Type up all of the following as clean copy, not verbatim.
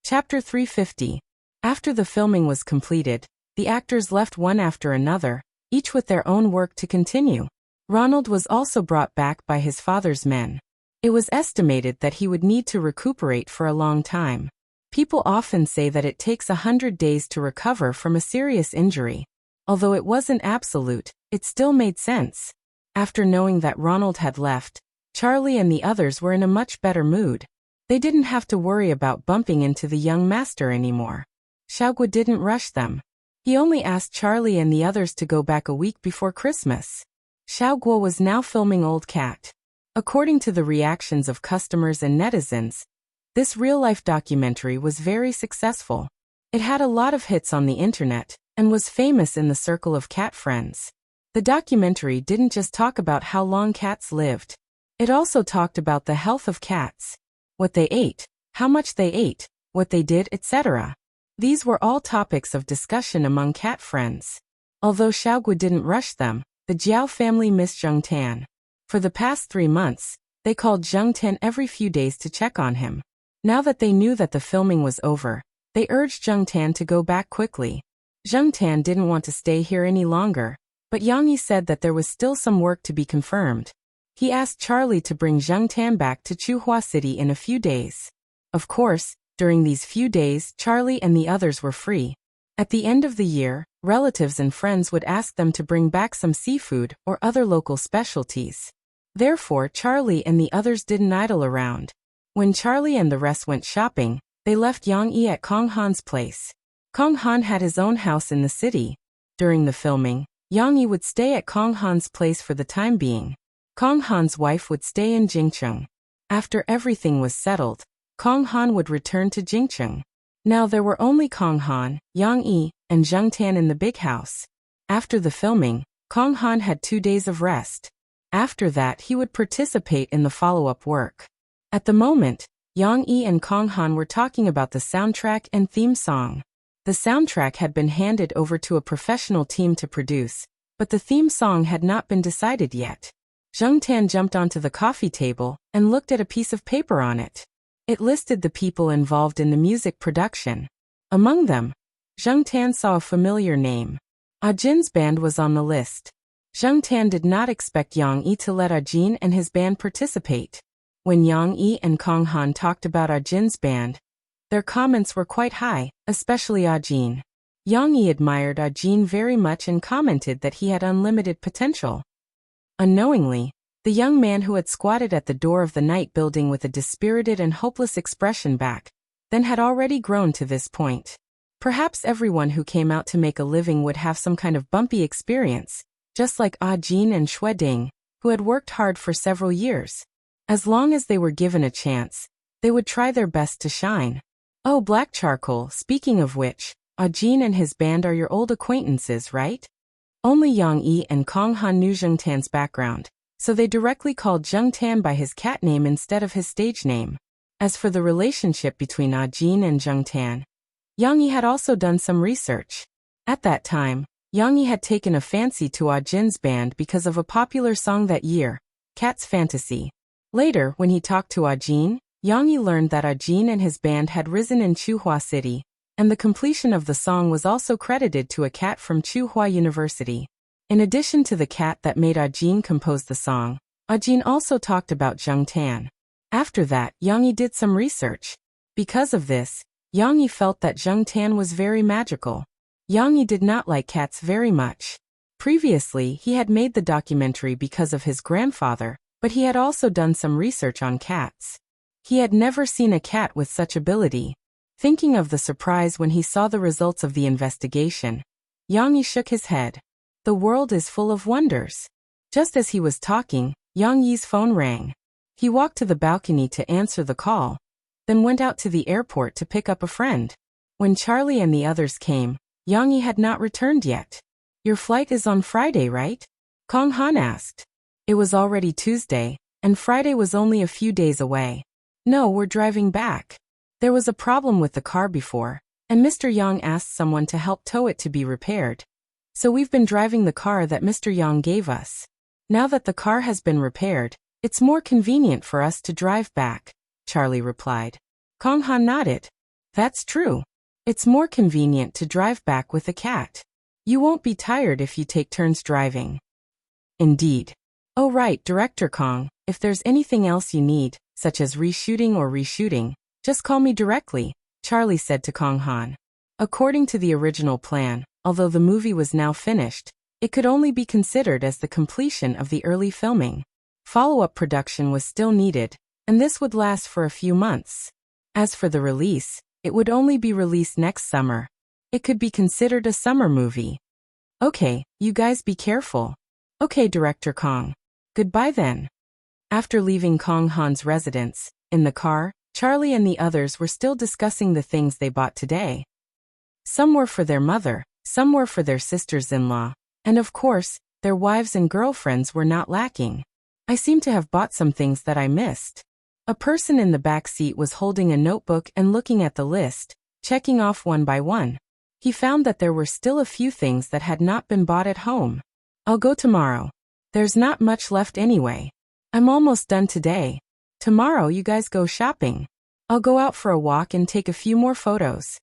Chapter 350. After the filming was completed, the actors left one after another, each with their own work to continue. Ronald was also brought back by his father's men. It was estimated that he would need to recuperate for a long time. People often say that it takes 100 days to recover from a serious injury. Although it wasn't absolute, it still made sense. After knowing that Ronald had left, Charlie and the others were in a much better mood. They didn't have to worry about bumping into the young master anymore. Xiaoguo didn't rush them. He only asked Charlie and the others to go back a week before Christmas. Xiaoguo was now filming Old Cat. According to the reactions of customers and netizens, this real-life documentary was very successful. It had a lot of hits on the internet, and was famous in the circle of cat friends. The documentary didn't just talk about how long cats lived. It also talked about the health of cats, what they ate, how much they ate, what they did, etc. These were all topics of discussion among cat friends. Although Xiaoguo didn't rush them, the Jiao family missed Zheng Tan. For the past 3 months, they called Zheng Tan every few days to check on him. Now that they knew that the filming was over, they urged Zheng Tan to go back quickly. Zheng Tan didn't want to stay here any longer, but Yang Yi said that there was still some work to be confirmed. He asked Charlie to bring Zheng Tan back to Chuhua City in a few days. Of course, during these few days, Charlie and the others were free. At the end of the year, relatives and friends would ask them to bring back some seafood or other local specialties. Therefore, Charlie and the others didn't idle around. When Charlie and the rest went shopping, they left Yang Yi at Kong Han's place. Kong Han had his own house in the city. During the filming, Yang Yi would stay at Kong Han's place for the time being. Kong Han's wife would stay in Jingcheng. After everything was settled, Kong Han would return to Jingcheng. Now there were only Kong Han, Yang Yi, and Zheng Tan in the big house. After the filming, Kong Han had 2 days of rest. After that he would participate in the follow-up work. At the moment, Yang Yi and Kong Han were talking about the soundtrack and theme song. The soundtrack had been handed over to a professional team to produce, but the theme song had not been decided yet. Zheng Tan jumped onto the coffee table and looked at a piece of paper on it. It listed the people involved in the music production. Among them, Zheng Tan saw a familiar name. Jin's band was on the list. Zheng Tan did not expect Yang Yi to let Jin and his band participate. When Yang Yi and Kong Han talked about Jin's band, their comments were quite high, especially Jin. Yang Yi admired Jin very much and commented that he had unlimited potential. Unknowingly, the young man who had squatted at the door of the night building with a dispirited and hopeless expression back then had already grown to this point. Perhaps everyone who came out to make a living would have some kind of bumpy experience, just like Jin and Shui Ding, who had worked hard for several years. As long as they were given a chance, they would try their best to shine. Oh, Black Charcoal, speaking of which, Jin and his band are your old acquaintances, right? Only Yang Yi and Kong Han knew Zheng Tan's background, so they directly called Zheng Tan by his cat name instead of his stage name. As for the relationship between Jin and Zheng Tan, Yang Yi had also done some research. At that time, Yang Yi had taken a fancy to Jin's band because of a popular song that year, Cat's Fantasy. Later, when he talked to Jin, Yang Yi learned that Jin and his band had risen in Chuhua City, and the completion of the song was also credited to a cat from Chuhua University. In addition to the cat that made Jin compose the song, Jin also talked about Zheng Tan. After that, Yang Yi did some research. Because of this, Yang Yi felt that Zheng Tan was very magical. Yang Yi did not like cats very much. Previously, he had made the documentary because of his grandfather, but he had also done some research on cats. He had never seen a cat with such ability. Thinking of the surprise when he saw the results of the investigation, Yang Yi shook his head. The world is full of wonders. Just as he was talking, Yang Yi's phone rang. He walked to the balcony to answer the call, then went out to the airport to pick up a friend. When Charlie and the others came, Yang Yi had not returned yet. Your flight is on Friday, right? Kong Han asked. It was already Tuesday, and Friday was only a few days away. No, we're driving back. There was a problem with the car before, and Mr. Yang asked someone to help tow it to be repaired. So we've been driving the car that Mr. Yang gave us. Now that the car has been repaired, it's more convenient for us to drive back, Charlie replied. Kong Han nodded. That's true. It's more convenient to drive back with a cat. You won't be tired if you take turns driving. Indeed. Oh right, Director Kong, if there's anything else you need, such as reshooting, just call me directly, Charlie said to Kong Han. According to the original plan, although the movie was now finished, it could only be considered as the completion of the early filming. Follow-up production was still needed, and this would last for a few months. As for the release, it would only be released next summer. It could be considered a summer movie. Okay, you guys be careful. Okay, Director Kong. Goodbye then. After leaving Kong Han's residence, in the car, Charlie and the others were still discussing the things they bought today. Some were for their mother, some were for their sisters-in-law, and of course, their wives and girlfriends were not lacking. I seem to have bought some things that I missed. A person in the back seat was holding a notebook and looking at the list, checking off one by one. He found that there were still a few things that had not been bought at home. I'll go tomorrow. There's not much left anyway. I'm almost done today. Tomorrow you guys go shopping. I'll go out for a walk and take a few more photos.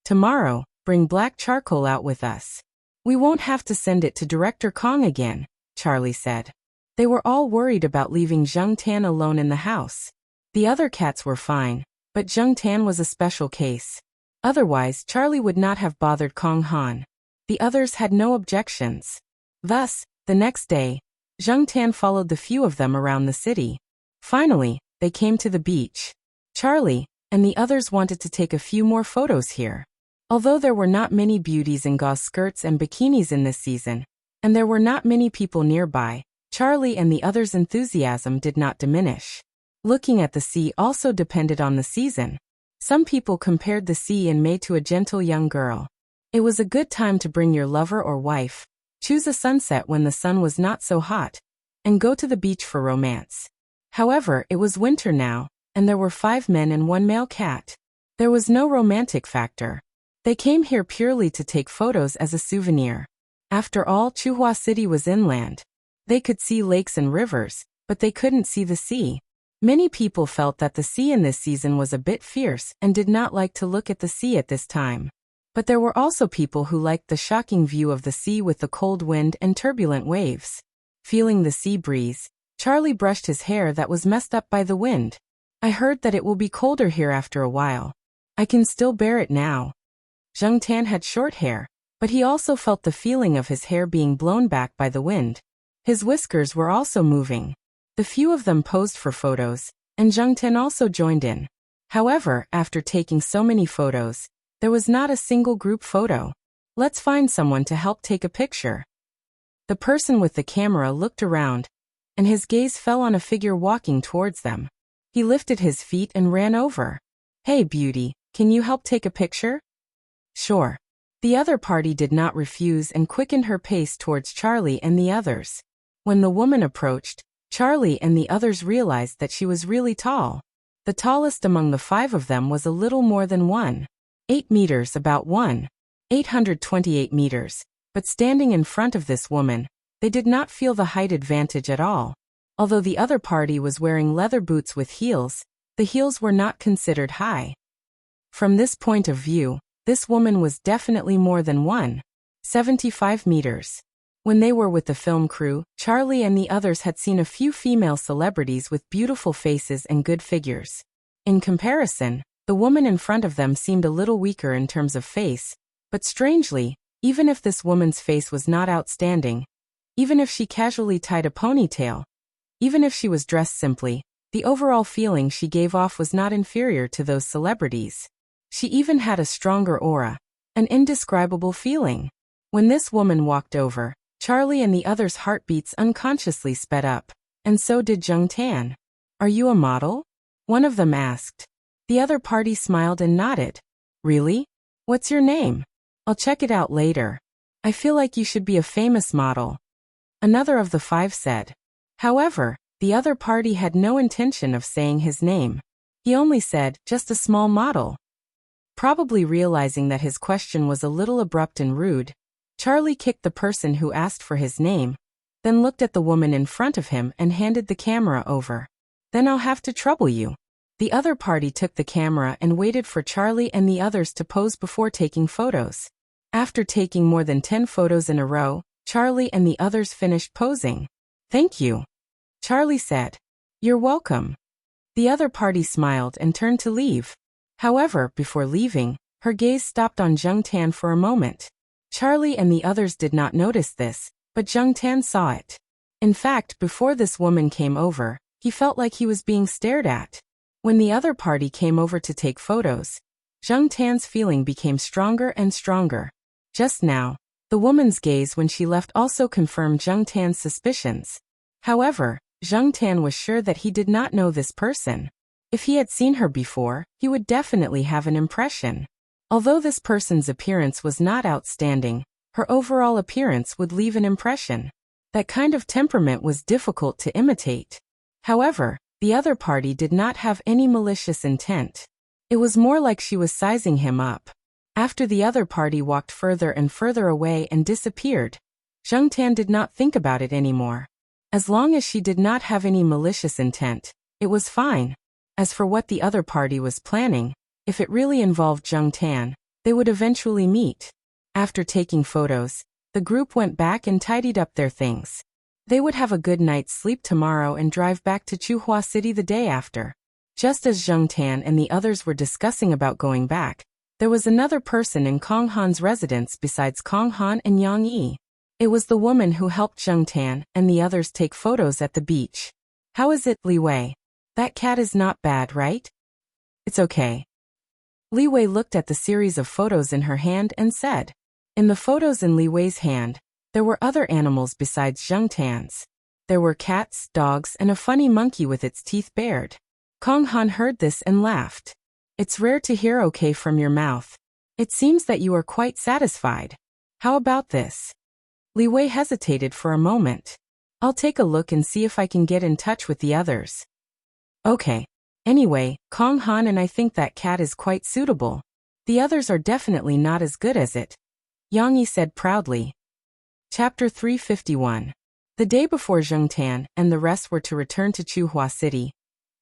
Tomorrow, bring black charcoal out with us. We won't have to send it to Director Kong again, Charlie said. They were all worried about leaving Zheng Tan alone in the house. The other cats were fine, but Zheng Tan was a special case. Otherwise, Charlie would not have bothered Kong Han. The others had no objections. Thus, the next day, Zheng Tan followed the few of them around the city. Finally, they came to the beach. Charlie and the others wanted to take a few more photos here. Although there were not many beauties in gauze skirts and bikinis in this season, and there were not many people nearby, Charlie and the others' enthusiasm did not diminish. Looking at the sea also depended on the season. Some people compared the sea in May to a gentle young girl. It was a good time to bring your lover or wife, choose a sunset when the sun was not so hot, and go to the beach for romance. However, it was winter now, and there were 5 men and 1 male cat. There was no romantic factor. They came here purely to take photos as a souvenir. After all, Chuhua City was inland. They could see lakes and rivers, but they couldn't see the sea. Many people felt that the sea in this season was a bit fierce and did not like to look at the sea at this time. But there were also people who liked the shocking view of the sea with the cold wind and turbulent waves. Feeling the sea breeze, Charlie brushed his hair that was messed up by the wind. I heard that it will be colder here after a while. I can still bear it now. Zheng Tan had short hair, but he also felt the feeling of his hair being blown back by the wind. His whiskers were also moving. The few of them posed for photos, and Zheng Tan also joined in. However, after taking so many photos, there was not a single group photo. Let's find someone to help take a picture. The person with the camera looked around, and his gaze fell on a figure walking towards them. He lifted his feet and ran over. Hey beauty, can you help take a picture? Sure. The other party did not refuse and quickened her pace towards Charlie and the others. When the woman approached, Charlie and the others realized that she was really tall. The tallest among the 5 of them was a little more than 1.8 meters, about 1.828 meters, but standing in front of this woman, they did not feel the height advantage at all. Although the other party was wearing leather boots with heels, the heels were not considered high. From this point of view, this woman was definitely more than 1.75 meters. When they were with the film crew, Charlie and the others had seen a few female celebrities with beautiful faces and good figures. In comparison, the woman in front of them seemed a little weaker in terms of face, but strangely, even if this woman's face was not outstanding, even if she casually tied a ponytail, even if she was dressed simply, the overall feeling she gave off was not inferior to those celebrities. She even had a stronger aura, an indescribable feeling. When this woman walked over, Charlie and the others' heartbeats unconsciously sped up, and so did Zheng Tan. Are you a model? One of them asked. The other party smiled and nodded. Really? What's your name? I'll check it out later. I feel like you should be a famous model. Another of the 5 said. However, the other party had no intention of saying his name. He only said, just a small model. Probably realizing that his question was a little abrupt and rude, Charlie kicked the person who asked for his name, then looked at the woman in front of him and handed the camera over. Then I'll have to trouble you. The other party took the camera and waited for Charlie and the others to pose before taking photos. After taking more than 10 photos in a row, Charlie and the others finished posing. "Thank you," Charlie said. "You're welcome." The other party smiled and turned to leave. However, before leaving, her gaze stopped on Jung Tan for a moment. Charlie and the others did not notice this, but Jung Tan saw it. In fact, before this woman came over, he felt like he was being stared at. When the other party came over to take photos, Jung Tan's feeling became stronger and stronger. Just now, the woman's gaze when she left also confirmed Jung Tan's suspicions. However, Jung Tan was sure that he did not know this person. If he had seen her before, he would definitely have an impression. Although this person's appearance was not outstanding, her overall appearance would leave an impression. That kind of temperament was difficult to imitate. However, the other party did not have any malicious intent. It was more like she was sizing him up. After the other party walked further and further away and disappeared, Jung Tan did not think about it anymore. As long as she did not have any malicious intent, it was fine. As for what the other party was planning, if it really involved Jung Tan, they would eventually meet. After taking photos, the group went back and tidied up their things. They would have a good night's sleep tomorrow and drive back to Chuhua City the day after. Just as Jung Tan and the others were discussing about going back, there was another person in Kong Han's residence besides Kong Han and Yang Yi. It was the woman who helped Jung Tan and the others take photos at the beach. "How is it, Li Wei? That cat is not bad, right?" "It's okay." Li Wei looked at the series of photos in her hand and said. In the photos in Li Wei's hand, there were other animals besides Jung Tan's. There were cats, dogs, and a funny monkey with its teeth bared. Kong Han heard this and laughed. "It's rare to hear okay from your mouth. It seems that you are quite satisfied. How about this?" Li Wei hesitated for a moment. "I'll take a look and see if I can get in touch with the others." "Okay. Anyway, Kong Han and I think that cat is quite suitable. The others are definitely not as good as it," Yang Yi said proudly. Chapter 351. The day before Jung Tan and the rest were to return to Chuhua City,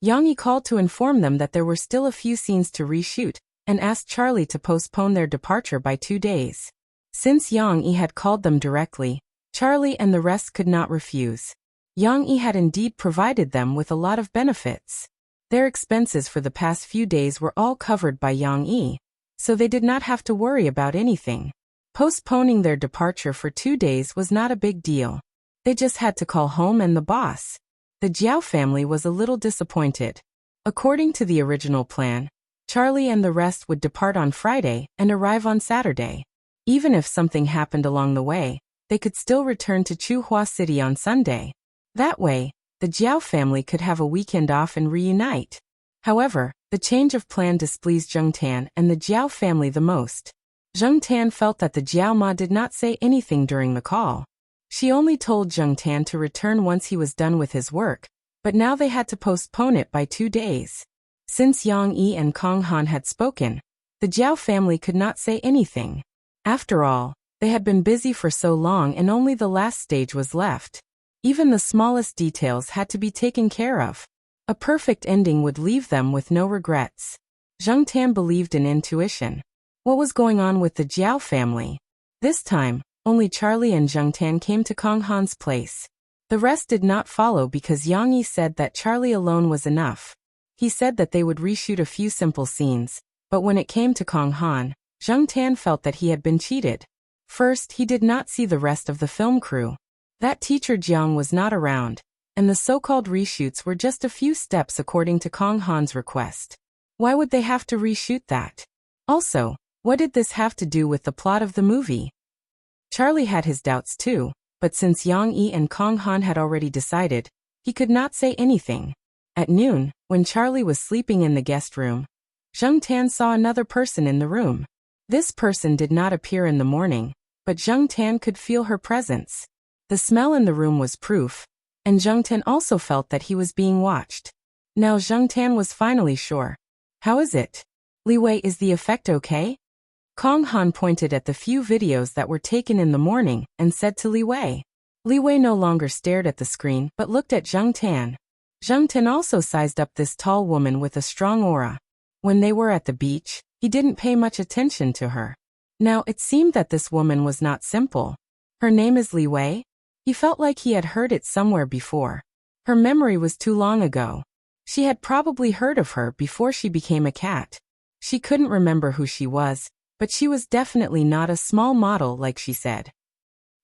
Yang Yi called to inform them that there were still a few scenes to reshoot, and asked Charlie to postpone their departure by 2 days. Since Yang Yi had called them directly, Charlie and the rest could not refuse. Yang Yi had indeed provided them with a lot of benefits. Their expenses for the past few days were all covered by Yang Yi, so they did not have to worry about anything. Postponing their departure for 2 days was not a big deal. They just had to call home and the boss. The Jiao family was a little disappointed. According to the original plan, Charlie and the rest would depart on Friday and arrive on Saturday. Even if something happened along the way, they could still return to Chuhua City on Sunday. That way, the Jiao family could have a weekend off and reunite. However, the change of plan displeased Jung Tan and the Jiao family the most. Jung Tan felt that the Jiao Ma did not say anything during the call. She only told Jung Tan to return once he was done with his work, but now they had to postpone it by 2 days. Since Yang Yi and Kong Han had spoken, the Jiao family could not say anything. After all, they had been busy for so long and only the last stage was left. Even the smallest details had to be taken care of. A perfect ending would leave them with no regrets. Jung Tan believed in intuition. What was going on with the Jiao family? This time, only Charlie and Jung Tan came to Kong Han's place. The rest did not follow because Yang Yi said that Charlie alone was enough. He said that they would reshoot a few simple scenes, but when it came to Kong Han, Jung Tan felt that he had been cheated. First, he did not see the rest of the film crew. That teacher Jiang was not around, and the so-called reshoots were just a few steps according to Kong Han's request. Why would they have to reshoot that? Also, what did this have to do with the plot of the movie? Charlie had his doubts too, but since Yang Yi and Kong Han had already decided, he could not say anything. At noon, when Charlie was sleeping in the guest room, Jung Tan saw another person in the room. This person did not appear in the morning, but Jung Tan could feel her presence. The smell in the room was proof, and Jung Tan also felt that he was being watched. Now Jung Tan was finally sure. How is it? Li Wei, is the effect okay? Kong Han pointed at the few videos that were taken in the morning and said to Li Wei. Li Wei no longer stared at the screen but looked at Jung Tan. Zheng Ten also sized up this tall woman with a strong aura. When they were at the beach, he didn't pay much attention to her. Now it seemed that this woman was not simple. Her name is Li Wei? He felt like he had heard it somewhere before. Her memory was too long ago. She had probably heard of her before she became a cat. She couldn't remember who she was, but she was definitely not a small model like she said.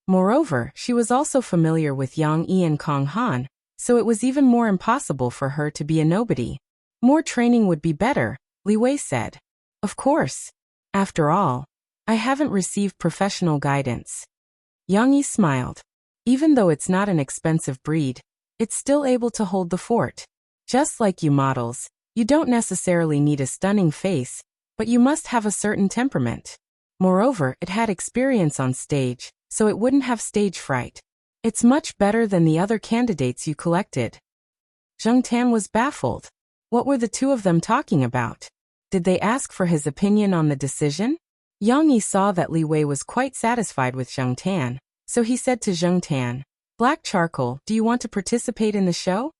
Moreover, she was also familiar with Yang Yi and Kong Han, so it was even more impossible for her to be a nobody. More training would be better, Li Wei said. Of course. After all, I haven't received professional guidance. Yang Yi smiled. Even though it's not an expensive breed, it's still able to hold the fort. Just like you models, you don't necessarily need a stunning face, but you must have a certain temperament. Moreover, it had experience on stage, so it wouldn't have stage fright. It's much better than the other candidates you collected. Zheng Tan was baffled. What were the two of them talking about? Did they ask for his opinion on the decision? Yang Yi saw that Li Wei was quite satisfied with Zheng Tan, so he said to Zheng Tan, "Black Charcoal, do you want to participate in the show?"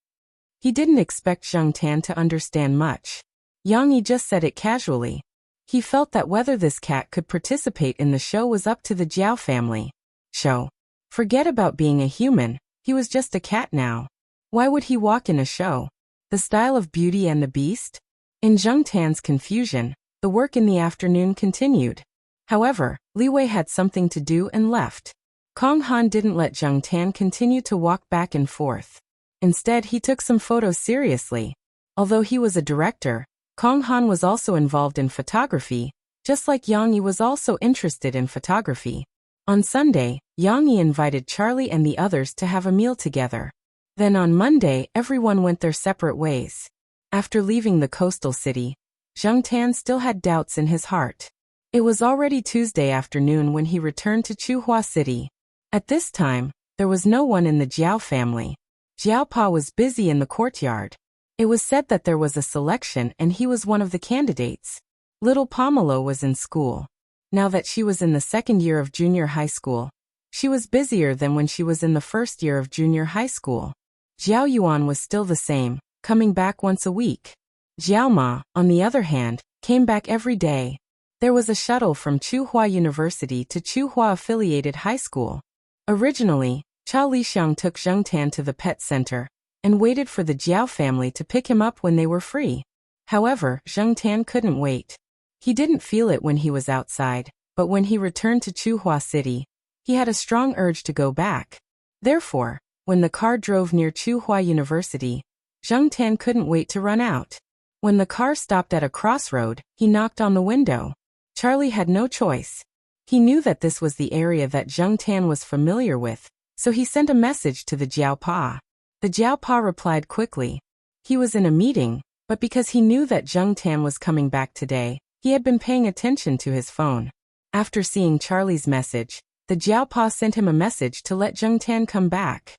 He didn't expect Zheng Tan to understand much. Yang Yi just said it casually. He felt that whether this cat could participate in the show was up to the Jiao family. Show. Forget about being a human, he was just a cat now. Why would he walk in a show? The style of Beauty and the Beast? In Zheng Tan's confusion, the work in the afternoon continued. However, Li Wei had something to do and left. Kong Han didn't let Zheng Tan continue to walk back and forth. Instead, he took some photos seriously. Although he was a director, Kong Han was also involved in photography, just like Yang Yi was also interested in photography. On Sunday, Yang Yi invited Charlie and the others to have a meal together. Then on Monday, everyone went their separate ways. After leaving the coastal city, Zheng Tan still had doubts in his heart. It was already Tuesday afternoon when he returned to Chuhua City. At this time, there was no one in the Jiao family. Jiao Pa was busy in the courtyard. It was said that there was a selection and he was one of the candidates. Little Pomelo was in school. Now that she was in the second year of junior high school, she was busier than when she was in the first year of junior high school. Jiao Yuan was still the same, coming back once a week. Jiao Ma, on the other hand, came back every day. There was a shuttle from Chuhua University to Chuhua Affiliated High School. Originally, Cha Lixiang took Zheng Tan to the pet center and waited for the Jiao family to pick him up when they were free. However, Zheng Tan couldn't wait. He didn't feel it when he was outside, but when he returned to Chuhua City, he had a strong urge to go back. Therefore, when the car drove near Chuhua University, Zheng Tan couldn't wait to run out. When the car stopped at a crossroad, he knocked on the window. Charlie had no choice. He knew that this was the area that Zheng Tan was familiar with, so he sent a message to the Jiao Pa. The Jiao Pa replied quickly. He was in a meeting, but because he knew that Zheng Tan was coming back today, he had been paying attention to his phone. After seeing Charlie's message, the Jiao Pa sent him a message to let Zheng Tan come back.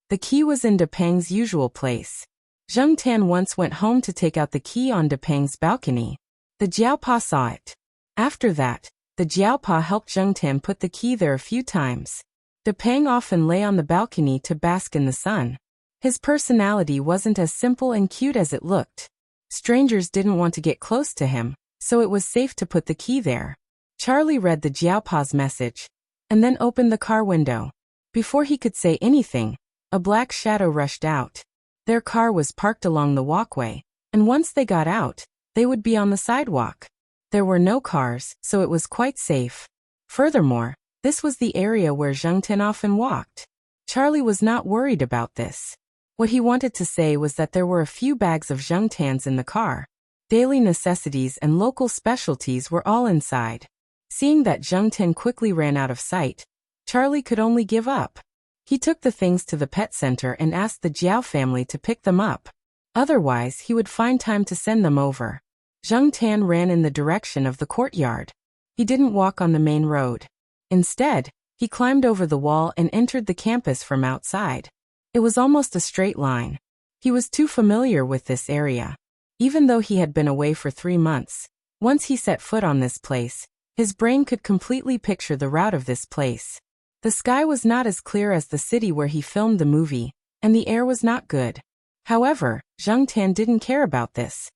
The key was in Depeng's usual place. Zheng Tan once went home to take out the key on Depeng's balcony. The Jiao Pa saw it. After that, the Jiao Pa helped Zheng Tan put the key there a few times. Depeng often lay on the balcony to bask in the sun. His personality wasn't as simple and cute as it looked. Strangers didn't want to get close to him, so it was safe to put the key there. Charlie read the Jiao Pa's message, and then opened the car window. Before he could say anything, a black shadow rushed out. Their car was parked along the walkway, and once they got out, they would be on the sidewalk. There were no cars, so it was quite safe. Furthermore, this was the area where Zheng Tan often walked. Charlie was not worried about this. What he wanted to say was that there were a few bags of Zheng Tan's in the car. Daily necessities and local specialties were all inside. Seeing that Zheng Tan quickly ran out of sight, Charlie could only give up. He took the things to the pet center and asked the Jiao family to pick them up. Otherwise, he would find time to send them over. Zheng Tan ran in the direction of the courtyard. He didn't walk on the main road. Instead, he climbed over the wall and entered the campus from outside. It was almost a straight line. He was too familiar with this area. Even though he had been away for 3 months, once he set foot on this place, his brain could completely picture the route of this place. The sky was not as clear as the city where he filmed the movie, and the air was not good. However, Zhang Tan didn't care about this.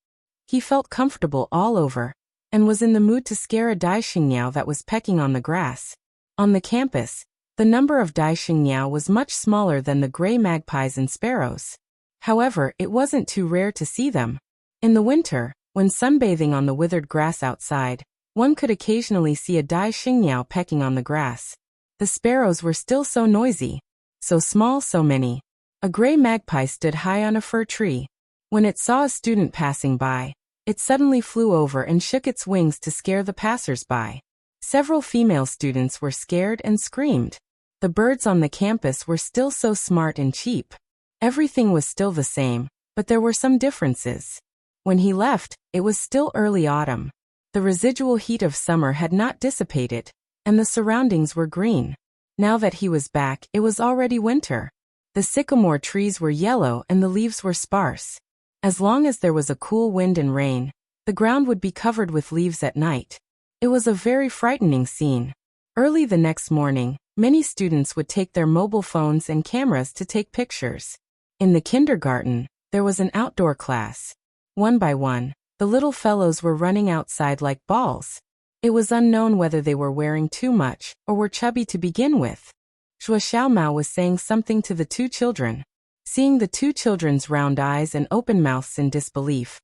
He felt comfortable all over, and was in the mood to scare a Dai Xingniao that was pecking on the grass. On the campus, the number of Dai Xingniao was much smaller than the gray magpies and sparrows. However, it wasn't too rare to see them. In the winter, when sunbathing on the withered grass outside, one could occasionally see a Dai Xingniao pecking on the grass. The sparrows were still so noisy. So small, so many. A gray magpie stood high on a fir tree. When it saw a student passing by, it suddenly flew over and shook its wings to scare the passers-by. Several female students were scared and screamed. The birds on the campus were still so smart and cheap. Everything was still the same, but there were some differences. When he left, it was still early autumn. The residual heat of summer had not dissipated, and the surroundings were green. Now that he was back, it was already winter. The sycamore trees were yellow and the leaves were sparse. As long as there was a cool wind and rain, the ground would be covered with leaves at night. It was a very frightening scene. Early the next morning, many students would take their mobile phones and cameras to take pictures. In the kindergarten, there was an outdoor class. One by one, the little fellows were running outside like balls. It was unknown whether they were wearing too much or were chubby to begin with. Zhuo Xiaomao was saying something to the two children. Seeing the two children's round eyes and open mouths in disbelief,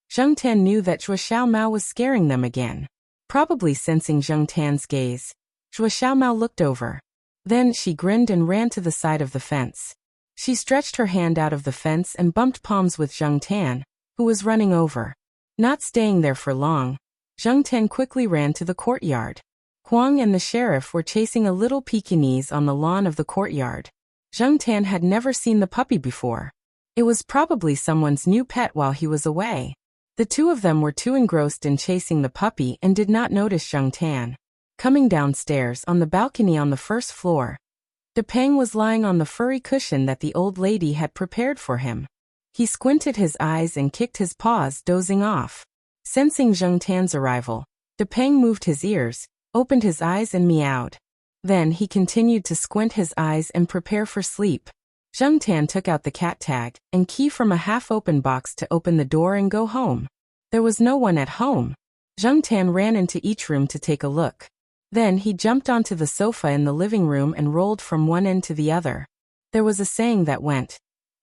Zhang Tan knew that Zhuo Xiaomao was scaring them again. Probably sensing Zhang Tan's gaze, Zhuo Xiaomao looked over. Then she grinned and ran to the side of the fence. She stretched her hand out of the fence and bumped palms with Zhang Tan, who was running over. Not staying there for long, Zhang Tan quickly ran to the courtyard. Huang and the sheriff were chasing a little Pekingese on the lawn of the courtyard. Zhang Tan had never seen the puppy before. It was probably someone's new pet while he was away. The two of them were too engrossed in chasing the puppy and did not notice Zhang Tan. Coming downstairs on the balcony on the first floor, Depeng was lying on the furry cushion that the old lady had prepared for him. He squinted his eyes and kicked his paws, dozing off. Sensing Zhang Tan's arrival, Depeng moved his ears, opened his eyes and meowed. Then he continued to squint his eyes and prepare for sleep. Zhang Tan took out the cat tag and key from a half-open box to open the door and go home. There was no one at home. Zhang Tan ran into each room to take a look. Then he jumped onto the sofa in the living room and rolled from one end to the other. There was a saying that went,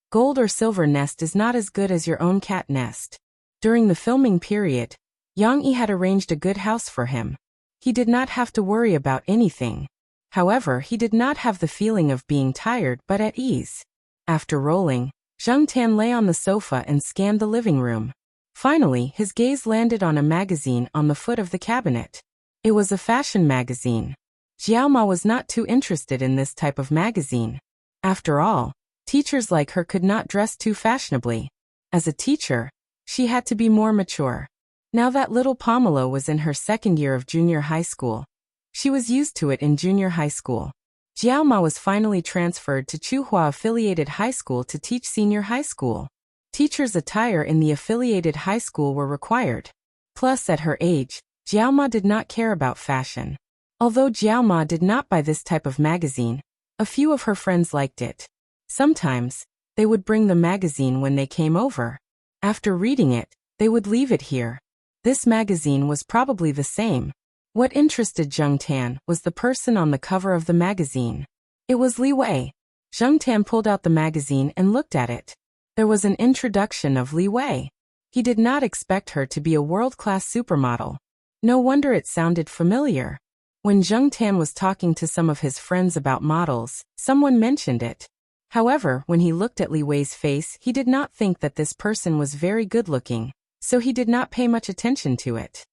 "Gold or silver nest is not as good as your own cat nest." During the filming period, Yang Yi had arranged a good house for him. He did not have to worry about anything. However, he did not have the feeling of being tired but at ease. After rolling, Zhang Tan lay on the sofa and scanned the living room. Finally, his gaze landed on a magazine on the foot of the cabinet. It was a fashion magazine. Jiaoma was not too interested in this type of magazine. After all, teachers like her could not dress too fashionably. As a teacher, she had to be more mature. Now that little Pomelo was in her second year of junior high school. She was used to it in junior high school. Jiaoma was finally transferred to Chuhua Affiliated High School to teach senior high school. Teachers' attire in the affiliated high school were required. Plus, at her age, Jiaoma did not care about fashion. Although Jiaoma did not buy this type of magazine, a few of her friends liked it. Sometimes, they would bring the magazine when they came over. After reading it, they would leave it here. This magazine was probably the same. What interested Zhang Tan was the person on the cover of the magazine. It was Li Wei. Zhang Tan pulled out the magazine and looked at it. There was an introduction of Li Wei. He did not expect her to be a world-class supermodel. No wonder it sounded familiar. When Zhang Tan was talking to some of his friends about models, someone mentioned it. However, when he looked at Li Wei's face, he did not think that this person was very good-looking, so he did not pay much attention to it.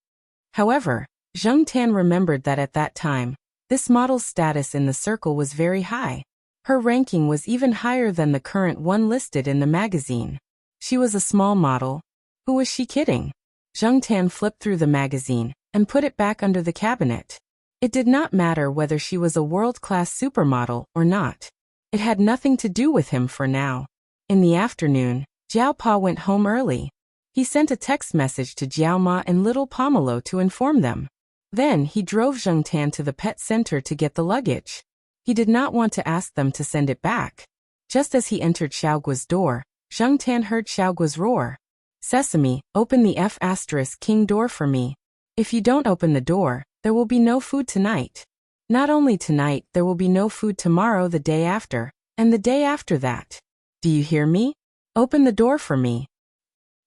However, Zhang Tan remembered that at that time, this model's status in the circle was very high. Her ranking was even higher than the current one listed in the magazine. She was a small model. Who was she kidding? Zhang Tan flipped through the magazine and put it back under the cabinet. It did not matter whether she was a world-class supermodel or not. It had nothing to do with him for now. In the afternoon, Jiao Pa went home early. He sent a text message to Jiao Ma and little Pomelo to inform them. Then he drove Zhang Tan to the pet center to get the luggage. He did not want to ask them to send it back. Just as he entered Xiaoguo's door, Zheng Tan heard Xiaoguo's roar. Sesame, open the F***king door for me. If you don't open the door, there will be no food tonight. Not only tonight, there will be no food tomorrow, the day after, and the day after that. Do you hear me? Open the door for me.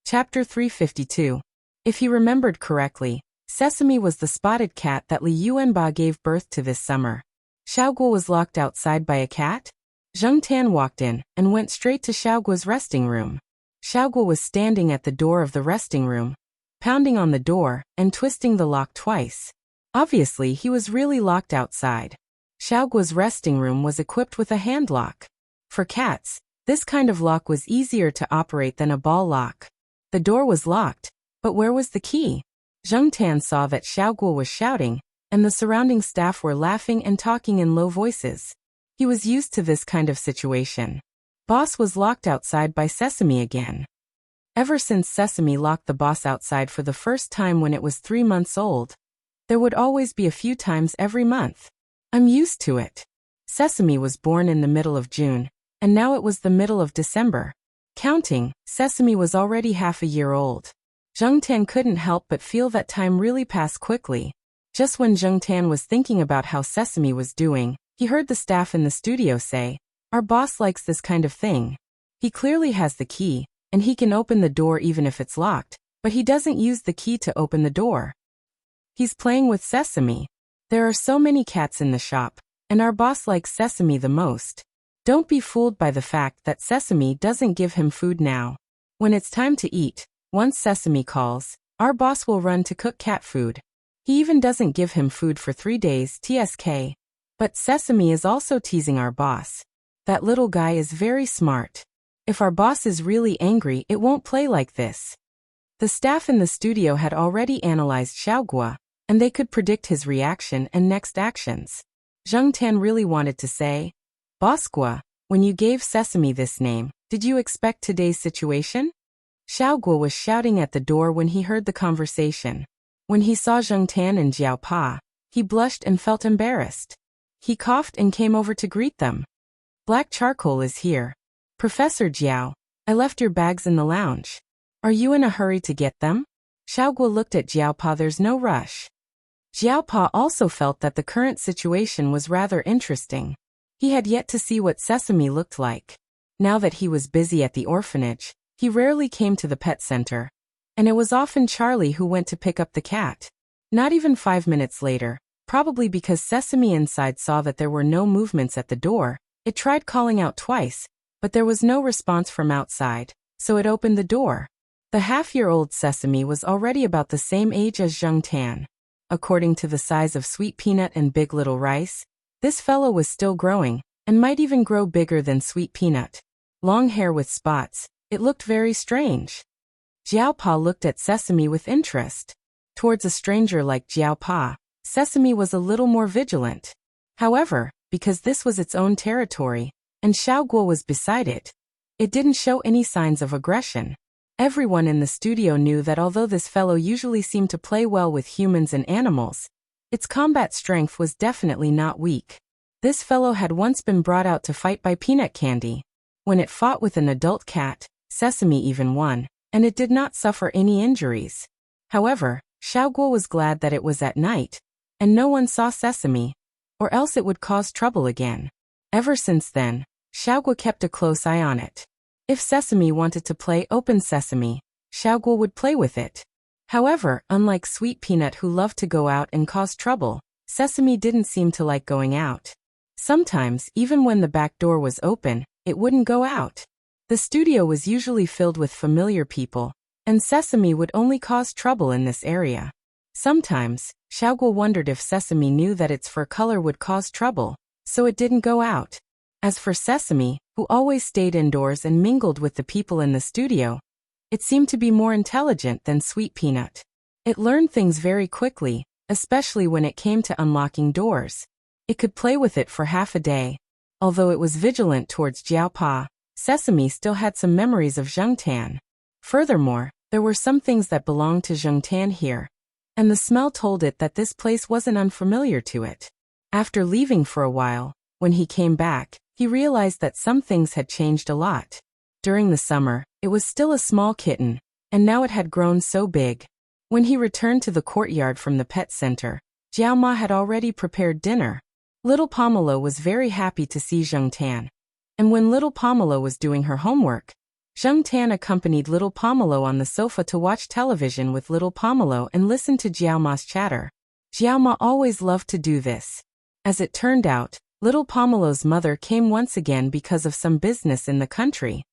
Chapter 352. If he remembered correctly, Sesame was the spotted cat that Li Yuanba gave birth to this summer. Xiaoguo was locked outside by a cat? Zheng Tan walked in and went straight to Xiaoguo's resting room. Xiaoguo was standing at the door of the resting room, pounding on the door and twisting the lock twice. Obviously, he was really locked outside. Xiaoguo's resting room was equipped with a hand lock. For cats, this kind of lock was easier to operate than a ball lock. The door was locked, but where was the key? Zheng Tan saw that Xiaoguo was shouting, and the surrounding staff were laughing and talking in low voices. He was used to this kind of situation. Boss was locked outside by Sesame again. Ever since Sesame locked the boss outside for the first time when it was 3 months old, there would always be a few times every month. I'm used to it. Sesame was born in the middle of June, and now it was the middle of December. Counting, Sesame was already half a year old. Zheng Tan couldn't help but feel that time really passed quickly. Just when Zheng Tan was thinking about how Sesame was doing, he heard the staff in the studio say, "Our boss likes this kind of thing. He clearly has the key, and he can open the door even if it's locked, but he doesn't use the key to open the door. He's playing with Sesame. There are so many cats in the shop, and our boss likes Sesame the most. Don't be fooled by the fact that Sesame doesn't give him food now. When it's time to eat, once Sesame calls, our boss will run to cook cat food. He even doesn't give him food for 3 days TSK. But Sesame is also teasing our boss. That little guy is very smart. If our boss is really angry, it won't play like this." The staff in the studio had already analyzed Xiaoguo, and they could predict his reaction and next actions. Zheng Tan really wanted to say, "Boss Guo, when you gave Sesame this name, did you expect today's situation?" Xiaoguo was shouting at the door when he heard the conversation. When he saw Zheng Tan and Jiao Pa, he blushed and felt embarrassed. He coughed and came over to greet them. "Black charcoal is here. Professor Jiao, I left your bags in the lounge. Are you in a hurry to get them?" Xiaoguo looked at Jiao Pa. "There's no rush." Jiao Pa also felt that the current situation was rather interesting. He had yet to see what Sesame looked like. Now that he was busy at the orphanage, he rarely came to the pet center, and it was often Charlie who went to pick up the cat. Not even 5 minutes later, probably because Sesame inside saw that there were no movements at the door, it tried calling out twice, but there was no response from outside, so it opened the door. The half-year-old Sesame was already about the same age as Zheng Tan. According to the size of Sweet Peanut and Big Little Rice, this fellow was still growing, and might even grow bigger than Sweet Peanut. Long hair with spots, it looked very strange. Jiao Pa looked at Sesame with interest. Towards a stranger like Jiao Pa, Sesame was a little more vigilant. However, because this was its own territory, and Xiaoguo was beside it, it didn't show any signs of aggression. Everyone in the studio knew that although this fellow usually seemed to play well with humans and animals, its combat strength was definitely not weak. This fellow had once been brought out to fight by Peanut Candy. When it fought with an adult cat, Sesame even won, and it did not suffer any injuries. However, Xiaoguo was glad that it was at night, and no one saw Sesame, or else it would cause trouble again. Ever since then, Xiaoguo kept a close eye on it. If Sesame wanted to play Open Sesame, Xiaoguo would play with it. However, unlike Sweet Peanut who loved to go out and cause trouble, Sesame didn't seem to like going out. Sometimes, even when the back door was open, it wouldn't go out. The studio was usually filled with familiar people, and Sesame would only cause trouble in this area. Sometimes, Xiaoguo wondered if Sesame knew that its fur color would cause trouble, so it didn't go out. As for Sesame, who always stayed indoors and mingled with the people in the studio, it seemed to be more intelligent than Sweet Peanut. It learned things very quickly, especially when it came to unlocking doors. It could play with it for half a day. Although it was vigilant towards Jiao Pa, Sesame still had some memories of Zheng Tan. Furthermore, there were some things that belonged to Zheng Tan here, and the smell told it that this place wasn't unfamiliar to it. After leaving for a while, when he came back, he realized that some things had changed a lot. During the summer, it was still a small kitten, and now it had grown so big. When he returned to the courtyard from the pet center, Jiao Ma had already prepared dinner. Little Pomelo was very happy to see Zheng Tan. And when little Pomelo was doing her homework, Zheng Tan accompanied little Pomelo on the sofa to watch television with little Pomelo and listen to Jiao Ma's chatter. Jiao Ma always loved to do this. As it turned out, little Pomelo's mother came once again because of some business in the country.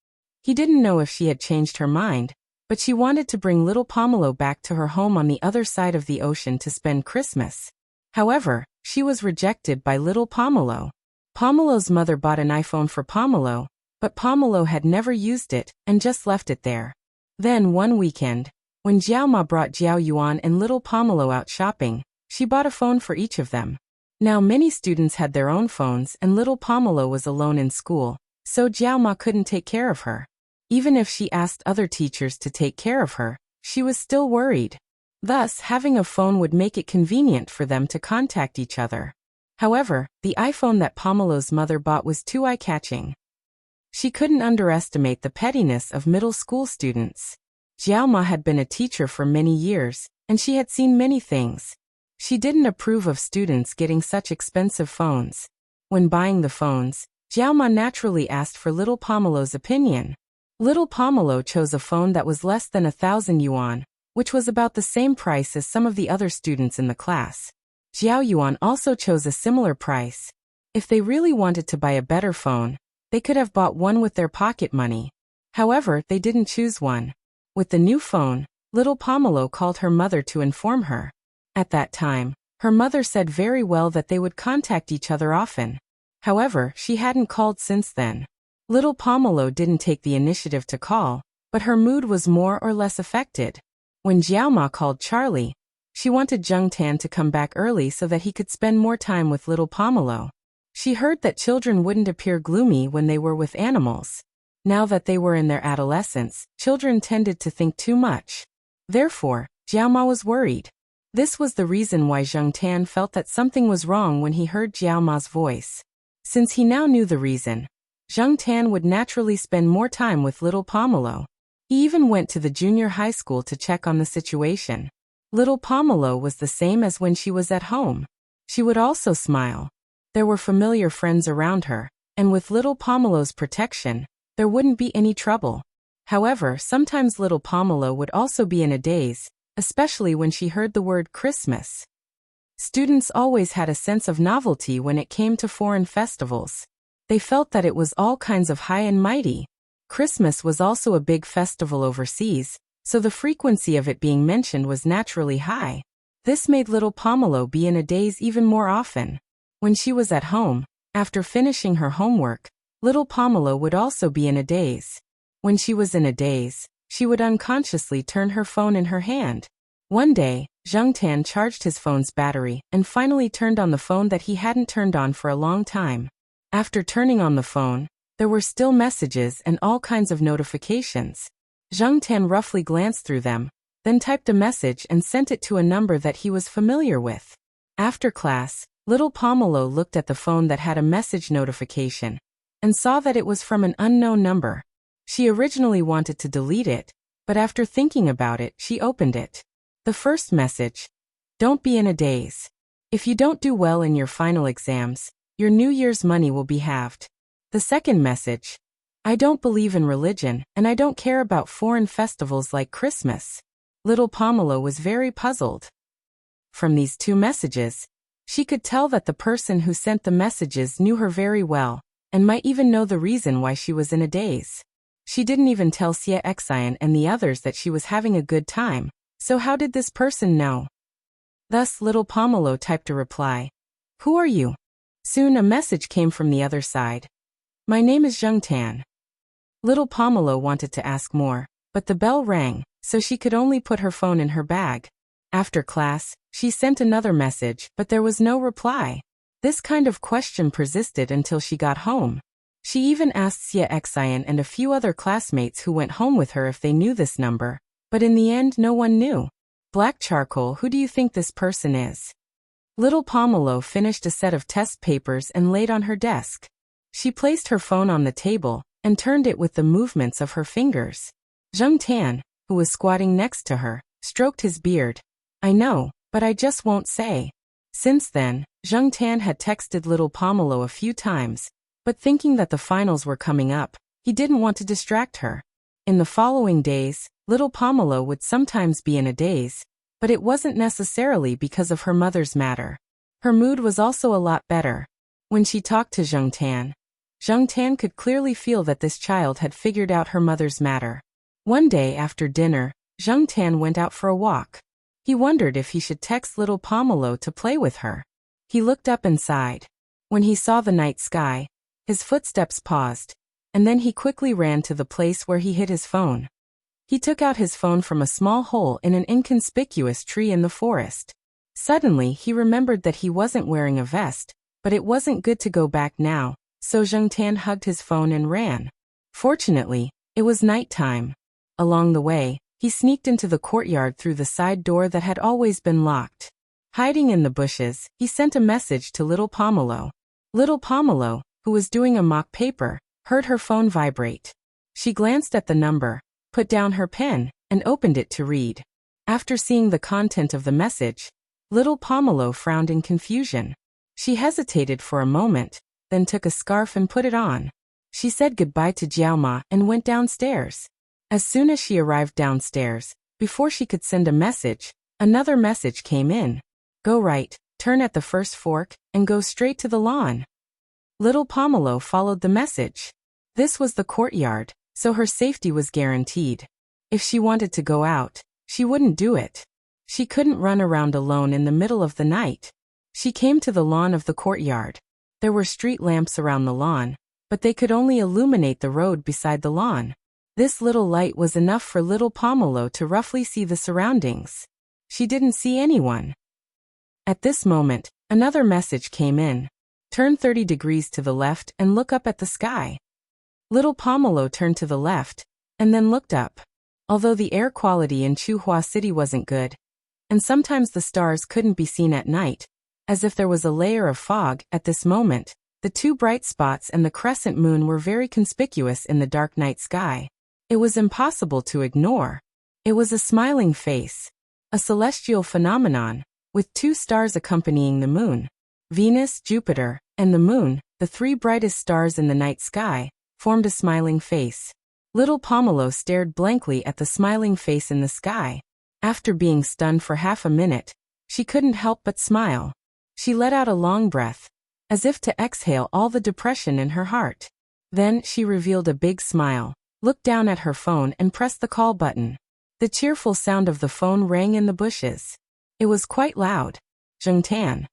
He didn't know if she had changed her mind, but she wanted to bring little Pomelo back to her home on the other side of the ocean to spend Christmas. However, she was rejected by little Pomelo. Pomelo's mother bought an iPhone for Pomelo, but Pomelo had never used it and just left it there. Then one weekend, when Jiao Ma brought Jiao Yuan and little Pomelo out shopping, she bought a phone for each of them. Now many students had their own phones and little Pomelo was alone in school, so Jiao Ma couldn't take care of her. Even if she asked other teachers to take care of her, she was still worried. Thus, having a phone would make it convenient for them to contact each other. However, the iPhone that Pomelo's mother bought was too eye-catching. She couldn't underestimate the pettiness of middle school students. Jiao Ma had been a teacher for many years, and she had seen many things. She didn't approve of students getting such expensive phones. When buying the phones, Jiao Ma naturally asked for little Pomelo's opinion. Little Pomelo chose a phone that was less than 1,000 yuan, which was about the same price as some of the other students in the class. Jiao Yuan also chose a similar price. If they really wanted to buy a better phone, they could have bought one with their pocket money. However, they didn't choose one. With the new phone, little Pomelo called her mother to inform her. At that time, her mother said very well that they would contact each other often. However, she hadn't called since then. Little Pomelo didn't take the initiative to call, but her mood was more or less affected. When Jiao Ma called Charlie, she wanted Zheng Tan to come back early so that he could spend more time with little Pomelo. She heard that children wouldn't appear gloomy when they were with animals. Now that they were in their adolescence, children tended to think too much. Therefore, Jiao Ma was worried. This was the reason why Zheng Tan felt that something was wrong when he heard Jiao Ma's voice. Since he now knew the reason, Zheng Tan would naturally spend more time with little Pomelo. He even went to the junior high school to check on the situation. Little Pomelo was the same as when she was at home. She would also smile. There were familiar friends around her, and with little Pomelo's protection, there wouldn't be any trouble. However, sometimes little Pomelo would also be in a daze, especially when she heard the word Christmas. Students always had a sense of novelty when it came to foreign festivals. They felt that it was all kinds of high and mighty. Christmas was also a big festival overseas, so the frequency of it being mentioned was naturally high. This made little Pomelo be in a daze even more often. When she was at home, after finishing her homework, little Pomelo would also be in a daze. When she was in a daze, she would unconsciously turn her phone in her hand. One day, Zheng Tan charged his phone's battery and finally turned on the phone that he hadn't turned on for a long time. After turning on the phone, there were still messages and all kinds of notifications. Zheng Tan roughly glanced through them, then typed a message and sent it to a number that he was familiar with. After class, little Pomelo looked at the phone that had a message notification and saw that it was from an unknown number. She originally wanted to delete it, but after thinking about it, she opened it. The first message: "Don't be in a daze. If you don't do well in your final exams, your New Year's money will be halved." The second message: "I don't believe in religion, and I don't care about foreign festivals like Christmas." Little Pomelo was very puzzled. From these two messages, she could tell that the person who sent the messages knew her very well, and might even know the reason why she was in a daze. She didn't even tell Xie Xian and the others that she was having a good time, so how did this person know? Thus little Pomelo typed a reply: "Who are you?" Soon a message came from the other side: "My name is Zheng Tan." Little Pomelo wanted to ask more, but the bell rang, so she could only put her phone in her bag. After class, she sent another message, but there was no reply. This kind of question persisted until she got home. She even asked Xie Xian and a few other classmates who went home with her if they knew this number, but in the end no one knew. Black charcoal, who do you think this person is? Little Pomelo finished a set of test papers and laid on her desk. She placed her phone on the table, and turned it with the movements of her fingers. Zheng Tan, who was squatting next to her, stroked his beard. I know, but I just won't say. Since then, Zheng Tan had texted little Pomelo a few times, but thinking that the finals were coming up, he didn't want to distract her. In the following days, little Pomelo would sometimes be in a daze, but it wasn't necessarily because of her mother's matter. Her mood was also a lot better. When she talked to Zheng Tan could clearly feel that this child had figured out her mother's matter. One day after dinner, Zheng Tan went out for a walk. He wondered if he should text little Pomelo to play with her. He looked up and sighed. When he saw the night sky, his footsteps paused, and then he quickly ran to the place where he hid his phone. He took out his phone from a small hole in an inconspicuous tree in the forest. Suddenly he remembered that he wasn't wearing a vest, but it wasn't good to go back now, so Zheng Tan hugged his phone and ran. Fortunately, it was nighttime. Along the way, he sneaked into the courtyard through the side door that had always been locked. Hiding in the bushes, he sent a message to little Pomelo. Little Pomelo, who was doing a mock paper, heard her phone vibrate. She glanced at the number, put down her pen, and opened it to read. After seeing the content of the message, little Pomelo frowned in confusion. She hesitated for a moment, then took a scarf and put it on. She said goodbye to Jiaoma and went downstairs. As soon as she arrived downstairs, before she could send a message, another message came in. Go right, turn at the first fork, and go straight to the lawn. Little Pomelo followed the message. This was the courtyard, so her safety was guaranteed. If she wanted to go out, she wouldn't do it. She couldn't run around alone in the middle of the night. She came to the lawn of the courtyard. There were street lamps around the lawn, but they could only illuminate the road beside the lawn. This little light was enough for little Pomelo to roughly see the surroundings. She didn't see anyone. At this moment, another message came in. Turn 30 degrees to the left and look up at the sky. Little Pomelo turned to the left, and then looked up. Although the air quality in Chuhua City wasn't good, and sometimes the stars couldn't be seen at night, as if there was a layer of fog at this moment, the two bright spots and the crescent moon were very conspicuous in the dark night sky. It was impossible to ignore. It was a smiling face, a celestial phenomenon, with two stars accompanying the moon. Venus, Jupiter, and the moon, the three brightest stars in the night sky, formed a smiling face. Little Pomelo stared blankly at the smiling face in the sky. After being stunned for half a minute, she couldn't help but smile. She let out a long breath, as if to exhale all the depression in her heart. Then she revealed a big smile, looked down at her phone and pressed the call button. The cheerful sound of the phone rang in the bushes. It was quite loud. Zheng Tan.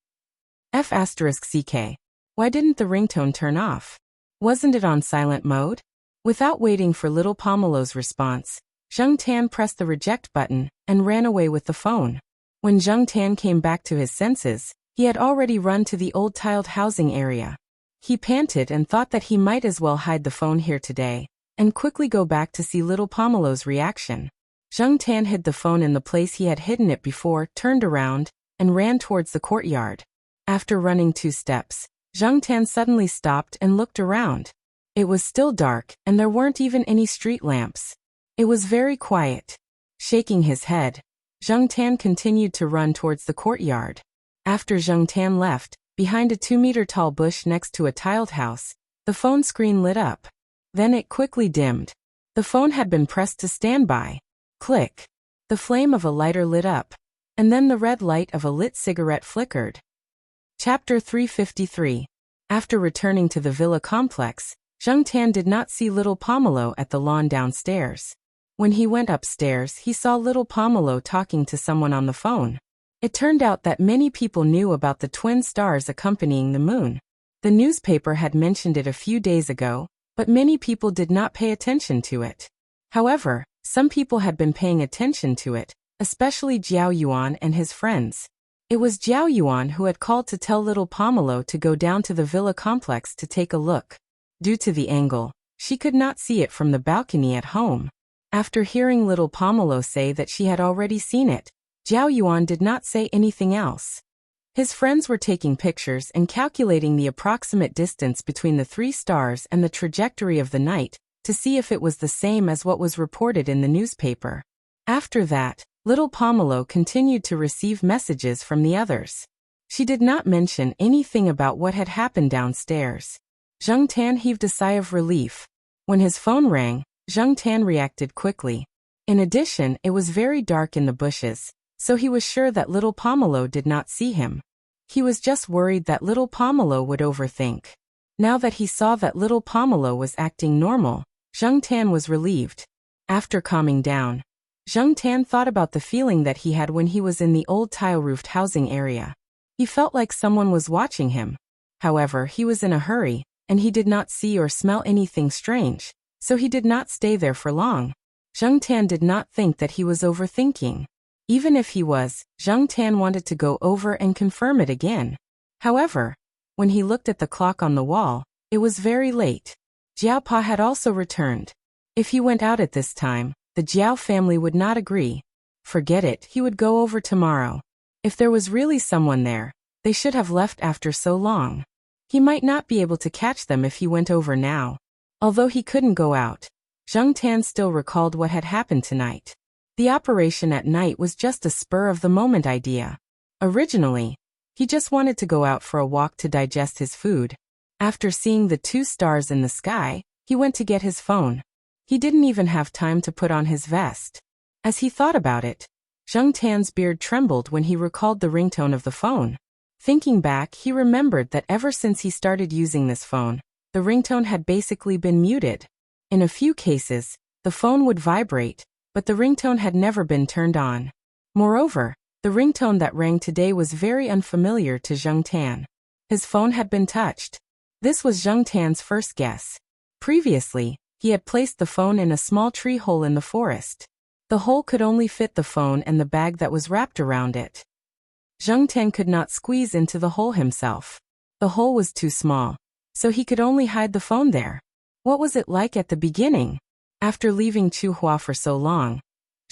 F***CK. Why didn't the ringtone turn off? Wasn't it on silent mode? Without waiting for little Pomelo's response, Zheng Tan pressed the reject button and ran away with the phone. When Zheng Tan came back to his senses, he had already run to the old tiled housing area. He panted and thought that he might as well hide the phone here today, and quickly go back to see little Pomelo's reaction. Zheng Tan hid the phone in the place he had hidden it before, turned around, and ran towards the courtyard. After running 2 steps, Zheng Tan suddenly stopped and looked around. It was still dark, and there weren't even any street lamps. It was very quiet. Shaking his head, Zheng Tan continued to run towards the courtyard. After Zheng Tan left, behind a 2-meter-tall bush next to a tiled house, the phone screen lit up. Then it quickly dimmed. The phone had been pressed to standby. Click. The flame of a lighter lit up, and then the red light of a lit cigarette flickered. Chapter 353. After returning to the villa complex, Zheng Tan did not see little Pomelo at the lawn downstairs. When he went upstairs, he saw little Pomelo talking to someone on the phone. It turned out that many people knew about the twin stars accompanying the moon. The newspaper had mentioned it a few days ago, but many people did not pay attention to it. However, some people had been paying attention to it, especially Jiao Yuan and his friends. It was Jiao Yuan who had called to tell little Pomelo to go down to the villa complex to take a look. Due to the angle, she could not see it from the balcony at home. After hearing little Pomelo say that she had already seen it, Jiao Yuan did not say anything else. His friends were taking pictures and calculating the approximate distance between the 3 stars and the trajectory of the night to see if it was the same as what was reported in the newspaper. After that, little Pomelo continued to receive messages from the others. She did not mention anything about what had happened downstairs. Zheng Tan heaved a sigh of relief. When his phone rang, Zheng Tan reacted quickly. In addition, it was very dark in the bushes, so he was sure that little Pomelo did not see him. He was just worried that little Pomelo would overthink. Now that he saw that little Pomelo was acting normal, Zheng Tan was relieved. After calming down, Zheng Tan thought about the feeling that he had when he was in the old tile-roofed housing area. He felt like someone was watching him. However, he was in a hurry, and he did not see or smell anything strange, so he did not stay there for long. Zheng Tan did not think that he was overthinking. Even if he was, Zheng Tan wanted to go over and confirm it again. However, when he looked at the clock on the wall, it was very late. Jiao Pa had also returned. If he went out at this time, the Jiao family would not agree. Forget it, he would go over tomorrow. If there was really someone there, they should have left after so long. He might not be able to catch them if he went over now. Although he couldn't go out, Zheng Tan still recalled what had happened tonight. The operation at night was just a spur-of-the-moment idea. Originally, he just wanted to go out for a walk to digest his food. After seeing the 2 stars in the sky, he went to get his phone. He didn't even have time to put on his vest. As he thought about it, Zheng Tan's beard trembled when he recalled the ringtone of the phone. Thinking back, he remembered that ever since he started using this phone, the ringtone had basically been muted. In a few cases, the phone would vibrate, but the ringtone had never been turned on. Moreover, the ringtone that rang today was very unfamiliar to Zheng Tan. His phone had been touched. This was Zheng Tan's first guess. Previously, he had placed the phone in a small tree hole in the forest. The hole could only fit the phone and the bag that was wrapped around it. Zheng Tan could not squeeze into the hole himself. The hole was too small, so he could only hide the phone there. What was it like at the beginning? After leaving Chuhua for so long,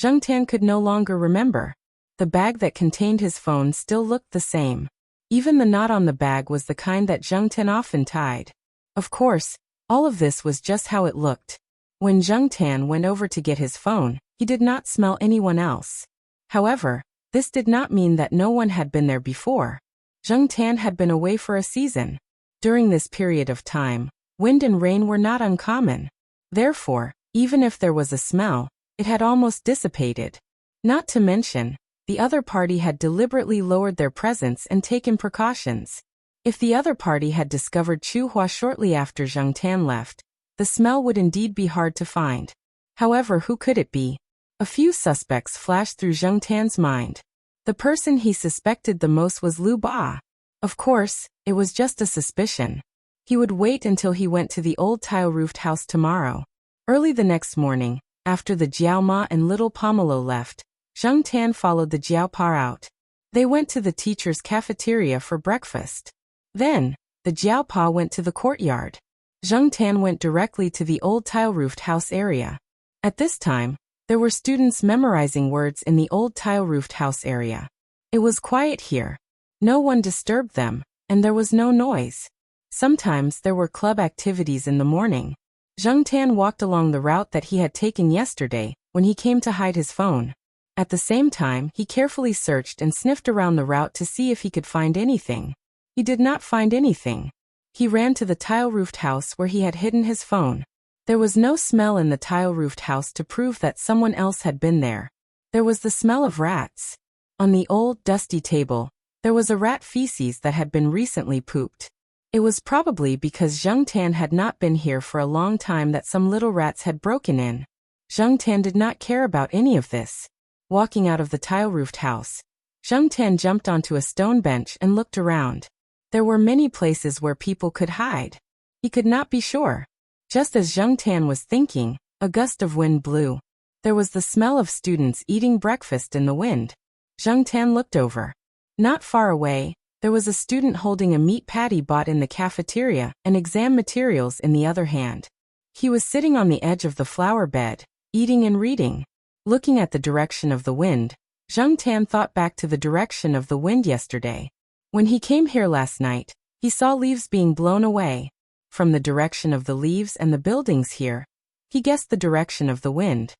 Zheng Tan could no longer remember. The bag that contained his phone still looked the same. Even the knot on the bag was the kind that Zheng Tan often tied. Of course, all of this was just how it looked. When Zheng Tan went over to get his phone, he did not smell anyone else. However, this did not mean that no one had been there before. Zheng Tan had been away for a season. During this period of time, wind and rain were not uncommon. Therefore, even if there was a smell, it had almost dissipated. Not to mention, the other party had deliberately lowered their presence and taken precautions. If the other party had discovered Chuhua shortly after Zheng Tan left, the smell would indeed be hard to find. However, who could it be? A few suspects flashed through Zheng Tan's mind. The person he suspected the most was Lu Ba. Of course, it was just a suspicion. He would wait until he went to the old tile-roofed house tomorrow. Early the next morning, after the Jiao Ma and little Pomelo left, Zheng Tan followed the Jiao Pa out. They went to the teacher's cafeteria for breakfast. Then, the Jiao Pa went to the courtyard. Zheng Tan went directly to the old tile-roofed house area. At this time, there were students memorizing words in the old tile-roofed house area. It was quiet here. No one disturbed them, and there was no noise. Sometimes there were club activities in the morning. Zheng Tan walked along the route that he had taken yesterday when he came to hide his phone. At the same time, he carefully searched and sniffed around the route to see if he could find anything. He did not find anything. He ran to the tile-roofed house where he had hidden his phone. There was no smell in the tile-roofed house to prove that someone else had been there. There was the smell of rats. On the old, dusty table, there was a rat feces that had been recently pooped. It was probably because Zheng Tan had not been here for a long time that some little rats had broken in. Zheng Tan did not care about any of this. Walking out of the tile-roofed house, Zheng Tan jumped onto a stone bench and looked around. There were many places where people could hide. He could not be sure. Just as Zheng Tan was thinking, a gust of wind blew. There was the smell of students eating breakfast in the wind. Zheng Tan looked over. Not far away, there was a student holding a meat patty bought in the cafeteria and exam materials in the other hand. He was sitting on the edge of the flower bed, eating and reading. Looking at the direction of the wind, Zheng Tan thought back to the direction of the wind yesterday. When he came here last night, he saw leaves being blown away. From the direction of the leaves and the buildings here, he guessed the direction of the wind.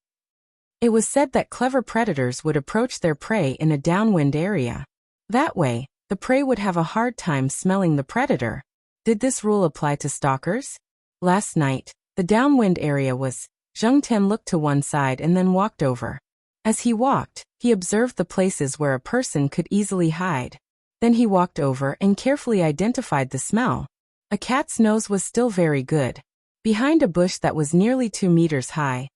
It was said that clever predators would approach their prey in a downwind area. That way, the prey would have a hard time smelling the predator. Did this rule apply to stalkers? Last night, the downwind area was. Zheng Tian looked to one side and then walked over. As he walked, he observed the places where a person could easily hide. Then he walked over and carefully identified the smell. A cat's nose was still very good. Behind a bush that was nearly 2 meters high,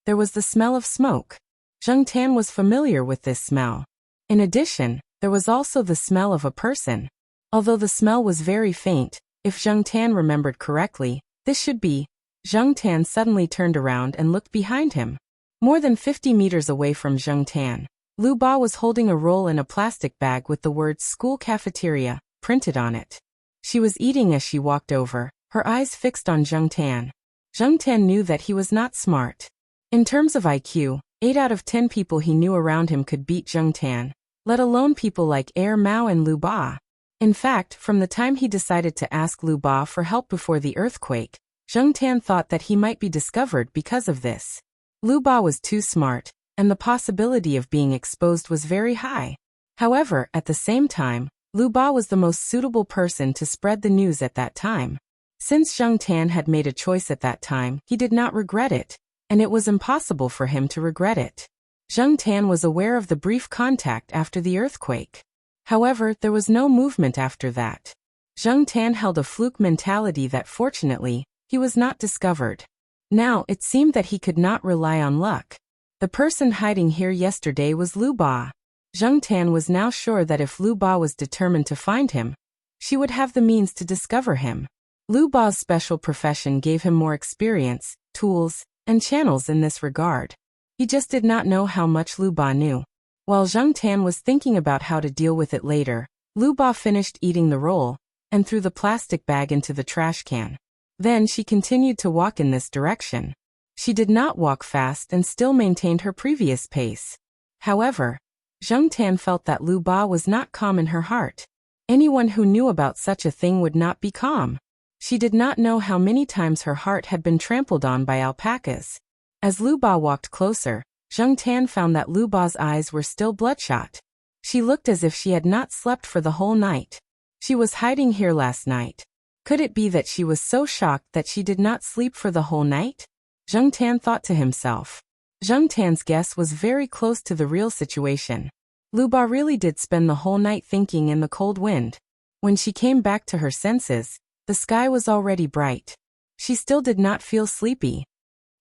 there was the smell of smoke. Zheng Tian was familiar with this smell. In addition, there was also the smell of a person. Although the smell was very faint, if Zheng Tian remembered correctly, this should be. Zheng Tian suddenly turned around and looked behind him. More than 50 meters away from Zheng Tian, Lu Ba was holding a roll in a plastic bag with the words "School Cafeteria" printed on it. She was eating as she walked over, her eyes fixed on Zheng Tian. Zheng Tian knew that he was not smart. In terms of IQ, 8 out of 10 people he knew around him could beat Zheng Tian, let alone people like Mao and Lu Ba. In fact, from the time he decided to ask Lu Ba for help before the earthquake, Zheng Tian thought that he might be discovered because of this. Lu Ba was too smart, and the possibility of being exposed was very high. However, at the same time, Lu Ba was the most suitable person to spread the news at that time. Since Zheng Tian had made a choice at that time, he did not regret it, and it was impossible for him to regret it. Zheng Tian was aware of the brief contact after the earthquake. However, there was no movement after that. Zheng Tian held a fluke mentality that fortunately, he was not discovered. Now, it seemed that he could not rely on luck. The person hiding here yesterday was Lu Ba. Zheng Tian was now sure that if Lu Ba was determined to find him, she would have the means to discover him. Lu Ba's special profession gave him more experience, tools, and channels in this regard. He just did not know how much Lu Ba knew. While Zheng Tian was thinking about how to deal with it later, Lu Ba finished eating the roll and threw the plastic bag into the trash can. Then she continued to walk in this direction. She did not walk fast and still maintained her previous pace. However, Zheng Tian felt that Lu Ba was not calm in her heart. Anyone who knew about such a thing would not be calm. She did not know how many times her heart had been trampled on by alpacas. As Lu Ba walked closer, Zheng Tian found that Lu Ba's eyes were still bloodshot. She looked as if she had not slept for the whole night. She was hiding here last night. Could it be that she was so shocked that she did not sleep for the whole night? Zheng Tian thought to himself. Zheng Tian's guess was very close to the real situation. Lu Ba really did spend the whole night thinking in the cold wind. When she came back to her senses, the sky was already bright. She still did not feel sleepy.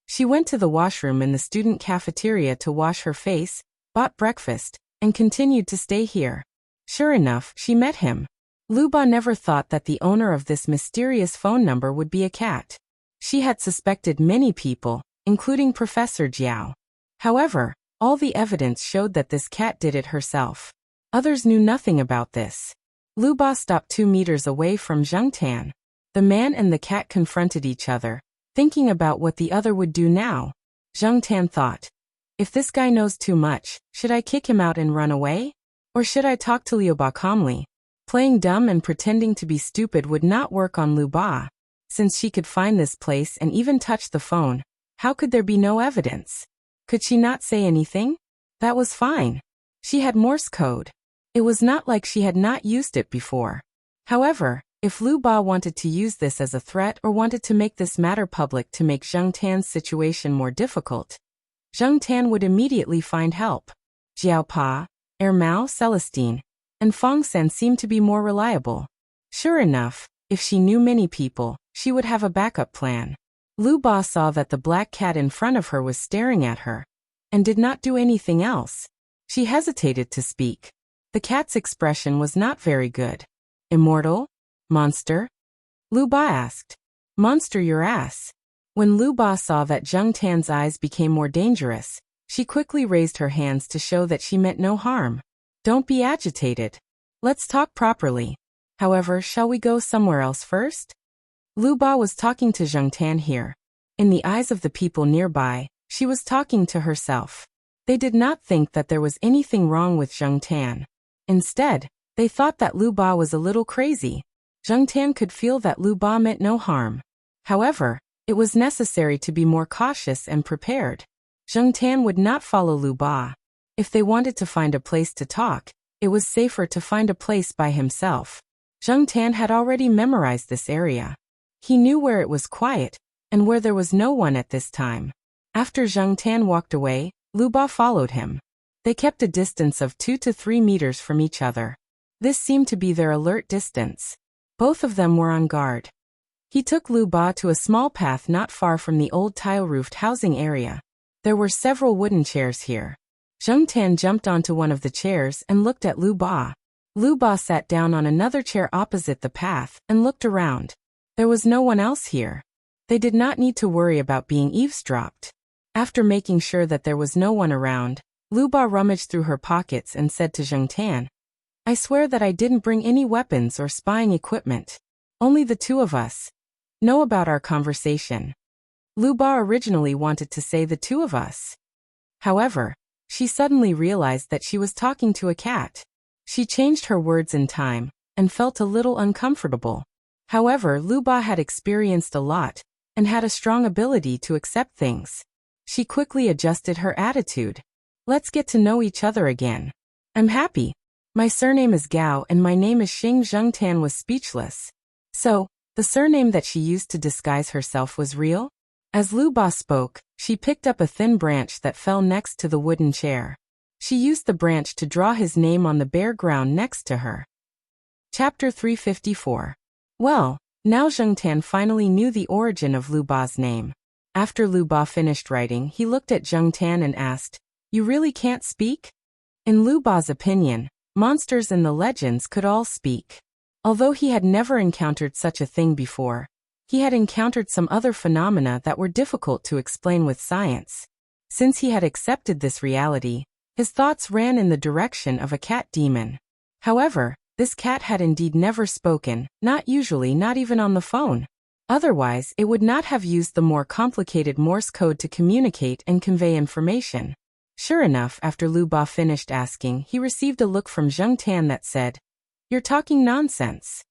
She went to the washroom in the student cafeteria to wash her face, bought breakfast, and continued to stay here. Sure enough, she met him. Lu Ba never thought that the owner of this mysterious phone number would be a cat. She had suspected many people, including Professor Jiao. However, all the evidence showed that this cat did it herself. Others knew nothing about this. Lu Ba stopped 2 meters away from Zheng Tian. The man and the cat confronted each other, thinking about what the other would do now. Zheng Tian thought, if this guy knows too much, should I kick him out and run away? Or should I talk to Liu Ba calmly? Playing dumb and pretending to be stupid would not work on Lu Ba. Since she could find this place and even touch the phone, how could there be no evidence? Could she not say anything? That was fine. She had Morse code. It was not like she had not used it before. However, if Lu Ba wanted to use this as a threat or wanted to make this matter public to make Zheng Tian's situation more difficult, Zheng Tian would immediately find help. Jiao Pa, Mao Celestine, and Fong Sen seemed to be more reliable. Sure enough, if she knew many people, she would have a backup plan. Lu Ba saw that the black cat in front of her was staring at her, and did not do anything else. She hesitated to speak. The cat's expression was not very good. Immortal? Monster? Lu Ba asked. Monster your ass. When Lu Ba saw that Zheng Tian's eyes became more dangerous, she quickly raised her hands to show that she meant no harm. Don't be agitated. Let's talk properly. However, shall we go somewhere else first? Lu Ba was talking to Zheng Tian here. In the eyes of the people nearby, she was talking to herself. They did not think that there was anything wrong with Zheng Tian. Instead, They thought that Lu Ba was a little crazy. Zheng Tan could feel that Lu Ba meant no harm. However, it was necessary to be more cautious and prepared. Zheng Tan would not follow Lu Ba. If they wanted to find a place to talk, it was safer to find a place by himself. Zheng Tan had already memorized this area. He knew where it was quiet, and where there was no one at this time. After Zheng Tan walked away, Lu Ba followed him. They kept a distance of 2 to 3 meters from each other. This seemed to be their alert distance. Both of them were on guard. He took Lu Ba to a small path not far from the old tile-roofed housing area. There were several wooden chairs here. Zheng Tan jumped onto one of the chairs and looked at Lu Ba. Lu Ba sat down on another chair opposite the path and looked around. There was no one else here. They did not need to worry about being eavesdropped. After making sure that there was no one around, Lu Ba rummaged through her pockets and said to Zheng Tan, "I swear that I didn't bring any weapons or spying equipment. Only the two of us know about our conversation." Lu Ba originally wanted to say the two of us. However, she suddenly realized that she was talking to a cat. She changed her words in time and felt a little uncomfortable. However, Lu Ba had experienced a lot and had a strong ability to accept things. She quickly adjusted her attitude. "Let's get to know each other again. I'm happy. My surname is Gao and my name is Xing." Zheng Tan was speechless. So, the surname that she used to disguise herself was real? As Lu Ba spoke, she picked up a thin branch that fell next to the wooden chair. She used the branch to draw his name on the bare ground next to her. Chapter 354. Well, now Zheng Tan finally knew the origin of Lu Ba's name. After Lu Ba finished writing, he looked at Zheng Tan and asked, "You really can't speak?" In Lu Ba's opinion, monsters in the legends could all speak. Although he had never encountered such a thing before, he had encountered some other phenomena that were difficult to explain with science. Since he had accepted this reality, his thoughts ran in the direction of a cat demon. However, this cat had indeed never spoken, not usually, not even on the phone. Otherwise, it would not have used the more complicated Morse code to communicate and convey information. Sure enough, after Lu Ba finished asking, he received a look from Zheng Tan that said, "You're talking nonsense."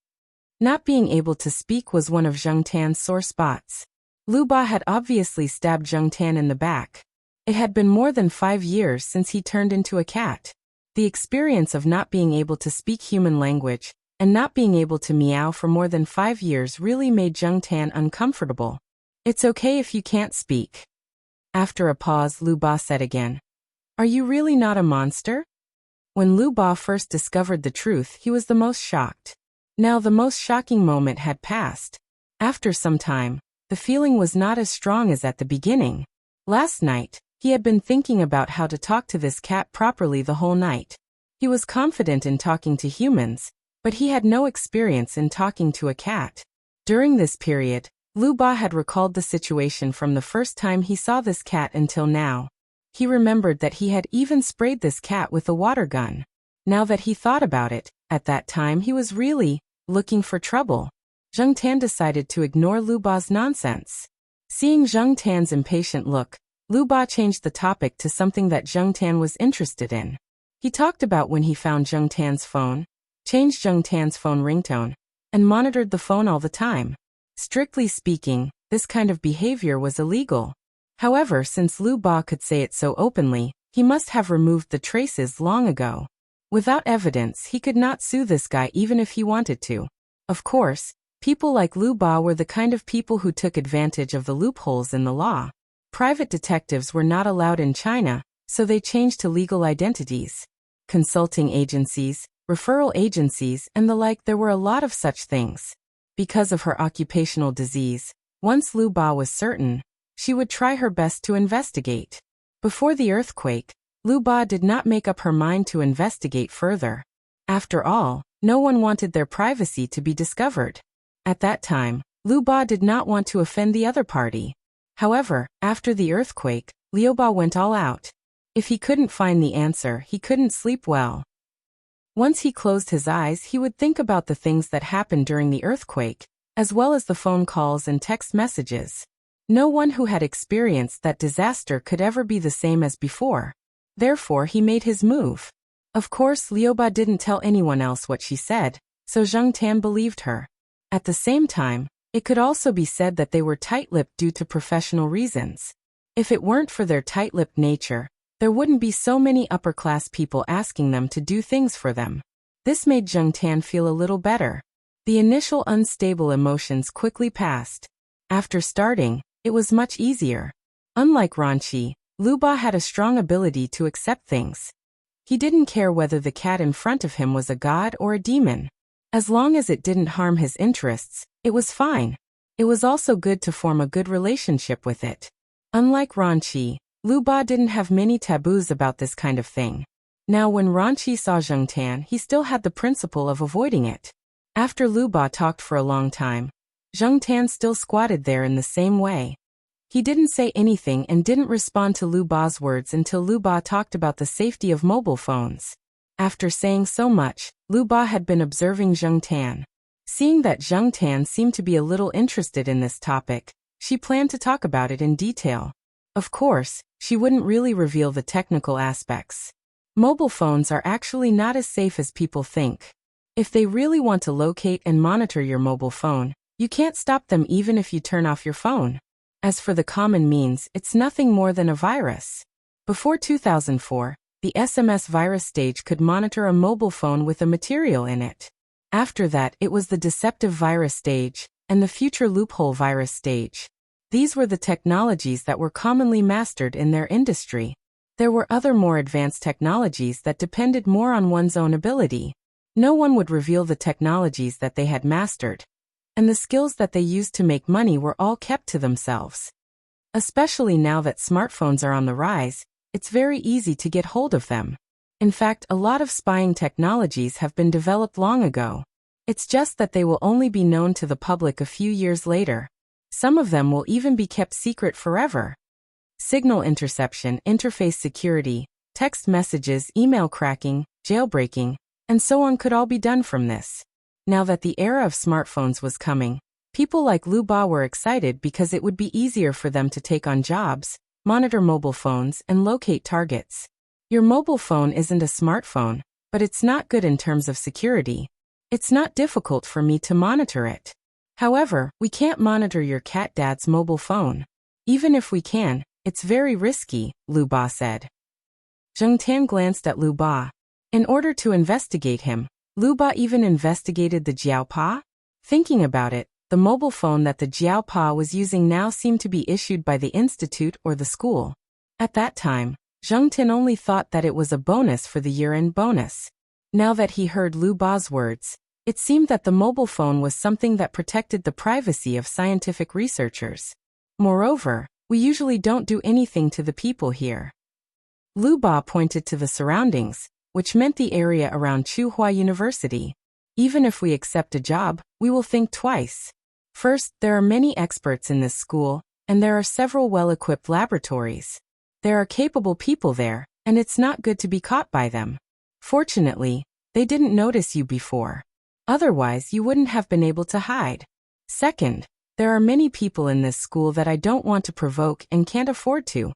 Not being able to speak was one of Zheng Tan's sore spots. Lu Ba had obviously stabbed Zheng Tan in the back. It had been more than 5 years since he turned into a cat. The experience of not being able to speak human language and not being able to meow for more than 5 years really made Zheng Tan uncomfortable. "It's okay if you can't speak." After a pause, Lu Ba said again, "Are you really not a monster?" When Lu Ba first discovered the truth, he was the most shocked. Now the most shocking moment had passed. After some time, the feeling was not as strong as at the beginning. Last night, he had been thinking about how to talk to this cat properly the whole night. He was confident in talking to humans, but he had no experience in talking to a cat. During this period, Lu Ba had recalled the situation from the first time he saw this cat until now. He remembered that he had even sprayed this cat with a water gun. Now that he thought about it, at that time he was really looking for trouble. Zheng Tan decided to ignore Lu Ba's nonsense. Seeing Zheng Tan's impatient look, Lu Ba changed the topic to something that Zheng Tan was interested in. He talked about when he found Zheng Tan's phone, changed Zheng Tan's phone ringtone, and monitored the phone all the time. Strictly speaking, this kind of behavior was illegal. However, since Lu Ba could say it so openly, he must have removed the traces long ago. Without evidence, he could not sue this guy even if he wanted to. Of course, people like Lu Ba were the kind of people who took advantage of the loopholes in the law. Private detectives were not allowed in China, so they changed to legal identities. Consulting agencies, referral agencies, and the like, there were a lot of such things. Because of her occupational disease, once Lu Ba was certain, she would try her best to investigate. Before the earthquake, Lu Ba did not make up her mind to investigate further. After all, no one wanted their privacy to be discovered. At that time, Lu Ba did not want to offend the other party. However, after the earthquake, Liu Ba went all out. If he couldn't find the answer, he couldn't sleep well. Once he closed his eyes, he would think about the things that happened during the earthquake, as well as the phone calls and text messages. No one who had experienced that disaster could ever be the same as before. Therefore, he made his move. Of course, Liu Ba didn't tell anyone else what she said, so Zheng Tan believed her. At the same time, it could also be said that they were tight-lipped due to professional reasons. If it weren't for their tight-lipped nature, there wouldn't be so many upper-class people asking them to do things for them. This made Zheng Tan feel a little better. The initial unstable emotions quickly passed. After starting, it was much easier. Unlike Ranqi, Liu Ba had a strong ability to accept things. He didn't care whether the cat in front of him was a god or a demon. As long as it didn't harm his interests, it was fine. It was also good to form a good relationship with it. Unlike Ranqi, Liu Ba didn't have many taboos about this kind of thing. Now when Ranqi saw Zheng Tan, he still had the principle of avoiding it. After Liu Ba talked for a long time, Zheng Tan still squatted there in the same way. He didn't say anything and didn't respond to Liu Ba's words until Liu Ba talked about the safety of mobile phones. After saying so much, Liu Ba had been observing Zheng Tan. Seeing that Zheng Tan seemed to be a little interested in this topic, she planned to talk about it in detail. Of course, she wouldn't really reveal the technical aspects. Mobile phones are actually not as safe as people think. If they really want to locate and monitor your mobile phone, you can't stop them even if you turn off your phone. As for the common means, it's nothing more than a virus. Before 2004, the SMS virus stage could monitor a mobile phone with a material in it. After that, it was the deceptive virus stage, and the future loophole virus stage. These were the technologies that were commonly mastered in their industry. There were other more advanced technologies that depended more on one's own ability. No one would reveal the technologies that they had mastered, and the skills that they used to make money were all kept to themselves. Especially now that smartphones are on the rise, it's very easy to get hold of them. In fact, a lot of spying technologies have been developed long ago. It's just that they will only be known to the public a few years later. Some of them will even be kept secret forever. Signal interception, interface security, text messages, email cracking, jailbreaking, and so on could all be done from this. Now that the era of smartphones was coming, people like Liu Ba were excited because it would be easier for them to take on jobs, monitor mobile phones, and locate targets. Your mobile phone isn't a smartphone, but it's not good in terms of security. It's not difficult for me to monitor it. However, we can't monitor your cat dad's mobile phone. Even if we can, it's very risky, Liu Ba said. Zheng Tan glanced at Liu Ba. In order to investigate him, Liu Ba even investigated the Jiaopa? Thinking about it, the mobile phone that the Jiaopa was using now seemed to be issued by the institute or the school. At that time, Zheng Tan only thought that it was a bonus for the year-end bonus. Now that he heard Liu Ba's words, it seemed that the mobile phone was something that protected the privacy of scientific researchers. Moreover, we usually don't do anything to the people here. Liu Ba pointed to the surroundings, which meant the area around Tsinghua University. Even if we accept a job, we will think twice. First, there are many experts in this school, and there are several well-equipped laboratories. There are capable people there, and it's not good to be caught by them. Fortunately, they didn't notice you before. Otherwise, you wouldn't have been able to hide. Second, there are many people in this school that I don't want to provoke and can't afford to.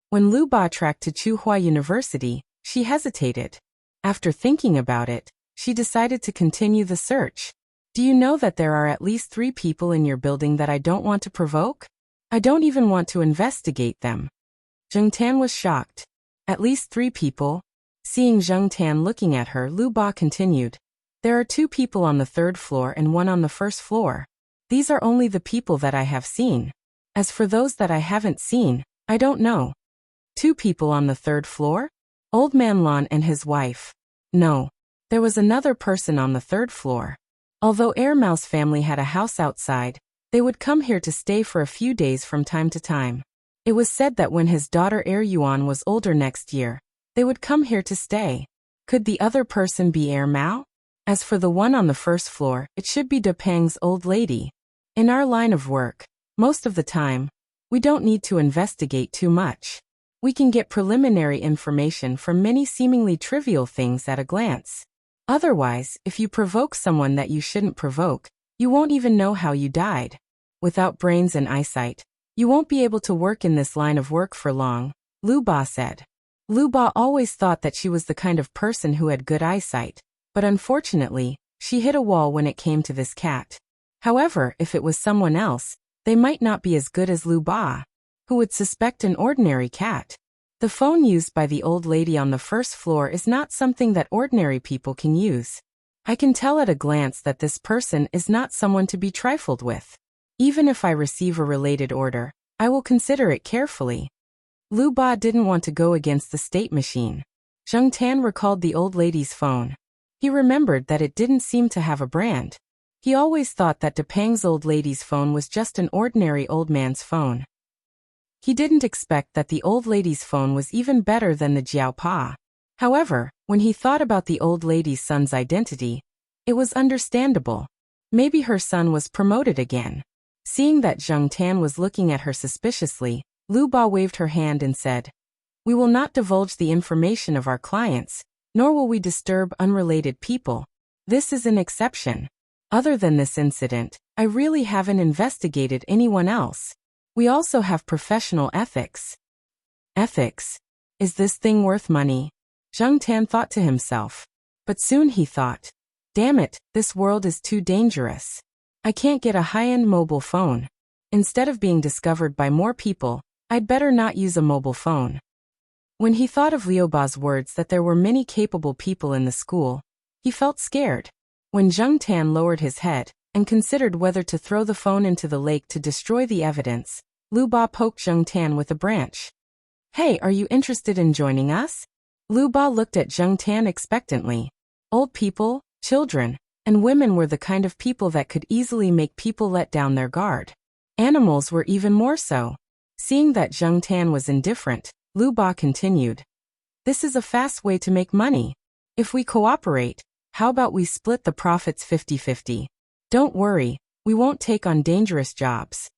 When Liu Ba tracked to Tsinghua University, she hesitated. After thinking about it, she decided to continue the search. Do you know that there are at least 3 people in your building that I don't want to provoke? I don't even want to investigate them. Zheng Tan was shocked. At least 3 people? Seeing Zheng Tan looking at her, Liu Ba continued. There are 2 people on the 3rd floor and 1 on the 1st floor. These are only the people that I have seen. As for those that I haven't seen, I don't know. 2 people on the 3rd floor? Old Man Lan and his wife. No. There was another person on the 3rd floor. Although Air Mouse family had a house outside, they would come here to stay for a few days from time to time. It was said that when his daughter Air Yuan was older next year, they would come here to stay. Could the other person be Air Mao? As for the one on the 1st floor, it should be Depang's old lady. In our line of work, most of the time, we don't need to investigate too much. We can get preliminary information from many seemingly trivial things at a glance. Otherwise, if you provoke someone that you shouldn't provoke, you won't even know how you died. Without brains and eyesight, you won't be able to work in this line of work for long, Liu Ba said. Lu Ba always thought that she was the kind of person who had good eyesight, but unfortunately, she hit a wall when it came to this cat. However, if it was someone else, they might not be as good as Lu Ba. Who would suspect an ordinary cat? The phone used by the old lady on the first floor is not something that ordinary people can use. I can tell at a glance that this person is not someone to be trifled with. Even if I receive a related order, I will consider it carefully. Lu Ba didn't want to go against the state machine. Zheng Tan recalled the old lady's phone. He remembered that it didn't seem to have a brand. He always thought that Depang's old lady's phone was just an ordinary old man's phone. He didn't expect that the old lady's phone was even better than the Jiao Pa. However, when he thought about the old lady's son's identity, it was understandable. Maybe her son was promoted again. Seeing that Zheng Tan was looking at her suspiciously, Lu Ba waved her hand and said, "We will not divulge the information of our clients, nor will we disturb unrelated people. This is an exception. Other than this incident, I really haven't investigated anyone else. We also have professional ethics." Ethics? Is this thing worth money? Zheng Tan thought to himself. But soon he thought, damn it, this world is too dangerous. I can't get a high-end mobile phone. Instead of being discovered by more people, I'd better not use a mobile phone. When he thought of Liu Ba's words that there were many capable people in the school, he felt scared. When Zheng Tan lowered his head and considered whether to throw the phone into the lake to destroy the evidence, Lu Ba poked Zheng Tan with a branch. "Hey, are you interested in joining us?" Lu Ba looked at Zheng Tan expectantly. Old people, children, and women were the kind of people that could easily make people let down their guard. Animals were even more so. Seeing that Zheng Tan was indifferent, Lu Ba continued. "This is a fast way to make money. If we cooperate, how about we split the profits 50-50? Don't worry, we won't take on dangerous jobs."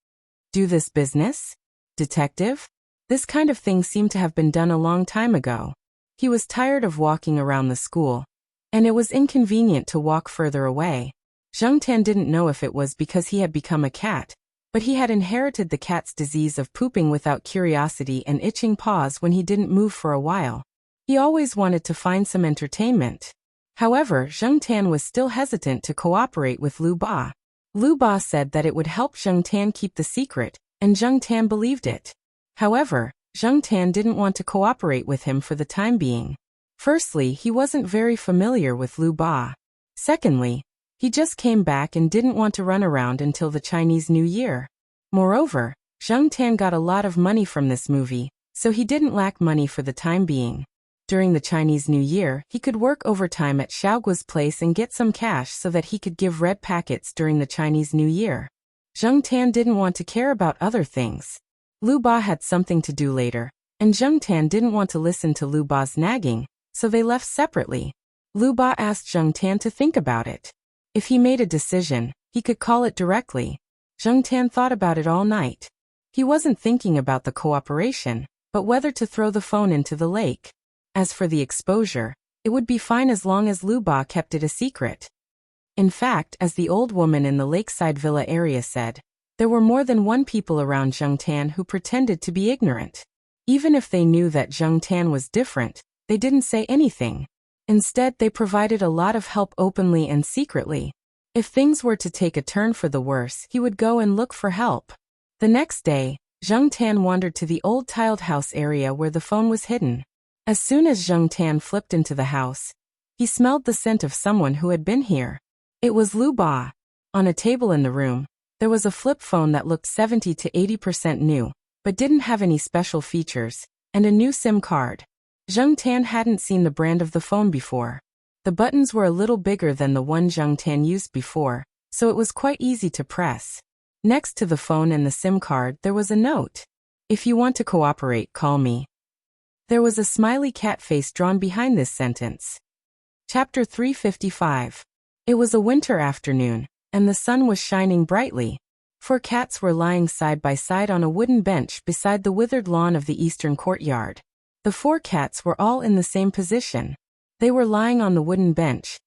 Do this business? Detective? This kind of thing seemed to have been done a long time ago. He was tired of walking around the school, and it was inconvenient to walk further away. Zheng Tan didn't know if it was because he had become a cat, but he had inherited the cat's disease of pooping without curiosity and itching paws when he didn't move for a while. He always wanted to find some entertainment. However, Zheng Tan was still hesitant to cooperate with Lu Ba. Lu Ba said that it would help Zheng Tan keep the secret, and Zheng Tan believed it. However, Zheng Tan didn't want to cooperate with him for the time being. Firstly, he wasn't very familiar with Lu Ba. Secondly, he just came back and didn't want to run around until the Chinese New Year. Moreover, Zheng Tan got a lot of money from this movie, so he didn't lack money for the time being. During the Chinese New Year, he could work overtime at Xiaoguo's place and get some cash so that he could give red packets during the Chinese New Year. Zheng Tan didn't want to care about other things. Lu Ba had something to do later, and Zheng Tan didn't want to listen to Lu Ba's nagging, so they left separately. Lu Ba asked Zheng Tan to think about it. If he made a decision, he could call it directly. Zheng Tan thought about it all night. He wasn't thinking about the cooperation, but whether to throw the phone into the lake. As for the exposure, it would be fine as long as Lu Ba kept it a secret. In fact, as the old woman in the lakeside villa area said, there were more than one people around Zheng Tan who pretended to be ignorant. Even if they knew that Zheng Tan was different, they didn't say anything. Instead, they provided a lot of help openly and secretly. If things were to take a turn for the worse, he would go and look for help. The next day, Zheng Tan wandered to the old tiled house area where the phone was hidden. As soon as Zheng Tan flipped into the house, he smelled the scent of someone who had been here. It was Lu Ba. On a table in the room, there was a flip phone that looked 70 to 80% new, but didn't have any special features, and a new SIM card. Zheng Tan hadn't seen the brand of the phone before. The buttons were a little bigger than the one Zheng Tan used before, so it was quite easy to press. Next to the phone and the SIM card there was a note. "If you want to cooperate, call me." There was a smiley cat face drawn behind this sentence. Chapter 355. It was a winter afternoon, and the sun was shining brightly. 4 cats were lying side by side on a wooden bench beside the withered lawn of the eastern courtyard. The 4 cats were all in the same position. They were lying on the wooden bench,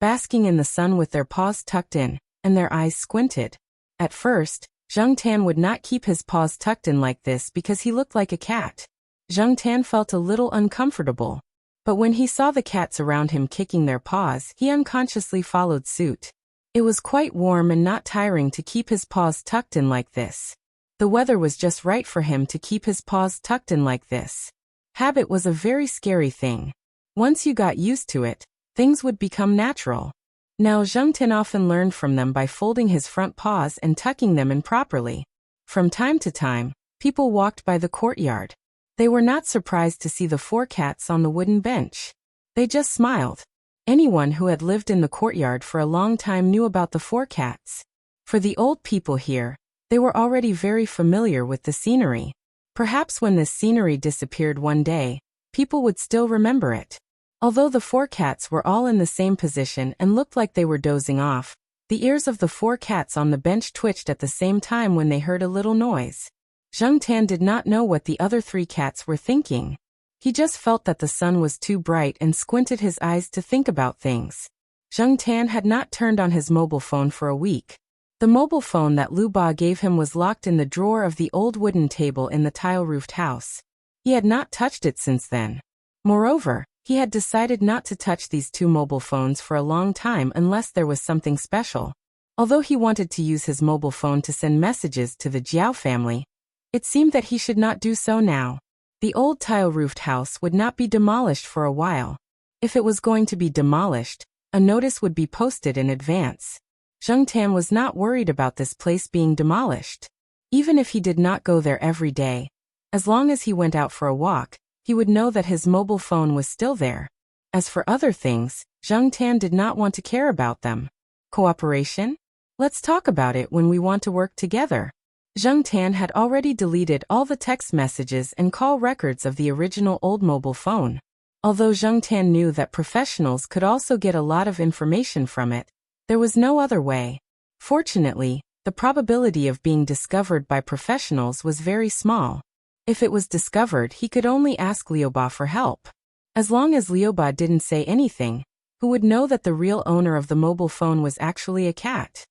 basking in the sun with their paws tucked in, and their eyes squinted. At first, Zheng Tan would not keep his paws tucked in like this because he looked like a cat. Zheng Tan felt a little uncomfortable. But when he saw the cats around him kicking their paws, he unconsciously followed suit. It was quite warm and not tiring to keep his paws tucked in like this. The weather was just right for him to keep his paws tucked in like this. Habit was a very scary thing. Once you got used to it, things would become natural. Now Zheng Tan often learned from them by folding his front paws and tucking them in properly. From time to time, people walked by the courtyard. They were not surprised to see the 4 cats on the wooden bench. They just smiled. Anyone who had lived in the courtyard for a long time knew about the 4 cats. For the old people here, they were already very familiar with the scenery. Perhaps when this scenery disappeared one day, people would still remember it. Although the 4 cats were all in the same position and looked like they were dozing off, the ears of the 4 cats on the bench twitched at the same time when they heard a little noise. Zheng Tan did not know what the other 3 cats were thinking. He just felt that the sun was too bright and squinted his eyes to think about things. Zheng Tan had not turned on his mobile phone for a week. The mobile phone that Lu Ba gave him was locked in the drawer of the old wooden table in the tile-roofed house. He had not touched it since then. Moreover, he had decided not to touch these 2 mobile phones for a long time unless there was something special. Although he wanted to use his mobile phone to send messages to the Jiao family, it seemed that he should not do so now. The old tile-roofed house would not be demolished for a while. If it was going to be demolished, a notice would be posted in advance. Zheng Tan was not worried about this place being demolished. Even if he did not go there every day, as long as he went out for a walk, he would know that his mobile phone was still there. As for other things, Zheng Tan did not want to care about them. Cooperation? Let's talk about it when we want to work together. Zheng Tan had already deleted all the text messages and call records of the original old mobile phone. Although Zheng Tan knew that professionals could also get a lot of information from it, there was no other way. Fortunately, the probability of being discovered by professionals was very small. If it was discovered, he could only ask Liu Ba for help. As long as Liu Ba didn't say anything, who would know that the real owner of the mobile phone was actually a cat?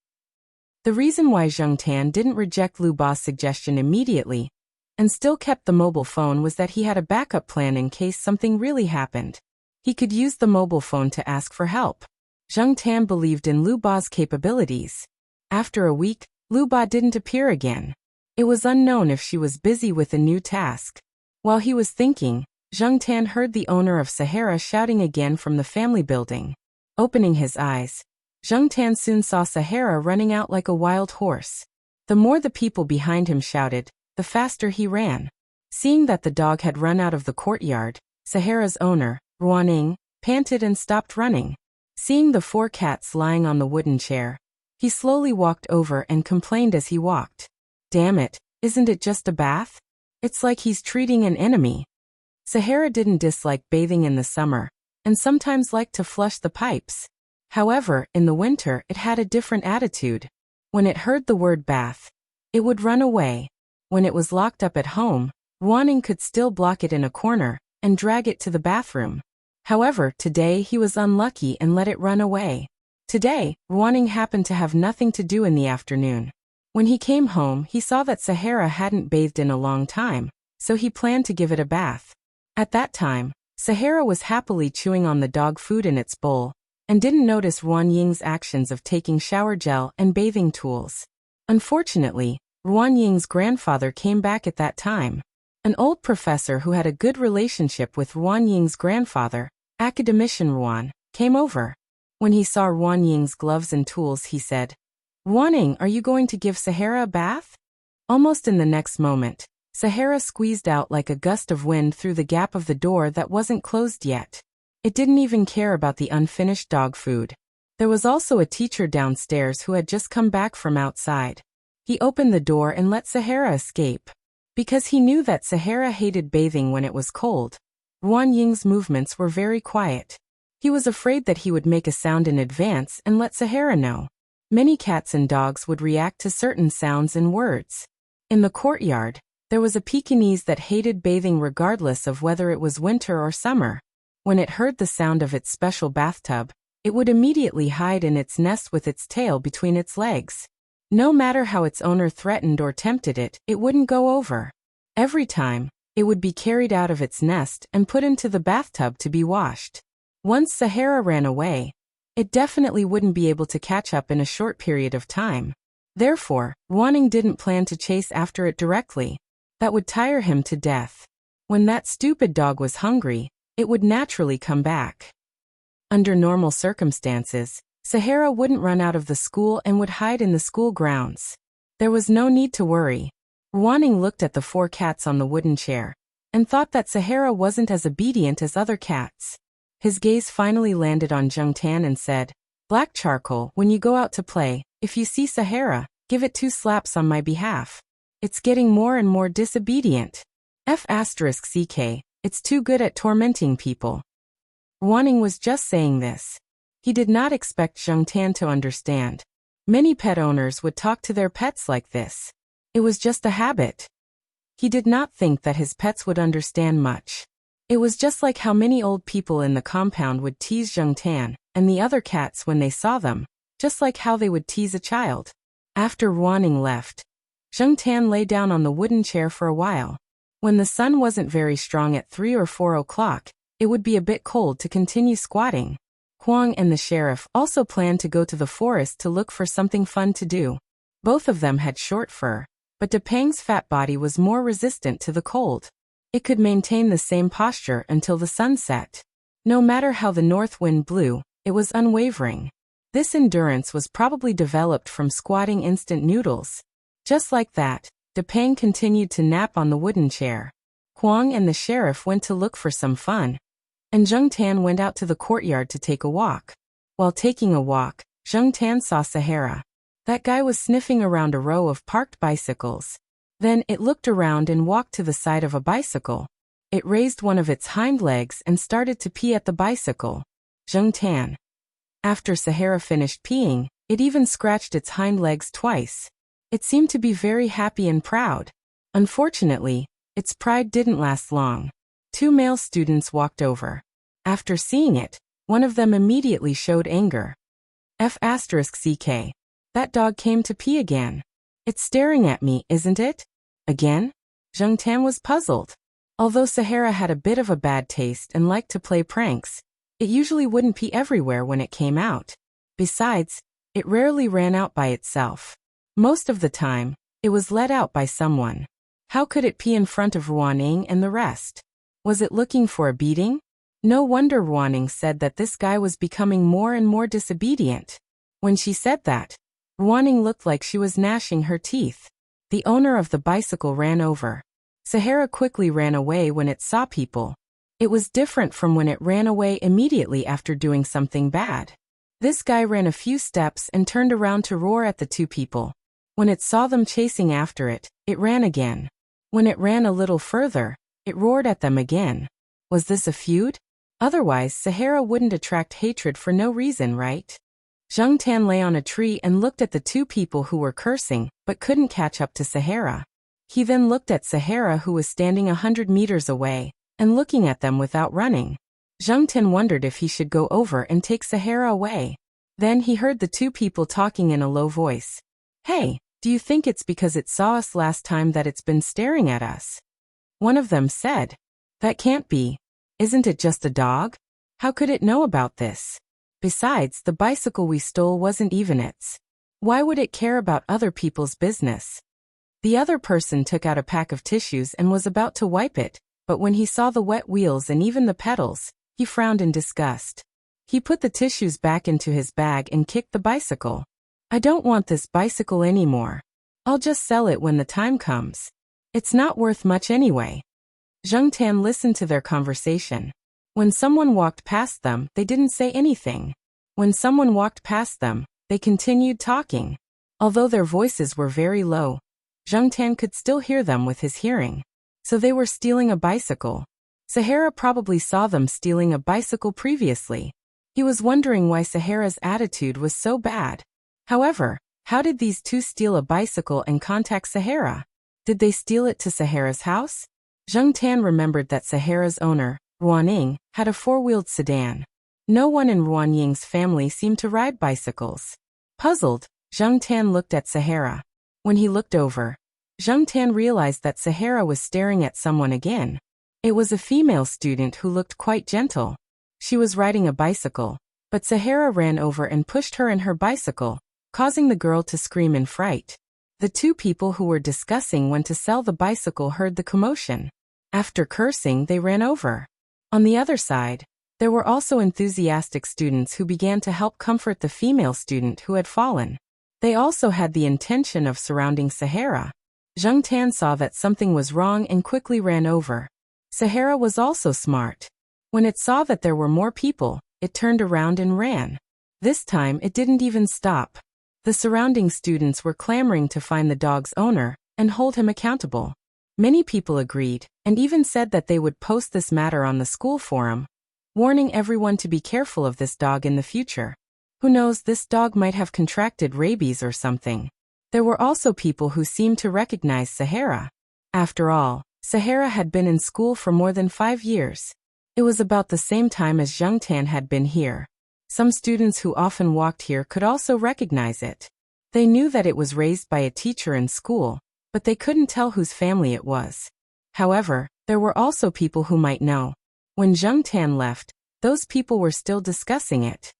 The reason why Zheng Tan didn't reject Liu Ba's suggestion immediately and still kept the mobile phone was that he had a backup plan in case something really happened. He could use the mobile phone to ask for help. Zheng Tan believed in Liu Ba's capabilities. After a week, Liu Ba didn't appear again. It was unknown if she was busy with a new task. While he was thinking, Zheng Tan heard the owner of Sahara shouting again from the family building. Opening his eyes, Zheng Tan soon saw Sahara running out like a wild horse. The more the people behind him shouted, the faster he ran. Seeing that the dog had run out of the courtyard, Sahara's owner, Ruaning, panted and stopped running. Seeing the 4 cats lying on the wooden chair, he slowly walked over and complained as he walked. Damn it, isn't it just a bath? It's like he's treating an enemy. Sahara didn't dislike bathing in the summer, and sometimes liked to flush the pipes. However, in the winter it had a different attitude. When it heard the word bath, it would run away. When it was locked up at home, Ruaning could still block it in a corner and drag it to the bathroom. However, today he was unlucky and let it run away. Today, Ruaning happened to have nothing to do in the afternoon. When he came home, he saw that Sahara hadn't bathed in a long time, so he planned to give it a bath. At that time, Sahara was happily chewing on the dog food in its bowl, and didn't notice Ruan Ying's actions of taking shower gel and bathing tools. Unfortunately, Ruan Ying's grandfather came back at that time. An old professor who had a good relationship with Ruan Ying's grandfather, academician Ruan, came over. When he saw Ruan Ying's gloves and tools, he said, "Ruaning, are you going to give Sahara a bath?" Almost in the next moment, Sahara squeezed out like a gust of wind through the gap of the door that wasn't closed yet. It didn't even care about the unfinished dog food. There was also a teacher downstairs who had just come back from outside. He opened the door and let Sahara escape. Because he knew that Sahara hated bathing when it was cold, Ruan Ying's movements were very quiet. He was afraid that he would make a sound in advance and let Sahara know. Many cats and dogs would react to certain sounds and words. In the courtyard, there was a Pekingese that hated bathing regardless of whether it was winter or summer. When it heard the sound of its special bathtub, it would immediately hide in its nest with its tail between its legs. No matter how its owner threatened or tempted it, it wouldn't go over. Every time, It would be carried out of its nest and put into the bathtub to be washed. Once Sahara ran away, it definitely wouldn't be able to catch up in a short period of time. Therefore, Wanning didn't plan to chase after it directly. That would tire him to death. When that stupid dog was hungry, it would naturally come back. Under normal circumstances, Sahara wouldn't run out of the school and would hide in the school grounds. There was no need to worry. Wanning looked at the 4 cats on the wooden chair and thought that Sahara wasn't as obedient as other cats. His gaze finally landed on Jungtan and said, "Black Charcoal, when you go out to play, if you see Sahara, give it 2 slaps on my behalf. It's getting more and more disobedient. F***ck, it's too good at tormenting people." Wanning was just saying this. He did not expect Jungtan to understand. Many pet owners would talk to their pets like this. It was just a habit. He did not think that his pets would understand much. It was just like how many old people in the compound would tease Jungtan and the other cats when they saw them, just like how they would tease a child. After Wanning left, Jungtan lay down on the wooden chair for a while. When the sun wasn't very strong at 3 or 4 o'clock, it would be a bit cold to continue squatting. Huang and the sheriff also planned to go to the forest to look for something fun to do. Both of them had short fur, but Depang's fat body was more resistant to the cold. It could maintain the same posture until the sun set. No matter how the north wind blew, it was unwavering. This endurance was probably developed from squatting instant noodles. Just like that, Depang continued to nap on the wooden chair. Huang and the sheriff went to look for some fun, and Jungtan went out to the courtyard to take a walk. While taking a walk, Jungtan saw Sahara. That guy was sniffing around a row of parked bicycles. Then it looked around and walked to the side of a bicycle. It raised one of its hind legs and started to pee at the bicycle. Jungtan. After Sahara finished peeing, it even scratched its hind legs twice. It seemed to be very happy and proud. Unfortunately, its pride didn't last long. 2 male students walked over. After seeing it, one of them immediately showed anger. F***ck. That dog came to pee again. It's staring at me, isn't it? Again? Jungtan was puzzled. Although Sahara had a bit of a bad taste and liked to play pranks, it usually wouldn't pee everywhere when it came out. Besides, it rarely ran out by itself. Most of the time, it was let out by someone. How could it pee in front of Ruaning and the rest? Was it looking for a beating? No wonder Ruaning said that this guy was becoming more and more disobedient. When she said that, Ruaning looked like she was gnashing her teeth. The owner of the bicycle ran over. Sahara quickly ran away when it saw people. It was different from when it ran away immediately after doing something bad. This guy ran a few steps and turned around to roar at the 2 people. When it saw them chasing after it, it ran again. When it ran a little further, it roared at them again. Was this a feud? Otherwise, Sahara wouldn't attract hatred for no reason, right? Jungtan lay on a tree and looked at the 2 people who were cursing, but couldn't catch up to Sahara. He then looked at Sahara, who was standing 100 meters away, and looking at them without running. Jungtan wondered if he should go over and take Sahara away. Then he heard the 2 people talking in a low voice. "Hey, do you think it's because it saw us last time that it's been staring at us?" One of them said, "That can't be. Isn't it just a dog? How could it know about this? Besides, the bicycle we stole wasn't even its. Why would it care about other people's business?" The other person took out a pack of tissues and was about to wipe it, but when he saw the wet wheels and even the pedals, he frowned in disgust. He put the tissues back into his bag and kicked the bicycle. "I don't want this bicycle anymore. I'll just sell it when the time comes. It's not worth much anyway." Jungtan listened to their conversation. When someone walked past them, they didn't say anything. When someone walked past them, they continued talking. Although their voices were very low, Jungtan could still hear them with his hearing. So they were stealing a bicycle. Sahara probably saw them stealing a bicycle previously. He was wondering why Sahara's attitude was so bad. However, how did these 2 steal a bicycle and contact Sahara? Did they steal it to Sahara's house? Jungtan remembered that Sahara's owner, Ruaning, had a 4-wheeled sedan. No one in Ruanying's family seemed to ride bicycles. Puzzled, Jungtan looked at Sahara. When he looked over, Zheng Tan realized that Sahara was staring at someone again. It was a female student who looked quite gentle. She was riding a bicycle, but Sahara ran over and pushed her and her bicycle, causing the girl to scream in fright. The two people who were discussing when to sell the bicycle heard the commotion. After cursing, they ran over. On the other side, there were also enthusiastic students who began to help comfort the female student who had fallen. They also had the intention of surrounding Sahara. Zheng Tan saw that something was wrong and quickly ran over. Sahara was also smart. When it saw that there were more people, it turned around and ran. This time it didn't even stop. The surrounding students were clamoring to find the dog's owner and hold him accountable. Many people agreed, and even said that they would post this matter on the school forum, warning everyone to be careful of this dog in the future. Who knows, this dog might have contracted rabies or something. There were also people who seemed to recognize Sahara. After all, Sahara had been in school for more than 5 years. It was about the same time as Zheng Tan had been here. Some students who often walked here could also recognize it. They knew that it was raised by a teacher in school, but they couldn't tell whose family it was. However, there were also people who might know. When Zheng Tan left, those people were still discussing it.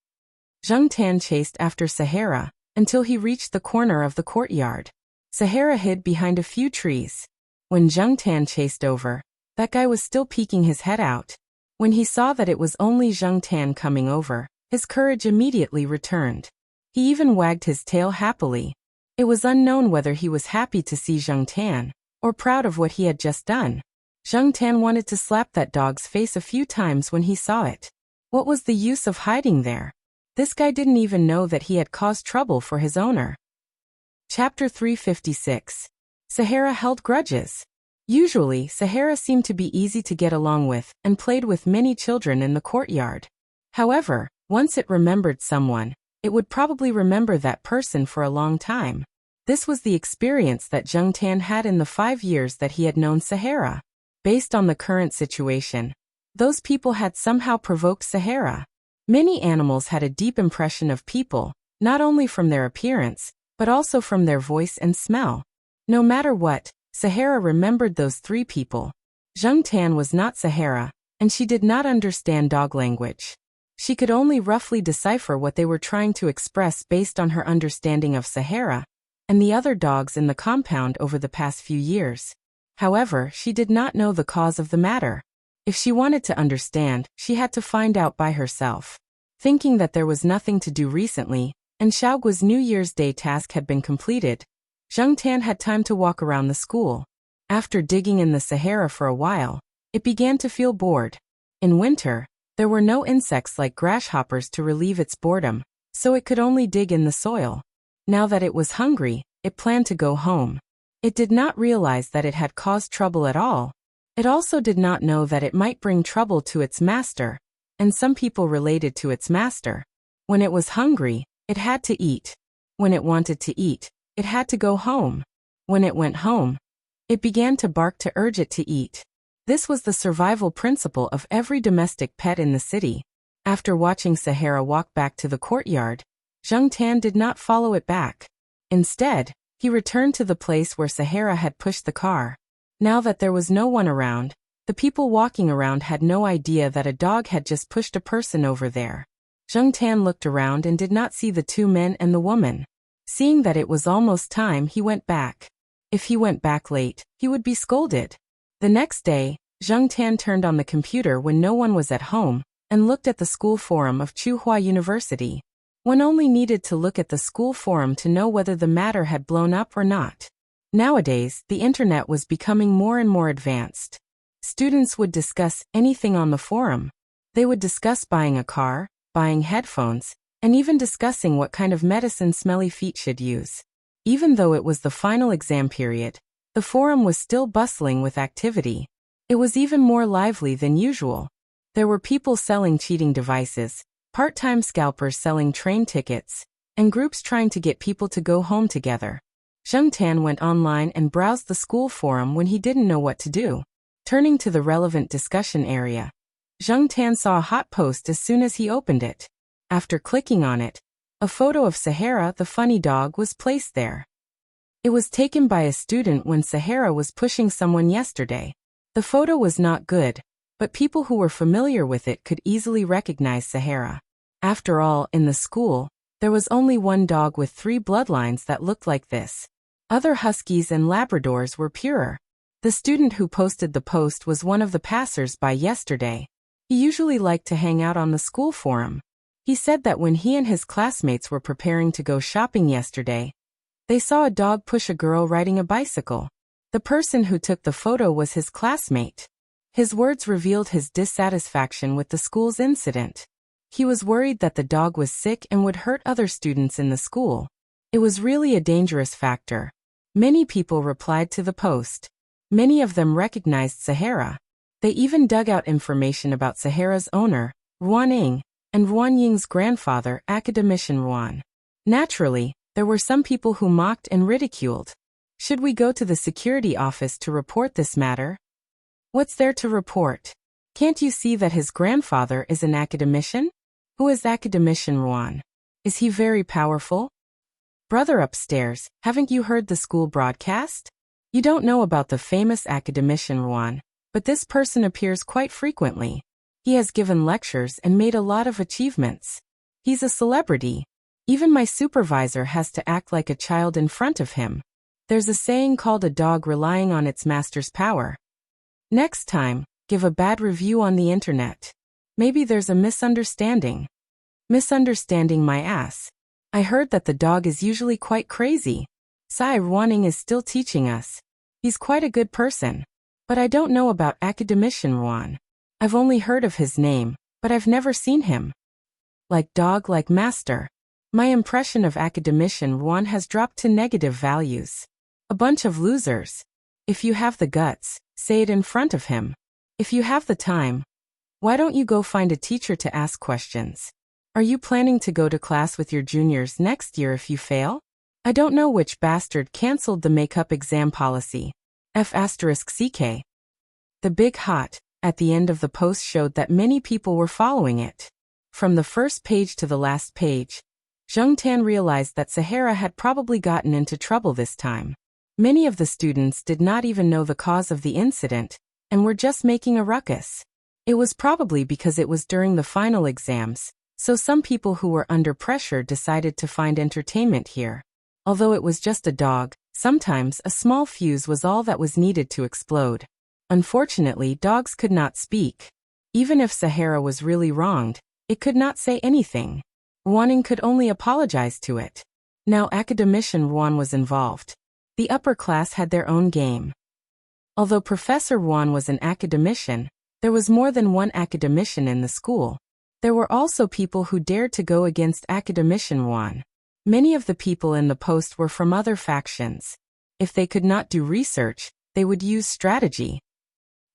Zheng Tan chased after Sahara until he reached the corner of the courtyard. Sahara hid behind a few trees. When Zheng Tan chased over, that guy was still peeking his head out. When he saw that it was only Zheng Tan coming over, his courage immediately returned. He even wagged his tail happily. It was unknown whether he was happy to see Zheng Tan, or proud of what he had just done. Zheng Tan wanted to slap that dog's face a few times when he saw it. What was the use of hiding there? This guy didn't even know that he had caused trouble for his owner. Chapter 356. Sahara held grudges. Usually, Sahara seemed to be easy to get along with and played with many children in the courtyard. However, once it remembered someone, it would probably remember that person for a long time. This was the experience that Zheng Tan had in the 5 years that he had known Sahara. Based on the current situation, those people had somehow provoked Sahara. Many animals had a deep impression of people, not only from their appearance, but also from their voice and smell. No matter what, Sahara remembered those 3 people. Zheng Tan was not Sahara, and she did not understand dog language. She could only roughly decipher what they were trying to express based on her understanding of Sahara and the other dogs in the compound over the past few years. However, she did not know the cause of the matter. If she wanted to understand, she had to find out by herself. Thinking that there was nothing to do recently, and Xiaoguo's New Year's Day task had been completed, Zheng Tan had time to walk around the school. After digging in the Sahara for a while, it began to feel bored. In winter, there were no insects like grasshoppers to relieve its boredom, so it could only dig in the soil. Now that it was hungry, it planned to go home. It did not realize that it had caused trouble at all. It also did not know that it might bring trouble to its master, and some people related to its master. When it was hungry, it had to eat. When it wanted to eat, it had to go home. When it went home, it began to bark to urge it to eat. This was the survival principle of every domestic pet in the city. After watching Sahara walk back to the courtyard, Zheng Tan did not follow it back. Instead, he returned to the place where Sahara had pushed the car. Now that there was no one around, the people walking around had no idea that a dog had just pushed a person over there. Zheng Tan looked around and did not see the 2 men and the woman. Seeing that it was almost time, he went back. If he went back late, he would be scolded. The next day, Zheng Tan turned on the computer when no one was at home, and looked at the school forum of Tsinghua University. One only needed to look at the school forum to know whether the matter had blown up or not. Nowadays, the internet was becoming more and more advanced. Students would discuss anything on the forum. They would discuss buying a car, buying headphones, and even discussing what kind of medicine Smelly Feet should use. Even though it was the final exam period, the forum was still bustling with activity. It was even more lively than usual. There were people selling cheating devices, part-time scalpers selling train tickets, and groups trying to get people to go home together. Zheng Tan went online and browsed the school forum when he didn't know what to do. Turning to the relevant discussion area, Zheng Tan saw a hot post as soon as he opened it. After clicking on it, a photo of Sahara the funny dog was placed there. It was taken by a student when Sahara was pushing someone yesterday. The photo was not good, but people who were familiar with it could easily recognize Sahara. After all, in the school, there was only one dog with 3 bloodlines that looked like this. Other Huskies and Labradors were purer. The student who posted the post was one of the passers-by yesterday. He usually liked to hang out on the school forum. He said that when he and his classmates were preparing to go shopping yesterday, they saw a dog push a girl riding a bicycle. The person who took the photo was his classmate. His words revealed his dissatisfaction with the school's incident. He was worried that the dog was sick and would hurt other students in the school. It was really a dangerous factor. Many people replied to the post. Many of them recognized Sahara. They even dug out information about Sahara's owner, Ruan Ying, and Ruan Ying's grandfather, Academician Ruan. Naturally, there were some people who mocked and ridiculed. Should we go to the security office to report this matter? What's there to report? Can't you see that his grandfather is an academician? Who is Academician Ruan? Is he very powerful? Brother upstairs, haven't you heard the school broadcast? You don't know about the famous academician Ruan, but this person appears quite frequently. He has given lectures and made a lot of achievements. He's a celebrity. Even my supervisor has to act like a child in front of him. There's a saying called a dog relying on its master's power. Next time, give a bad review on the internet. Maybe there's a misunderstanding. Misunderstanding my ass. I heard that the dog is usually quite crazy. Sai Ruaning is still teaching us. He's quite a good person. But I don't know about Academician Ruan. I've only heard of his name, but I've never seen him. Like dog like master. My impression of Academician Ruan has dropped to negative values. A bunch of losers. If you have the guts, say it in front of him. If you have the time, why don't you go find a teacher to ask questions? Are you planning to go to class with your juniors next year if you fail? I don't know which bastard cancelled the makeup exam policy. F*CK. The big hot at the end of the post showed that many people were following it. From the first page to the last page, Zheng Tan realized that Sahara had probably gotten into trouble this time. Many of the students did not even know the cause of the incident, and were just making a ruckus. It was probably because it was during the final exams, so some people who were under pressure decided to find entertainment here. Although it was just a dog, sometimes a small fuse was all that was needed to explode. Unfortunately, dogs could not speak. Even if Sahara was really wronged, it could not say anything. Ruaning could only apologize to it. Now Academician Ruan was involved. The upper class had their own game. Although Professor Ruan was an academician, there was more than one academician in the school. There were also people who dared to go against Academician Ruan. Many of the people in the post were from other factions. If they could not do research, they would use strategy.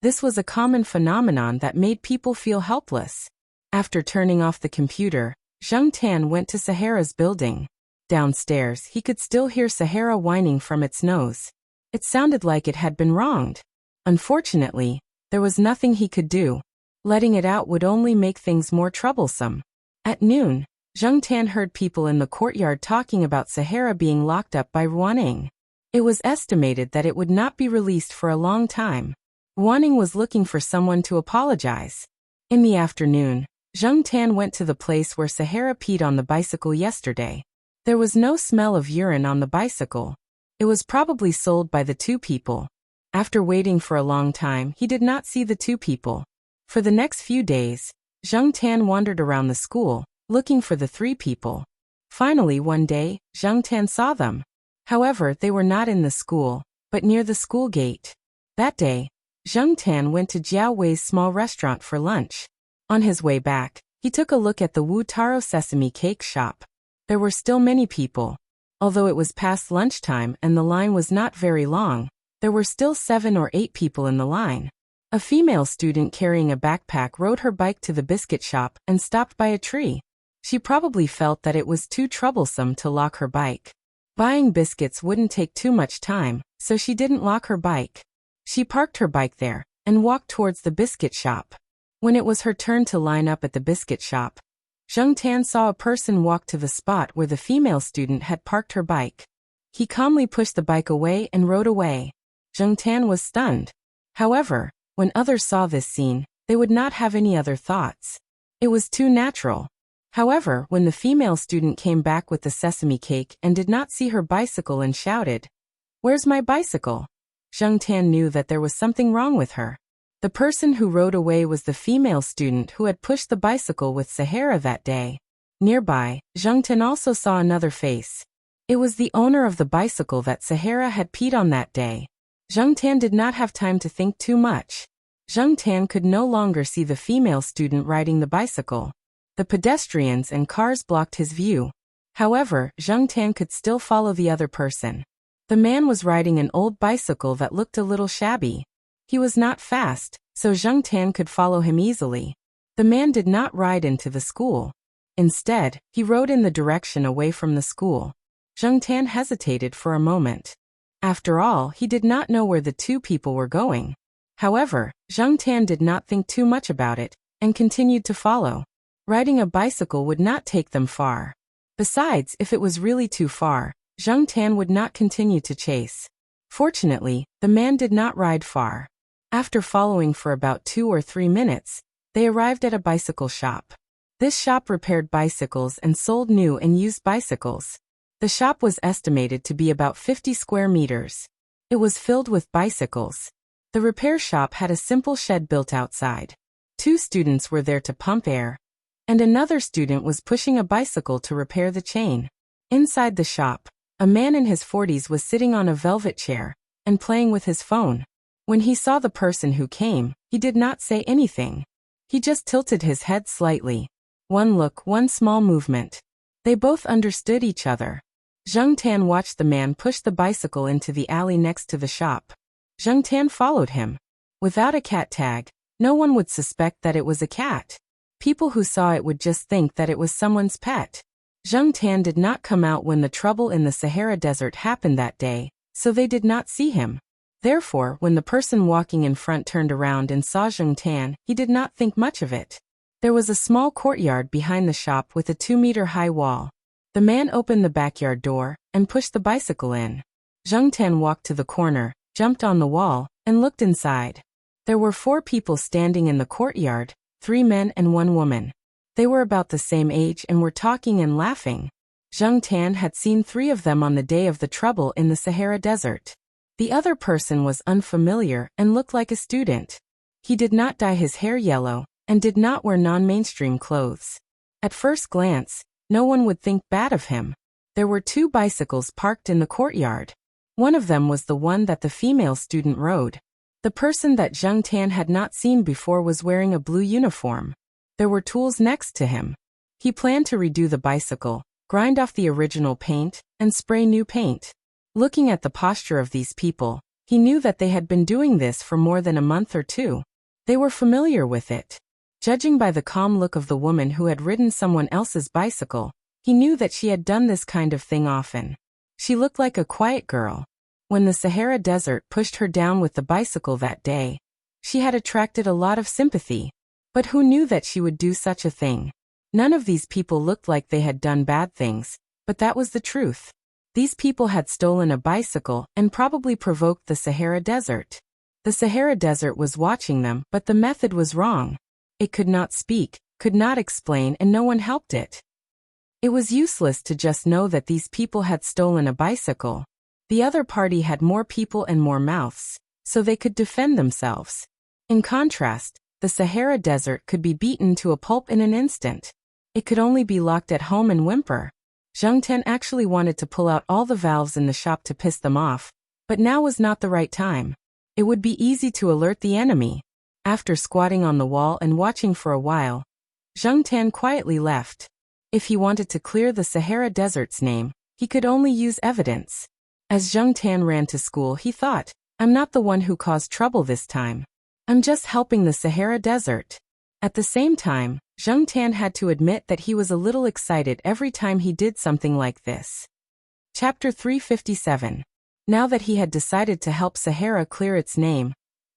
This was a common phenomenon that made people feel helpless. After turning off the computer, Zheng Tan went to Sahara's building. Downstairs, he could still hear Sahara whining from its nose. It sounded like it had been wronged. Unfortunately, there was nothing he could do. Letting it out would only make things more troublesome. At noon, Zheng Tan heard people in the courtyard talking about Sahara being locked up by Ruaning. It was estimated that it would not be released for a long time. Ruaning was looking for someone to apologize. In the afternoon, Zheng Tan went to the place where Sahara peed on the bicycle yesterday. There was no smell of urine on the bicycle. It was probably sold by the 2 people. After waiting for a long time, he did not see the 2 people. For the next few days, Zheng Tan wandered around the school, looking for the 3 people. Finally one day, Zheng Tan saw them. However, they were not in the school, but near the school gate. That day, Zheng Tan went to Jiao Wei's small restaurant for lunch. On his way back, he took a look at the Wu Taro sesame cake shop. There were still many people. Although it was past lunchtime and the line was not very long, there were still 7 or 8 people in the line. A female student carrying a backpack rode her bike to the biscuit shop and stopped by a tree. She probably felt that it was too troublesome to lock her bike. Buying biscuits wouldn't take too much time, so she didn't lock her bike. She parked her bike there and walked towards the biscuit shop. When it was her turn to line up at the biscuit shop, Zheng Tan saw a person walk to the spot where the female student had parked her bike. He calmly pushed the bike away and rode away. Zheng Tan was stunned. However, when others saw this scene, they would not have any other thoughts. It was too natural. However, when the female student came back with the sesame cake and did not see her bicycle and shouted, "Where's my bicycle?" Zheng Tan knew that there was something wrong with her. The person who rode away was the female student who had pushed the bicycle with Sahara that day. Nearby, Zheng Tan also saw another face. It was the owner of the bicycle that Sahara had peed on that day. Zheng Tan did not have time to think too much. Zheng Tan could no longer see the female student riding the bicycle. The pedestrians and cars blocked his view. However, Zheng Tan could still follow the other person. The man was riding an old bicycle that looked a little shabby. He was not fast, so Zheng Tan could follow him easily. The man did not ride into the school. Instead, he rode in the direction away from the school. Zheng Tan hesitated for a moment. After all, he did not know where the two people were going. However, Zheng Tan did not think too much about it, and continued to follow. Riding a bicycle would not take them far. Besides, if it was really too far, Zheng Tan would not continue to chase. Fortunately, the man did not ride far. After following for about 2 or 3 minutes, they arrived at a bicycle shop. This shop repaired bicycles and sold new and used bicycles. The shop was estimated to be about 50 square meters. It was filled with bicycles. The repair shop had a simple shed built outside. 2 students were there to pump air, and another student was pushing a bicycle to repair the chain. Inside the shop, a man in his 40s was sitting on a velvet chair and playing with his phone. When he saw the person who came, he did not say anything. He just tilted his head slightly. One look, one small movement. They both understood each other. Zheng Tan watched the man push the bicycle into the alley next to the shop. Zheng Tan followed him. Without a cat tag, no one would suspect that it was a cat. People who saw it would just think that it was someone's pet. Zheng Tan did not come out when the trouble in the Sahara Desert happened that day, so they did not see him. Therefore, when the person walking in front turned around and saw Zheng Tan, he did not think much of it. There was a small courtyard behind the shop with a 2-meter-high wall. The man opened the backyard door and pushed the bicycle in. Zheng Tan walked to the corner, jumped on the wall, and looked inside. There were 4 people standing in the courtyard, 3 men and 1 woman. They were about the same age and were talking and laughing. Zheng Tan had seen 3 of them on the day of the trouble in the Sahara Desert. The other person was unfamiliar and looked like a student. He did not dye his hair yellow and did not wear non-mainstream clothes. At first glance, no one would think bad of him. There were 2 bicycles parked in the courtyard. One of them was the one that the female student rode. The person that Zheng Tan had not seen before was wearing a blue uniform. There were tools next to him. He planned to redo the bicycle, grind off the original paint, and spray new paint. Looking at the posture of these people, he knew that they had been doing this for more than a month or 2. They were familiar with it. Judging by the calm look of the woman who had ridden someone else's bicycle, he knew that she had done this kind of thing often. She looked like a quiet girl. When the Sahara Desert pushed her down with the bicycle that day, she had attracted a lot of sympathy. But who knew that she would do such a thing? None of these people looked like they had done bad things, but that was the truth. These people had stolen a bicycle and probably provoked the Sahara Desert. The Sahara Desert was watching them, but the method was wrong. It could not speak, could not explain, and no one helped it. It was useless to just know that these people had stolen a bicycle. The other party had more people and more mouths, so they could defend themselves. In contrast, the Sahara Desert could be beaten to a pulp in an instant. It could only be locked at home and whimper. Zheng Tan actually wanted to pull out all the valves in the shop to piss them off, but now was not the right time. It would be easy to alert the enemy. After squatting on the wall and watching for a while, Zheng Tan quietly left. If he wanted to clear the Sahara Desert's name, he could only use evidence. As Zheng Tan ran to school, he thought, "I'm not the one who caused trouble this time. I'm just helping the Sahara Desert." At the same time, Zheng Tan had to admit that he was a little excited every time he did something like this. Chapter 357. Now that he had decided to help Sahara clear its name,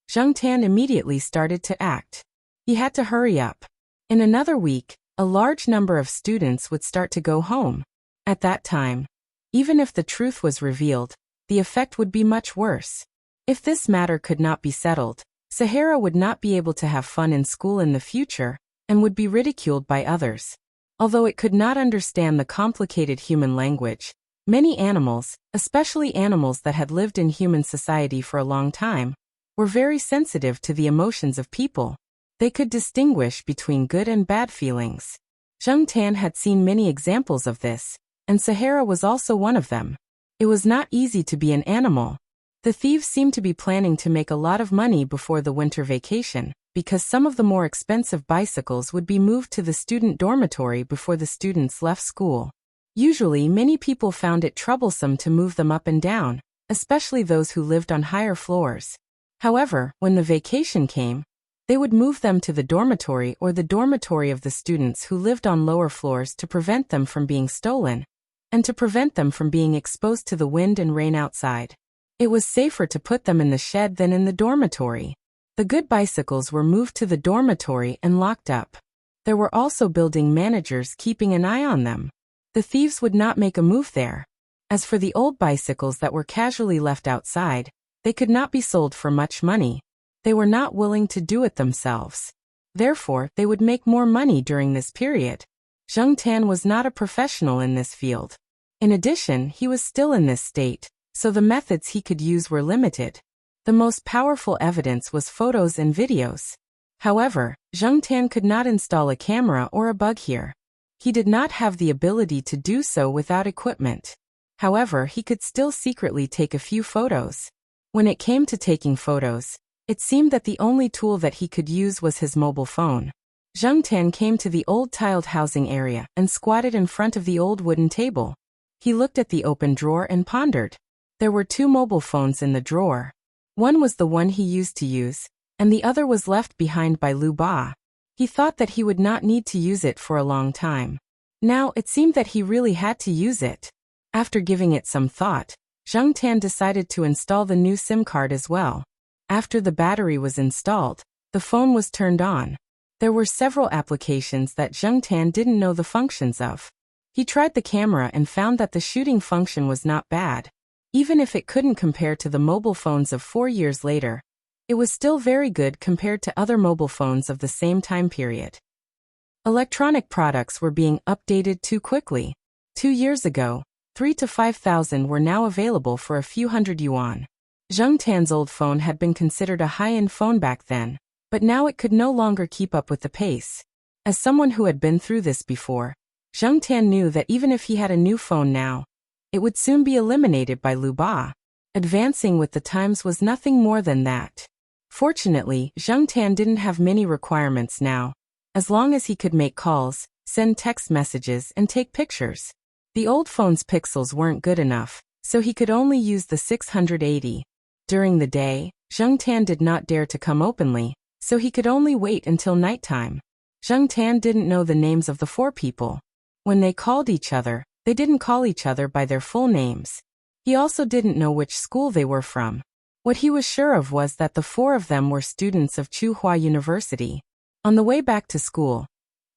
Zheng Tan immediately started to act. He had to hurry up. In another week, a large number of students would start to go home. At that time, Even if the truth was revealed, the effect would be much worse. If this matter could not be settled, Sahara would not be able to have fun in school in the future, and would be ridiculed by others. Although it could not understand the complicated human language, many animals, especially animals that had lived in human society for a long time, were very sensitive to the emotions of people. They could distinguish between good and bad feelings. Zheng Tan had seen many examples of this, and Sahara was also one of them. It was not easy to be an animal. The thieves seemed to be planning to make a lot of money before the winter vacation, because some of the more expensive bicycles would be moved to the student dormitory before the students left school. Usually, many people found it troublesome to move them up and down, especially those who lived on higher floors. However, when the vacation came, they would move them to the dormitory or the dormitory of the students who lived on lower floors to prevent them from being stolen, and to prevent them from being exposed to the wind and rain outside. It was safer to put them in the shed than in the dormitory. The good bicycles were moved to the dormitory and locked up. There were also building managers keeping an eye on them. The thieves would not make a move there. As for the old bicycles that were casually left outside, they could not be sold for much money. They were not willing to do it themselves. Therefore, they would make more money during this period. Zheng Tan was not a professional in this field. In addition, he was still in this state, so the methods he could use were limited. The most powerful evidence was photos and videos. However, Zheng Tan could not install a camera or a bug here. He did not have the ability to do so without equipment. However, he could still secretly take a few photos. When it came to taking photos, it seemed that the only tool that he could use was his mobile phone. Zheng Tan came to the old tiled housing area and squatted in front of the old wooden table. He looked at the open drawer and pondered. There were 2 mobile phones in the drawer. One was the one he used to use, and the other was left behind by Lu Ba. He thought that he would not need to use it for a long time. Now, it seemed that he really had to use it. After giving it some thought, Zheng Tan decided to install the new SIM card as well. After the battery was installed, the phone was turned on. There were several applications that Zheng Tan didn't know the functions of. He tried the camera and found that the shooting function was not bad. Even if it couldn't compare to the mobile phones of 4 years later, it was still very good compared to other mobile phones of the same time period. Electronic products were being updated too quickly. 2 years ago, 3,000 to 5,000 were now available for a few hundred yuan. Zheng Tan's old phone had been considered a high-end phone back then, but now it could no longer keep up with the pace. As someone who had been through this before, Zheng Tan knew that even if he had a new phone now, it would soon be eliminated by Lu Ba. Advancing with the times was nothing more than that. Fortunately, Zheng Tan didn't have many requirements now, as long as he could make calls, send text messages and take pictures. The old phone's pixels weren't good enough, so he could only use the 680. During the day, Zheng Tan did not dare to come openly, so he could only wait until nighttime. Zheng Tan didn't know the names of the 4 people. When they called each other, they didn't call each other by their full names. He also didn't know which school they were from. What he was sure of was that the 4 of them were students of Tsinghua University. On the way back to school,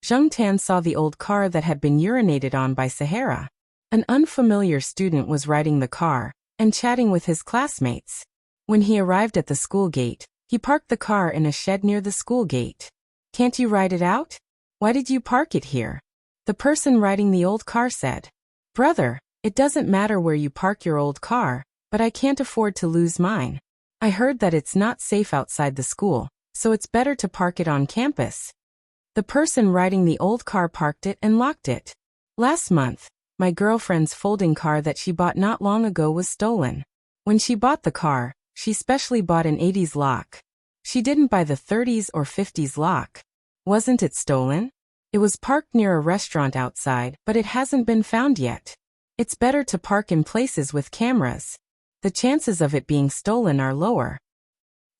Zheng Tan saw the old car that had been urinated on by Sahara. An unfamiliar student was riding the car and chatting with his classmates. When he arrived at the school gate, he parked the car in a shed near the school gate. "Can't you ride it out? Why did you park it here?" The person riding the old car said. "Brother, it doesn't matter where you park your old car, but I can't afford to lose mine. I heard that it's not safe outside the school, so it's better to park it on campus." The person riding the old car parked it and locked it. "Last month, my girlfriend's folding car that she bought not long ago was stolen. When she bought the car, she specially bought an 80s lock. She didn't buy the 30s or 50s lock. Wasn't it stolen? It was parked near a restaurant outside, but it hasn't been found yet. It's better to park in places with cameras. The chances of it being stolen are lower."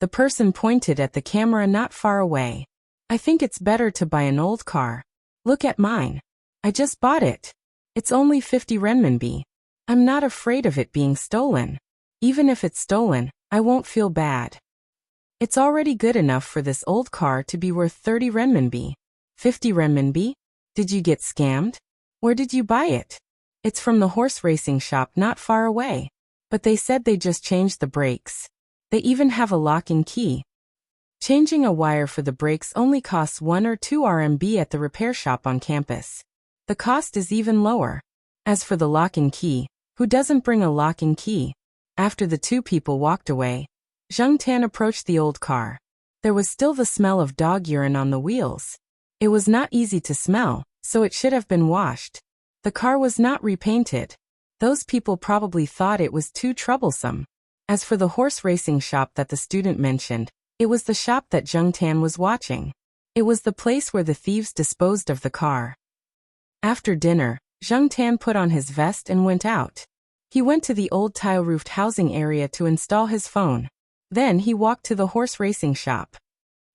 The person pointed at the camera not far away. "I think it's better to buy an old car. Look at mine. I just bought it. It's only 50 renminbi. I'm not afraid of it being stolen. Even if it's stolen, I won't feel bad. It's already good enough for this old car to be worth 30 renminbi. 50 renminbi? Did you get scammed? Where did you buy it?" It's from the horse racing shop not far away. But they said they just changed the brakes. They even have a lock and key. Changing a wire for the brakes only costs 1 or 2 RMB at the repair shop on campus. The cost is even lower. As for the lock and key, who doesn't bring a lock and key? After the two people walked away, Zheng Tan approached the old car. There was still the smell of dog urine on the wheels. It was not easy to smell, so it should have been washed. The car was not repainted. Those people probably thought it was too troublesome. As for the horse racing shop that the student mentioned, it was the shop that Zheng Tan was watching. It was the place where the thieves disposed of the car. After dinner, Zheng Tan put on his vest and went out. He went to the old tile-roofed housing area to install his phone. Then he walked to the horse racing shop.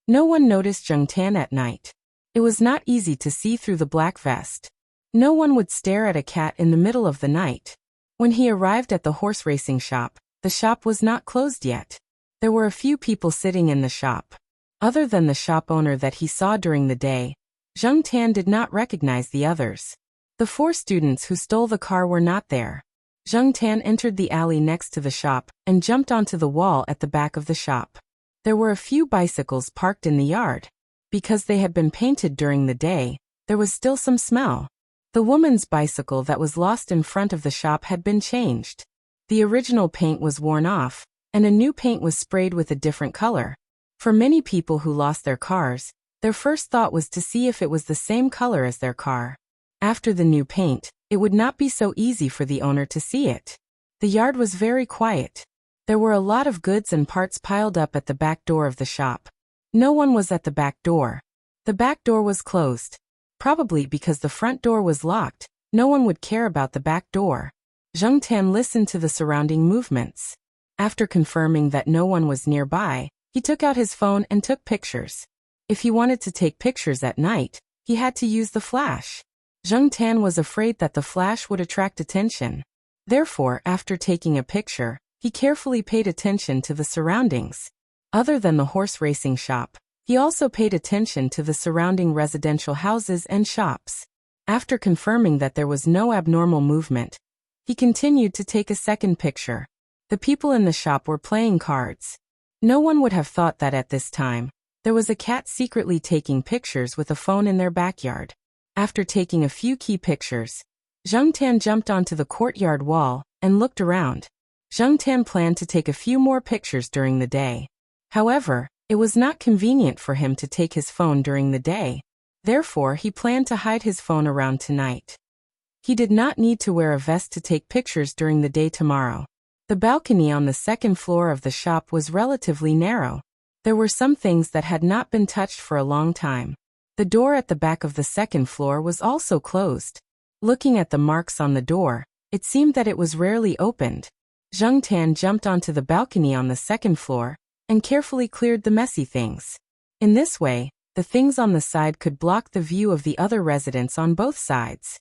No one noticed Zheng Tan at night. It was not easy to see through the black vest. No one would stare at a cat in the middle of the night. When he arrived at the horse racing shop, the shop was not closed yet. There were a few people sitting in the shop. Other than the shop owner that he saw during the day, Zheng Tan did not recognize the others. The 4 students who stole the car were not there. Zheng Tan entered the alley next to the shop and jumped onto the wall at the back of the shop. There were a few bicycles parked in the yard. Because they had been painted during the day, there was still some smell. The woman's bicycle that was lost in front of the shop had been changed. The original paint was worn off, and a new paint was sprayed with a different color. For many people who lost their cars, their first thought was to see if it was the same color as their car. After the new paint, it would not be so easy for the owner to see it. The yard was very quiet. There were a lot of goods and parts piled up at the back door of the shop. No one was at the back door. The back door was closed. Probably because the front door was locked, no one would care about the back door. Zheng Tan listened to the surrounding movements. After confirming that no one was nearby, he took out his phone and took pictures. If he wanted to take pictures at night, he had to use the flash. Zheng Tan was afraid that the flash would attract attention. Therefore, after taking a picture, he carefully paid attention to the surroundings. Other than the horse racing shop, he also paid attention to the surrounding residential houses and shops. After confirming that there was no abnormal movement, he continued to take a second picture. The people in the shop were playing cards. No one would have thought that at this time, there was a cat secretly taking pictures with a phone in their backyard. After taking a few key pictures, Zheng Tan jumped onto the courtyard wall and looked around. Zheng Tan planned to take a few more pictures during the day. However, it was not convenient for him to take his phone during the day. Therefore, he planned to hide his phone around tonight. He did not need to wear a vest to take pictures during the day tomorrow. The balcony on the second floor of the shop was relatively narrow. There were some things that had not been touched for a long time. The door at the back of the second floor was also closed. Looking at the marks on the door, it seemed that it was rarely opened. Zheng Tan jumped onto the balcony on the second floor and carefully cleared the messy things. In this way, the things on the side could block the view of the other residents on both sides.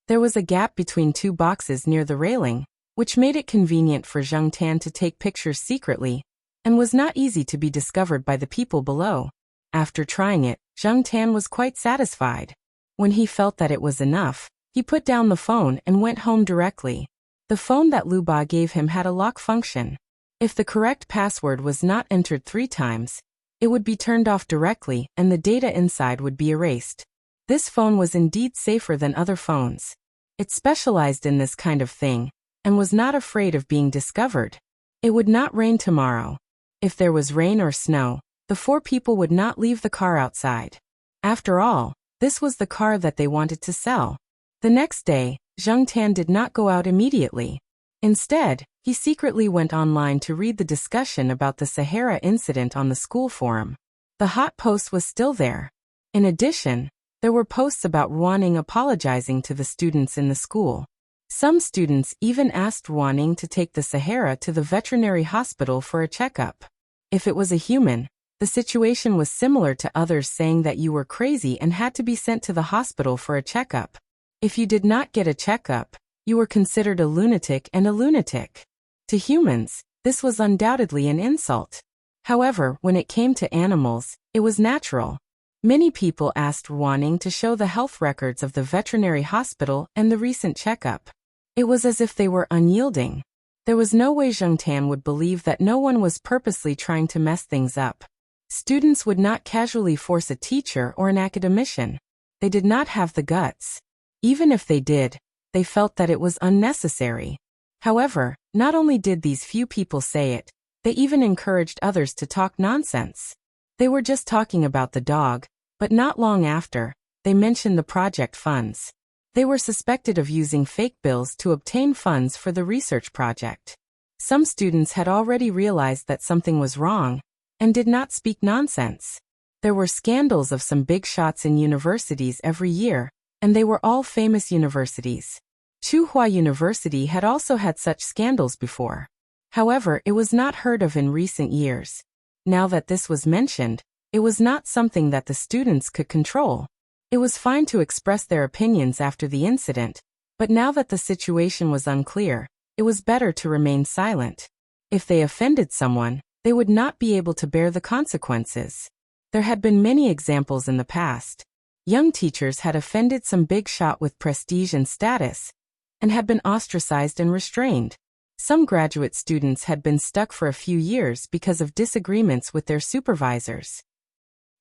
There was a gap between 2 boxes near the railing, which made it convenient for Zheng Tan to take pictures secretly, and was not easy to be discovered by the people below. After trying it, Zheng Tan was quite satisfied. When he felt that it was enough, he put down the phone and went home directly. The phone that Lu Ba gave him had a lock function. If the correct password was not entered 3 times, it would be turned off directly and the data inside would be erased. This phone was indeed safer than other phones. It specialized in this kind of thing, and was not afraid of being discovered. It would not rain tomorrow. If there was rain or snow, the 4 people would not leave the car outside. After all, this was the car that they wanted to sell. The next day, Zheng Tan did not go out immediately. Instead, he secretly went online to read the discussion about the Sahara incident on the school forum. The hot post was still there. In addition, there were posts about Ruaning apologizing to the students in the school. Some students even asked Ruaning to take the Sahara to the veterinary hospital for a checkup. If it was a human, the situation was similar to others saying that you were crazy and had to be sent to the hospital for a checkup. If you did not get a checkup, you were considered a lunatic and a lunatic. To humans, this was undoubtedly an insult. However, when it came to animals, it was natural. Many people asked Ruaning to show the health records of the veterinary hospital and the recent checkup. It was as if they were unyielding. There was no way Zhengtan would believe that no one was purposely trying to mess things up. Students would not casually force a teacher or an academician. They did not have the guts. Even if they did, they felt that it was unnecessary. However, not only did these few people say it, they even encouraged others to talk nonsense. They were just talking about the dog, but not long after, they mentioned the project funds. They were suspected of using fake bills to obtain funds for the research project. Some students had already realized that something was wrong, and did not speak nonsense. There were scandals of some big shots in universities every year, and they were all famous universities. Tsinghua University had also had such scandals before. However, it was not heard of in recent years. Now that this was mentioned, it was not something that the students could control. It was fine to express their opinions after the incident, but now that the situation was unclear, it was better to remain silent. If they offended someone, they would not be able to bear the consequences. There had been many examples in the past. Young teachers had offended some big shot with prestige and status, and had been ostracized and restrained. Some graduate students had been stuck for a few years because of disagreements with their supervisors.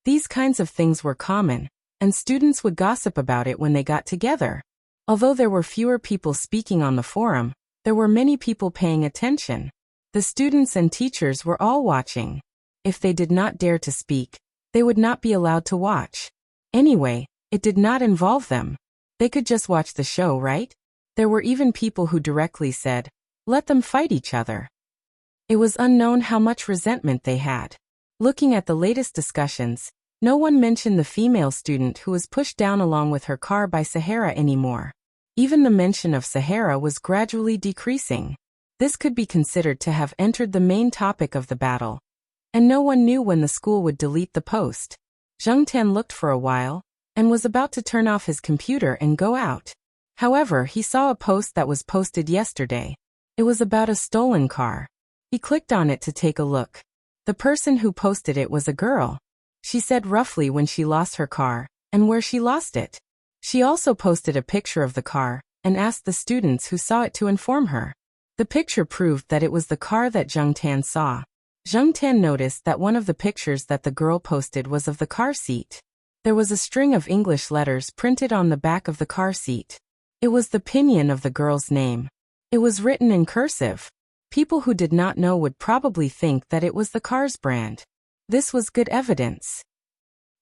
These kinds of things were common, and students would gossip about it when they got together. Although there were fewer people speaking on the forum, there were many people paying attention. The students and teachers were all watching. If they did not dare to speak, they would not be allowed to watch. Anyway, it did not involve them. They could just watch the show, right? There were even people who directly said, "Let them fight each other." It was unknown how much resentment they had. Looking at the latest discussions, no one mentioned the female student who was pushed down along with her car by Sahara anymore. Even the mention of Sahara was gradually decreasing. This could be considered to have entered the main topic of the battle. And no one knew when the school would delete the post. Zhengtan looked for a while, and was about to turn off his computer and go out. However, he saw a post that was posted yesterday. It was about a stolen car. He clicked on it to take a look. The person who posted it was a girl. She said roughly when she lost her car, and where she lost it. She also posted a picture of the car, and asked the students who saw it to inform her. The picture proved that it was the car that Zhengtan saw. Zhengtan noticed that one of the pictures that the girl posted was of the car seat. There was a string of English letters printed on the back of the car seat. It was the pinyin of the girl's name. It was written in cursive. People who did not know would probably think that it was the car's brand. This was good evidence.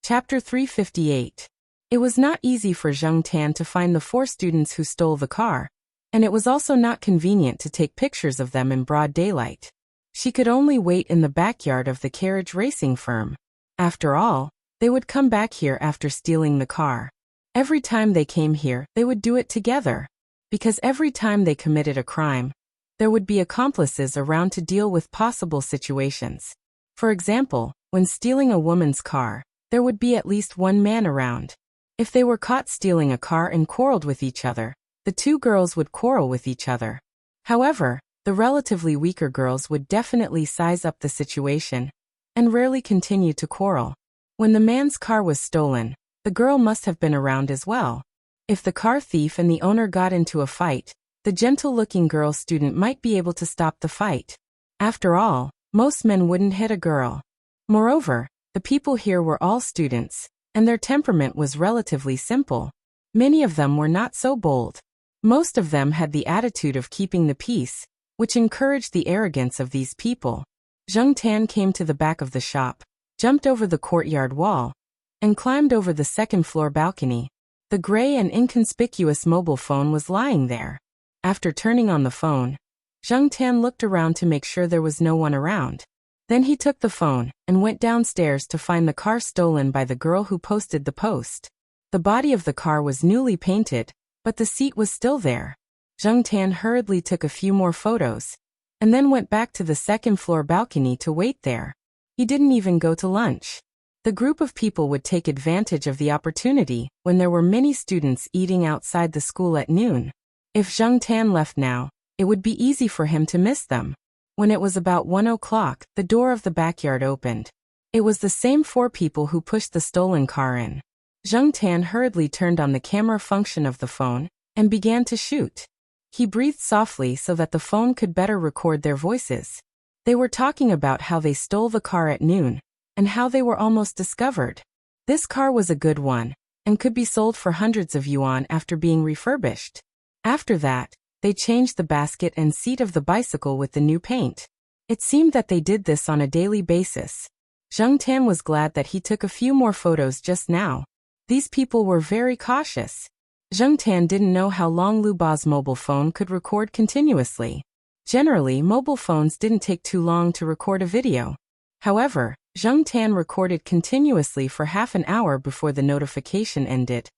Chapter 358. It was not easy for Zhengtan to find the 4 students who stole the car, and it was also not convenient to take pictures of them in broad daylight. She could only wait in the backyard of the carriage racing firm. After all, they would come back here after stealing the car. Every time they came here, they would do it together. Because every time they committed a crime, there would be accomplices around to deal with possible situations. For example, when stealing a woman's car, there would be at least one man around. If they were caught stealing a car and quarreled with each other, the 2 girls would quarrel with each other. However, the relatively weaker girls would definitely size up the situation, and rarely continue to quarrel. When the man's car was stolen, the girl must have been around as well. If the car thief and the owner got into a fight, the gentle-looking girl student might be able to stop the fight. After all, most men wouldn't hit a girl. Moreover, the people here were all students, and their temperament was relatively simple. Many of them were not so bold. Most of them had the attitude of keeping the peace, which encouraged the arrogance of these people. Zhengtan came to the back of the shop, jumped over the courtyard wall, and climbed over the second-floor balcony. The gray and inconspicuous mobile phone was lying there. After turning on the phone, Zhengtan looked around to make sure there was no one around. Then he took the phone and went downstairs to find the car stolen by the girl who posted the post. The body of the car was newly painted, but the seat was still there. Zhengtan hurriedly took a few more photos, and then went back to the second-floor balcony to wait there. He didn't even go to lunch. The group of people would take advantage of the opportunity when there were many students eating outside the school at noon. If Zhengtan left now, it would be easy for him to miss them. When it was about 1 o'clock, the door of the backyard opened. It was the same 4 people who pushed the stolen car in. Zheng Tan hurriedly turned on the camera function of the phone and began to shoot. He breathed softly so that the phone could better record their voices. They were talking about how they stole the car at noon and how they were almost discovered. This car was a good one and could be sold for hundreds of yuan after being refurbished. After that, they changed the basket and seat of the bicycle with the new paint. It seemed that they did this on a daily basis. Zheng Tan was glad that he took a few more photos just now. These people were very cautious. Zheng Tan didn't know how long Lu Ba's mobile phone could record continuously. Generally, mobile phones didn't take too long to record a video. However, Zheng Tan recorded continuously for half an hour before the notification ended,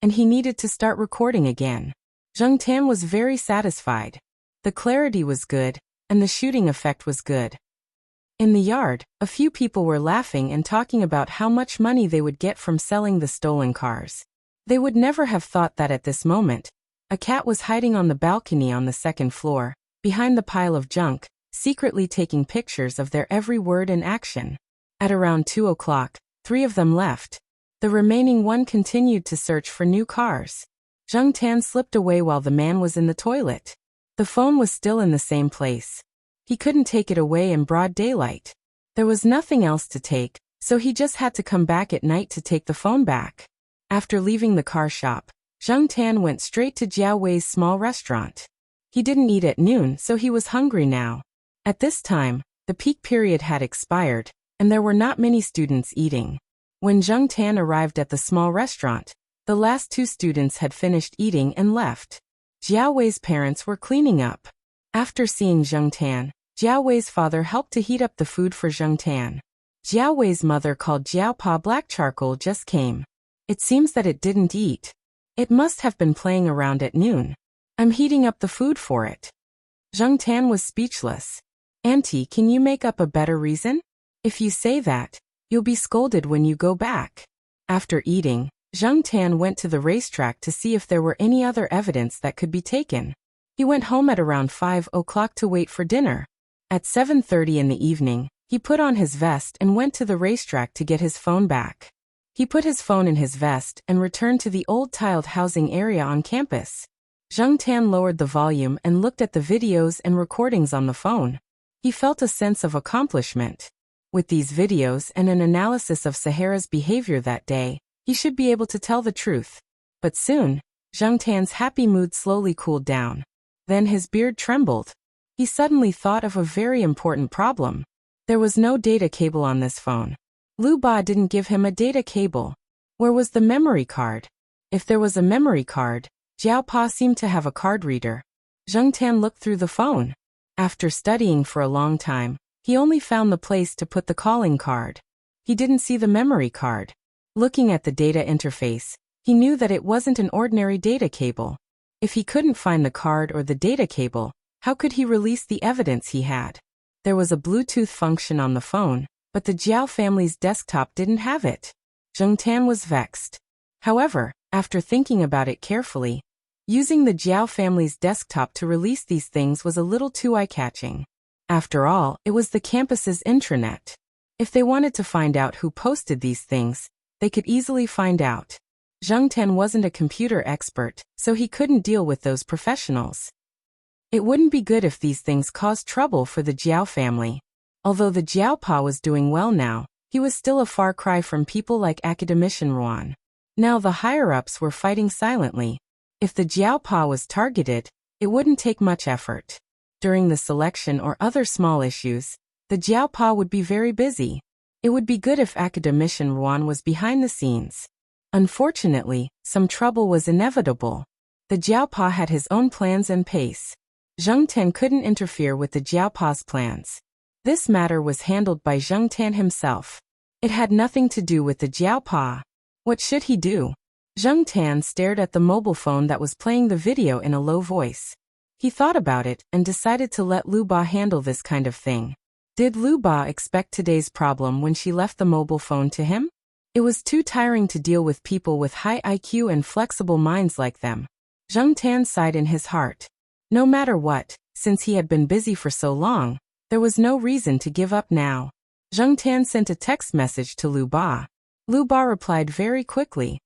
and he needed to start recording again. Zheng Tan was very satisfied. The clarity was good, and the shooting effect was good. In the yard, a few people were laughing and talking about how much money they would get from selling the stolen cars. They would never have thought that at this moment, a cat was hiding on the balcony on the second floor, behind the pile of junk, secretly taking pictures of their every word and action. At around 2 o'clock, 3 of them left. The remaining 1 continued to search for new cars. Zheng Tan slipped away while the man was in the toilet. The phone was still in the same place. He couldn't take it away in broad daylight. There was nothing else to take, so he just had to come back at night to take the phone back. After leaving the car shop, Zheng Tan went straight to Jiao Wei's small restaurant. He didn't eat at noon, so he was hungry now. At this time, the peak period had expired, and there were not many students eating. When Zheng Tan arrived at the small restaurant, the last 2 students had finished eating and left. Jiao Wei's parents were cleaning up. After seeing Zheng Tan, Jiao Wei's father helped to heat up the food for Zheng Tan. Jiao Wei's mother called Jiao Pa black charcoal just came. It seems that it didn't eat. It must have been playing around at noon. I'm heating up the food for it. Zheng Tan was speechless. Auntie, can you make up a better reason? If you say that, you'll be scolded when you go back. After eating, Zheng Tan went to the racetrack to see if there were any other evidence that could be taken. He went home at around 5 o'clock to wait for dinner. At 7:30 in the evening, he put on his vest and went to the racetrack to get his phone back. He put his phone in his vest and returned to the old tiled housing area on campus. Zheng Tan lowered the volume and looked at the videos and recordings on the phone. He felt a sense of accomplishment. With these videos and an analysis of Sahara's behavior that day, he should be able to tell the truth. But soon, Zheng Tan's happy mood slowly cooled down. Then his beard trembled. He suddenly thought of a very important problem. There was no data cable on this phone. Lu Ba didn't give him a data cable. Where was the memory card? If there was a memory card, Jiao Pa seemed to have a card reader. Zheng Tan looked through the phone. After studying for a long time, he only found the place to put the calling card. He didn't see the memory card. Looking at the data interface, he knew that it wasn't an ordinary data cable. If he couldn't find the card or the data cable, how could he release the evidence he had? There was a Bluetooth function on the phone, but the Jiao family's desktop didn't have it. Zheng Tan was vexed. However, after thinking about it carefully, using the Jiao family's desktop to release these things was a little too eye-catching. After all, it was the campus's intranet. If they wanted to find out who posted these things, they could easily find out. Zheng Tan wasn't a computer expert, so he couldn't deal with those professionals. It wouldn't be good if these things caused trouble for the Jiao family. Although the Jiao Pa was doing well now, he was still a far cry from people like academician Ruan. Now the higher-ups were fighting silently. If the Jiao Pa was targeted, it wouldn't take much effort. During the selection or other small issues, the Jiao Pa would be very busy. It would be good if academician Ruan was behind the scenes. Unfortunately, some trouble was inevitable. The Jiao Pa had his own plans and pace. Zheng Tan couldn't interfere with the Jiao Pa's plans. This matter was handled by Zheng Tan himself. It had nothing to do with the Jiao Pa. What should he do? Zheng Tan stared at the mobile phone that was playing the video in a low voice. He thought about it and decided to let Lu Ba handle this kind of thing. Did Lu Ba expect today's problem when she left the mobile phone to him? It was too tiring to deal with people with high IQ and flexible minds like them. Zheng Tan sighed in his heart. No matter what, since he had been busy for so long, there was no reason to give up now. Zheng Tan sent a text message to Lu Ba. Lu Ba replied very quickly.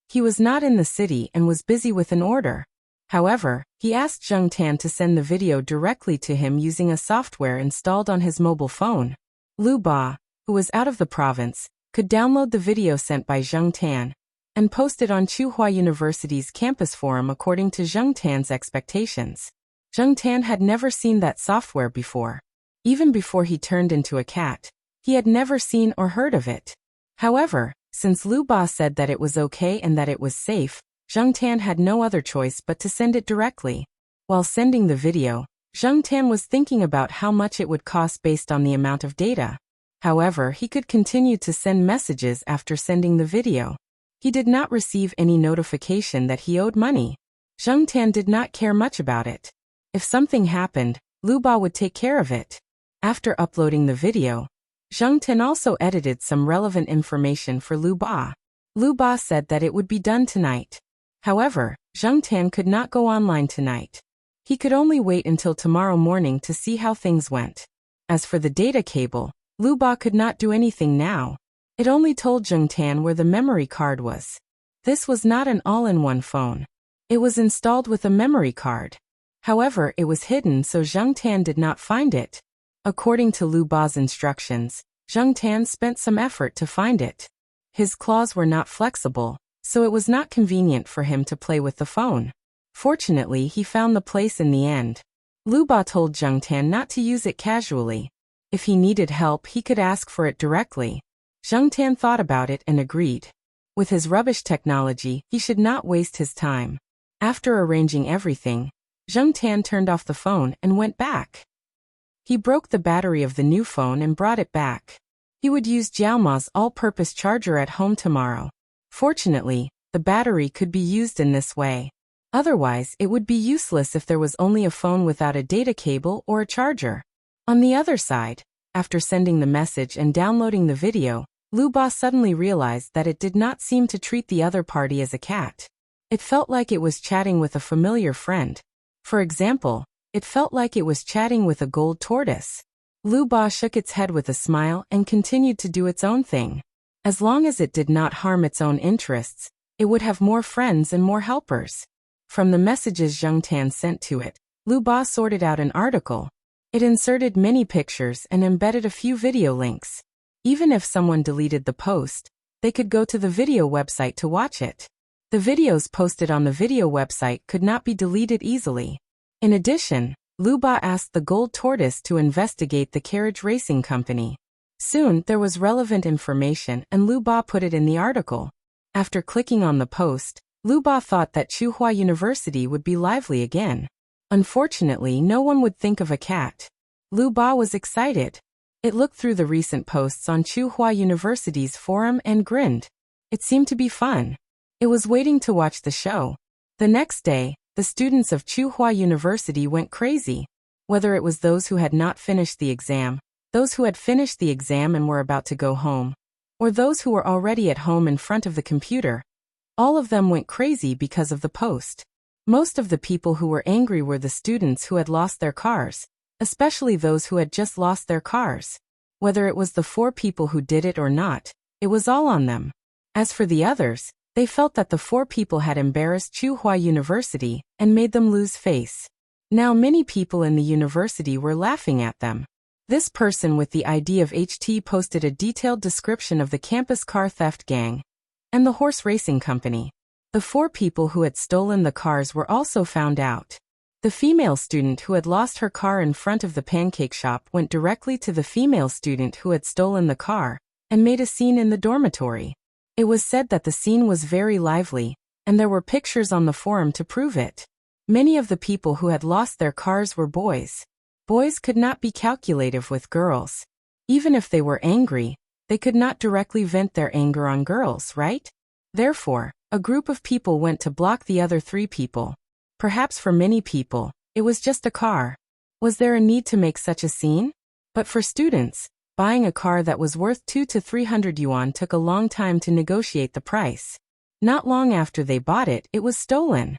He was not in the city and was busy with an order. However, he asked Zheng Tan to send the video directly to him using a software installed on his mobile phone. Lu Ba, who was out of the province, could download the video sent by Zheng Tan and post it on Tsinghua University's campus forum according to Zheng Tan's expectations. Zheng Tan had never seen that software before. Even before he turned into a cat, he had never seen or heard of it. However, since Lu Ba said that it was okay and that it was safe, Zheng Tan had no other choice but to send it directly. While sending the video, Zheng Tan was thinking about how much it would cost based on the amount of data. However, he could continue to send messages after sending the video. He did not receive any notification that he owed money. Zheng Tan did not care much about it. If something happened, Lu Ba would take care of it. After uploading the video, Zheng Tan also edited some relevant information for Lu Ba. Lu Ba said that it would be done tonight. However, Zheng Tan could not go online tonight. He could only wait until tomorrow morning to see how things went. As for the data cable, Lu Ba could not do anything now. It only told Zheng Tan where the memory card was. This was not an all-in-one phone. It was installed with a memory card. However, it was hidden so Zheng Tan did not find it. According to Lu Ba's instructions, Zheng Tan spent some effort to find it. His claws were not flexible, so it was not convenient for him to play with the phone. Fortunately, he found the place in the end. Lu Ba told Zheng Tan not to use it casually. If he needed help, he could ask for it directly. Zheng Tan thought about it and agreed. With his rubbish technology, he should not waste his time. After arranging everything, Zheng Tan turned off the phone and went back. He broke the battery of the new phone and brought it back. He would use Jiaoma's all-purpose charger at home tomorrow. Fortunately, the battery could be used in this way. Otherwise, it would be useless if there was only a phone without a data cable or a charger. On the other side, after sending the message and downloading the video, Lu Ba suddenly realized that it did not seem to treat the other party as a cat. It felt like it was chatting with a familiar friend. For example, it felt like it was chatting with a gold tortoise. Lu Ba shook its head with a smile and continued to do its own thing. As long as it did not harm its own interests, it would have more friends and more helpers. From the messages Zheng Tan sent to it, Lu Ba sorted out an article. It inserted many pictures and embedded a few video links. Even if someone deleted the post, they could go to the video website to watch it. The videos posted on the video website could not be deleted easily. In addition, Lu Ba asked the gold tortoise to investigate the carriage racing company. Soon, there was relevant information and Lu Ba put it in the article. After clicking on the post, Lu Ba thought that Tsinghua University would be lively again. Unfortunately, no one would think of a cat. Lu Ba was excited. It looked through the recent posts on Tsinghua University's forum and grinned. It seemed to be fun. It was waiting to watch the show. The next day, the students of Tsinghua University went crazy. Whether it was those who had not finished the exam, those who had finished the exam and were about to go home, or those who were already at home in front of the computer, all of them went crazy because of the post. Most of the people who were angry were the students who had lost their cars, especially those who had just lost their cars. Whether it was the 4 people who did it or not, it was all on them. As for the others, they felt that the 4 people had embarrassed Tsinghua University and made them lose face. Now many people in the university were laughing at them. This person with the ID of HT posted a detailed description of the campus car theft gang and the horse racing company. The 4 people who had stolen the cars were also found out. The female student who had lost her car in front of the pancake shop went directly to the female student who had stolen the car and made a scene in the dormitory. It was said that the scene was very lively, and there were pictures on the forum to prove it. Many of the people who had lost their cars were boys. Boys could not be calculative with girls. Even if they were angry, they could not directly vent their anger on girls, right? Therefore, a group of people went to block the other 3 people. Perhaps for many people, it was just a car. Was there a need to make such a scene? But for students, buying a car that was worth 200 to 300 yuan took a long time to negotiate the price. Not long after they bought it, it was stolen.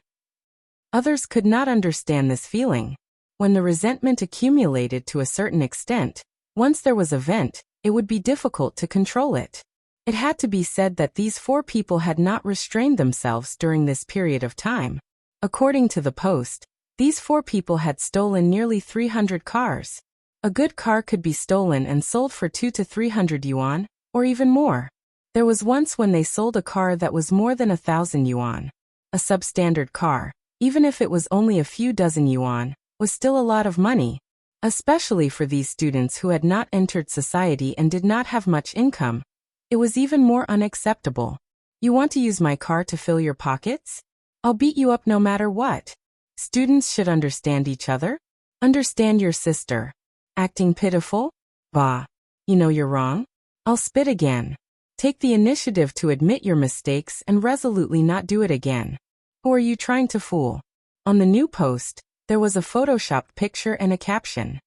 Others could not understand this feeling. When the resentment accumulated to a certain extent, once there was a vent, it would be difficult to control it. It had to be said that these 4 people had not restrained themselves during this period of time. According to the Post, these 4 people had stolen nearly 300 cars. A good car could be stolen and sold for 2 to 300 yuan, or even more. There was once when they sold a car that was more than 1,000 yuan. A substandard car, even if it was only a few dozen yuan, was still a lot of money, especially for these students who had not entered society and did not have much income. It was even more unacceptable. You want to use my car to fill your pockets? I'll beat you up no matter what. Students should understand each other. Understand your sister. Acting pitiful? Bah. You know you're wrong? I'll spit again. Take the initiative to admit your mistakes and resolutely not do it again. Who are you trying to fool? On the new post, there was a photoshopped picture and a caption.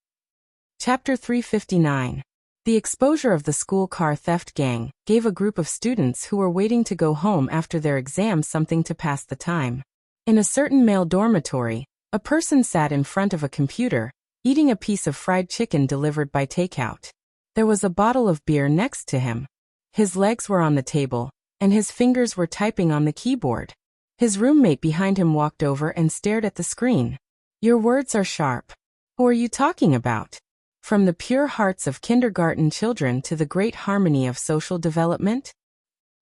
Chapter 359. The exposure of the school car theft gang gave a group of students who were waiting to go home after their exams something to pass the time. In a certain male dormitory, a person sat in front of a computer, eating a piece of fried chicken delivered by takeout. There was a bottle of beer next to him. His legs were on the table, and his fingers were typing on the keyboard. His roommate behind him walked over and stared at the screen. Your words are sharp. Who are you talking about? From the pure hearts of kindergarten children to the great harmony of social development?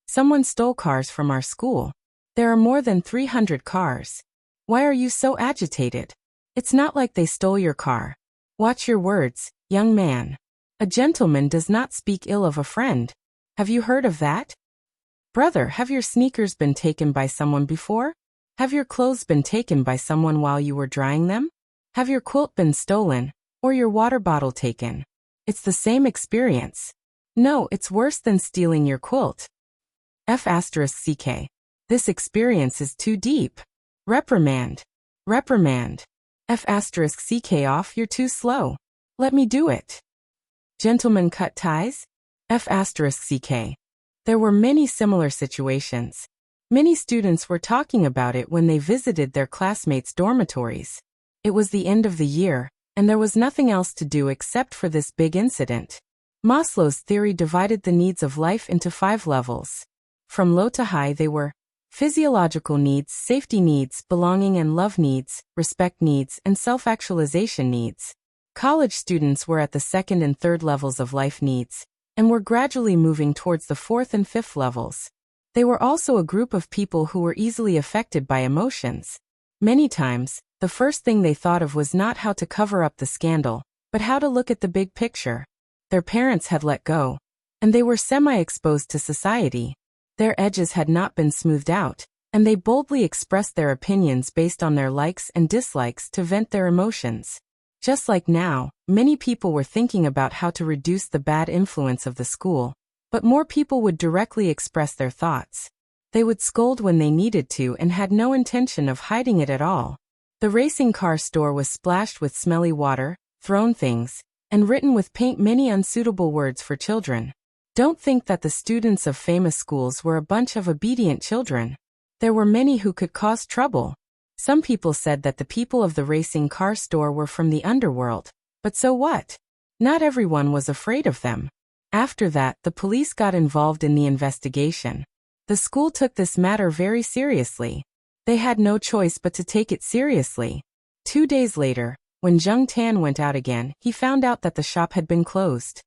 Someone stole cars from our school. There are more than 300 cars. Why are you so agitated? It's not like they stole your car. Watch your words, young man. A gentleman does not speak ill of a friend. Have you heard of that? Brother, have your sneakers been taken by someone before? Have your clothes been taken by someone while you were drying them? Have your quilt been stolen? Or your water bottle taken? It's the same experience. No, it's worse than stealing your quilt. F***ck. This experience is too deep. Reprimand. Reprimand. F***ck off, you're too slow. Let me do it. Gentlemen cut ties? F***ck. There were many similar situations. Many students were talking about it when they visited their classmates' dormitories. It was the end of the year, and there was nothing else to do except for this big incident. Maslow's theory divided the needs of life into 5 levels. From low to high they were physiological needs, safety needs, belonging and love needs, respect needs, and self-actualization needs. College students were at the 2nd and 3rd levels of life needs, and were gradually moving towards the 4th and 5th levels. They were also a group of people who were easily affected by emotions. Many times, the first thing they thought of was not how to cover up the scandal, but how to look at the big picture. Their parents had let go, and they were semi-exposed to society. Their edges had not been smoothed out, and they boldly expressed their opinions based on their likes and dislikes to vent their emotions. Just like now, many people were thinking about how to reduce the bad influence of the school, but more people would directly express their thoughts. They would scold when they needed to and had no intention of hiding it at all. The racing car store was splashed with smelly water, thrown things, and written with paint many unsuitable words for children. Don't think that the students of famous schools were a bunch of obedient children. There were many who could cause trouble. Some people said that the people of the racing car store were from the underworld, but so what? Not everyone was afraid of them. After that, the police got involved in the investigation. The school took this matter very seriously. They had no choice but to take it seriously. 2 days later, when Zheng Tan went out again, he found out that the shop had been closed.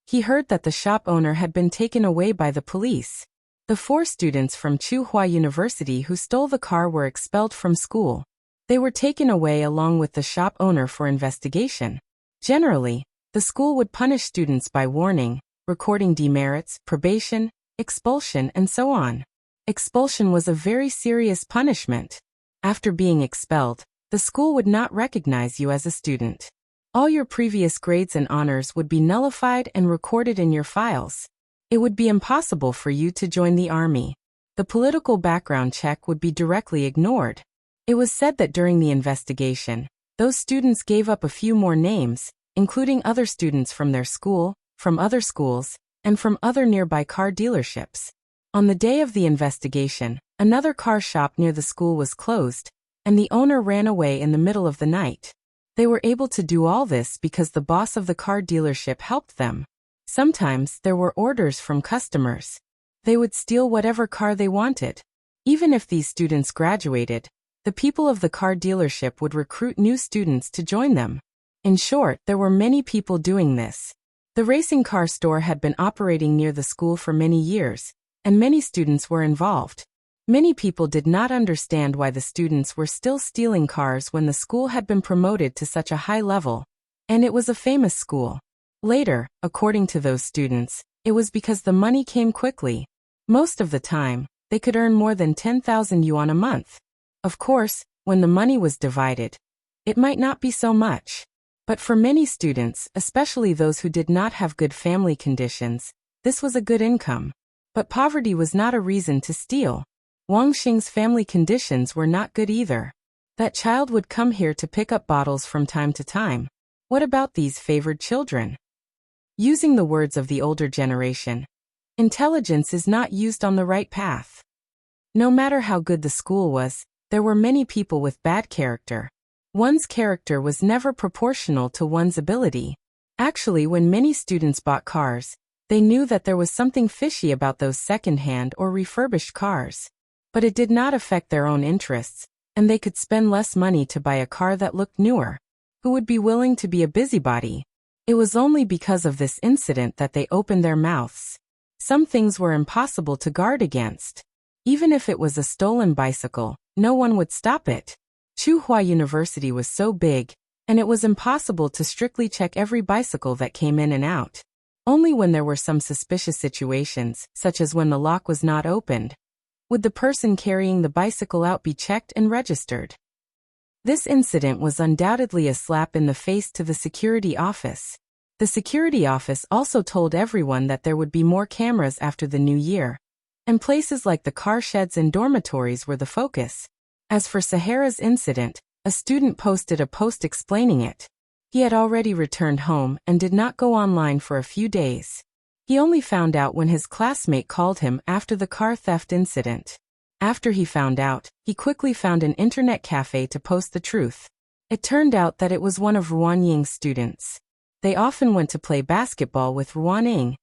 He heard that the shop owner had been taken away by the police. The 4 students from Tsinghua University who stole the car were expelled from school. They were taken away along with the shop owner for investigation. Generally, the school would punish students by warning, recording demerits, probation, expulsion, and so on. Expulsion was a very serious punishment. After being expelled, the school would not recognize you as a student. All your previous grades and honors would be nullified and recorded in your files. It would be impossible for you to join the army. The political background check would be directly ignored. It was said that during the investigation, those students gave up a few more names, including other students from their school, from other schools, and from other nearby car dealerships. On the day of the investigation, another car shop near the school was closed, and the owner ran away in the middle of the night. They were able to do all this because the boss of the car dealership helped them. Sometimes there were orders from customers. They would steal whatever car they wanted. Even if these students graduated, the people of the car dealership would recruit new students to join them. In short, there were many people doing this. The racing car store had been operating near the school for many years, and many students were involved. Many people did not understand why the students were still stealing cars when the school had been promoted to such a high level, and it was a famous school. Later, according to those students, it was because the money came quickly. Most of the time, they could earn more than 10,000 yuan a month. Of course, when the money was divided, it might not be so much. But for many students, especially those who did not have good family conditions, this was a good income. But poverty was not a reason to steal. Wang Xing's family conditions were not good either. That child would come here to pick up bottles from time to time. What about these favored children? Using the words of the older generation, intelligence is not used on the right path. No matter how good the school was, there were many people with bad character. One's character was never proportional to one's ability. Actually, when many students bought cars, they knew that there was something fishy about those second-hand or refurbished cars. But it did not affect their own interests, and they could spend less money to buy a car that looked newer. Who would be willing to be a busybody? It was only because of this incident that they opened their mouths. Some things were impossible to guard against. Even if it was a stolen bicycle, no one would stop it. Tsinghua University was so big, and it was impossible to strictly check every bicycle that came in and out. Only when there were some suspicious situations, such as when the lock was not opened, would the person carrying the bicycle out be checked and registered. This incident was undoubtedly a slap in the face to the security office. The security office also told everyone that there would be more cameras after the new year, and places like the car sheds and dormitories were the focus. As for Sahara's incident, a student posted a post explaining it. He had already returned home and did not go online for a few days. He only found out when his classmate called him after the car theft incident. After he found out, he quickly found an internet cafe to post the truth. It turned out that it was one of Ruan Ying's students. They often went to play basketball with Ruan Ying,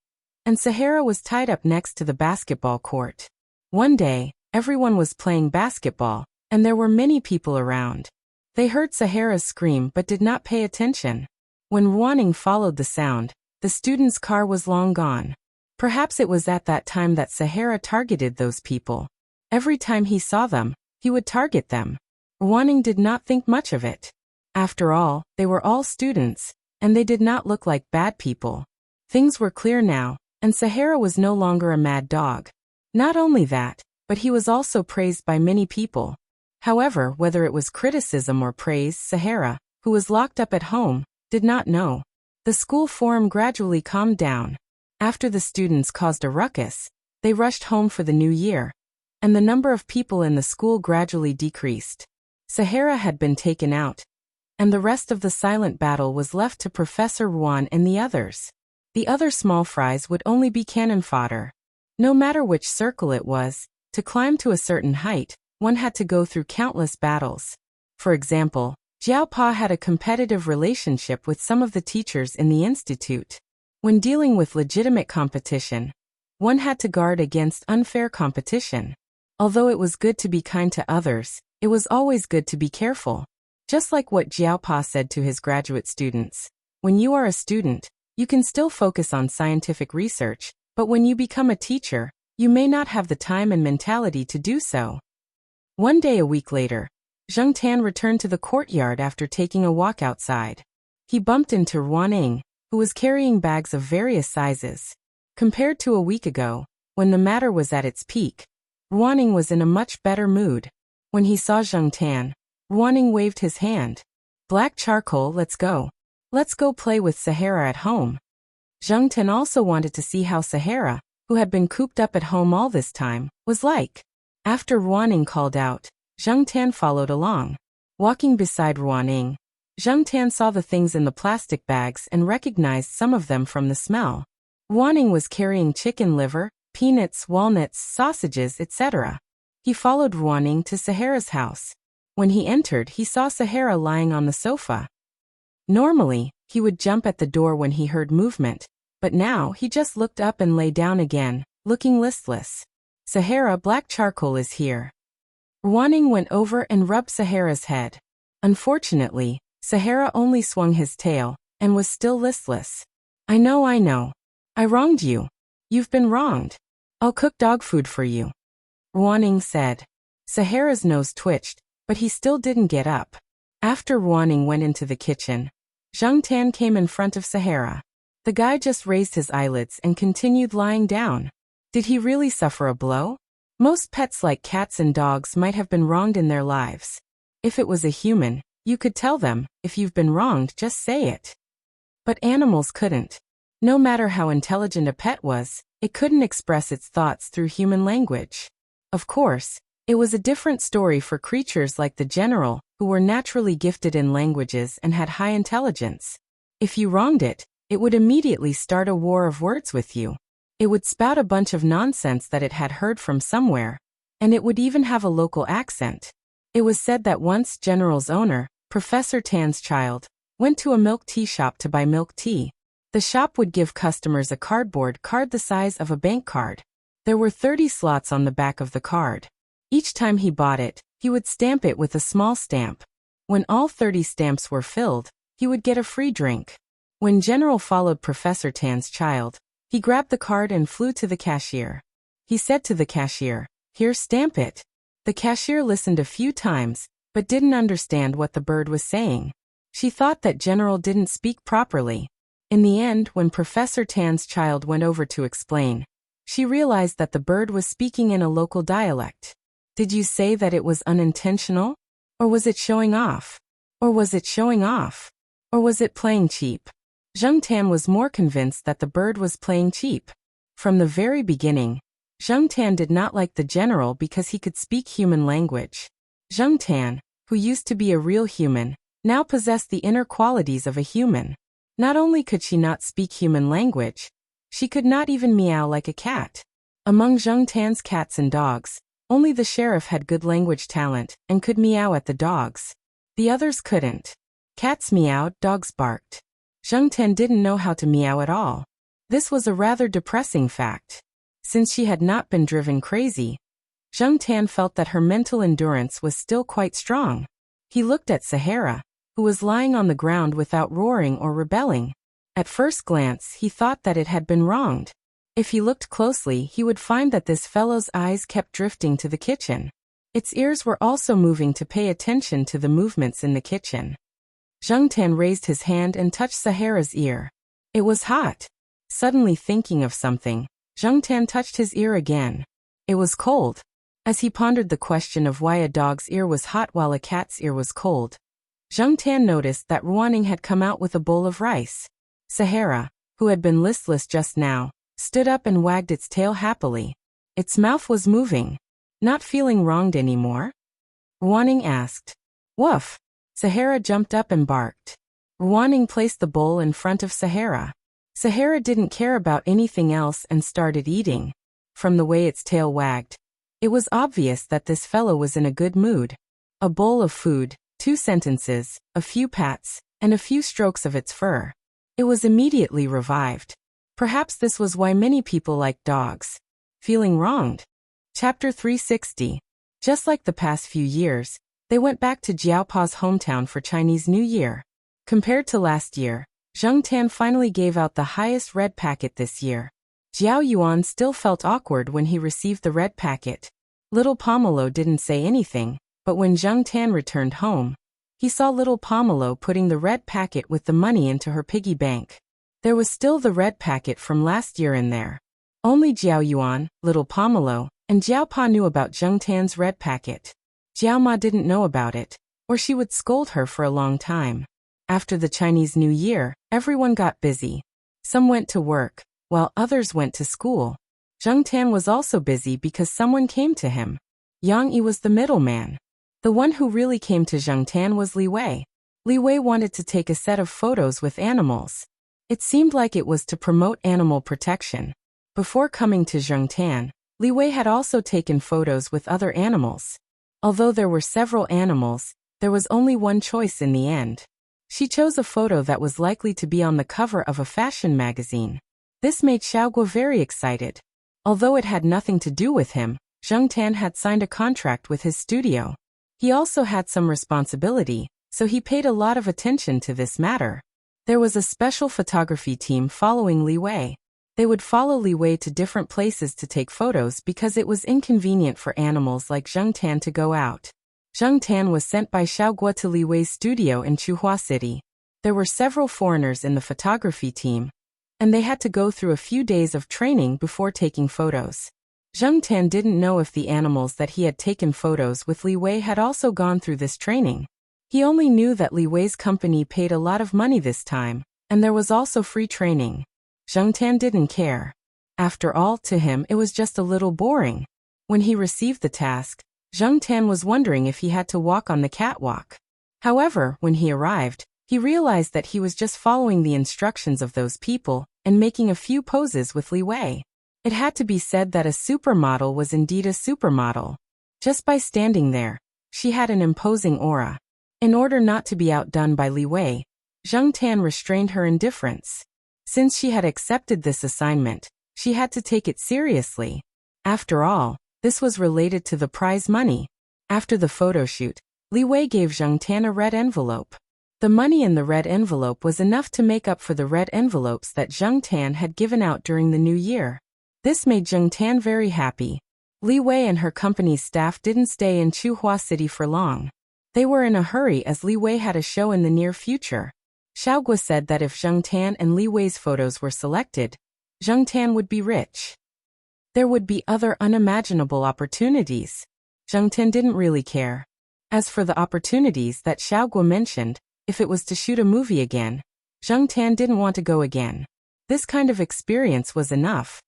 and Sahara was tied up next to the basketball court. One day, everyone was playing basketball, and there were many people around. They heard Sahara's scream but did not pay attention. When Ruaning followed the sound, the student's car was long gone. Perhaps it was at that time that Sahara targeted those people. Every time he saw them, he would target them. Ruaning did not think much of it. After all, they were all students, and they did not look like bad people. Things were clear now, and Sahara was no longer a mad dog. Not only that, but he was also praised by many people. However, whether it was criticism or praise, Sahara, who was locked up at home, did not know. The school forum gradually calmed down. After the students caused a ruckus, they rushed home for the new year, and the number of people in the school gradually decreased. Sahara had been taken out, and the rest of the silent battle was left to Professor Ruan and the others. The other small fries would only be cannon fodder. No matter which circle it was, to climb to a certain height, one had to go through countless battles. For example, Jiao Pa had a competitive relationship with some of the teachers in the institute. When dealing with legitimate competition, one had to guard against unfair competition. Although it was good to be kind to others, it was always good to be careful. Just like what Jiao Pa said to his graduate students, when you are a student, you can still focus on scientific research, but when you become a teacher, you may not have the time and mentality to do so. One day a week later, Zheng Tan returned to the courtyard after taking a walk outside. He bumped into Ruaning, who was carrying bags of various sizes. Compared to a week ago, when the matter was at its peak, Ruaning was in a much better mood. When he saw Zheng Tan, Ruaning waved his hand. Black charcoal, let's go. Let's go play with Sahara at home. Zheng Tan also wanted to see how Sahara, who had been cooped up at home all this time, was like. After Ruaning called out, Zheng Tan followed along. Walking beside Ruaning, Zheng Tan saw the things in the plastic bags and recognized some of them from the smell. Ruaning was carrying chicken liver, peanuts, walnuts, sausages, etc. He followed Ruaning to Sahara's house. When he entered, he saw Sahara lying on the sofa. Normally, he would jump at the door when he heard movement, But now he just looked up and lay down again, looking listless. Sahara, black charcoal is here. Ruaning went over and rubbed Sahara's head. Unfortunately, Sahara only swung his tail, and was still listless. I know. I wronged you. You've been wronged. I'll cook dog food for you. Ruaning said. Sahara's nose twitched, but he still didn't get up. After Ruaning went into the kitchen, Zhang Tan came in front of Sahara. The guy just raised his eyelids and continued lying down. Did he really suffer a blow? Most pets like cats and dogs might have been wronged in their lives. If it was a human, you could tell them, if you've been wronged, just say it. But animals couldn't. No matter how intelligent a pet was, it couldn't express its thoughts through human language. Of course, it was a different story for creatures like the general, who were naturally gifted in languages and had high intelligence. If you wronged it, it would immediately start a war of words with you. It would spout a bunch of nonsense that it had heard from somewhere, and it would even have a local accent. It was said that once General's owner, Professor Tan's child, went to a milk tea shop to buy milk tea. The shop would give customers a cardboard card the size of a bank card. There were 30 slots on the back of the card. Each time he bought it, he would stamp it with a small stamp. When all 30 stamps were filled, he would get a free drink. When General followed Professor Tan's child, he grabbed the card and flew to the cashier. He said to the cashier, "Here, stamp it." The cashier listened a few times, but didn't understand what the bird was saying. She thought that General didn't speak properly. In the end, when Professor Tan's child went over to explain, she realized that the bird was speaking in a local dialect. Did you say that it was unintentional? Or was it showing off? Or was it showing off? Or was it playing cheap? Zhang Tan was more convinced that the bird was playing cheap. From the very beginning, Zhang Tan did not like the general because he could speak human language. Zhang Tan, who used to be a real human, now possessed the inner qualities of a human. Not only could she not speak human language, she could not even meow like a cat. Among Zhang Tan's cats and dogs, only the sheriff had good language talent and could meow at the dogs. The others couldn't. Cats meowed, dogs barked. Zhang Tan didn't know how to meow at all. This was a rather depressing fact. Since she had not been driven crazy, Zhang Tan felt that her mental endurance was still quite strong. He looked at Sahara, who was lying on the ground without roaring or rebelling. At first glance, he thought that it had been wronged. If he looked closely, he would find that this fellow's eyes kept drifting to the kitchen. Its ears were also moving to pay attention to the movements in the kitchen. Zhang Tan raised his hand and touched Sahara's ear. It was hot. Suddenly thinking of something, Zhang Tan touched his ear again. It was cold. As he pondered the question of why a dog's ear was hot while a cat's ear was cold, Zhang Tan noticed that Ruaning had come out with a bowl of rice. Sahara, who had been listless just now, stood up and wagged its tail happily. Its mouth was moving. Not feeling wronged anymore? Ruaning asked. Woof! Sahara jumped up and barked. Ruaning placed the bowl in front of Sahara. Sahara didn't care about anything else and started eating. From the way its tail wagged, it was obvious that this fellow was in a good mood. A bowl of food, 2 sentences, a few pats, and a few strokes of its fur. It was immediately revived. Perhaps this was why many people liked dogs. Feeling wronged. Chapter 360. Just like the past few years, they went back to Paws' hometown for Chinese New Year. Compared to last year, Zhang Tan finally gave out the highest red packet this year. Jiao Yuan still felt awkward when he received the red packet. Little Pomelo didn't say anything, but when Zhang Tan returned home, he saw little Pomelo putting the red packet with the money into her piggy bank. There was still the red packet from last year in there. Only Jiao Yuan, little Pomelo, and Jiao Pa knew about Zhang Tan's red packet. Jiao Ma didn't know about it, or she would scold her for a long time. After the Chinese New Year, everyone got busy. Some went to work, while others went to school. Zhang Tan was also busy because someone came to him. Yang Yi was the middleman. The one who really came to Zhang Tan was Li Wei. Li Wei wanted to take a set of photos with animals. It seemed like it was to promote animal protection. Before coming to Zhang Tan, Li Wei had also taken photos with other animals. Although there were several animals, there was only one choice in the end. She chose a photo that was likely to be on the cover of a fashion magazine. This made Xiaoguo very excited. Although it had nothing to do with him, Zheng Tan had signed a contract with his studio. He also had some responsibility, so he paid a lot of attention to this matter. There was a special photography team following Li Wei. They would follow Li Wei to different places to take photos because it was inconvenient for animals like Zheng Tan to go out. Zheng Tan was sent by Xiaoguo to Li Wei's studio in Chuhua City. There were several foreigners in the photography team, and they had to go through a few days of training before taking photos. Zheng Tan didn't know if the animals that he had taken photos with Li Wei had also gone through this training. He only knew that Li Wei's company paid a lot of money this time, and there was also free training. Zheng Tan didn't care. After all, to him it was just a little boring. When he received the task, Zheng Tan was wondering if he had to walk on the catwalk. However, when he arrived, he realized that he was just following the instructions of those people and making a few poses with Li Wei. It had to be said that a supermodel was indeed a supermodel. Just by standing there, she had an imposing aura. In order not to be outdone by Li Wei, Zheng Tan restrained her indifference. Since she had accepted this assignment, she had to take it seriously. After all, this was related to the prize money. After the photo shoot, Li Wei gave Zheng Tan a red envelope. The money in the red envelope was enough to make up for the red envelopes that Zheng Tan had given out during the new year. This made Zheng Tan very happy. Li Wei and her company's staff didn't stay in Chuhua City for long. They were in a hurry as Li Wei had a show in the near future. Xiaoguo said that if Zheng Tan and Li Wei's photos were selected, Zheng Tan would be rich. There would be other unimaginable opportunities. Zheng Tan didn't really care. As for the opportunities that Xiaoguo mentioned, if it was to shoot a movie again, Zheng Tan didn't want to go again. This kind of experience was enough.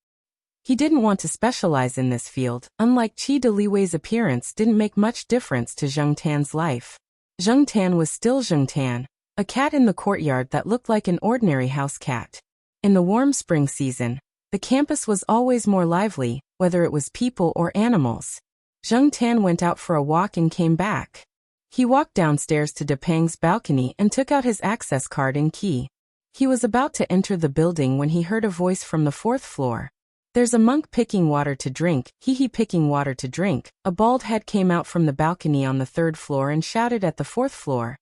He didn't want to specialize in this field. Unlike Qi de Li Wei's appearance didn't make much difference to Zheng Tan's life. Zheng Tan was still Zheng Tan, a cat in the courtyard that looked like an ordinary house cat. In the warm spring season, the campus was always more lively, whether it was people or animals. Zheng Tan went out for a walk and came back. He walked downstairs to Depeng's balcony and took out his access card and key. He was about to enter the building when he heard a voice from the fourth floor. "There's a monk picking water to drink, he picking water to drink." A bald head came out from the balcony on the third floor and shouted at the fourth floor,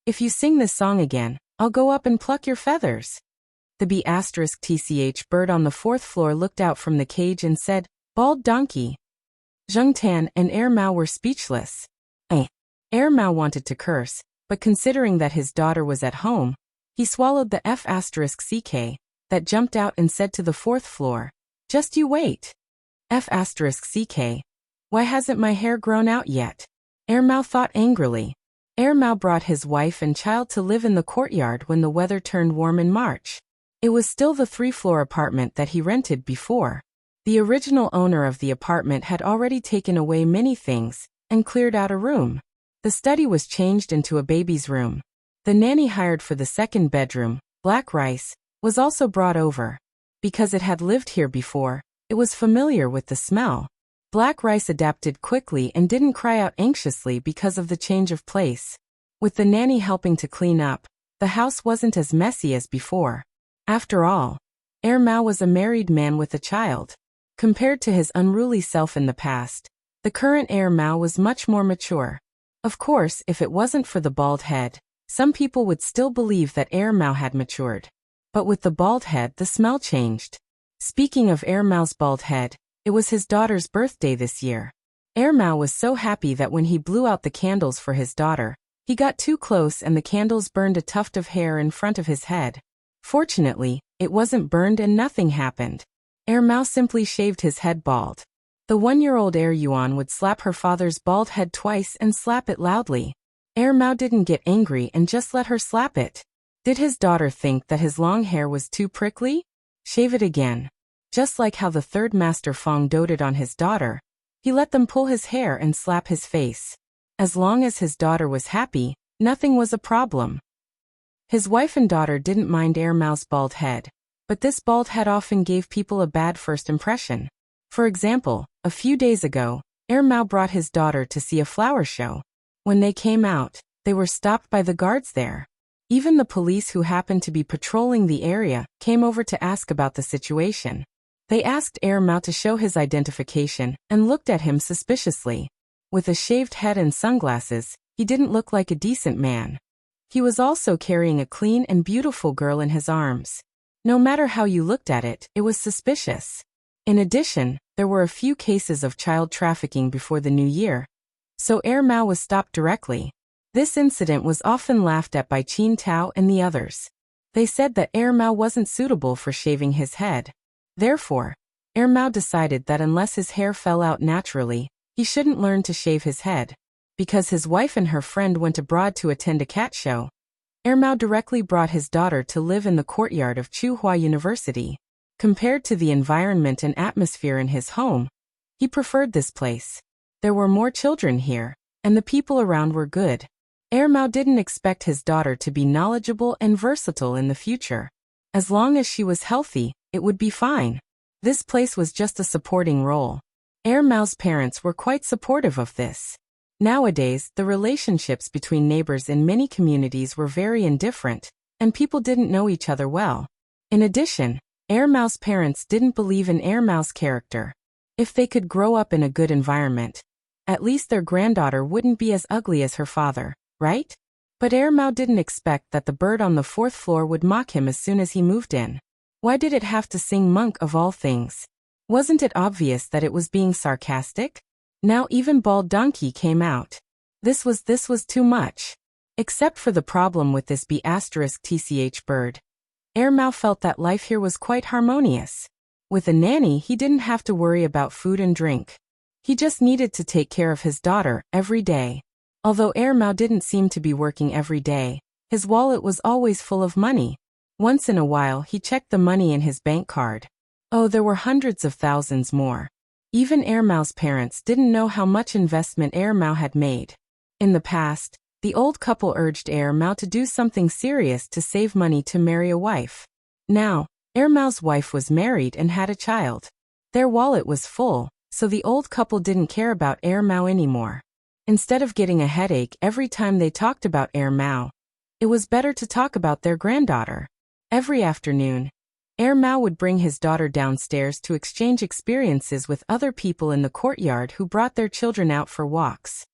"If you sing this song again, I'll go up and pluck your feathers." The B*TCH bird on the fourth floor looked out from the cage and said, "Bald donkey." Zheng Tan and Air Mao were speechless. Air Mao wanted to curse, but considering that his daughter was at home, he swallowed the F*CK that jumped out and said to the fourth floor, "Just you wait. F*CK. Why hasn't my hair grown out yet?" Air Mao thought angrily. Air Mao brought his wife and child to live in the courtyard when the weather turned warm in March. It was still the 3-floor apartment that he rented before. The original owner of the apartment had already taken away many things and cleared out a room. The study was changed into a baby's room. The nanny hired for the second bedroom, Black Rice, was also brought over. Because it had lived here before, it was familiar with the smell. Black Rice adapted quickly and didn't cry out anxiously because of the change of place. With the nanny helping to clean up, the house wasn't as messy as before. After all, Air Mao was a married man with a child. Compared to his unruly self in the past, the current Air Mao was much more mature. Of course, if it wasn't for the bald head, some people would still believe that Air Mao had matured. But with the bald head, the smell changed. Speaking of Air Mao's bald head, it was his daughter's birthday this year. Air Mao was so happy that when he blew out the candles for his daughter, he got too close and the candles burned a tuft of hair in front of his head. Fortunately, it wasn't burned and nothing happened. Air Mao simply shaved his head bald. The 1-year-old Air Yuan would slap her father's bald head twice and slap it loudly. Air Mao didn't get angry and just let her slap it. Did his daughter think that his long hair was too prickly? Shave it again. Just like how the third master Feng doted on his daughter, he let them pull his hair and slap his face. As long as his daughter was happy, nothing was a problem. His wife and daughter didn't mind Air Mao's bald head, but this bald head often gave people a bad first impression. For example, a few days ago, Air Mao brought his daughter to see a flower show. When they came out, they were stopped by the guards there. Even the police who happened to be patrolling the area came over to ask about the situation. They asked Air Mao to show his identification and looked at him suspiciously. With a shaved head and sunglasses, he didn't look like a decent man. He was also carrying a clean and beautiful girl in his arms. No matter how you looked at it, it was suspicious. In addition, there were a few cases of child trafficking before the new year, so Air Mao was stopped directly. This incident was often laughed at by Qin Tao and the others. They said that Air Mao wasn't suitable for shaving his head. Therefore, Air Mao decided that unless his hair fell out naturally, he shouldn't learn to shave his head. Because his wife and her friend went abroad to attend a cat show, Air Mao directly brought his daughter to live in the courtyard of Tsinghua University. Compared to the environment and atmosphere in his home, he preferred this place. There were more children here, and the people around were good. Air Mao didn't expect his daughter to be knowledgeable and versatile in the future. As long as she was healthy, it would be fine. This place was just a supporting role. Air Mao's parents were quite supportive of this. Nowadays, the relationships between neighbors in many communities were very indifferent, and people didn't know each other well. In addition, Air Mao's parents didn't believe in Air Mao's character. If they could grow up in a good environment, at least their granddaughter wouldn't be as ugly as her father, right? But Air Mao didn't expect that the bird on the 4th floor would mock him as soon as he moved in. Why did it have to sing monk of all things? Wasn't it obvious that it was being sarcastic? Now even Bald Donkey came out. This was too much. Except for the problem with this B***TCH bird, Air Mao felt that life here was quite harmonious. With a nanny, he didn't have to worry about food and drink. He just needed to take care of his daughter every day. Although Air Mao didn't seem to be working every day, his wallet was always full of money. Once in a while he checked the money in his bank card. Oh, there were hundreds of thousands more. Even Air Mao's parents didn't know how much investment Air Mao had made. In the past, the old couple urged Air Mao to do something serious to save money to marry a wife. Now, Air Mao's wife was married and had a child. Their wallet was full, so the old couple didn't care about Air Mao anymore. Instead of getting a headache every time they talked about Air Mao, it was better to talk about their granddaughter. Every afternoon, Air Mao would bring his daughter downstairs to exchange experiences with other people in the courtyard who brought their children out for walks.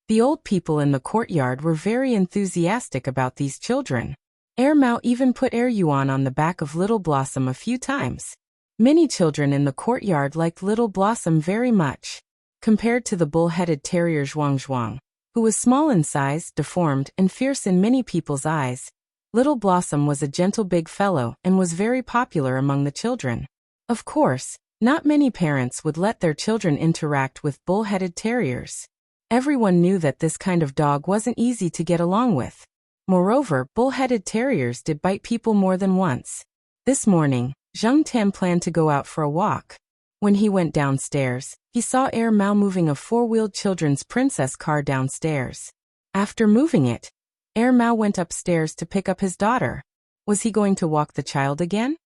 The old people in the courtyard were very enthusiastic about these children. Air Mao even put Air Yuan on the back of Little Blossom a few times. Many children in the courtyard liked Little Blossom very much. Compared to the bull-headed terrier Zhuang, who was small in size, deformed, and fierce in many people's eyes, Little Blossom was a gentle big fellow and was very popular among the children. Of course, not many parents would let their children interact with bull-headed terriers. Everyone knew that this kind of dog wasn't easy to get along with. Moreover, bull-headed terriers did bite people more than once. This morning, Zheng Tan planned to go out for a walk. When he went downstairs, he saw Air Mao moving a four-wheeled children's princess car downstairs. After moving it, Air Mao went upstairs to pick up his daughter. Was he going to walk the child again?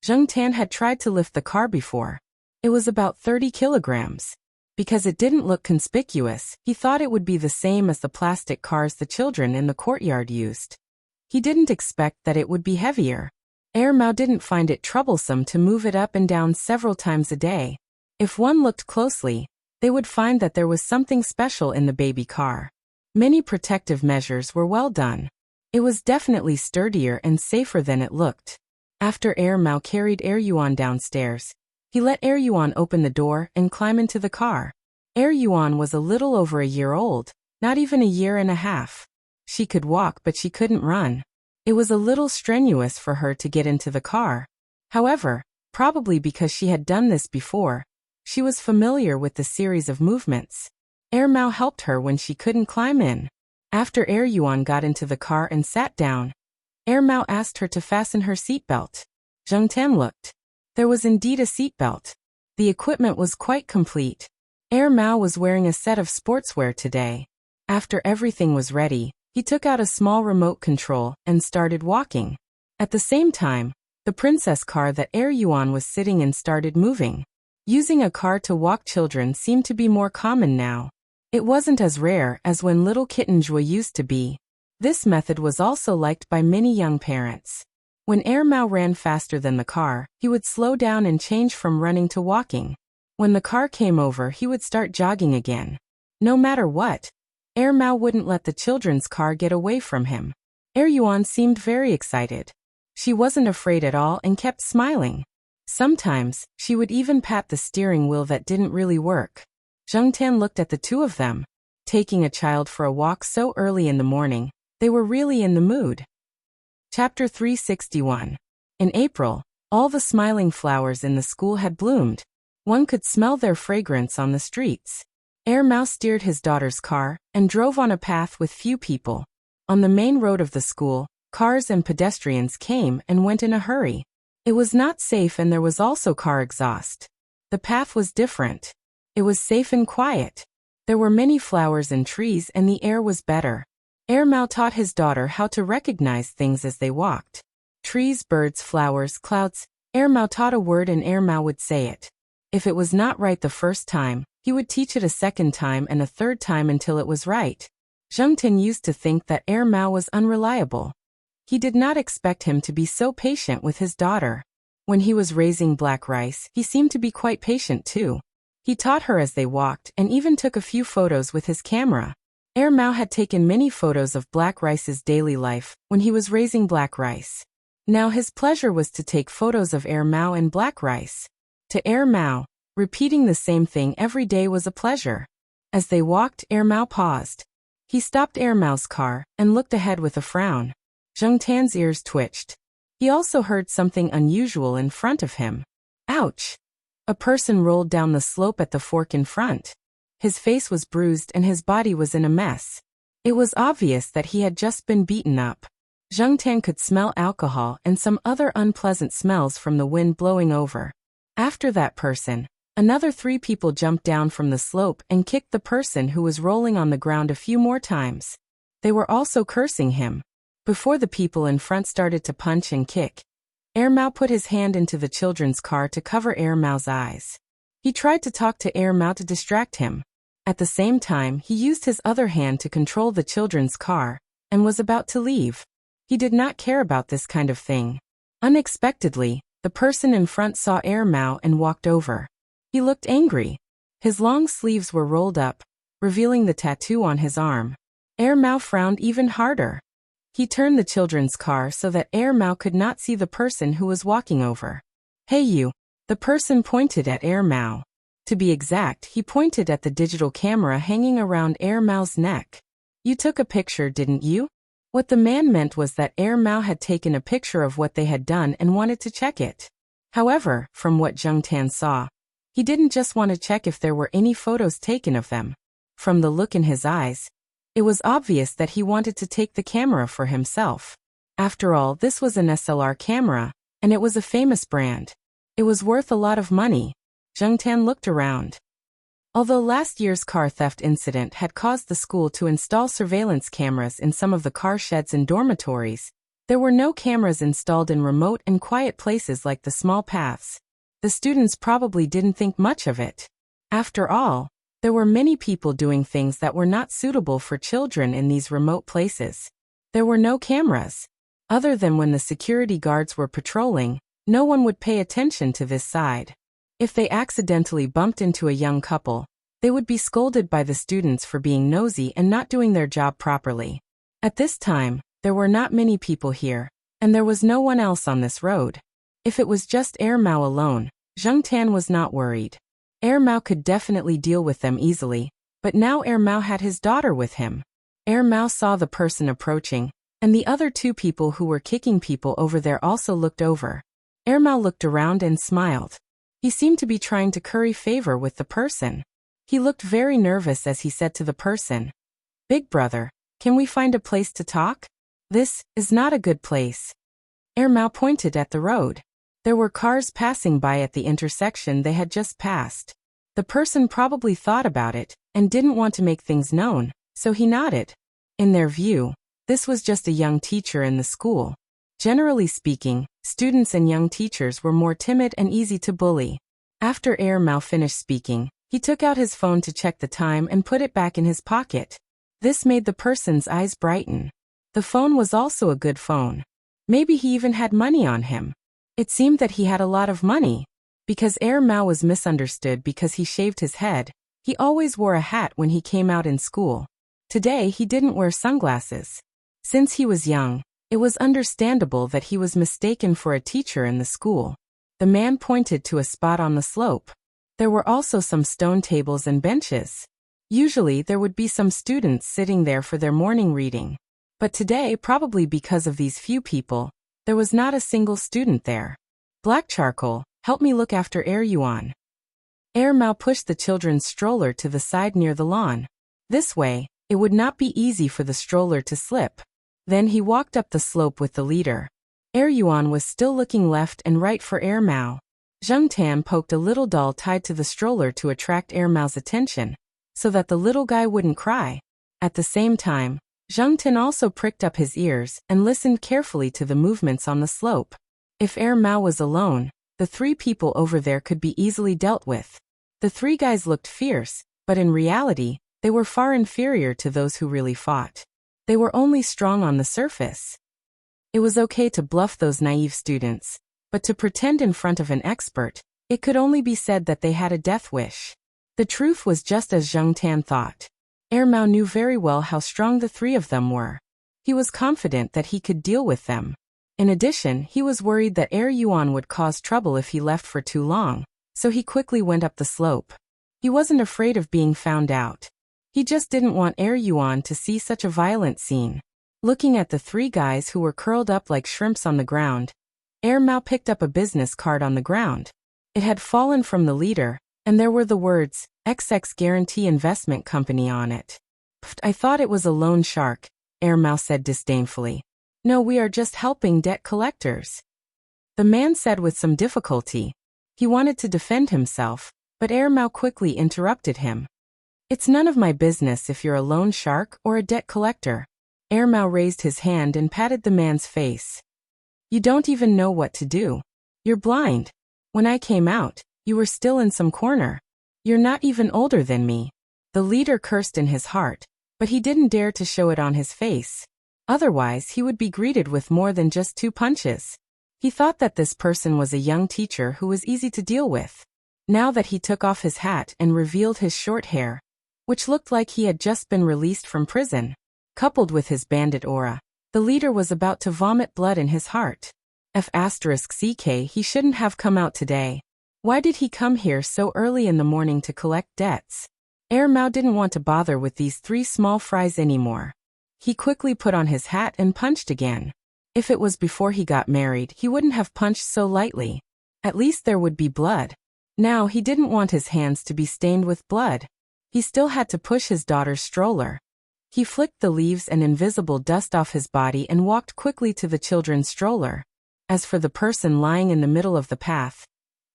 Zheng Tan had tried to lift the car before. It was about 30 kilograms. Because it didn't look conspicuous, he thought it would be the same as the plastic cars the children in the courtyard used. He didn't expect that it would be heavier. Air Mao didn't find it troublesome to move it up and down several times a day. If one looked closely, they would find that there was something special in the baby car. Many protective measures were well done. It was definitely sturdier and safer than it looked. After Air Mao carried Air Yuan downstairs, he let Air Yuan open the door and climb into the car. Air Yuan was a little over a year old, not even a year and a half. She could walk but she couldn't run. It was a little strenuous for her to get into the car. However, probably because she had done this before, she was familiar with the series of movements. Air Mao helped her when she couldn't climb in. After Air Yuan got into the car and sat down, Air Mao asked her to fasten her seatbelt. Zheng Tan looked. There was indeed a seatbelt. The equipment was quite complete. Air Mao was wearing a set of sportswear today. After everything was ready, he took out a small remote control and started walking. At the same time, the princess car that Air Yuan was sitting in started moving. Using a car to walk children seemed to be more common now. It wasn't as rare as when little kitten Jua used to be. This method was also liked by many young parents. When Mao ran faster than the car, he would slow down and change from running to walking. When the car came over, he would start jogging again. No matter what, Mao wouldn't let the children's car get away from him. Yuan seemed very excited. She wasn't afraid at all and kept smiling. Sometimes, she would even pat the steering wheel that didn't really work. Zhengtian looked at the two of them. Taking a child for a walk so early in the morning, they were really in the mood. Chapter 361. In April, all the smiling flowers in the school had bloomed. One could smell their fragrance on the streets. Mao steered his daughter's car and drove on a path with few people. On the main road of the school, cars and pedestrians came and went in a hurry. It was not safe and there was also car exhaust. The path was different. It was safe and quiet. There were many flowers and trees and the air was better. Mao taught his daughter how to recognize things as they walked. Trees, birds, flowers, clouds. Mao taught a word and Mao would say it. If it was not right the first time, he would teach it a second time and a third time until it was right. Zhengtian used to think that Mao was unreliable. He did not expect him to be so patient with his daughter. When he was raising black rice, he seemed to be quite patient too. He taught her as they walked and even took a few photos with his camera. Mao had taken many photos of Black Rice's daily life when he was raising Black Rice. Now his pleasure was to take photos of Mao and Black Rice. To Mao, repeating the same thing every day was a pleasure. As they walked, Mao paused. He stopped Mao's car and looked ahead with a frown. Zhengtian's ears twitched. He also heard something unusual in front of him. Ouch! A person rolled down the slope at the fork in front. His face was bruised and his body was in a mess. It was obvious that he had just been beaten up. Zhengtian could smell alcohol and some other unpleasant smells from the wind blowing over. After that person, another 3 people jumped down from the slope and kicked the person who was rolling on the ground a few more times. They were also cursing him. Before the people in front started to punch and kick, Mao put his hand into the children's car to cover Mao's eyes. He tried to talk to Mao to distract him. At the same time, he used his other hand to control the children's car, and was about to leave. He did not care about this kind of thing. Unexpectedly, the person in front saw Mao and walked over. He looked angry. His long sleeves were rolled up, revealing the tattoo on his arm. Mao frowned even harder. He turned the children's car so that Mao could not see the person who was walking over. Hey you! The person pointed at Mao. To be exact, he pointed at the digital camera hanging around Mao's neck. You took a picture, didn't you? What the man meant was that Mao had taken a picture of what they had done and wanted to check it. However, from what Zhengtian saw, he didn't just want to check if there were any photos taken of them. From the look in his eyes, it was obvious that he wanted to take the camera for himself. After all, this was an SLR camera, and it was a famous brand. It was worth a lot of money. Zhengtian looked around. Although last year's car theft incident had caused the school to install surveillance cameras in some of the car sheds and dormitories, there were no cameras installed in remote and quiet places like the small paths. The students probably didn't think much of it. After all, there were many people doing things that were not suitable for children in these remote places. There were no cameras. Other than when the security guards were patrolling, no one would pay attention to this side. If they accidentally bumped into a young couple, they would be scolded by the students for being nosy and not doing their job properly. At this time, there were not many people here, and there was no one else on this road. If it was just Mao alone, Zhengtian was not worried. Mao could definitely deal with them easily, but now Mao had his daughter with him. Mao saw the person approaching, and the other 2 people who were kicking people over there also looked over. Mao looked around and smiled. He seemed to be trying to curry favor with the person. He looked very nervous as he said to the person, "Big brother, can we find a place to talk? This is not a good place." Mao pointed at the road. There were cars passing by at the intersection they had just passed. The person probably thought about it and didn't want to make things known, so he nodded. In their view, this was just a young teacher in the school. Generally speaking, students and young teachers were more timid and easy to bully. After Mao finished speaking, he took out his phone to check the time and put it back in his pocket. This made the person's eyes brighten. The phone was also a good phone. Maybe he even had money on him. It seemed that he had a lot of money. Because Mao was misunderstood because he shaved his head, he always wore a hat when he came out in school. Today he didn't wear sunglasses. Since he was young, it was understandable that he was mistaken for a teacher in the school. The man pointed to a spot on the slope. There were also some stone tables and benches. Usually there would be some students sitting there for their morning reading. But today, probably because of these few people, there was not a single student there. Black Charcoal, help me look after Yuan. Mao pushed the children's stroller to the side near the lawn. This way, it would not be easy for the stroller to slip. Then he walked up the slope with the leader. Yuan was still looking left and right for Mao. Zheng Tan poked a little doll tied to the stroller to attract Mao's attention, so that the little guy wouldn't cry. At the same time, Zheng Tan also pricked up his ears and listened carefully to the movements on the slope. If Mao was alone, the three people over there could be easily dealt with. The three guys looked fierce, but in reality, they were far inferior to those who really fought. They were only strong on the surface. It was okay to bluff those naive students, but to pretend in front of an expert, it could only be said that they had a death wish. The truth was just as Zheng Tan thought. Mao knew very well how strong the three of them were. He was confident that he could deal with them. In addition, he was worried that Yuan would cause trouble if he left for too long, so he quickly went up the slope. He wasn't afraid of being found out. He just didn't want Yuan to see such a violent scene. Looking at the three guys who were curled up like shrimps on the ground, Mao picked up a business card on the ground. It had fallen from the leader, and there were the words, XX Guarantee Investment Company on it. Pfft, I thought it was a loan shark, Mao said disdainfully. No, we are just helping debt collectors. The man said with some difficulty. He wanted to defend himself, but Mao quickly interrupted him. It's none of my business if you're a loan shark or a debt collector. Mao raised his hand and patted the man's face. You don't even know what to do. You're blind. When I came out, you were still in some corner. You're not even older than me. The leader cursed in his heart, but he didn't dare to show it on his face. Otherwise, he would be greeted with more than just 2 punches. He thought that this person was a young teacher who was easy to deal with. Now that he took off his hat and revealed his short hair, which looked like he had just been released from prison, coupled with his bandit aura, the leader was about to vomit blood in his heart. F***ck, he shouldn't have come out today. Why did he come here so early in the morning to collect debts? Mao didn't want to bother with these 3 small fries anymore. He quickly put on his hat and punched again. If it was before he got married, he wouldn't have punched so lightly. At least there would be blood. Now he didn't want his hands to be stained with blood. He still had to push his daughter's stroller. He flicked the leaves and invisible dust off his body and walked quickly to the children's stroller. As for the person lying in the middle of the path,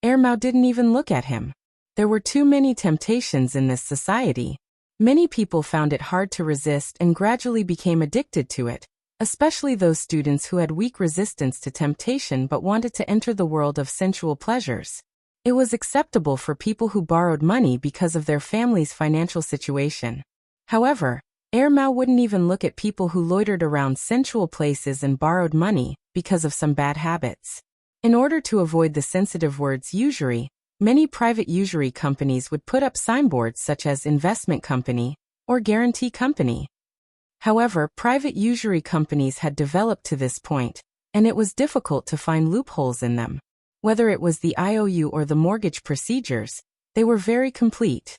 Mao didn't even look at him. There were too many temptations in this society. Many people found it hard to resist and gradually became addicted to it, especially those students who had weak resistance to temptation but wanted to enter the world of sensual pleasures. It was acceptable for people who borrowed money because of their family's financial situation. However, Mao wouldn't even look at people who loitered around sensual places and borrowed money because of some bad habits. In order to avoid the sensitive words usury, many private usury companies would put up signboards such as investment company or guarantee company. However, private usury companies had developed to this point, and it was difficult to find loopholes in them. Whether it was the IOU or the mortgage procedures, they were very complete.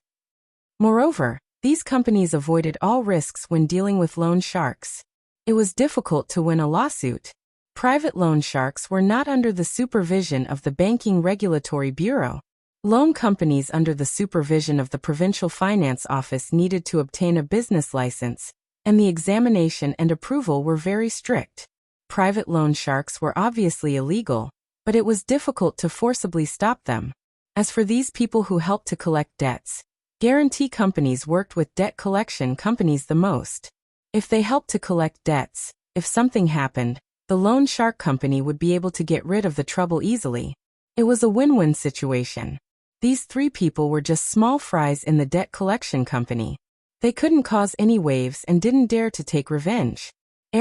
Moreover, these companies avoided all risks when dealing with loan sharks. It was difficult to win a lawsuit. Private loan sharks were not under the supervision of the Banking Regulatory Bureau. Loan companies under the supervision of the Provincial Finance Office needed to obtain a business license, and the examination and approval were very strict. Private loan sharks were obviously illegal, but it was difficult to forcibly stop them. As for these people who helped to collect debts, guarantee companies worked with debt collection companies the most. If they helped to collect debts, if something happened, the loan shark company would be able to get rid of the trouble easily. It was a win-win situation. These 3 people were just small fries in the debt collection company. They couldn't cause any waves and didn't dare to take revenge.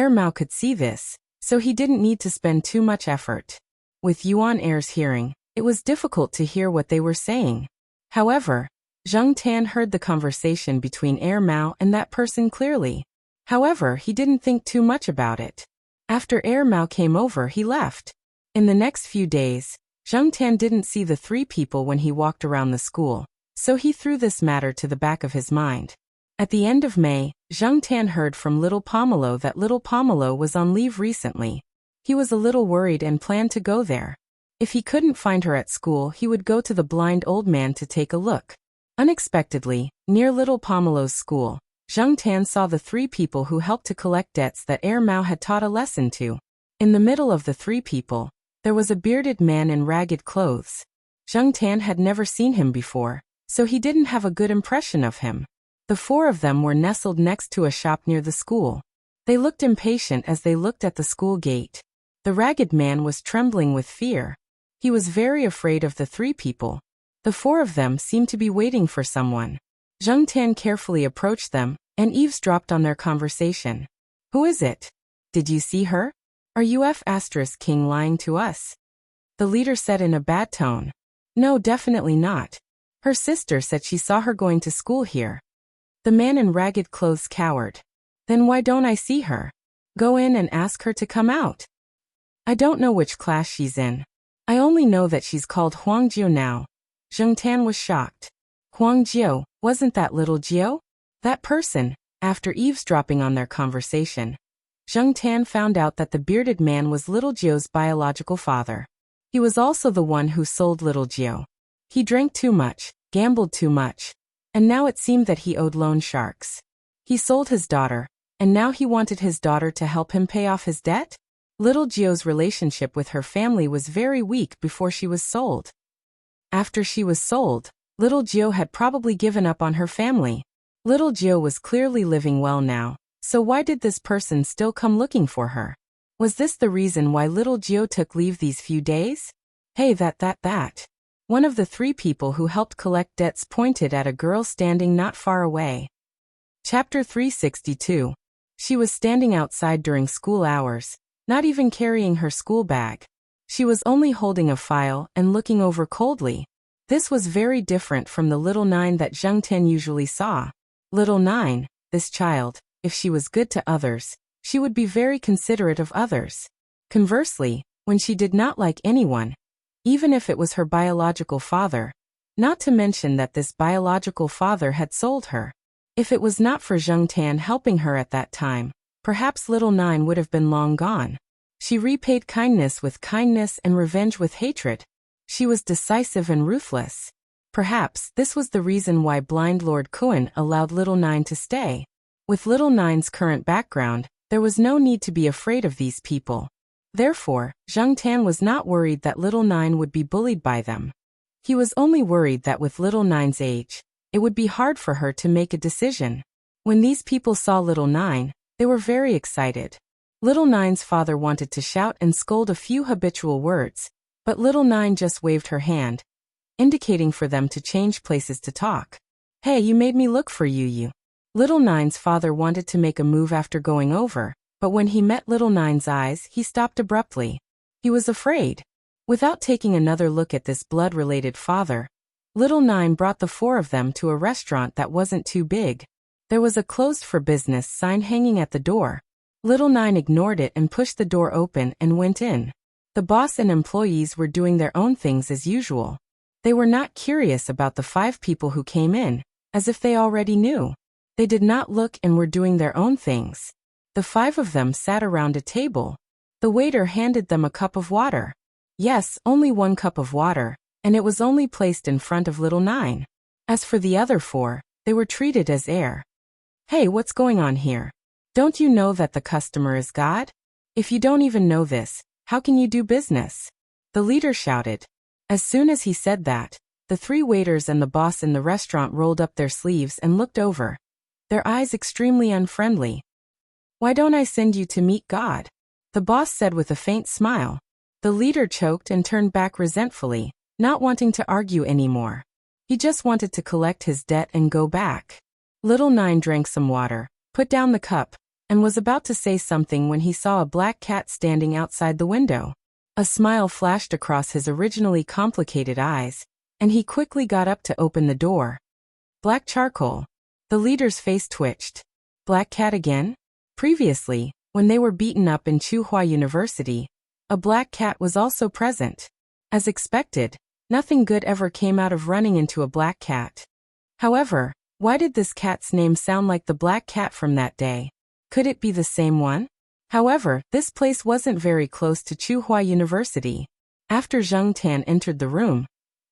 Mao could see this, so he didn't need to spend too much effort. With Yuan Er's hearing, it was difficult to hear what they were saying. However, Zheng Tan heard the conversation between Mao and that person clearly. However, he didn't think too much about it. After Mao came over, he left. In the next few days, Zheng Tan didn't see the three people when he walked around the school, so he threw this matter to the back of his mind. At the end of May, Zheng Tan heard from little Pomelo that little Pomelo was on leave recently. He was a little worried and planned to go there. If he couldn't find her at school, he would go to the blind old man to take a look. Unexpectedly, near little Pomelo's school, Zheng Tan saw the three people who helped to collect debts that Mao had taught a lesson to. In the middle of the three people, there was a bearded man in ragged clothes. Zheng Tan had never seen him before, so he didn't have a good impression of him. The four of them were nestled next to a shop near the school. They looked impatient as they looked at the school gate. The ragged man was trembling with fear. He was very afraid of the three people. The four of them seemed to be waiting for someone. Zheng Tan carefully approached them and eavesdropped on their conversation. "Who is it? Did you see her? Are you King lying to us?" The leader said in a bad tone. "No, definitely not. Her sister said she saw her going to school here." The man in ragged clothes cowered. "Then why don't I see her? Go in and ask her to come out." "I don't know which class she's in. I only know that she's called Huang Jiu now." Zheng Tan was shocked. Huang Jiu, wasn't that little Jiu? That person. After eavesdropping on their conversation, Zheng Tan found out that the bearded man was little Jiu's biological father. He was also the one who sold little Jiu. He drank too much, gambled too much, and now it seemed that he owed loan sharks. He sold his daughter, and now he wanted his daughter to help him pay off his debt? Little Jiu's relationship with her family was very weak before she was sold. After she was sold, little Jiu had probably given up on her family. Little Jiu was clearly living well now, so why did this person still come looking for her? Was this the reason why little Jiu took leave these few days? Hey, that. One of the three people who helped collect debts pointed at a girl standing not far away. Chapter 362. She was standing outside during school hours, not even carrying her school bag. She was only holding a file and looking over coldly. This was very different from the little Nine that Zheng Tan usually saw. Little Nine, this child, if she was good to others, she would be very considerate of others. Conversely, when she did not like anyone, even if it was her biological father, not to mention that this biological father had sold her. If it was not for Zheng Tan helping her at that time, perhaps little Nine would have been long gone. She repaid kindness with kindness and revenge with hatred. She was decisive and ruthless. Perhaps this was the reason why blind Lord Kuan allowed little Nine to stay. With little Nine's current background, there was no need to be afraid of these people. Therefore, Zheng Tan was not worried that little Nine would be bullied by them. He was only worried that with little Nine's age, it would be hard for her to make a decision. When these people saw little Nine, they were very excited. Little Nine's father wanted to shout and scold a few habitual words, but little Nine just waved her hand, indicating for them to change places to talk. "Hey, you made me look for you. Little Nine's father wanted to make a move after going over, but when he met little Nine's eyes, he stopped abruptly. He was afraid. Without taking another look at this blood-related father, little Nine brought the four of them to a restaurant that wasn't too big. There was a closed for business sign hanging at the door. Little Nine ignored it and pushed the door open and went in. The boss and employees were doing their own things as usual. They were not curious about the five people who came in, as if they already knew. They did not look and were doing their own things. The five of them sat around a table. The waiter handed them a cup of water. Yes, only one cup of water, and it was only placed in front of little Nine. As for the other four, they were treated as air. "Hey, what's going on here? Don't you know that the customer is God? If you don't even know this, how can you do business?" The leader shouted. As soon as he said that, the three waiters and the boss in the restaurant rolled up their sleeves and looked over, their eyes extremely unfriendly. "Why don't I send you to meet God?" the boss said with a faint smile. The leader choked and turned back resentfully, not wanting to argue anymore. He just wanted to collect his debt and go back. Little Nine drank some water, put down the cup, and was about to say something when he saw a black cat standing outside the window. A smile flashed across his originally complicated eyes, and he quickly got up to open the door. Black charcoal. The leader's face twitched. Black cat again? Previously, when they were beaten up in Tsinghua University, a black cat was also present. As expected, nothing good ever came out of running into a black cat. However, why did this cat's name sound like the black cat from that day? Could it be the same one? However, this place wasn't very close to Tsinghua University. After Zheng Tan entered the room,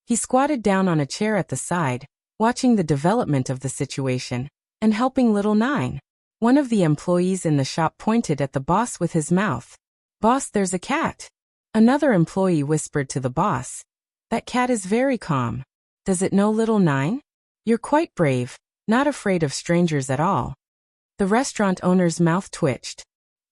he squatted down on a chair at the side, watching the development of the situation, and helping Little Nine. One of the employees in the shop pointed at the boss with his mouth. "Boss, there's a cat." Another employee whispered to the boss. "That cat is very calm. Does it know Little Nine? You're quite brave, not afraid of strangers at all." The restaurant owner's mouth twitched.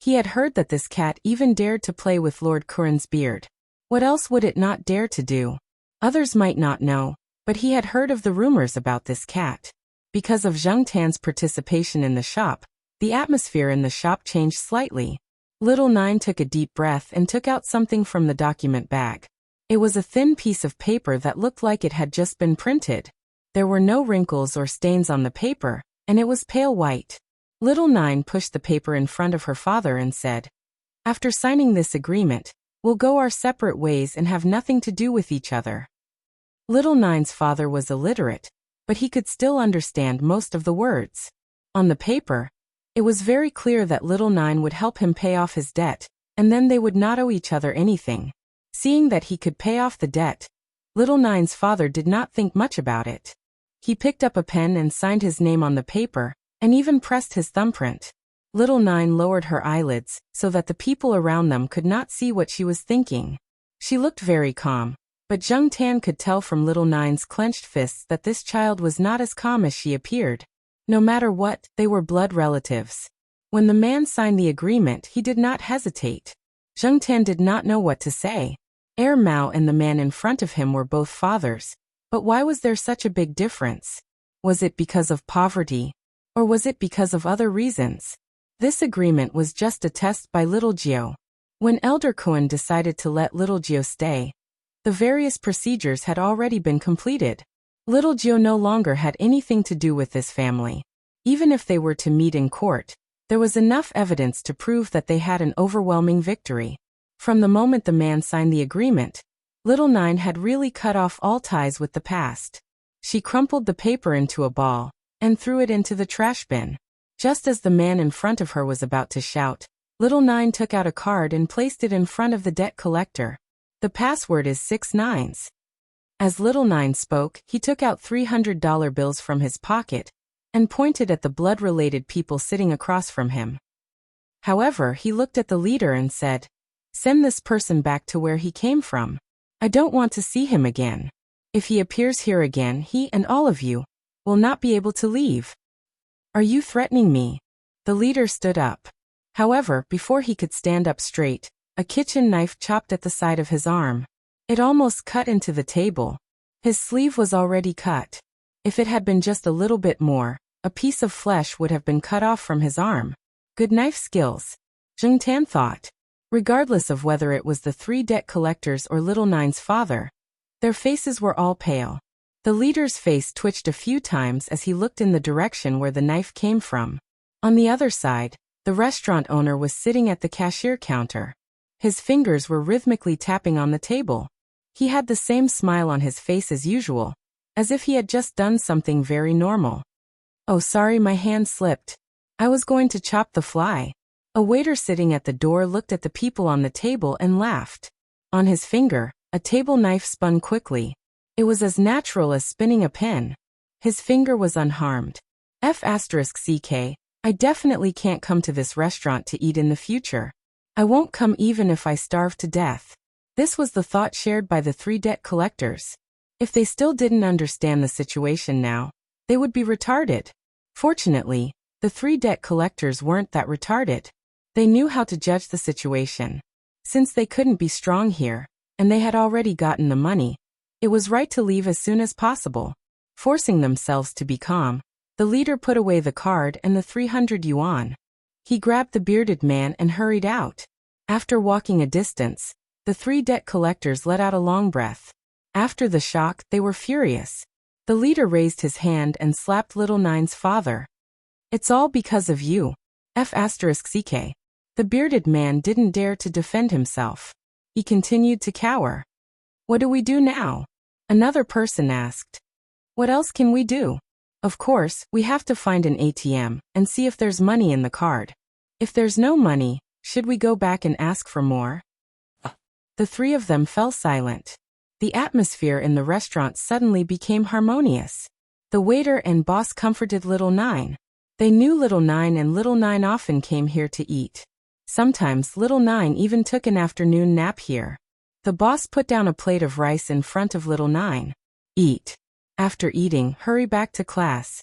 He had heard that this cat even dared to play with Lord Kuren's beard. What else would it not dare to do? Others might not know, but he had heard of the rumors about this cat. Because of Zheng Tan's participation in the shop, the atmosphere in the shop changed slightly. Little Nine took a deep breath and took out something from the document bag. It was a thin piece of paper that looked like it had just been printed. There were no wrinkles or stains on the paper, and it was pale white. Little Nine pushed the paper in front of her father and said, "After signing this agreement, we'll go our separate ways and have nothing to do with each other." Little Nine's father was illiterate, but he could still understand most of the words. On the paper, it was very clear that Little Nine would help him pay off his debt, and then they would not owe each other anything. Seeing that he could pay off the debt, Little Nine's father did not think much about it. He picked up a pen and signed his name on the paper, and even pressed his thumbprint. Little Nine lowered her eyelids, so that the people around them could not see what she was thinking. She looked very calm, but Zheng Tan could tell from Little Nine's clenched fists that this child was not as calm as she appeared. No matter what, they were blood relatives. When the man signed the agreement, he did not hesitate. Zheng Tan did not know what to say. Mao and the man in front of him were both fathers, but why was there such a big difference? Was it because of poverty? Or was it because of other reasons? This agreement was just a test by Little Gio. When Elder Kuan decided to let Little Gio stay, the various procedures had already been completed. Little Gio no longer had anything to do with this family. Even if they were to meet in court, there was enough evidence to prove that they had an overwhelming victory. From the moment the man signed the agreement, Little Nine had really cut off all ties with the past. She crumpled the paper into a ball and threw it into the trash bin. Just as the man in front of her was about to shout, Little Nine took out a card and placed it in front of the debt collector. "The password is 6 nines. As Little Nine spoke, he took out $300 bills from his pocket and pointed at the blood-related people sitting across from him. However, he looked at the leader and said, "Send this person back to where he came from. I don't want to see him again. If he appears here again, he and all of you will not be able to leave." "Are you threatening me?" The leader stood up. However, before he could stand up straight, a kitchen knife chopped at the side of his arm. It almost cut into the table. His sleeve was already cut. If it had been just a little bit more, a piece of flesh would have been cut off from his arm. Good knife skills, Zheng Tan thought. Regardless of whether it was the 3 debt collectors or Little Nine's father, their faces were all pale. The leader's face twitched a few times as he looked in the direction where the knife came from. On the other side, the restaurant owner was sitting at the cashier counter. His fingers were rhythmically tapping on the table. He had the same smile on his face as usual, as if he had just done something very normal. "Oh, sorry, my hand slipped. I was going to chop the fly." A waiter sitting at the door looked at the people on the table and laughed. On his finger, a table knife spun quickly. It was as natural as spinning a pen. His finger was unharmed. F***CK, I definitely can't come to this restaurant to eat in the future. I won't come even if I starve to death. This was the thought shared by the 3 debt collectors. If they still didn't understand the situation now, they would be retarded. Fortunately, the 3 debt collectors weren't that retarded. They knew how to judge the situation. Since they couldn't be strong here, and they had already gotten the money, it was right to leave as soon as possible. Forcing themselves to be calm, the leader put away the card and the 300 yuan. He grabbed the bearded man and hurried out. After walking a distance, the 3 debt collectors let out a long breath. After the shock, they were furious. The leader raised his hand and slapped Little Nine's father. "It's all because of you. F***ck. The bearded man didn't dare to defend himself. He continued to cower. "What do we do now?" another person asked. "What else can we do? Of course, we have to find an ATM and see if there's money in the card. If there's no money, should we go back and ask for more?" The 3 of them fell silent. The atmosphere in the restaurant suddenly became harmonious. The waiter and boss comforted Little Nine. They knew Little Nine, and Little Nine often came here to eat. Sometimes Little Nine even took an afternoon nap here. The boss put down a plate of rice in front of Little Nine. "Eat. After eating, hurry back to class."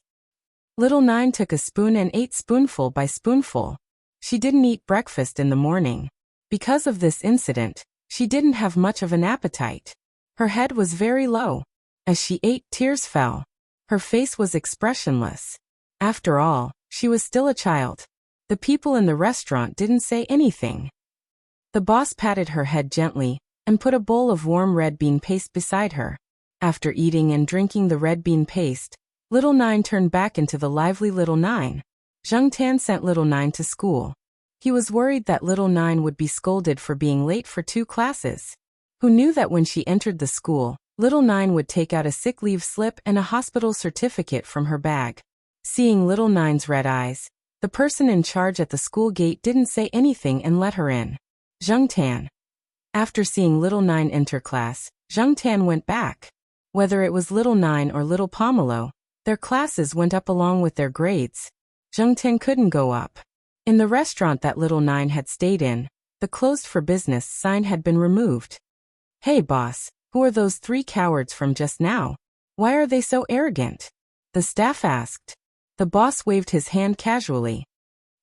Little Nine took a spoon and ate spoonful by spoonful. She didn't eat breakfast in the morning. Because of this incident, she didn't have much of an appetite. Her head was very low. As she ate, tears fell. Her face was expressionless. After all, she was still a child. The people in the restaurant didn't say anything. The boss patted her head gently and put a bowl of warm red bean paste beside her. After eating and drinking the red bean paste, Little Nine turned back into the lively Little Nine. Zheng Tan sent Little Nine to school. He was worried that Little Nine would be scolded for being late for 2 classes. Who knew that when she entered the school, Little Nine would take out a sick leave slip and a hospital certificate from her bag. Seeing Little Nine's red eyes, the person in charge at the school gate didn't say anything and let her in. Zheng Tan. After seeing Little Nine enter class, Zheng Tan went back. Whether it was Little Nine or Little Pomelo, their classes went up along with their grades. Zheng Tan couldn't go up. In the restaurant that Little Nine had stayed in, the closed for business sign had been removed. "Hey boss, who are those 3 cowards from just now? Why are they so arrogant?" the staff asked. The boss waved his hand casually.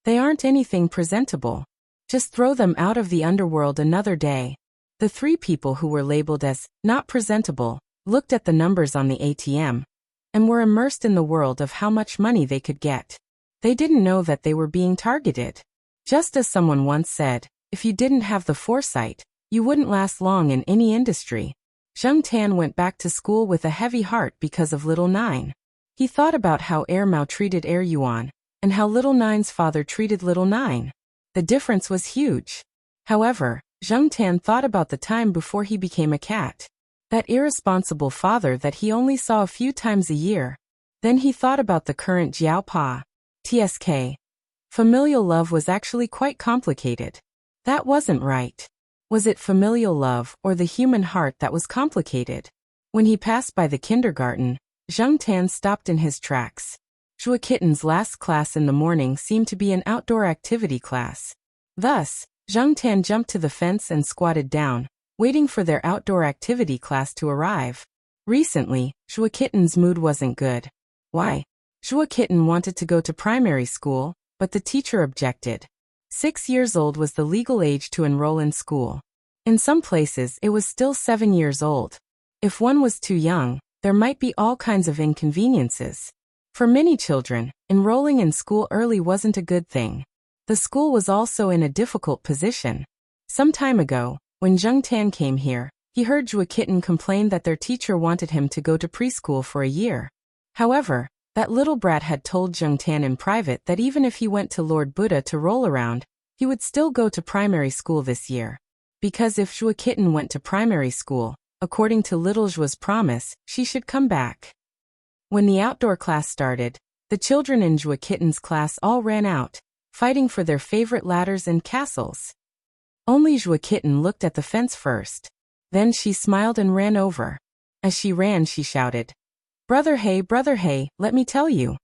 "They aren't anything presentable. Just throw them out of the underworld another day." The 3 people who were labeled as not presentable looked at the numbers on the ATM and were immersed in the world of how much money they could get. They didn't know that they were being targeted. Just as someone once said, if you didn't have the foresight, you wouldn't last long in any industry. Zheng Tan went back to school with a heavy heart because of Little Nine. He thought about how Er Mao treated Er Yuan, and how Little Nine's father treated Little Nine. The difference was huge. However, Zheng Tan thought about the time before he became a cat. That irresponsible father that he only saw a few times a year. Then he thought about the current Jiao Pa. TSK. Familial love was actually quite complicated. That wasn't right. Was it familial love or the human heart that was complicated? When he passed by the kindergarten, Zheng Tan stopped in his tracks. Zhua Kitten's last class in the morning seemed to be an outdoor activity class. Thus, Zheng Tan jumped to the fence and squatted down, waiting for their outdoor activity class to arrive. Recently, Zhua Kitten's mood wasn't good. Why? Zhua Kitten wanted to go to primary school, but the teacher objected. 6 years old was the legal age to enroll in school. In some places, it was still 7 years old. If one was too young, there might be all kinds of inconveniences. For many children, enrolling in school early wasn't a good thing. The school was also in a difficult position. Some time ago, when Zheng Tan came here, he heard Zhua Kitten complain that their teacher wanted him to go to preschool for a year. However, that little brat had told Zheng Tan in private that even if he went to Lord Buddha to roll around, he would still go to primary school this year. Because if Zhua Kitten went to primary school, according to little Zhua's promise, she should come back. When the outdoor class started, the children in Zhua Kitten's class all ran out, fighting for their favorite ladders and castles. Only Zhua Kitten looked at the fence first. Then she smiled and ran over. As she ran, she shouted, brother, hey, let me tell you."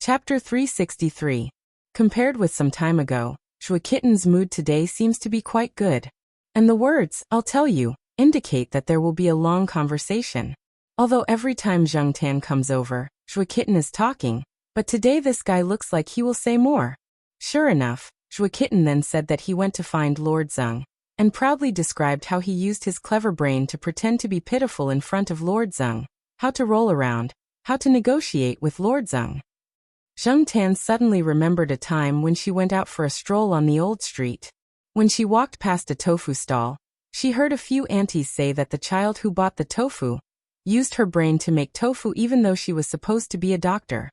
Chapter 363. Compared with some time ago, Zhua Kitten's mood today seems to be quite good. And the words, "I'll tell you," indicate that there will be a long conversation. Although every time Zheng Tan comes over, Zhua Kitten is talking, but today this guy looks like he will say more. Sure enough, Zhua Kitten then said that he went to find Lord Zeng, and proudly described how he used his clever brain to pretend to be pitiful in front of Lord Zeng, how to roll around, how to negotiate with Lord Zeng. Zheng Tan suddenly remembered a time when she went out for a stroll on the old street. When she walked past a tofu stall, she heard a few aunties say that the child who bought the tofu used her brain to make tofu even though she was supposed to be a doctor.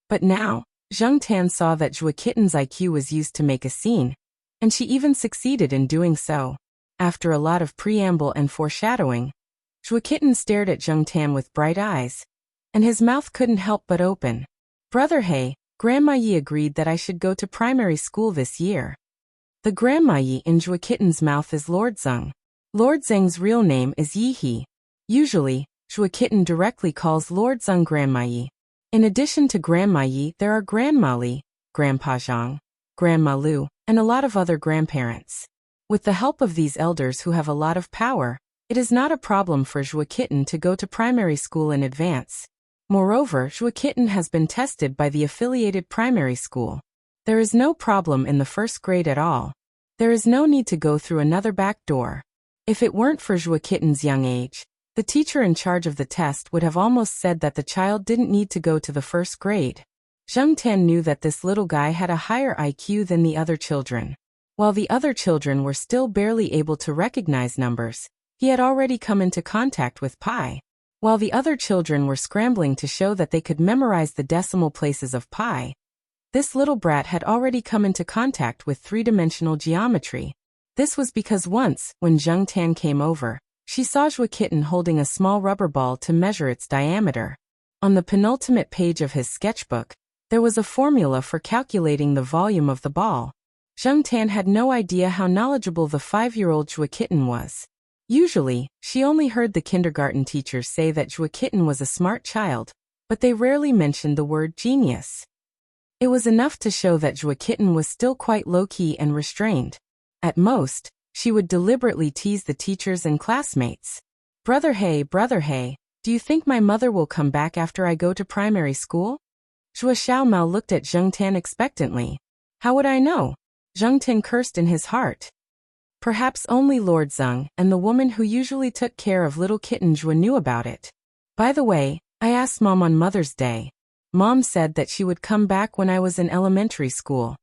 But now, Zheng Tan saw that Zhua Kitten's IQ was used to make a scene, and she even succeeded in doing so. After a lot of preamble and foreshadowing, Zhua Kitten stared at Zheng Tan with bright eyes, and his mouth couldn't help but open. Brother He, Grandma Yi agreed that I should go to primary school this year. The Grandma Yi in Zhua Kitten's mouth is Lord Zeng. Lord Zeng's real name is Yi He. Usually, Zhua Kitten directly calls Lord Zeng Grandma Yi. In addition to Grandma Yi, there are Grandma Li, Grandpa Zhang, Grandma Lu, and a lot of other grandparents. With the help of these elders who have a lot of power, it is not a problem for Zhua Kitten to go to primary school in advance. Moreover, Zhua Kitten has been tested by the affiliated primary school. There is no problem in the first grade at all. There is no need to go through another back door. If it weren't for Zhua Kitten's young age, the teacher in charge of the test would have almost said that the child didn't need to go to the first grade. Zheng Tan knew that this little guy had a higher IQ than the other children. While the other children were still barely able to recognize numbers, he had already come into contact with pi. While the other children were scrambling to show that they could memorize the decimal places of pi, this little brat had already come into contact with three-dimensional geometry. This was because once, when Zheng Tan came over, she saw Zhua Kitten holding a small rubber ball to measure its diameter. On the penultimate page of his sketchbook, there was a formula for calculating the volume of the ball. Zheng Tan had no idea how knowledgeable the 5-year-old Zhua Kitten was. Usually, she only heard the kindergarten teachers say that Zhua Kitten was a smart child, but they rarely mentioned the word genius. It was enough to show that Zhua Kitten was still quite low-key and restrained. At most, she would deliberately tease the teachers and classmates. Brother He, do you think my mother will come back after I go to primary school? Zhua Xiaomao looked at Zheng Tan expectantly. How would I know? Zheng Tan cursed in his heart. Perhaps only Lord Zeng and the woman who usually took care of little kitten Zhua knew about it. By the way, I asked Mom on Mother's Day. Mom said that she would come back when I was in elementary school.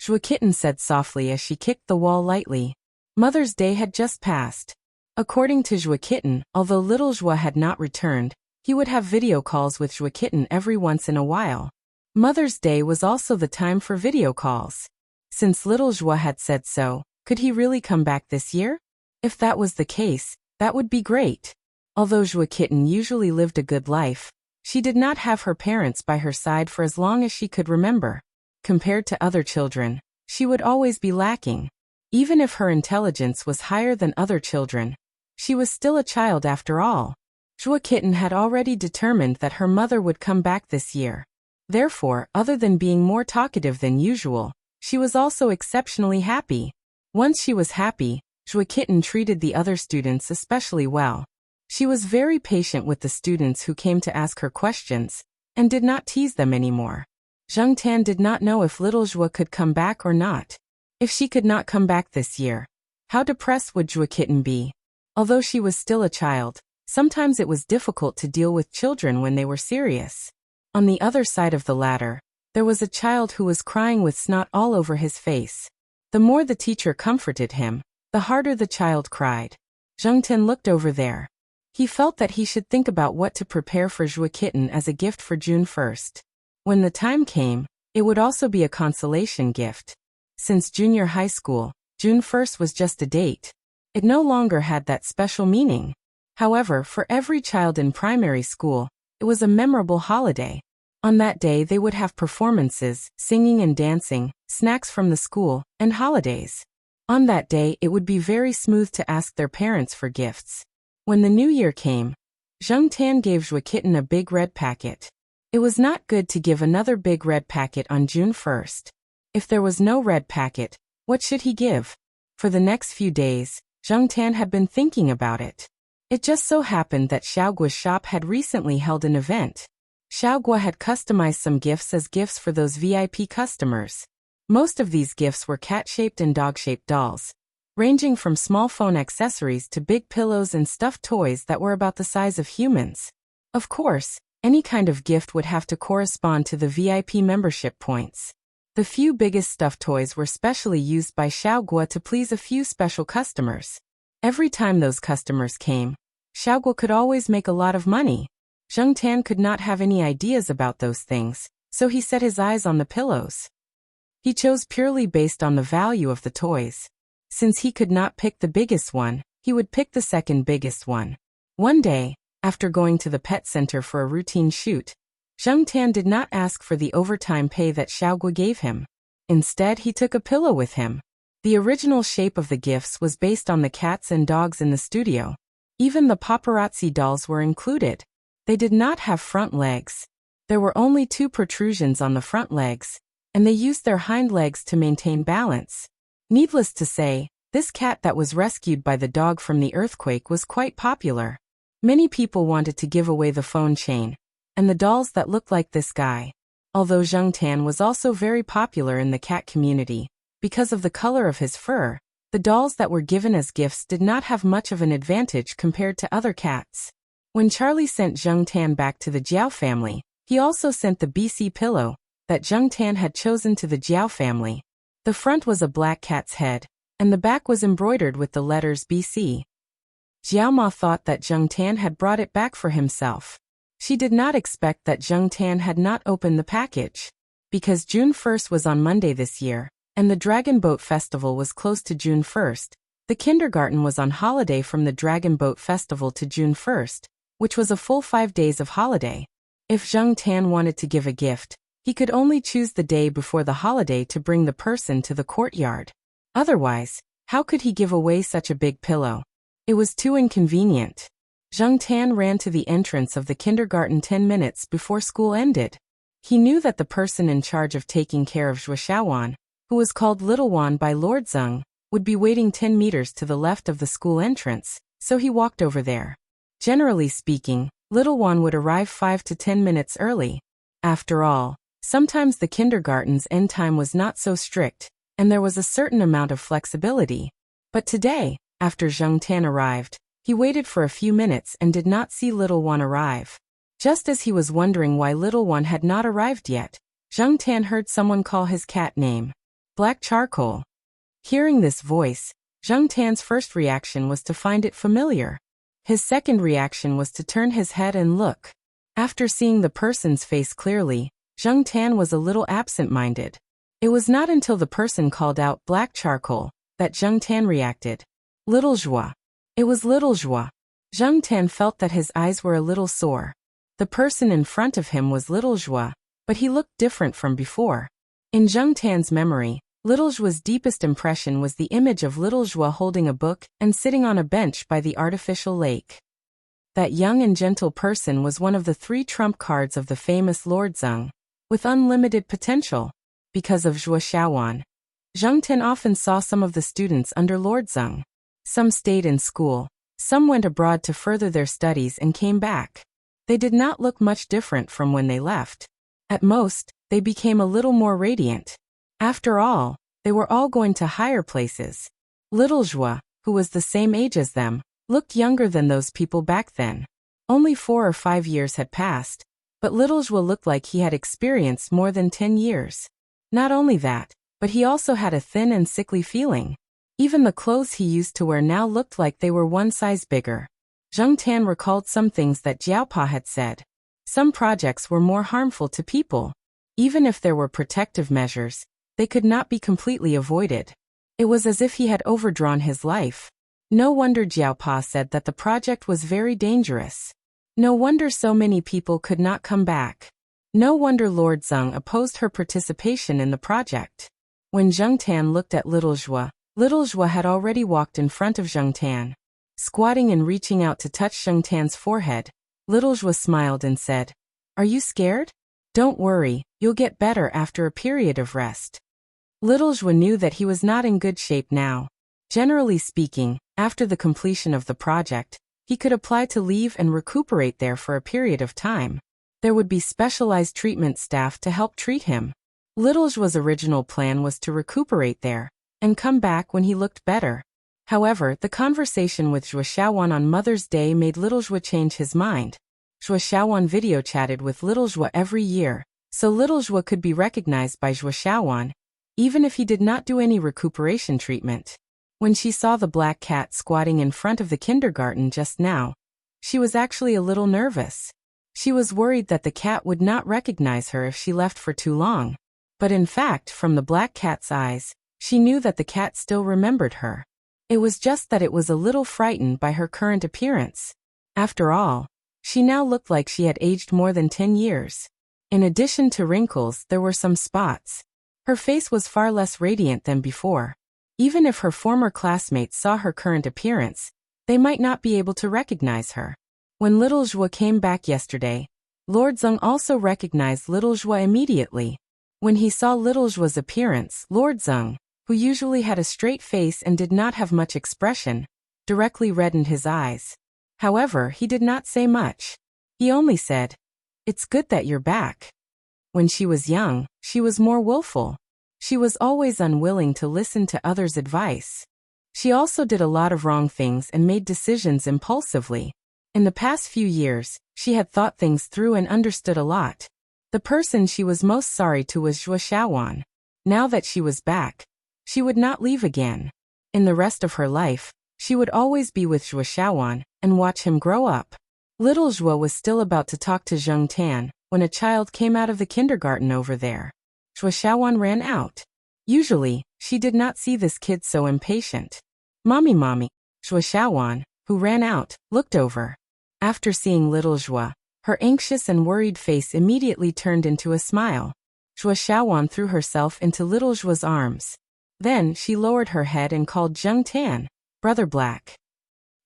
Zhua Kitten said softly as she kicked the wall lightly. Mother's Day had just passed. According to Zhua Kitten, although little Zhua had not returned, he would have video calls with Zhua Kitten every once in a while. Mother's Day was also the time for video calls. Since little Zhua had said so, could he really come back this year? If that was the case, that would be great. Although Zhua Kitten usually lived a good life, she did not have her parents by her side for as long as she could remember. Compared to other children, she would always be lacking. Even if her intelligence was higher than other children, she was still a child after all. Zhua Kitten had already determined that her mother would come back this year. Therefore, other than being more talkative than usual, she was also exceptionally happy. Once she was happy, Zhua Kitten treated the other students especially well. She was very patient with the students who came to ask her questions, and did not tease them anymore. Zheng Tan did not know if little Zhua could come back or not. If she could not come back this year, how depressed would Zhua Kitten be? Although she was still a child, sometimes it was difficult to deal with children when they were serious. On the other side of the ladder, there was a child who was crying with snot all over his face. The more the teacher comforted him, the harder the child cried. Zheng Tan looked over there. He felt that he should think about what to prepare for Zhua Kitten as a gift for June 1st. When the time came, it would also be a consolation gift. Since junior high school, June 1st was just a date. It no longer had that special meaning. However, for every child in primary school, it was a memorable holiday. On that day they would have performances, singing and dancing, snacks from the school, and holidays. On that day it would be very smooth to ask their parents for gifts. When the new year came, Zheng Tan gave Zhua Kitten a big red packet. It was not good to give another big red packet on June 1st. If there was no red packet, what should he give? For the next few days, Zheng Tan had been thinking about it. It just so happened that Xiaogua's shop had recently held an event. Xiaogua had customized some gifts as gifts for those VIP customers. Most of these gifts were cat-shaped and dog-shaped dolls, ranging from small phone accessories to big pillows and stuffed toys that were about the size of humans. Of course, Any kind of gift would have to correspond to the VIP membership points. The few biggest stuffed toys were specially used by Xiaoguo to please a few special customers. Every time those customers came, Xiaoguo could always make a lot of money. Zheng Tan could not have any ideas about those things, so he set his eyes on the pillows. He chose purely based on the value of the toys. Since he could not pick the biggest one, he would pick the second biggest one. One day, after going to the pet center for a routine shoot, Zheng Tan did not ask for the overtime pay that Xiaoguo gave him. Instead, he took a pillow with him. The original shape of the gifts was based on the cats and dogs in the studio. Even the paparazzi dolls were included. They did not have front legs. There were only 2 protrusions on the front legs, and they used their hind legs to maintain balance. Needless to say, this cat that was rescued by the dog from the earthquake was quite popular. Many people wanted to give away the phone chain and the dolls that looked like this guy. Although Zheng Tan was also very popular in the cat community, because of the color of his fur, the dolls that were given as gifts did not have much of an advantage compared to other cats. When Charlie sent Zheng Tan back to the Jiao family, he also sent the BC pillow that Zheng Tan had chosen to the Jiao family. The front was a black cat's head, and the back was embroidered with the letters BC. Jiao Ma thought that Zheng Tan had brought it back for himself. She did not expect that Zheng Tan had not opened the package. Because June 1st was on Monday this year, and the Dragon Boat Festival was close to June 1st, the kindergarten was on holiday from the Dragon Boat Festival to June 1st, which was a full 5 days of holiday. If Zheng Tan wanted to give a gift, he could only choose the day before the holiday to bring the person to the courtyard. Otherwise, how could he give away such a big pillow? It was too inconvenient. Zheng Tan ran to the entrance of the kindergarten 10 minutes before school ended. He knew that the person in charge of taking care of Zhuo Xiaowan, who was called Little Wan by Lord Zeng, would be waiting 10 meters to the left of the school entrance, so he walked over there. Generally speaking, Little Wan would arrive 5 to 10 minutes early. After all, sometimes the kindergarten's end time was not so strict, and there was a certain amount of flexibility. But today, after Zheng Tan arrived, he waited for a few minutes and did not see Little Wan arrive. Just as he was wondering why Little Wan had not arrived yet, Zheng Tan heard someone call his cat name. Black Charcoal. Hearing this voice, Zheng Tan's first reaction was to find it familiar. His second reaction was to turn his head and look. After seeing the person's face clearly, Zheng Tan was a little absent-minded. It was not until the person called out Black Charcoal that Zheng Tan reacted. Little Zhuo. It was Little Zhuo. Zheng Tan felt that his eyes were a little sore. The person in front of him was Little Zhuo, but he looked different from before. In Zheng Tan's memory, Little Zhuo's deepest impression was the image of Little Zhuo holding a book and sitting on a bench by the artificial lake. That young and gentle person was one of the 3 trump cards of the famous Lord Zeng, with unlimited potential. Because of Zhuo Xiaowan, Zheng Tan often saw some of the students under Lord Zeng. Some stayed in school, some went abroad to further their studies and came back. They did not look much different from when they left. At most, they became a little more radiant. After all, they were all going to higher places. Little Zhuo, who was the same age as them, looked younger than those people back then. Only 4 or 5 years had passed, but Little Zhuo looked like he had experienced more than 10 years. Not only that, but he also had a thin and sickly feeling. Even the clothes he used to wear now looked like they were 1 size bigger. Zheng Tan recalled some things that Jiaopa had said. Some projects were more harmful to people. Even if there were protective measures, they could not be completely avoided. It was as if he had overdrawn his life. No wonder Jiaopa said that the project was very dangerous. No wonder so many people could not come back. No wonder Lord Zeng opposed her participation in the project. When Zheng Tan looked at Little Zhuo had already walked in front of Zheng Tan. Squatting and reaching out to touch Zheng Tan's forehead, Little Zhuo smiled and said, "Are you scared? Don't worry, you'll get better after a period of rest." Little Zhuo knew that he was not in good shape now. Generally speaking, after the completion of the project, he could apply to leave and recuperate there for a period of time. There would be specialized treatment staff to help treat him. Little Zhuo's original plan was to recuperate there and come back when he looked better. However, the conversation with Zhuo Xiaowan on Mother's Day made Little Zhuo change his mind. Zhuo Xiaowan video chatted with little Zhuo every year, so little Zhuo could be recognized by Zhuo Xiaowan, even if he did not do any recuperation treatment. When she saw the black cat squatting in front of the kindergarten just now, she was actually a little nervous. She was worried that the cat would not recognize her if she left for too long. But in fact, from the black cat's eyes, she knew that the cat still remembered her. It was just that it was a little frightened by her current appearance. After all, she now looked like she had aged more than 10 years. In addition to wrinkles, there were some spots. Her face was far less radiant than before. Even if her former classmates saw her current appearance, they might not be able to recognize her. When little Zhuo came back yesterday, Lord Zeng also recognized little Zhuo immediately. When he saw little Zhuo's appearance, Lord Zeng, who usually had a straight face and did not have much expression, directly reddened his eyes. However, he did not say much. He only said, "It's good that you're back." When she was young, she was more willful. She was always unwilling to listen to others' advice. She also did a lot of wrong things and made decisions impulsively. In the past few years, she had thought things through and understood a lot. The person she was most sorry to was Zhuo Xiaowan. Now that she was back, she would not leave again. In the rest of her life, she would always be with Zhuo Xiaowan and watch him grow up. Little Zhuo was still about to talk to Zheng Tan when a child came out of the kindergarten over there. Zhuo Xiaowan ran out. Usually, she did not see this kid so impatient. Mommy. Zhuo Xiaowan, who ran out, looked over. After seeing little Zhuo, her anxious and worried face immediately turned into a smile. Zhuo Xiaowan threw herself into little Zhuo's arms. Then she lowered her head and called Zheng Tan, "Brother Black."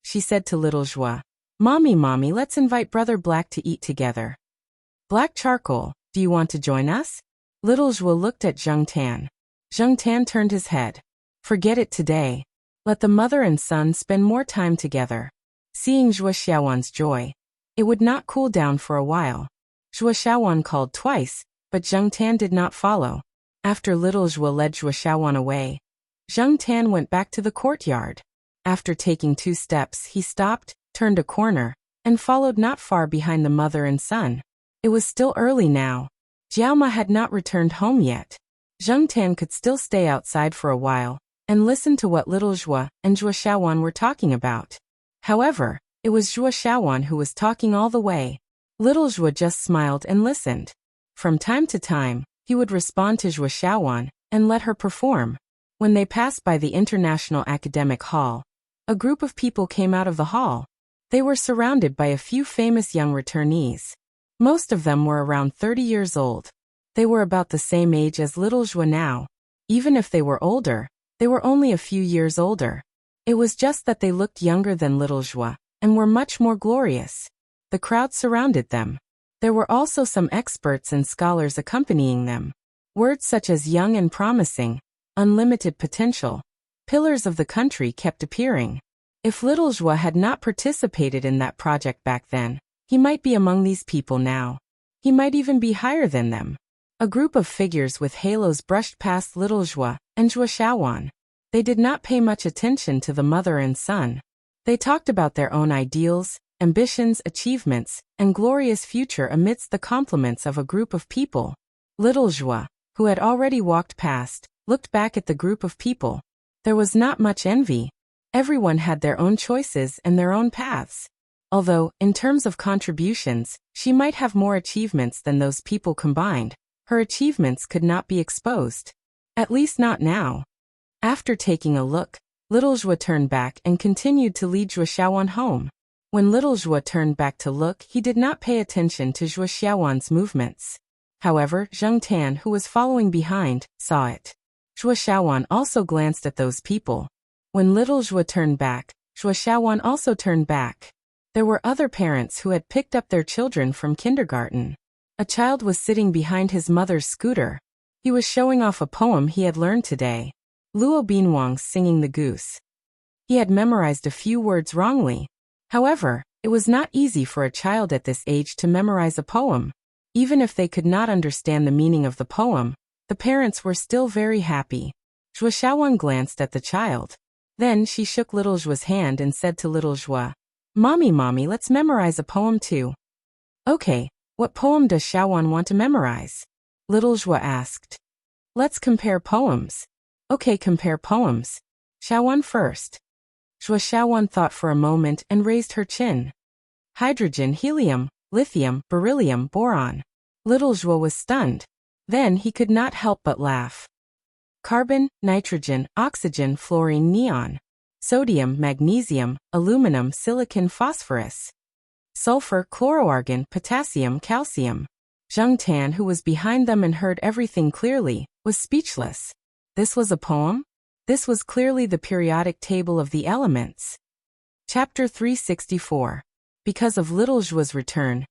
She said to little Zhuo, Mommy, let's invite Brother Black to eat together." "Black charcoal, do you want to join us?" Little Zhuo looked at Zheng Tan. Zheng Tan turned his head. "Forget it today. Let the mother and son spend more time together." Seeing Zhuo Xiaowan's joy, it would not cool down for a while. Zhuo Xiaowan called twice, but Zheng Tan did not follow. After little Zhuo led Zhuo Xiaowan away, Zheng Tan went back to the courtyard. After taking 2 steps, he stopped, turned a corner, and followed not far behind the mother and son. It was still early now. Jiaoma had not returned home yet. Zheng Tan could still stay outside for a while and listen to what little Zhuo and Zhuo Xiaowan were talking about. However, it was Zhuo Xiaowan who was talking all the way. Little Zhuo just smiled and listened. From time to time, he would respond to Zhuo Xiaowan and let her perform. When they passed by the International Academic Hall, a group of people came out of the hall. They were surrounded by a few famous young returnees. Most of them were around 30 years old. They were about the same age as little Zhuo now. Even if they were older, they were only a few years older. It was just that they looked younger than little Zhuo and were much more glorious. The crowd surrounded them. There were also some experts and scholars accompanying them. Words such as young and promising, unlimited potential, pillars of the country kept appearing. If little Zhuo had not participated in that project back then, he might be among these people now. He might even be higher than them. A group of figures with halos brushed past little Zhuo and Zhuo Xiaowan. They did not pay much attention to the mother and son. They talked about their own ideals, ambitions, achievements, and glorious future amidst the compliments of a group of people. Little Zhuo, who had already walked past, looked back at the group of people. There was not much envy. Everyone had their own choices and their own paths. Although, in terms of contributions, she might have more achievements than those people combined, her achievements could not be exposed. At least not now. After taking a look, little Zhuo turned back and continued to lead Zhuo Xiaowan home. When little Zhuo turned back to look, he did not pay attention to Zhuo Xiaowan's movements. However, Zheng Tan, who was following behind, saw it. Zhuo Xiaowan also glanced at those people. When little Zhuo turned back, Zhuo Xiaowan also turned back. There were other parents who had picked up their children from kindergarten. A child was sitting behind his mother's scooter. He was showing off a poem he had learned today. Luo Binwang's Singing the Goose. He had memorized a few words wrongly. However, it was not easy for a child at this age to memorize a poem. Even if they could not understand the meaning of the poem, the parents were still very happy. Zhuo Xiaowan glanced at the child. Then she shook little Zhuo's hand and said to little Zhuo, Mommy, let's memorize a poem too." Okay, what poem does Xiaowan want to memorize? Little Zhua asked. Let's compare poems. Okay, compare poems. Xiaowan first. Xiaowan thought for a moment and raised her chin. Hydrogen, helium, lithium, beryllium, boron. Little Zhua was stunned. Then he could not help but laugh. Carbon, nitrogen, oxygen, fluorine, neon. Sodium, magnesium, aluminum, silicon, phosphorus. Sulfur, chloroargon, potassium, calcium. Zheng Tan, who was behind them and heard everything clearly, was speechless. This was a poem? This was clearly the periodic table of the elements. Chapter 364. Because of Little Zhua's return,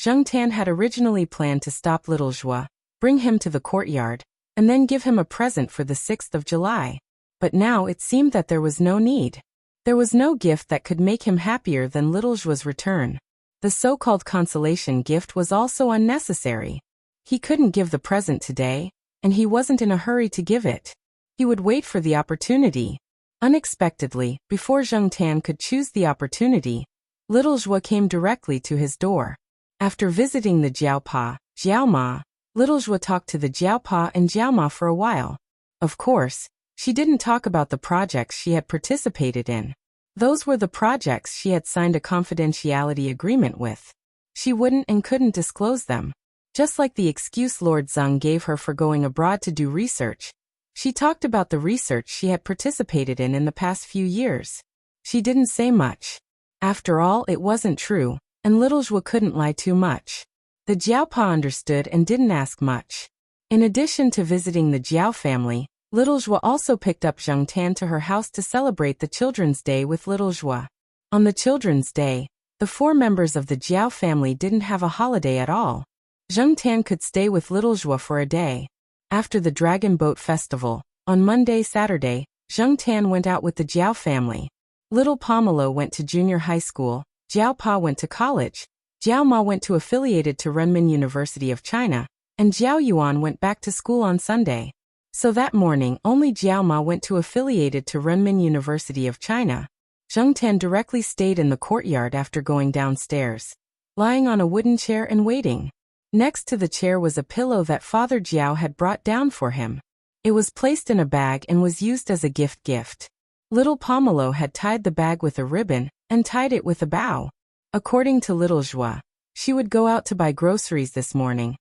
Zheng Tan had originally planned to stop Little Zhua, bring him to the courtyard, and then give him a present for the 6th of July. But now it seemed that there was no need. There was no gift that could make him happier than Little Zhua's return. The so-called consolation gift was also unnecessary. He couldn't give the present today, and he wasn't in a hurry to give it. He would wait for the opportunity. Unexpectedly, before Zheng Tan could choose the opportunity, Little Zhua came directly to his door. After visiting the Jiaopa, Jiaoma, Little Zhua talked to the Jiaopa and Jiaoma for a while. Of course, she didn't talk about the projects she had participated in. Those were the projects she had signed a confidentiality agreement with. She wouldn't and couldn't disclose them. Just like the excuse Lord Zheng gave her for going abroad to do research, she talked about the research she had participated in the past few years. She didn't say much. After all, it wasn't true, and Little Zhua couldn't lie too much. The Jiaopa understood and didn't ask much. In addition to visiting the Jiao family, Little Zhua also picked up Zheng Tan to her house to celebrate the Children's Day with Little Zhua. On the Children's Day, the 4 members of the Jiao family didn't have a holiday at all. Zheng Tan could stay with Little Zhua for a day. After the Dragon Boat Festival, on Saturday, Zheng Tan went out with the Jiao family. Little Pomelo went to junior high school, Jiao Pa went to college, Jiao Ma went to affiliated to Renmin University of China, and Jiao Yuan went back to school on Sunday. So that morning only Jiao Ma went to affiliated to Renmin University of China. Zheng Tan directly stayed in the courtyard after going downstairs, lying on a wooden chair and waiting. Next to the chair was a pillow that Father Jiao had brought down for him. It was placed in a bag and was used as a gift. Little Pomelo had tied the bag with a ribbon and tied it with a bow. According to Little Zhua, she would go out to buy groceries this morning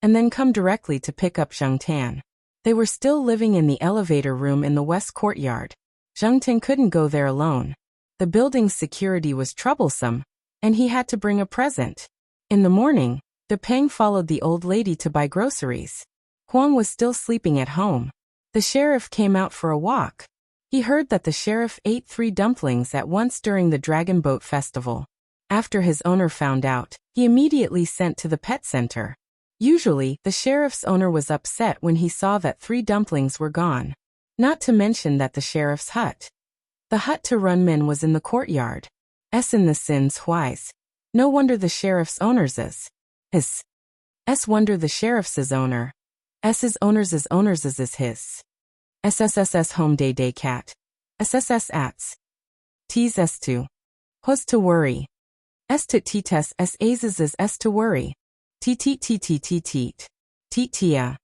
and then come directly to pick up Zheng Tan. They were still living in the elevator room in the west courtyard. Zheng Tan couldn't go there alone. The building's security was troublesome, and he had to bring a present. In the morning, De Peng followed the old lady to buy groceries. Huang was still sleeping at home. The sheriff came out for a walk. He heard that the sheriff ate 3 dumplings at once during the Dragon Boat Festival. After his owner found out, he immediately sent to the pet center. Usually, the sheriff's owner was upset when he saw that 3 dumplings were gone. Not to mention that the sheriff's hut. The hut to Renmin was in the courtyard. In the Sins Huais. No wonder the sheriff's owner's is. Wonder the sheriff's owner. His owner's is his. SSSS home day cat. SSS ats. T's s to. Hos to worry. S to t-tes s azes is s to worry. Teet. Teetia.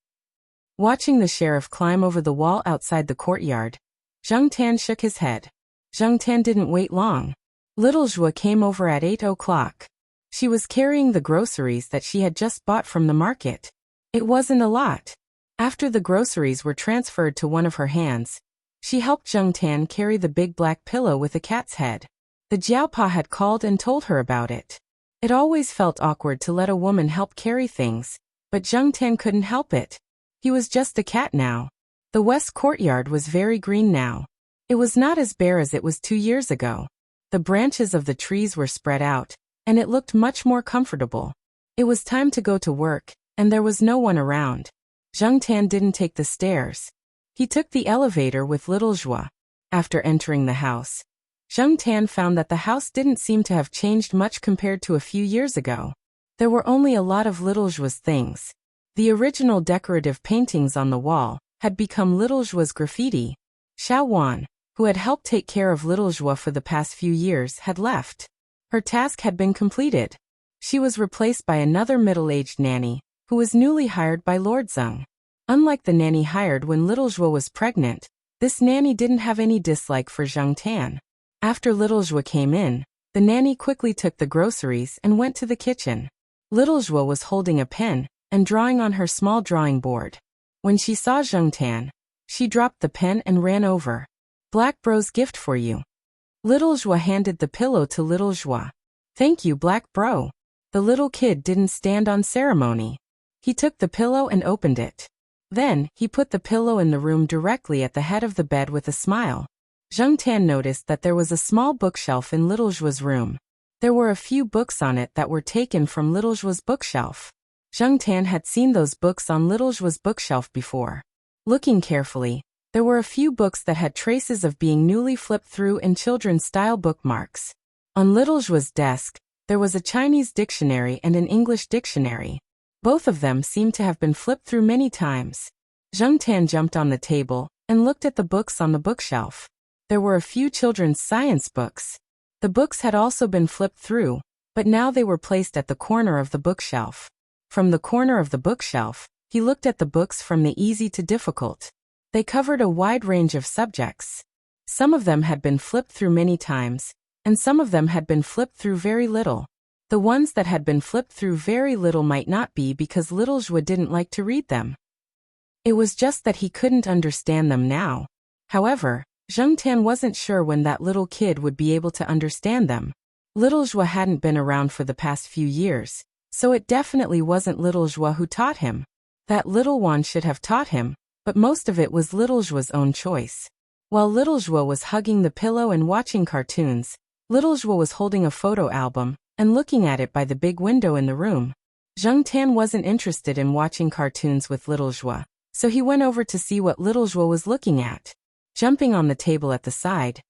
Watching the sheriff climb over the wall outside the courtyard, Zheng Tan shook his head. Zheng Tan didn't wait long. Little Zhua came over at 8 o'clock. She was carrying the groceries that she had just bought from the market. It wasn't a lot. After the groceries were transferred to one of her hands, she helped Zheng Tan carry the big black pillow with a cat's head. The Jiaopa had called and told her about it. It always felt awkward to let a woman help carry things, but Zheng Tan couldn't help it. He was just a cat now. The west courtyard was very green now. It was not as bare as it was 2 years ago. The branches of the trees were spread out, and it looked much more comfortable. It was time to go to work, and there was no one around. Zheng Tan didn't take the stairs. He took the elevator with Little Zhua. After entering the house, Zheng Tan found that the house didn't seem to have changed much compared to a few years ago. There were only a lot of Little Zhua's things. The original decorative paintings on the wall had become Little Zhua's graffiti. Xiao Wan, who had helped take care of Little Zhua for the past few years, had left. Her task had been completed. She was replaced by another middle-aged nanny, who was newly hired by Lord Zeng. Unlike the nanny hired when little Zhuo was pregnant, this nanny didn't have any dislike for Zheng Tan. After little Zhuo came in, the nanny quickly took the groceries and went to the kitchen. Little Zhuo was holding a pen and drawing on her small drawing board. When she saw Zheng Tan, she dropped the pen and ran over. Black Bro's gift for you. Little Zhuo handed the pillow to little Zhuo. Thank you, Black Bro. The little kid didn't stand on ceremony. He took the pillow and opened it. Then, he put the pillow in the room directly at the head of the bed with a smile. Zheng Tan noticed that there was a small bookshelf in little Zhuo's room. There were a few books on it that were taken from little Zhuo's bookshelf. Zheng Tan had seen those books on little Zhuo's bookshelf before. Looking carefully, there were a few books that had traces of being newly flipped through in children's-style bookmarks. On little Zhuo's desk, there was a Chinese dictionary and an English dictionary. Both of them seemed to have been flipped through many times. Zheng Tan jumped on the table and looked at the books on the bookshelf. There were a few children's science books. The books had also been flipped through, but now they were placed at the corner of the bookshelf. From the corner of the bookshelf, he looked at the books from the easy to difficult. They covered a wide range of subjects. Some of them had been flipped through many times, and some of them had been flipped through very little. The ones that had been flipped through very little might not be because little Zhuo didn't like to read them. It was just that he couldn't understand them now. However, Zheng Tan wasn't sure when that little kid would be able to understand them. Little Zhuo hadn't been around for the past few years, so it definitely wasn't little Zhuo who taught him. That little one should have taught him, but most of it was little Zhuo's own choice. While little Zhuo was hugging the pillow and watching cartoons, little Zhuo was holding a photo album and looking at it by the big window in the room. Zheng Tan wasn't interested in watching cartoons with little Zhuo, so he went over to see what little Zhuo was looking at. Jumping on the table at the side,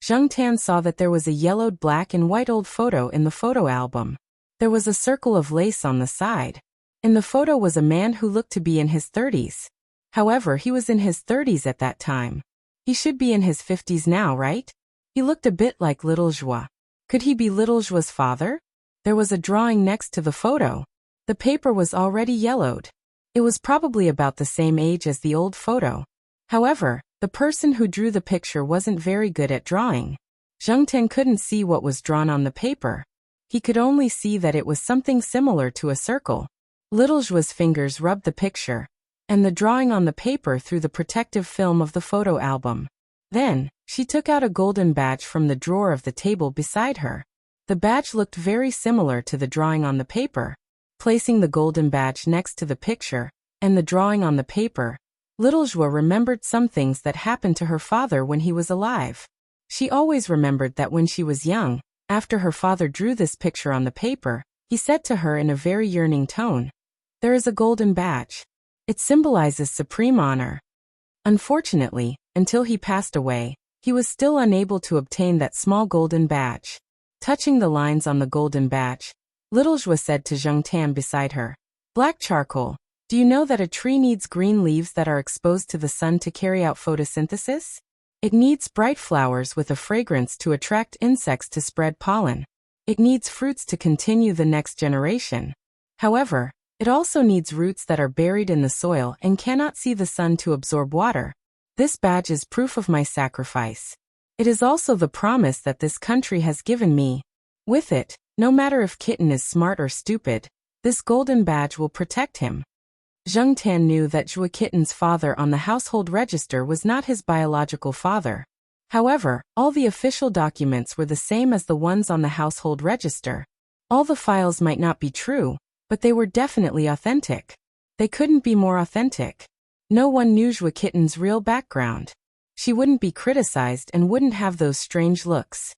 Zheng Tan saw that there was a yellowed black and white old photo in the photo album. There was a circle of lace on the side. In the photo was a man who looked to be in his 30s. However, he was in his 30s at that time. He should be in his 50s now, right? He looked a bit like little Zhuo. Could he be little Zhuo's father? There was a drawing next to the photo. The paper was already yellowed. It was probably about the same age as the old photo. However, the person who drew the picture wasn't very good at drawing. Zheng Tan couldn't see what was drawn on the paper. He could only see that it was something similar to a circle. Little Zhuo's fingers rubbed the picture and the drawing on the paper through the protective film of the photo album. Then, she took out a golden badge from the drawer of the table beside her. The badge looked very similar to the drawing on the paper. Placing the golden badge next to the picture and the drawing on the paper, little Zhuo remembered some things that happened to her father when he was alive. She always remembered that when she was young, after her father drew this picture on the paper, he said to her in a very yearning tone, "There is a golden badge. It symbolizes supreme honor." Unfortunately, until he passed away, he was still unable to obtain that small golden badge. Touching the lines on the golden badge, little Zhuo said to Zheng Tan beside her, "Black charcoal, do you know that a tree needs green leaves that are exposed to the sun to carry out photosynthesis? It needs bright flowers with a fragrance to attract insects to spread pollen. It needs fruits to continue the next generation. However, it also needs roots that are buried in the soil and cannot see the sun to absorb water. This badge is proof of my sacrifice. It is also the promise that this country has given me. With it, no matter if Kitten is smart or stupid, this golden badge will protect him." Zheng Tan knew that Zhuo Kitten's father on the household register was not his biological father. However, all the official documents were the same as the ones on the household register. All the files might not be true, but they were definitely authentic. They couldn't be more authentic. No one knew Zhuo Kitten's real background. She wouldn't be criticized and wouldn't have those strange looks.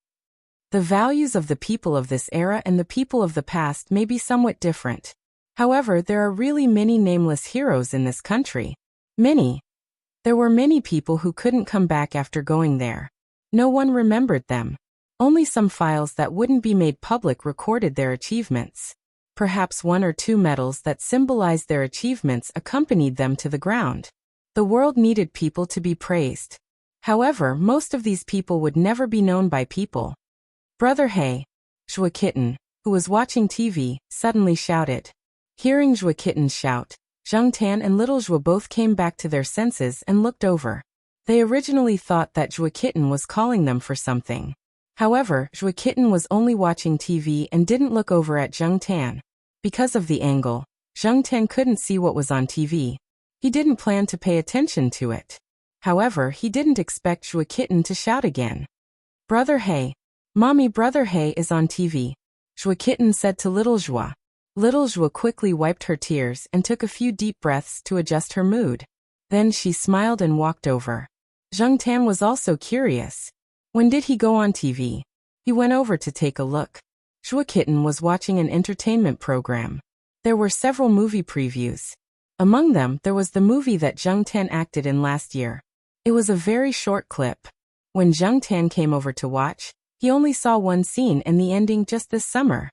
The values of the people of this era and the people of the past may be somewhat different. However, there are really many nameless heroes in this country. Many. There were many people who couldn't come back after going there. No one remembered them. Only some files that wouldn't be made public recorded their achievements. Perhaps one or two medals that symbolized their achievements accompanied them to the ground. The world needed people to be praised. However, most of these people would never be known by people. "Brother He, Zhuo Kitten, who was watching TV, suddenly shouted. Hearing Zhua Kitten's shout, Zheng Tan and little Zhua both came back to their senses and looked over. They originally thought that Zhua Kitten was calling them for something. However, Zhua Kitten was only watching TV and didn't look over at Zheng Tan. Because of the angle, Zheng Tan couldn't see what was on TV. He didn't plan to pay attention to it. However, he didn't expect Zhua Kitten to shout again. Brother Hey. Mommy, Brother Hey is on TV. Zhua Kitten said to little Zhua. Little Zhua quickly wiped her tears and took a few deep breaths to adjust her mood. Then she smiled and walked over. Zheng Tan was also curious. When did he go on TV? He went over to take a look. Zhua Kitten was watching an entertainment program. There were several movie previews. Among them, there was the movie that Zheng Tan acted in last year. It was a very short clip. When Zheng Tan came over to watch, he only saw one scene and the ending just this summer.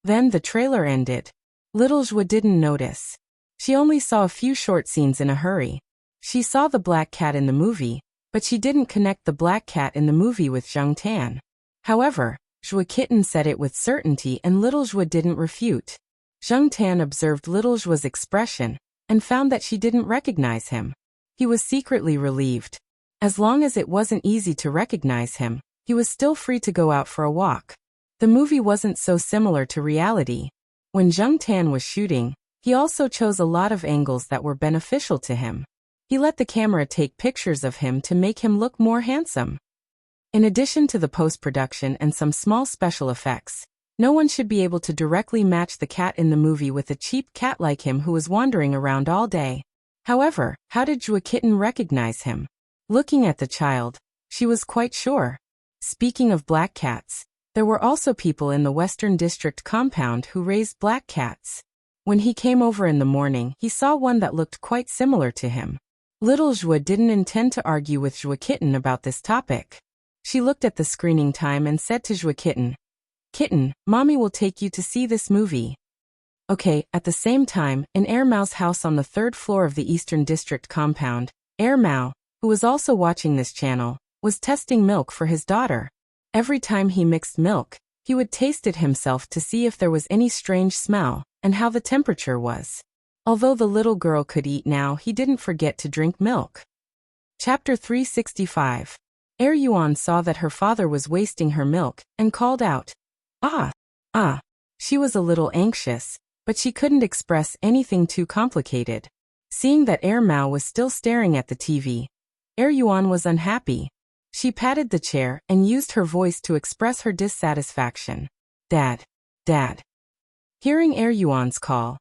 Then the trailer ended. Little Zhua didn't notice. She only saw a few short scenes in a hurry. She saw the black cat in the movie, but she didn't connect the black cat in the movie with Zheng Tan. However, Zhua Kitten said it with certainty and little Zhua didn't refute. Zheng Tan observed little Zhua's expression and found that she didn't recognize him. He was secretly relieved. As long as it wasn't easy to recognize him, he was still free to go out for a walk. The movie wasn't so similar to reality. When Zheng Tan was shooting, he also chose a lot of angles that were beneficial to him. He let the camera take pictures of him to make him look more handsome. In addition to the post-production and some small special effects, no one should be able to directly match the cat in the movie with a cheap cat like him who was wandering around all day. However, how did Zhua Kitten recognize him? Looking at the child, she was quite sure. Speaking of black cats, there were also people in the Western District compound who raised black cats. When he came over in the morning, he saw one that looked quite similar to him. Little Zhua didn't intend to argue with Zhua Kitten about this topic. She looked at the screening time and said to Zhua Kitten, Kitten, Mommy will take you to see this movie. Okay, at the same time, in Air Mao's house on the 3rd floor of the Eastern District compound, Air Mao, who was also watching this channel, was testing milk for his daughter. Every time he mixed milk, he would taste it himself to see if there was any strange smell and how the temperature was. Although the little girl could eat now, he didn't forget to drink milk. Chapter 365. Air Yuan saw that her father was wasting her milk and called out, Ah! Ah! She was a little anxious, but she couldn't express anything too complicated. Seeing that Air Mao was still staring at the TV, Air Yuan was unhappy. She patted the chair and used her voice to express her dissatisfaction. Dad. Dad. Hearing Air Yuan's call,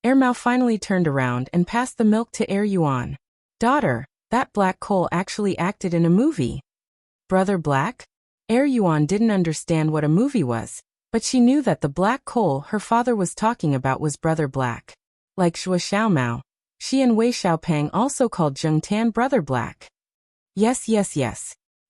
Air Mao finally turned around and passed the milk to Air Yuan. Daughter, that black coal actually acted in a movie. Brother Black? Air Yuan didn't understand what a movie was, but she knew that the black coal her father was talking about was Brother Black. Like Zhua Xiaomao, she and Wei Xiaopeng also called Zheng Tan Brother Black. Yes.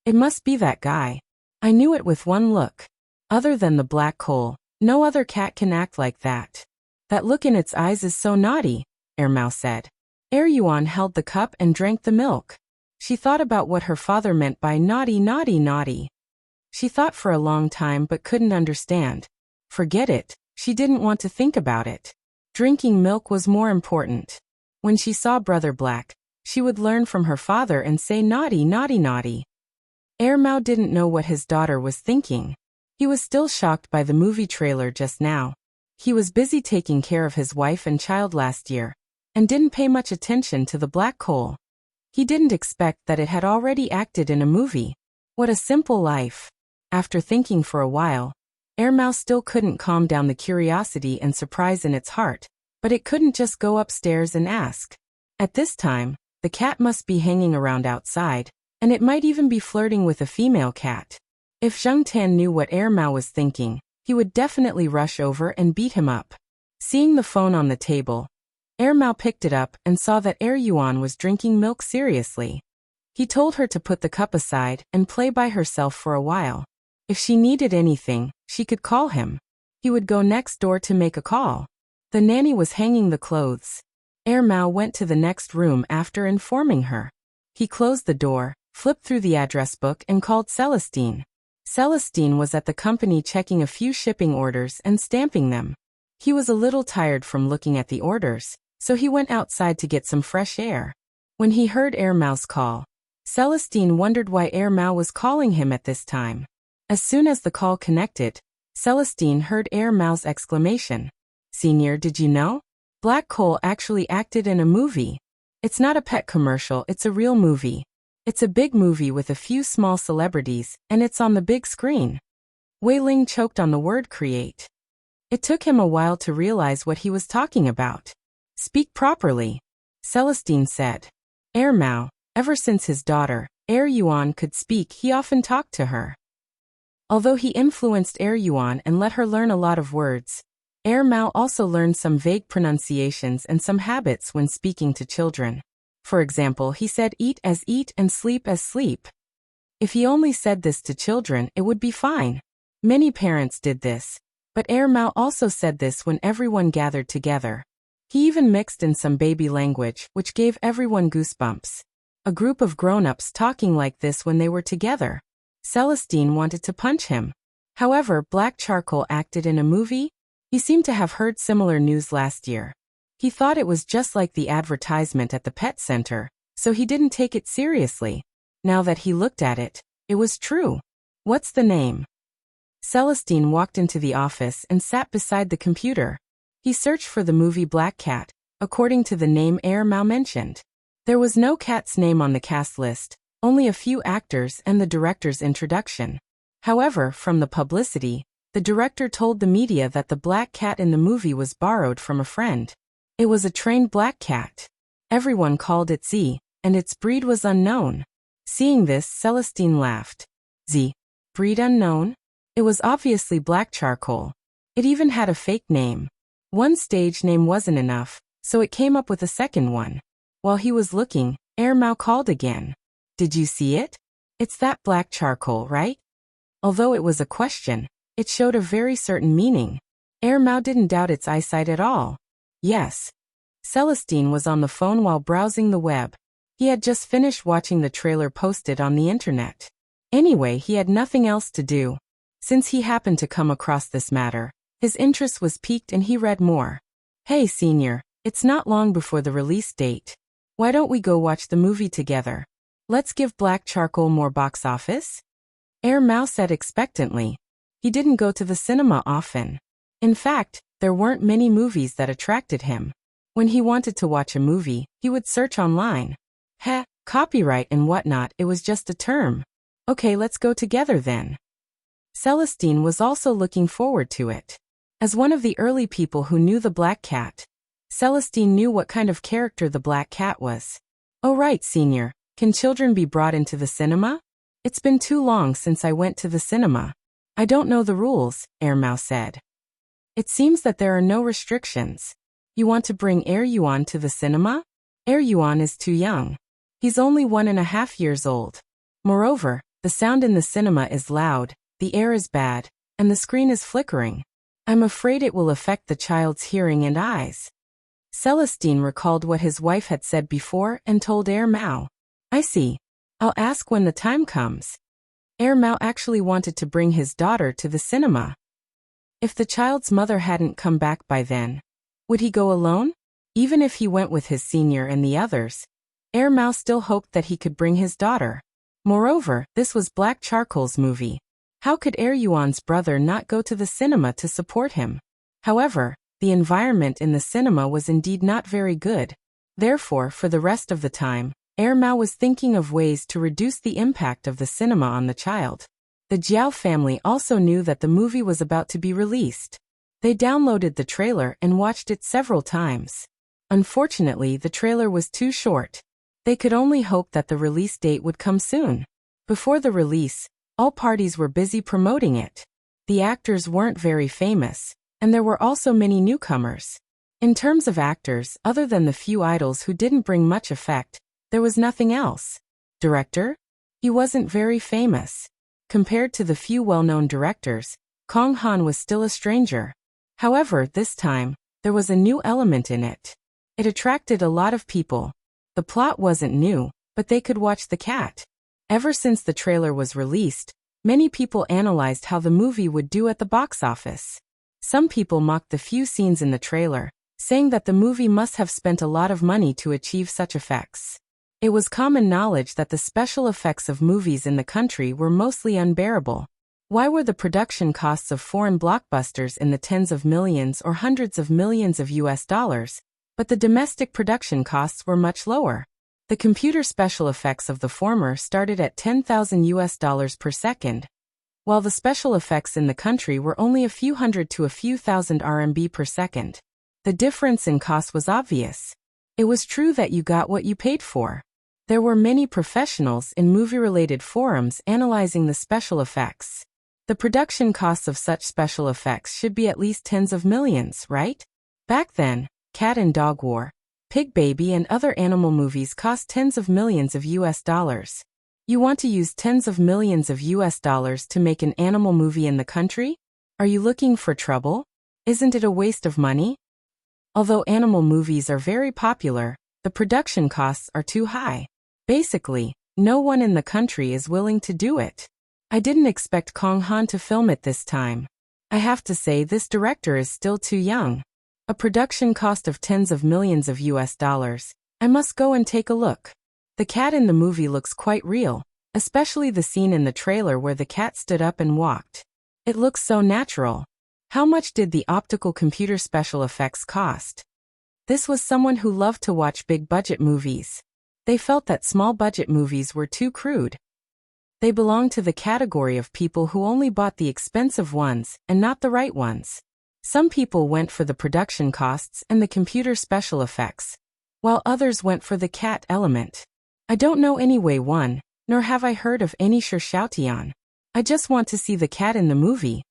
It must be that guy. I knew it with one look. Other than the black coal, no other cat can act like that. That look in its eyes is so naughty, Air Mao said. Air Yuan held the cup and drank the milk. She thought about what her father meant by naughty. She thought for a long time but couldn't understand. Forget it, she didn't want to think about it. Drinking milk was more important. When she saw Brother Black, she would learn from her father and say naughty. Air Mao didn't know what his daughter was thinking. He was still shocked by the movie trailer just now. He was busy taking care of his wife and child last year, and didn't pay much attention to the black coal. He didn't expect that it had already acted in a movie. What a simple life. After thinking for a while, Air Mao still couldn't calm down the curiosity and surprise in its heart, but it couldn't just go upstairs and ask. At this time, the cat must be hanging around outside, and it might even be flirting with a female cat. If Zheng Tan knew what Air Mao was thinking, he would definitely rush over and beat him up. Seeing the phone on the table, Air Mao picked it up and saw that Air Yuan was drinking milk seriously. He told her to put the cup aside and play by herself for a while. If she needed anything, she could call him. He would go next door to make a call. The nanny was hanging the clothes. Air Mao went to the next room after informing her. He closed the door, flipped through the address book and called Celestine. Celestine was at the company checking a few shipping orders and stamping them. He was a little tired from looking at the orders, so he went outside to get some fresh air. When he heard Air Mao's call, Celestine wondered why Air Mao was calling him at this time. As soon as the call connected, Celestine heard Air Mao's exclamation. "Senior, did you know? Black Coal actually acted in a movie. It's not a pet commercial, it's a real movie. It's a big movie with a few small celebrities, and it's on the big screen." Wei Ling choked on the word create. It took him a while to realize what he was talking about. "Speak properly," Celestine said. Air Mao, ever since his daughter, Air Yuan, could speak, he often talked to her. Although he influenced Air Yuan and let her learn a lot of words, Air Mao also learned some vague pronunciations and some habits when speaking to children. For example, he said eat as eat and sleep as sleep. If he only said this to children, it would be fine. Many parents did this, but Air Mao also said this when everyone gathered together. He even mixed in some baby language, which gave everyone goosebumps. A group of grown-ups talking like this when they were together. Celestine wanted to punch him. However, Black Charcoal acted in a movie? He seemed to have heard similar news last year. He thought it was just like the advertisement at the pet center, so he didn't take it seriously. Now that he looked at it, it was true. What's the name? Celestine walked into the office and sat beside the computer. He searched for the movie Black Cat, according to the name Air Mao mentioned. There was no cat's name on the cast list, only a few actors and the director's introduction. However, from the publicity, the director told the media that the black cat in the movie was borrowed from a friend. It was a trained black cat. Everyone called it Z, and its breed was unknown. Seeing this, Celestine laughed. Z. Breed unknown? It was obviously Black Charcoal. It even had a fake name. One stage name wasn't enough, so it came up with a second one. While he was looking, Air Mao called again. "Did you see it? It's that Black Charcoal, right?" Although it was a question, it showed a very certain meaning. Air Mao didn't doubt its eyesight at all. Yes. Celestine was on the phone while browsing the web. He had just finished watching the trailer posted on the internet. Anyway, he had nothing else to do. Since he happened to come across this matter, his interest was piqued and he read more. "Hey senior, it's not long before the release date. Why don't we go watch the movie together? Let's give Black Charcoal more box office?" Air Mao said expectantly. He didn't go to the cinema often. In fact, there weren't many movies that attracted him. When he wanted to watch a movie, he would search online. Heh, copyright and whatnot, it was just a term. Okay, let's go together then. Celestine was also looking forward to it. As one of the early people who knew the Black Cat, Celestine knew what kind of character the Black Cat was. "Oh right, senior, can children be brought into the cinema? It's been too long since I went to the cinema. I don't know the rules," Air Mao said. "It seems that there are no restrictions. You want to bring Air Yuan to the cinema? Air Yuan is too young. He's only 1.5 years old. Moreover, the sound in the cinema is loud, the air is bad, and the screen is flickering. I'm afraid it will affect the child's hearing and eyes." Celestine recalled what his wife had said before and told Air Mao. "I see. I'll ask when the time comes." Air Mao actually wanted to bring his daughter to the cinema. If the child's mother hadn't come back by then, would he go alone? Even if he went with his senior and the others, Air Mao still hoped that he could bring his daughter. Moreover, this was Black Charcoal's movie. How could Air Yuan's brother not go to the cinema to support him? However, the environment in the cinema was indeed not very good. Therefore, for the rest of the time, Air Mao was thinking of ways to reduce the impact of the cinema on the child. The Jiao family also knew that the movie was about to be released. They downloaded the trailer and watched it several times. Unfortunately, the trailer was too short. They could only hope that the release date would come soon. Before the release, all parties were busy promoting it. The actors weren't very famous, and there were also many newcomers. In terms of actors, other than the few idols who didn't bring much effect, there was nothing else. Director? He wasn't very famous. Compared to the few well-known directors, Kong Han was still a stranger. However, this time, there was a new element in it. It attracted a lot of people. The plot wasn't new, but they could watch the cat. Ever since the trailer was released, Many people analyzed how the movie would do at the box office. Some people mocked the few scenes in the trailer, saying that the movie must have spent a lot of money to achieve such effects. It was common knowledge that the special effects of movies in the country were mostly unbearable. Why were the production costs of foreign blockbusters in the tens of millions or hundreds of millions of US dollars, but the domestic production costs were much lower? The computer special effects of the former started at 10,000 US dollars per second, while the special effects in the country were only a few hundred to a few thousand RMB per second. The difference in cost was obvious. It was true that you got what you paid for. There were many professionals in movie-related forums analyzing the special effects. The production costs of such special effects should be at least tens of millions, right? Back then, Cat and Dog War, Pig Baby and other animal movies cost tens of millions of US dollars. You want to use tens of millions of US dollars to make an animal movie in the country? Are you looking for trouble? Isn't it a waste of money? Although animal movies are very popular, the production costs are too high. Basically, no one in the country is willing to do it. I didn't expect Kong Han to film it this time. I have to say this director is still too young. A production cost of tens of millions of US dollars. I must go and take a look. The cat in the movie looks quite real, especially the scene in the trailer where the cat stood up and walked. It looks so natural. How much did the optical computer special effects cost? This was someone who loved to watch big-budget movies. They felt that small-budget movies were too crude. They belonged to the category of people who only bought the expensive ones and not the right ones. Some people went for the production costs and the computer special effects, while others went for the cat element. I don't know any Wei Wan, nor have I heard of any Shi Xiaotian. I just want to see the cat in the movie.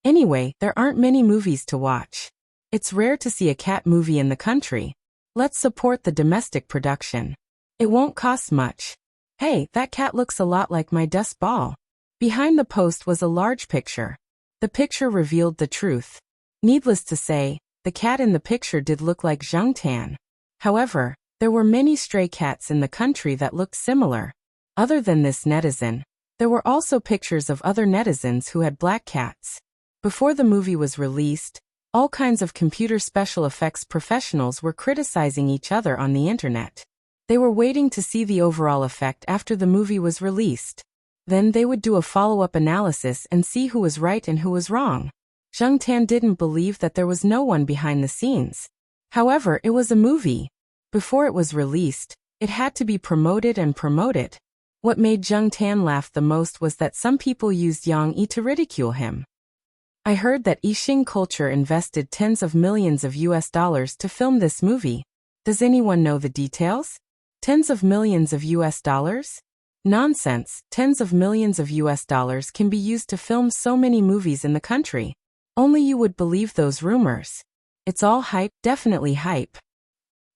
Anyway, there aren't many movies to watch. It's rare to see a cat movie in the country. Let's support the domestic production. It won't cost much. Hey, that cat looks a lot like my dust ball. Behind the post was a large picture. The picture revealed the truth. Needless to say, the cat in the picture did look like Zhang Tan. However, there were many stray cats in the country that looked similar. Other than this netizen, there were also pictures of other netizens who had black cats. Before the movie was released, all kinds of computer special effects professionals were criticizing each other on the internet. They were waiting to see the overall effect after the movie was released. Then they would do a follow-up analysis and see who was right and who was wrong. Zhang Tan didn't believe that there was no one behind the scenes. However, it was a movie. Before it was released, it had to be promoted and promoted. What made Zhang Tan laugh the most was that some people used Yang Yi to ridicule him. I heard that Yixing Culture invested tens of millions of US dollars to film this movie. Does anyone know the details? Tens of millions of US dollars? Nonsense, tens of millions of US dollars can be used to film so many movies in the country. Only you would believe those rumors. It's all hype, definitely hype.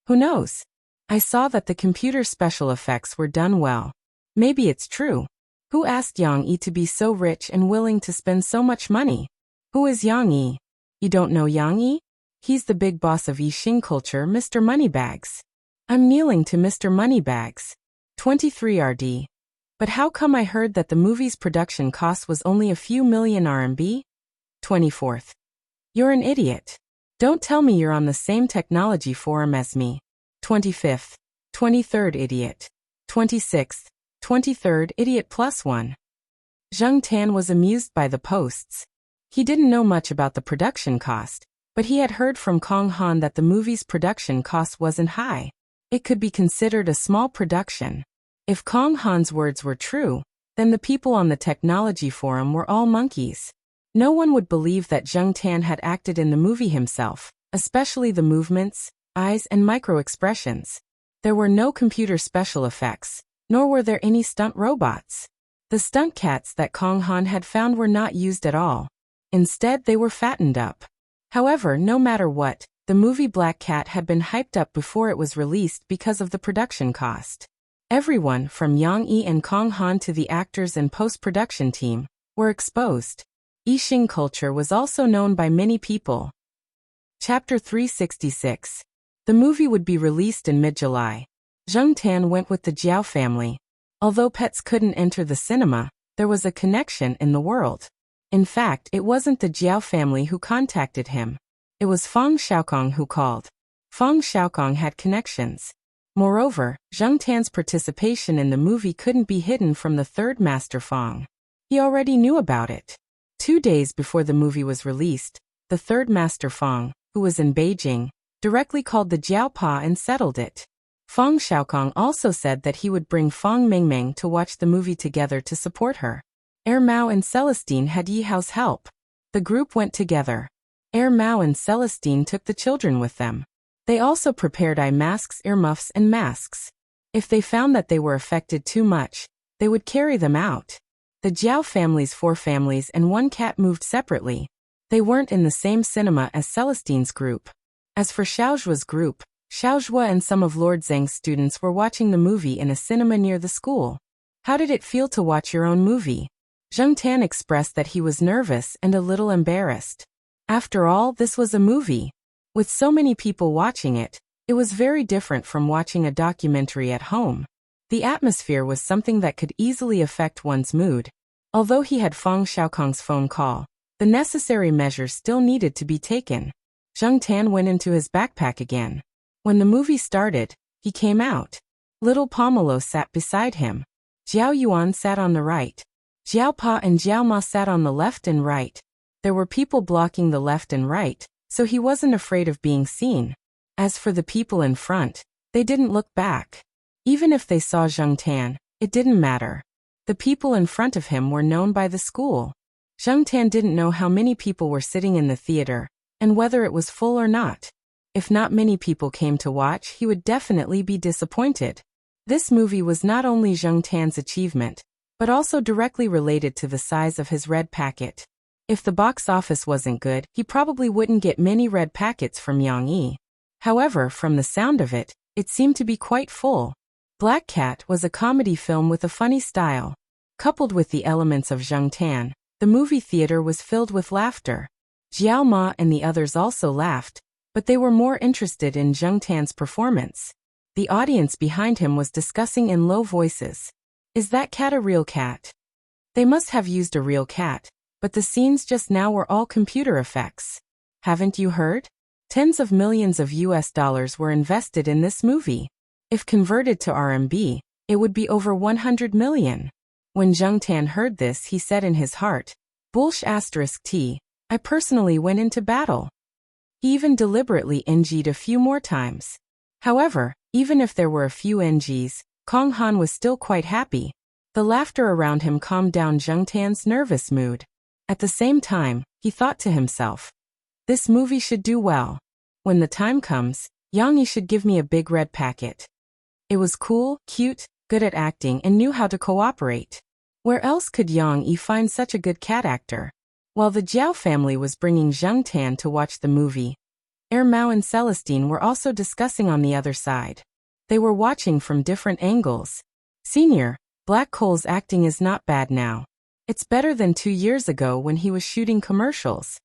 Who knows? I saw that the computer special effects were done well. Maybe it's true. Who asked Yang Yi to be so rich and willing to spend so much money? Who is Yang Yi? You don't know Yang Yi? He's the big boss of Yixing Culture, Mr. Moneybags. I'm kneeling to Mr. Moneybags. 23 RD. But how come I heard that the movie's production cost was only a few million RMB? 24th. You're an idiot. Don't tell me you're on the same technology forum as me. 25th. 23rd idiot. 26th. 23rd idiot +1. Zhang Tan was amused by the posts. He didn't know much about the production cost, but he had heard from Kong Han that the movie's production cost wasn't high. It could be considered a small production. If Kong Han's words were true, then the people on the technology forum were all monkeys. No one would believe that Zhang Tan had acted in the movie himself, especially the movements, eyes and micro-expressions. There were no computer special effects, nor were there any stunt robots. The stunt cats that Kong Han had found were not used at all. Instead, they were fattened up. However, no matter what, the movie Black Cat had been hyped up before it was released because of the production cost. Everyone, from Yang Yi and Kong Han to the actors and post-production team, were exposed. Yixing Culture was also known by many people. Chapter 366. The movie would be released in mid-July. Zhang Tan went with the Jiao family. Although pets couldn't enter the cinema, There was a connection in the world. In fact, it wasn't the Jiao family who contacted him. It was Feng Xiaokong who called. Feng Xiaokong had connections. Moreover, Zheng Tan's participation in the movie couldn't be hidden from the third master Feng. He already knew about it. 2 days before the movie was released, the third master Feng, who was in Beijing, directly called the Jiaopa and settled it. Feng Xiaokong also said that he would bring Feng Mingming to watch the movie together to support her. Mao and Celestine had Yi Hao's help. The group went together. Mao and Celestine took the children with them. They also prepared eye masks, earmuffs, and masks. If they found that they were affected too much, they would carry them out. The Jiao family's 4 families and 1 cat moved separately. They weren't in the same cinema as Celestine's group. As for Xiaozhua's group, Xiaozhua and some of Lord Zheng's students were watching the movie in a cinema near the school. How did it feel to watch your own movie? Zheng Tan expressed that he was nervous and a little embarrassed. After all, this was a movie. With so many people watching it, it was very different from watching a documentary at home. The atmosphere was something that could easily affect one's mood. Although he had Feng Xiaokong's phone call, the necessary measures still needed to be taken. Zheng Tan went into his backpack again. When the movie started, he came out. Little Pomelo sat beside him. Jiao Yuan sat on the right. Jiao Pa and Jiao Ma sat on the left and right. There were people blocking the left and right, so he wasn't afraid of being seen. As for the people in front, they didn't look back. Even if they saw Zheng Tan, it didn't matter. The people in front of him were known by the school. Zheng Tan didn't know how many people were sitting in the theater, and whether it was full or not. If not many people came to watch, he would definitely be disappointed. This movie was not only Zheng Tan's achievement, but also directly related to the size of his red packet. If the box office wasn't good, he probably wouldn't get many red packets from Yang Yi. However, from the sound of it, it seemed to be quite full. Black Cat was a comedy film with a funny style. Coupled with the elements of Zheng Tan, the movie theater was filled with laughter. Jiao Ma and the others also laughed, but they were more interested in Zheng Tan's performance. The audience behind him was discussing in low voices. Is that cat a real cat? They must have used a real cat. But the scenes just now were all computer effects. Haven't you heard? Tens of millions of US dollars were invested in this movie. If converted to RMB, it would be over 100 million. When Zheng Tan heard this, he said in his heart, *T, I personally went into battle. He even deliberately NG'd a few more times. However, even if there were a few NGs, Kong Han was still quite happy. The laughter around him calmed down Zheng Tan's nervous mood. At the same time, he thought to himself, this movie should do well. When the time comes, Yang Yi should give me a big red packet. It was cool, cute, good at acting, and knew how to cooperate. Where else could Yang Yi find such a good cat actor? While the Jiao family was bringing Zheng Tan to watch the movie, Mao and Celestine were also discussing on the other side. They were watching from different angles. Senior, Black Coal's acting is not bad now. It's better than 2 years ago when he was shooting commercials.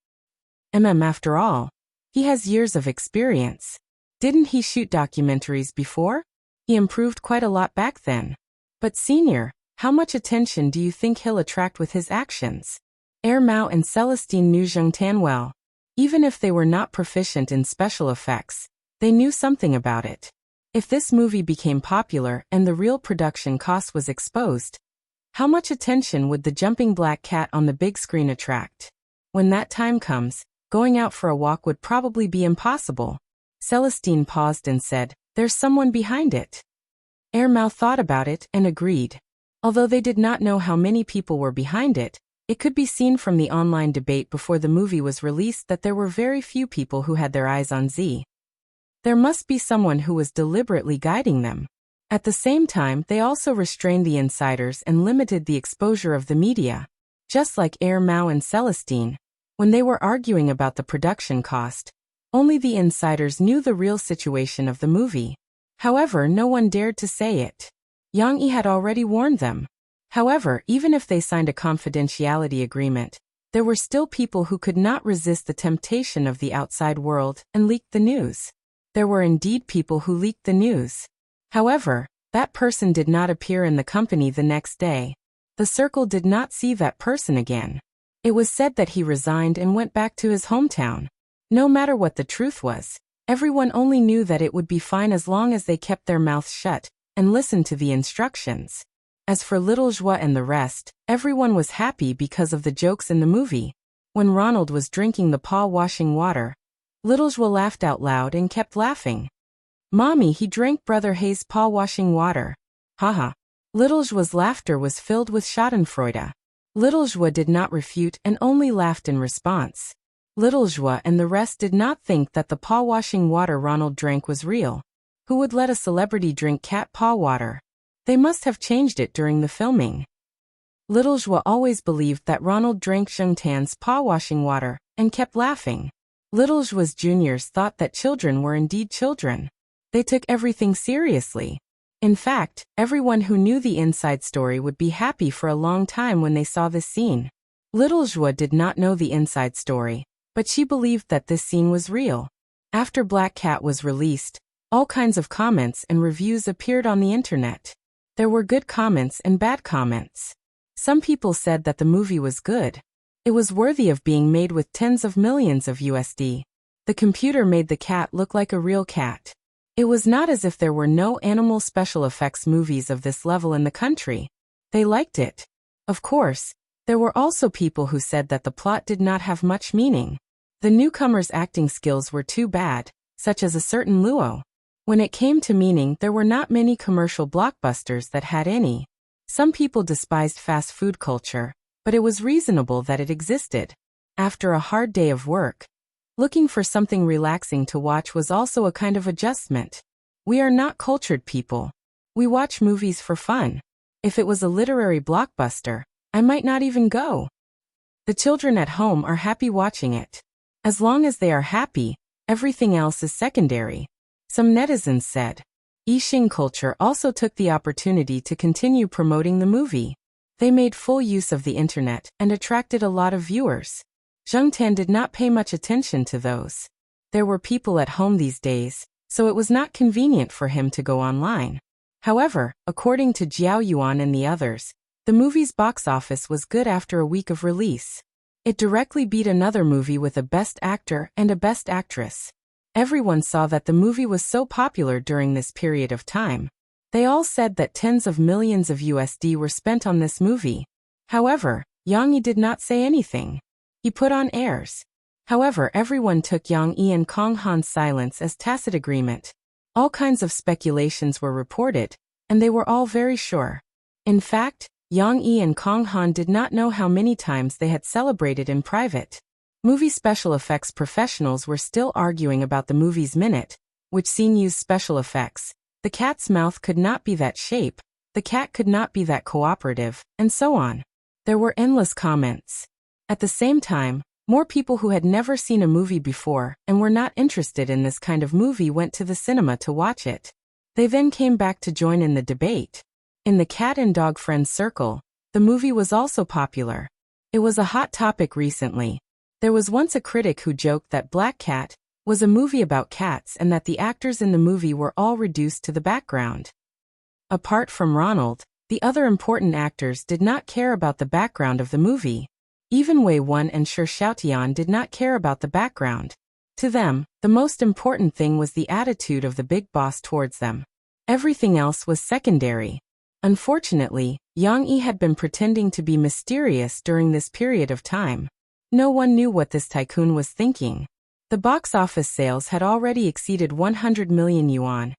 After all, he has years of experience. Didn't he shoot documentaries before? He improved quite a lot back then. But Senior, how much attention do you think he'll attract with his actions? Mao and Celestine knew Zheng Tan well. Even if they were not proficient in special effects, they knew something about it. If this movie became popular and the real production cost was exposed, how much attention would the jumping black cat on the big screen attract? When that time comes, going out for a walk would probably be impossible. Celestine paused and said, there's someone behind it. Mao thought about it and agreed. Although they did not know how many people were behind it, it could be seen from the online debate before the movie was released that there were very few people who had their eyes on Z. There must be someone who was deliberately guiding them. At the same time, they also restrained the insiders and limited the exposure of the media. Just like Mao and Celestine, when they were arguing about the production cost, only the insiders knew the real situation of the movie. However, no one dared to say it. Yang Yi had already warned them. However, even if they signed a confidentiality agreement, there were still people who could not resist the temptation of the outside world and leaked the news. There were indeed people who leaked the news. However, that person did not appear in the company the next day. The circle did not see that person again. It was said that he resigned and went back to his hometown. No matter what the truth was, everyone only knew that it would be fine as long as they kept their mouths shut and listened to the instructions. As for little Joie and the rest, everyone was happy because of the jokes in the movie. When Ronald was drinking the paw washing water, little Joie laughed out loud and kept laughing. "Mommy, he drank Brother Hayes' paw washing water. Haha." Little Joie's laughter was filled with schadenfreude. Little Joie did not refute and only laughed in response. Little Joie and the rest did not think that the paw washing water Ronald drank was real. Who would let a celebrity drink cat paw water? They must have changed it during the filming. Little Joie always believed that Ronald drank Zhengtan's paw washing water and kept laughing. Little Joie's juniors thought that children were indeed children. They took everything seriously. In fact, everyone who knew the inside story would be happy for a long time when they saw this scene. Little Joie did not know the inside story, but she believed that this scene was real. After Black Cat was released, all kinds of comments and reviews appeared on the internet. There were good comments and bad comments. Some people said that the movie was good. It was worthy of being made with tens of millions of USD. The computer made the cat look like a real cat. It was not as if there were no animal special effects movies of this level in the country. They liked it. Of course, there were also people who said that the plot did not have much meaning. The newcomers' acting skills were too bad, such as a certain Luo. When it came to meaning, there were not many commercial blockbusters that had any. Some people despised fast food culture, but it was reasonable that it existed. After a hard day of work, looking for something relaxing to watch was also a kind of adjustment. We are not cultured people. We watch movies for fun. If it was a literary blockbuster, I might not even go. The children at home are happy watching it. As long as they are happy, everything else is secondary. Some netizens said. Yixing Culture also took the opportunity to continue promoting the movie. They made full use of the internet and attracted a lot of viewers. Zhengtan did not pay much attention to those. There were people at home these days, so it was not convenient for him to go online. However, according to Jiao Yuan and the others, the movie's box office was good after a week of release. It directly beat another movie with a Best Actor and a Best Actress. Everyone saw that the movie was so popular during this period of time. They all said that tens of millions of USD were spent on this movie. However, Yang Yi did not say anything. He put on airs. However, everyone took Yang Yi and Kong Han's silence as tacit agreement. All kinds of speculations were reported, and they were all very sure. In fact, Yang Yi and Kong Han did not know how many times they had celebrated in private. Movie special effects professionals were still arguing about the movie's minute, which scene used special effects. The cat's mouth could not be that shape, the cat could not be that cooperative, and so on. There were endless comments. At the same time, more people who had never seen a movie before and were not interested in this kind of movie went to the cinema to watch it. They then came back to join in the debate. In the cat and dog friends circle, the movie was also popular. It was a hot topic recently. There was once a critic who joked that Black Cat was a movie about cats and that the actors in the movie were all reduced to the background. Apart from Ronald, the other important actors did not care about the background of the movie. Even Wei Wen and Shi Xiaotian did not care about the background. To them, the most important thing was the attitude of the big boss towards them. Everything else was secondary. Unfortunately, Yang Yi had been pretending to be mysterious during this period of time. No one knew what this tycoon was thinking. The box office sales had already exceeded 100 million yuan,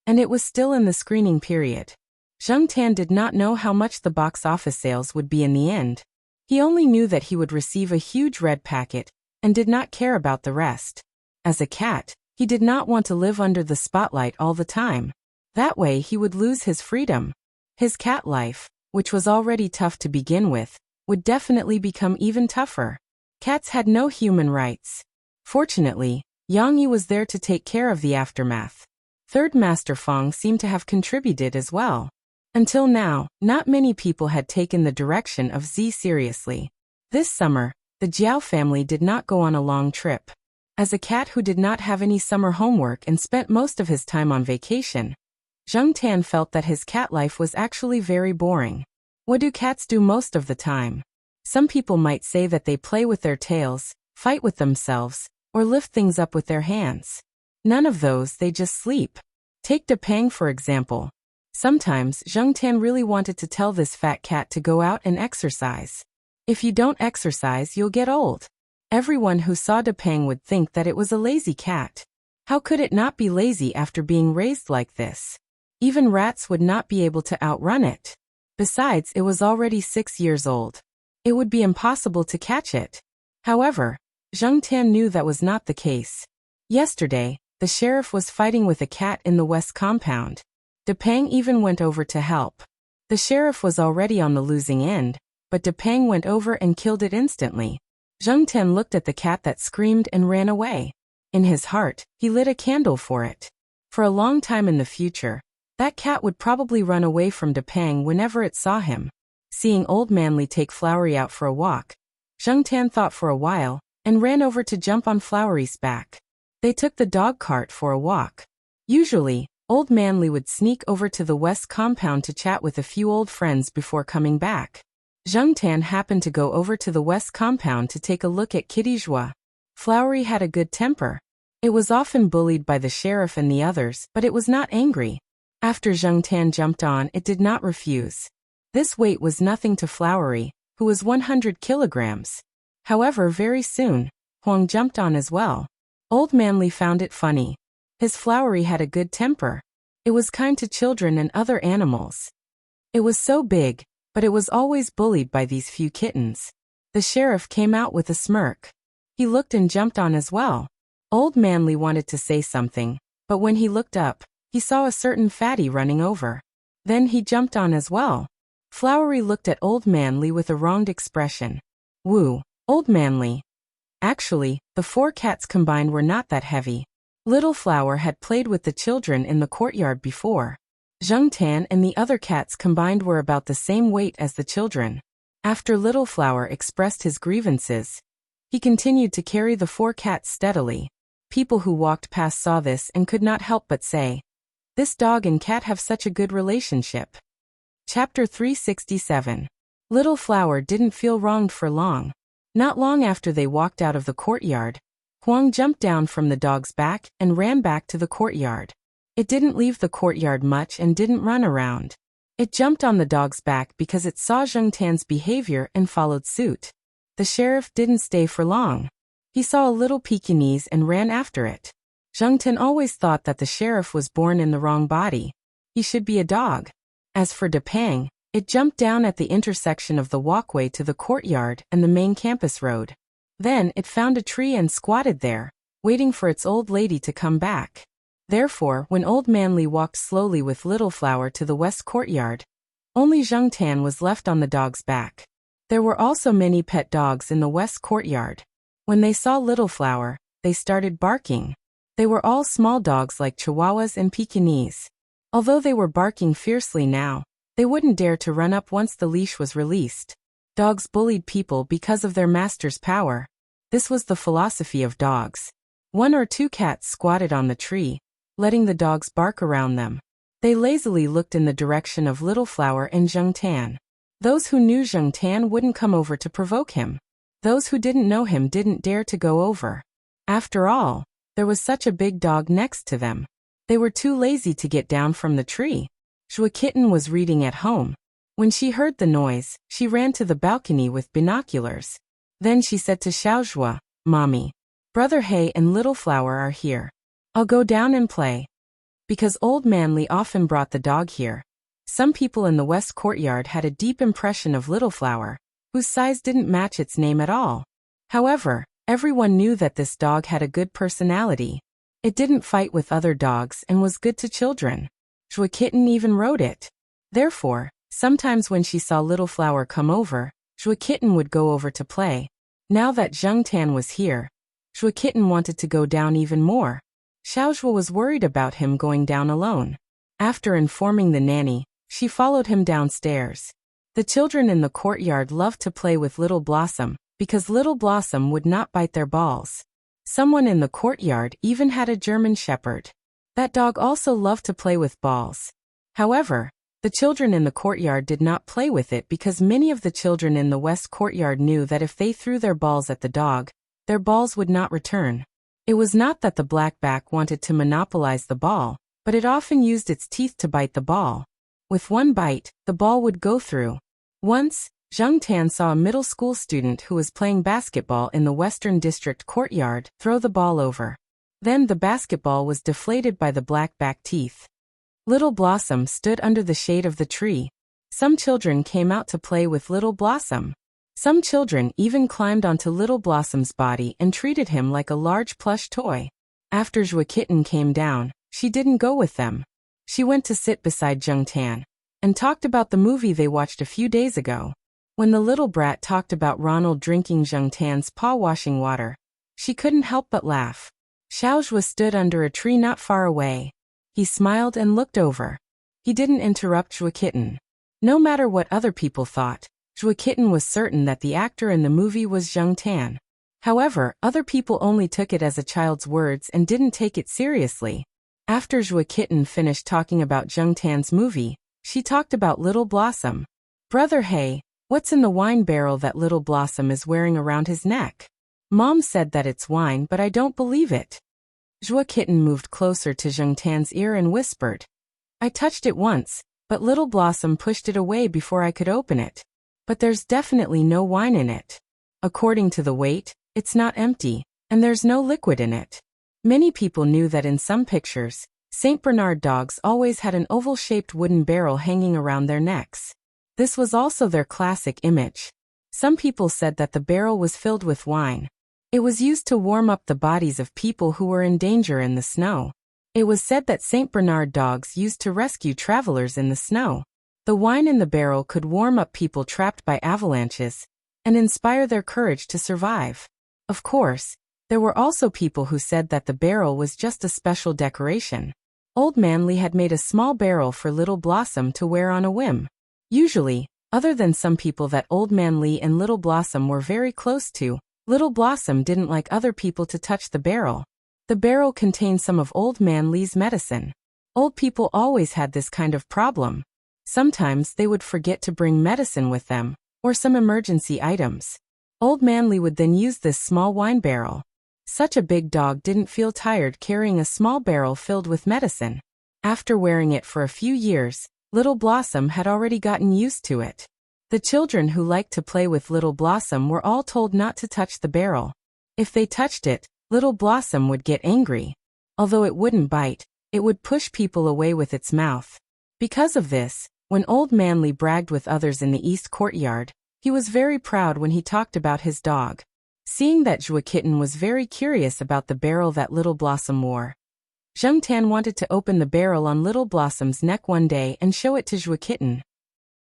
and it was still in the screening period. Zhengtan did not know how much the box office sales would be in the end. He only knew that he would receive a huge red packet, and did not care about the rest. As a cat, he did not want to live under the spotlight all the time. That way he would lose his freedom. His cat life, which was already tough to begin with, would definitely become even tougher. Cats had no human rights. Fortunately, Yang Yi was there to take care of the aftermath. Third Master Feng seemed to have contributed as well. Until now, not many people had taken the direction of Z seriously. This summer, the Jiao family did not go on a long trip. As a cat who did not have any summer homework and spent most of his time on vacation, Zhengtan felt that his cat life was actually very boring. What do cats do most of the time? Some people might say that they play with their tails, fight with themselves, or lift things up with their hands. None of those, they just sleep. Take Depang for example. Sometimes Zheng Tan really wanted to tell this fat cat to go out and exercise. If you don't exercise, you'll get old. Everyone who saw Depang would think that it was a lazy cat. How could it not be lazy after being raised like this? Even rats would not be able to outrun it. Besides, it was already 6 years old. It would be impossible to catch it. However, Zheng Tan knew that was not the case. Yesterday, the sheriff was fighting with a cat in the west compound. Depang even went over to help. The sheriff was already on the losing end, but Depang went over and killed it instantly. Zheng Tan looked at the cat that screamed and ran away. In his heart, he lit a candle for it. For a long time in the future, that cat would probably run away from Depang whenever it saw him. Seeing Old Manly take Flowery out for a walk, Zheng Tan thought for a while, and ran over to jump on Flowery's back. They took the dog cart for a walk. Usually, Old Manly would sneak over to the west compound to chat with a few old friends before coming back. Zheng Tan happened to go over to the west compound to take a look at Kitty Joie. Flowery had a good temper. It was often bullied by the sheriff and the others, but it was not angry. After Zheng Tan jumped on, it did not refuse. This weight was nothing to Flowery, who was 100 kilograms. However, very soon, Huang jumped on as well. Old Manly found it funny. His Flowery had a good temper. It was kind to children and other animals. It was so big, but it was always bullied by these few kittens. The sheriff came out with a smirk. He looked and jumped on as well. Old Manly wanted to say something, but when he looked up, he saw a certain fatty running over. Then he jumped on as well. Flowery looked at Old Manly with a wronged expression. Woo, Old Manly. Actually, the 4 cats combined were not that heavy. Little Flower had played with the children in the courtyard before. Zheng Tan and the other cats combined were about the same weight as the children. After Little Flower expressed his grievances, he continued to carry the 4 cats steadily. People who walked past saw this and could not help but say, "This dog and cat have such a good relationship." Chapter 367. Little Flower didn't feel wronged for long. Not long after they walked out of the courtyard, Huang jumped down from the dog's back and ran back to the courtyard. It didn't leave the courtyard much and didn't run around. It jumped on the dog's back because it saw Zheng Tan's behavior and followed suit. The sheriff didn't stay for long. He saw a little Pekingese and ran after it. Zheng Tan always thought that the sheriff was born in the wrong body. He should be a dog. As for Depang, it jumped down at the intersection of the walkway to the courtyard and the main campus road. Then it found a tree and squatted there, waiting for its old lady to come back. Therefore, when Old Manly walked slowly with Little Flower to the west courtyard, only Zheng Tan was left on the dog's back. There were also many pet dogs in the west courtyard. When they saw Little Flower, they started barking. They were all small dogs like Chihuahuas and Pekingese. Although they were barking fiercely now, they wouldn't dare to run up once the leash was released. Dogs bullied people because of their master's power. This was the philosophy of dogs. 1 or 2 cats squatted on the tree, letting the dogs bark around them. They lazily looked in the direction of Little Flower and Zheng Tan. Those who knew Zheng Tan wouldn't come over to provoke him. Those who didn't know him didn't dare to go over. After all, there was such a big dog next to them. They were too lazy to get down from the tree. Joie Kitten was reading at home. When she heard the noise, she ran to the balcony with binoculars. Then she said to Xiaozhua, "Mommy, Brother Hay and Little Flower are here. I'll go down and play." Because Old Manly often brought the dog here, some people in the west courtyard had a deep impression of Little Flower, whose size didn't match its name at all. However, everyone knew that this dog had a good personality. It didn't fight with other dogs and was good to children. Joie Kitten even rode it. Therefore, sometimes when she saw Little Flower come over, Joie Kitten would go over to play. Now that Zheng Tan was here, Joie Kitten wanted to go down even more. Xiaozhua was worried about him going down alone. After informing the nanny, she followed him downstairs. The children in the courtyard loved to play with Little Blossom, because Little Blossom would not bite their balls. Someone in the courtyard even had a German Shepherd. That dog also loved to play with balls. However, The children in the courtyard did not play with it because many of the children in the west courtyard knew that if they threw their balls at the dog, their balls would not return. It was not that the blackback wanted to monopolize the ball, but it often used its teeth to bite the ball. With one bite, the ball would go through. Once, Zheng Tan saw a middle school student who was playing basketball in the Western District courtyard throw the ball over. Then the basketball was deflated by the blackback teeth. Little Blossom stood under the shade of the tree. Some children came out to play with Little Blossom. Some children even climbed onto Little Blossom's body and treated him like a large plush toy. After Zhua Kitten came down, she didn't go with them. She went to sit beside Zheng Tan and talked about the movie they watched a few days ago. When the little brat talked about Ronald drinking Zheng Tan's paw-washing water, she couldn't help but laugh. Xiao Zhua stood under a tree not far away. He smiled and looked over. He didn't interrupt Zhua Kitten. No matter what other people thought, Zhua Kitten was certain that the actor in the movie was Zheng Tan. However, other people only took it as a child's words and didn't take it seriously. After Zhua Kitten finished talking about Zheng Tan's movie, she talked about Little Blossom. Brother Hey, what's in the wine barrel that Little Blossom is wearing around his neck? Mom said that it's wine, but I don't believe it. Zhua Kitten moved closer to Zheng Tan's ear and whispered. I touched it once, but Little Blossom pushed it away before I could open it. But there's definitely no wine in it. According to the weight, it's not empty, and there's no liquid in it. Many people knew that in some pictures, Saint Bernard dogs always had an oval-shaped wooden barrel hanging around their necks. This was also their classic image. Some people said that the barrel was filled with wine. It was used to warm up the bodies of people who were in danger in the snow. It was said that Saint Bernard dogs used to rescue travelers in the snow. The wine in the barrel could warm up people trapped by avalanches and inspire their courage to survive. Of course, there were also people who said that the barrel was just a special decoration. Old Man Lee had made a small barrel for Little Blossom to wear on a whim. Usually, other than some people that Old Man Lee and Little Blossom were very close to, Little Blossom didn't like other people to touch the barrel. The barrel contained some of Old Man Lee's medicine. Old people always had this kind of problem. Sometimes they would forget to bring medicine with them, or some emergency items. Old Man Lee would then use this small wine barrel. Such a big dog didn't feel tired carrying a small barrel filled with medicine. After wearing it for a few years, Little Blossom had already gotten used to it. The children who liked to play with Little Blossom were all told not to touch the barrel. If they touched it, Little Blossom would get angry. Although it wouldn't bite, it would push people away with its mouth. Because of this, when Old Man Lee bragged with others in the East Courtyard, he was very proud when he talked about his dog. Seeing that Zhua Kitten was very curious about the barrel that Little Blossom wore, Zheng Tan wanted to open the barrel on Little Blossom's neck one day and show it to Zhua Kitten.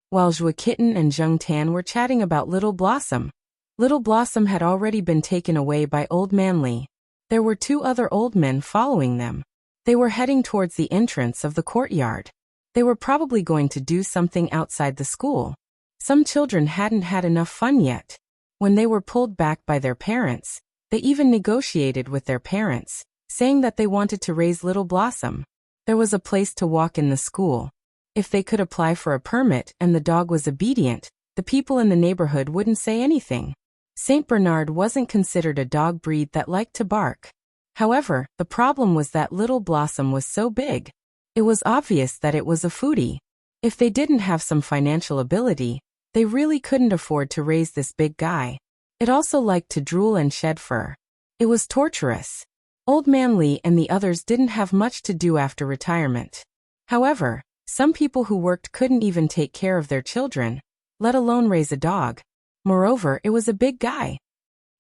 While Zhua Kitten and Zheng Tan were chatting about Little Blossom had already been taken away by Old Man Lee. There were two other old men following them. They were heading towards the entrance of the courtyard. They were probably going to do something outside the school. Some children hadn't had enough fun yet. When they were pulled back by their parents, they even negotiated with their parents, saying that they wanted to raise Little Blossom. There was a place to walk in the school. If they could apply for a permit and the dog was obedient, the people in the neighborhood wouldn't say anything. Saint Bernard wasn't considered a dog breed that liked to bark. However, the problem was that Little Blossom was so big. It was obvious that it was a foodie. If they didn't have some financial ability, they really couldn't afford to raise this big guy. It also liked to drool and shed fur. It was torturous. Old Man Lee and the others didn't have much to do after retirement. However, some people who worked couldn't even take care of their children, let alone raise a dog. Moreover, it was a big guy.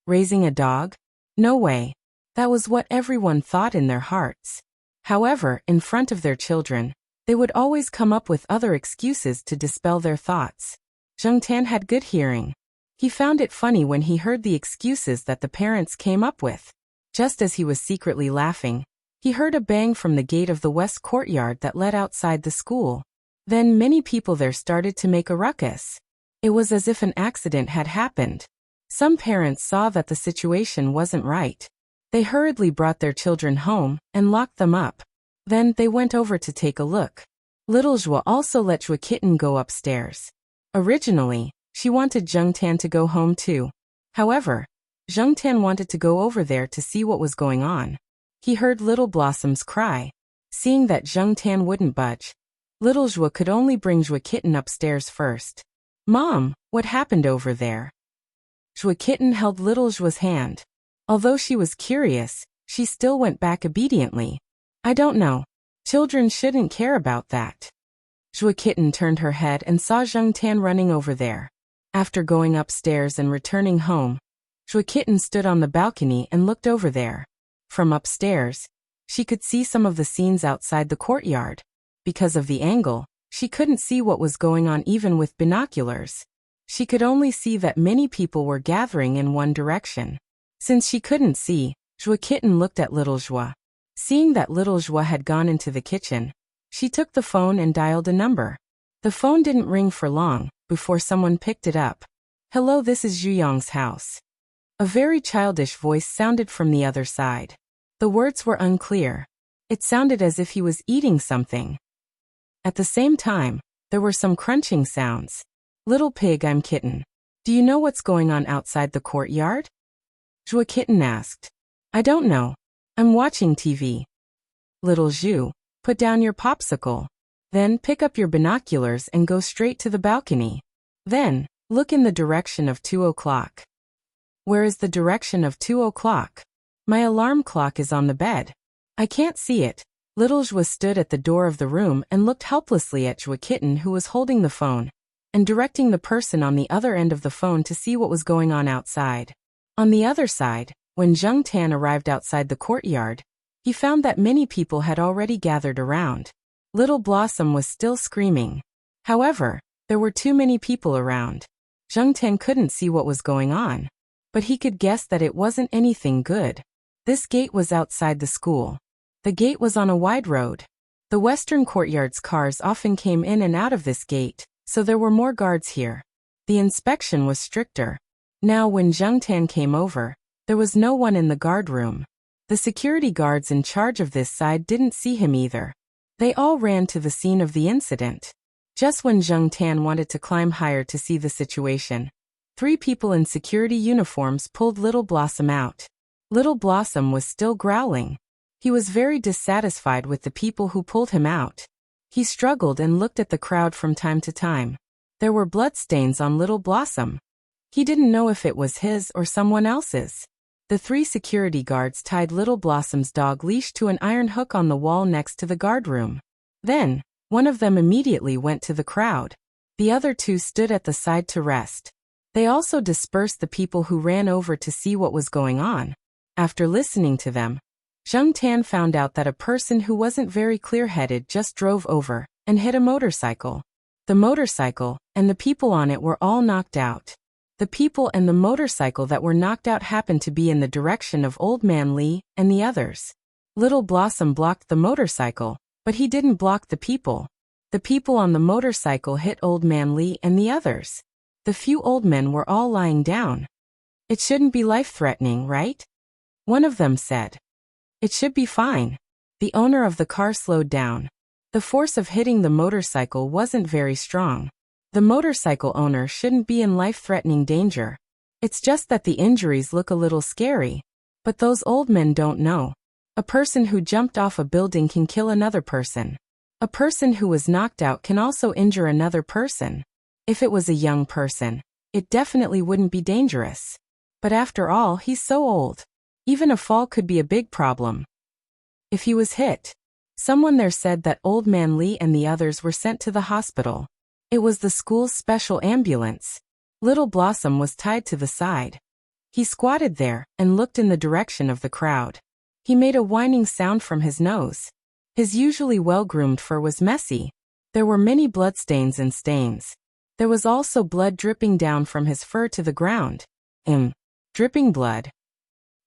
Raising a dog? No way. That was what everyone thought in their hearts. However, in front of their children, they would always come up with other excuses to dispel their thoughts. Zheng Tan had good hearing. He found it funny when he heard the excuses that the parents came up with. Just as he was secretly laughing, he heard a bang from the gate of the west courtyard that led outside the school. Then many people there started to make a ruckus. It was as if an accident had happened. Some parents saw that the situation wasn't right. They hurriedly brought their children home and locked them up. Then they went over to take a look. Little Zhua also let Zhua Kitten go upstairs. Originally, she wanted Zheng Tan to go home too. However, Zheng Tan wanted to go over there to see what was going on. He heard Little Blossom's cry. Seeing that Zheng Tan wouldn't budge, Little Zhua could only bring Zhua Kitten upstairs first. "Mom, what happened over there?" Zhua Kitten held Little Zhua's hand. Although she was curious, she still went back obediently. "I don't know. Children shouldn't care about that." Zhua Kitten turned her head and saw Zheng Tan running over there. After going upstairs and returning home, Zhua Kitten stood on the balcony and looked over there. From upstairs, she could see some of the scenes outside the courtyard. Because of the angle, she couldn't see what was going on even with binoculars. She could only see that many people were gathering in one direction. Since she couldn't see, Zhua Kitten looked at Little Zhua. Seeing that Little Zhua had gone into the kitchen, she took the phone and dialed a number. The phone didn't ring for long before someone picked it up. "Hello, this is Zhu Yong's house." A very childish voice sounded from the other side. The words were unclear. It sounded as if he was eating something. At the same time, there were some crunching sounds. "Little pig, I'm Kitten. Do you know what's going on outside the courtyard?" Zhua Kitten asked. "I don't know. I'm watching TV." "Little Zhu, put down your popsicle. Then pick up your binoculars and go straight to the balcony. Then, look in the direction of 2 o'clock. "Where is the direction of 2 o'clock? My alarm clock is on the bed. I can't see it." Little Zhua stood at the door of the room and looked helplessly at Zhua Kitten, who was holding the phone and directing the person on the other end of the phone to see what was going on outside. On the other side, when Zheng Tan arrived outside the courtyard, he found that many people had already gathered around. Little Blossom was still screaming. However, there were too many people around. Zheng Tan couldn't see what was going on, but he could guess that it wasn't anything good. This gate was outside the school. The gate was on a wide road. The western courtyard's cars often came in and out of this gate, so there were more guards here. The inspection was stricter. Now when Zheng Tan came over, there was no one in the guard room. The security guards in charge of this side didn't see him either. They all ran to the scene of the incident. Just when Zheng Tan wanted to climb higher to see the situation, 3 people in security uniforms pulled Little Blossom out. Little Blossom was still growling. He was very dissatisfied with the people who pulled him out. He struggled and looked at the crowd from time to time. There were bloodstains on Little Blossom. He didn't know if it was his or someone else's. The 3 security guards tied Little Blossom's dog leash to an iron hook on the wall next to the guard room. Then, one of them immediately went to the crowd. The other 2 stood at the side to rest. They also dispersed the people who ran over to see what was going on. After listening to them, Zheng Tan found out that a person who wasn't very clear-headed just drove over and hit a motorcycle. The motorcycle and the people on it were all knocked out. The people and the motorcycle that were knocked out happened to be in the direction of Old Man Lee and the others. Little Blossom blocked the motorcycle, but he didn't block the people. The people on the motorcycle hit Old Man Lee and the others. The few old men were all lying down. "It shouldn't be life-threatening, right?" one of them said. "It should be fine." The owner of the car slowed down. The force of hitting the motorcycle wasn't very strong. The motorcycle owner shouldn't be in life-threatening danger. It's just that the injuries look a little scary. But those old men don't know. A person who jumped off a building can kill another person. A person who was knocked out can also injure another person. If it was a young person, it definitely wouldn't be dangerous. But after all, he's so old. Even a fall could be a big problem. If he was hit, someone there said that Old Man Lee and the others were sent to the hospital. It was the school's special ambulance. Little Blossom was tied to the side. He squatted there and looked in the direction of the crowd. He made a whining sound from his nose. His usually well-groomed fur was messy. There were many bloodstains and stains. There was also blood dripping down from his fur to the ground. Dripping blood.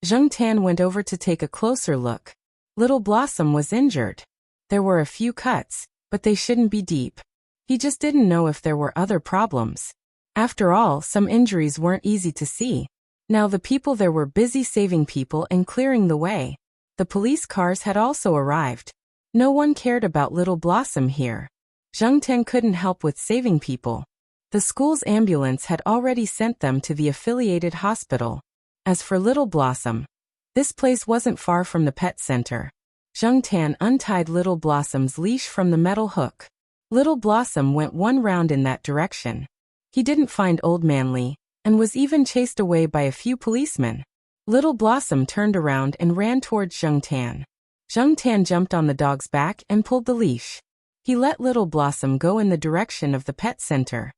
Zheng Tan went over to take a closer look. Little Blossom was injured. There were a few cuts, but they shouldn't be deep. He just didn't know if there were other problems. After all, some injuries weren't easy to see. Now the people there were busy saving people and clearing the way. The police cars had also arrived. No one cared about Little Blossom here. Zheng Tan couldn't help with saving people. The school's ambulance had already sent them to the affiliated hospital. As for Little Blossom, this place wasn't far from the pet center. Zheng Tan untied Little Blossom's leash from the metal hook. Little Blossom went one round in that direction. He didn't find Old Man Li, and was even chased away by a few policemen. Little Blossom turned around and ran towards Zheng Tan. Zheng Tan jumped on the dog's back and pulled the leash. He let Little Blossom go in the direction of the pet center.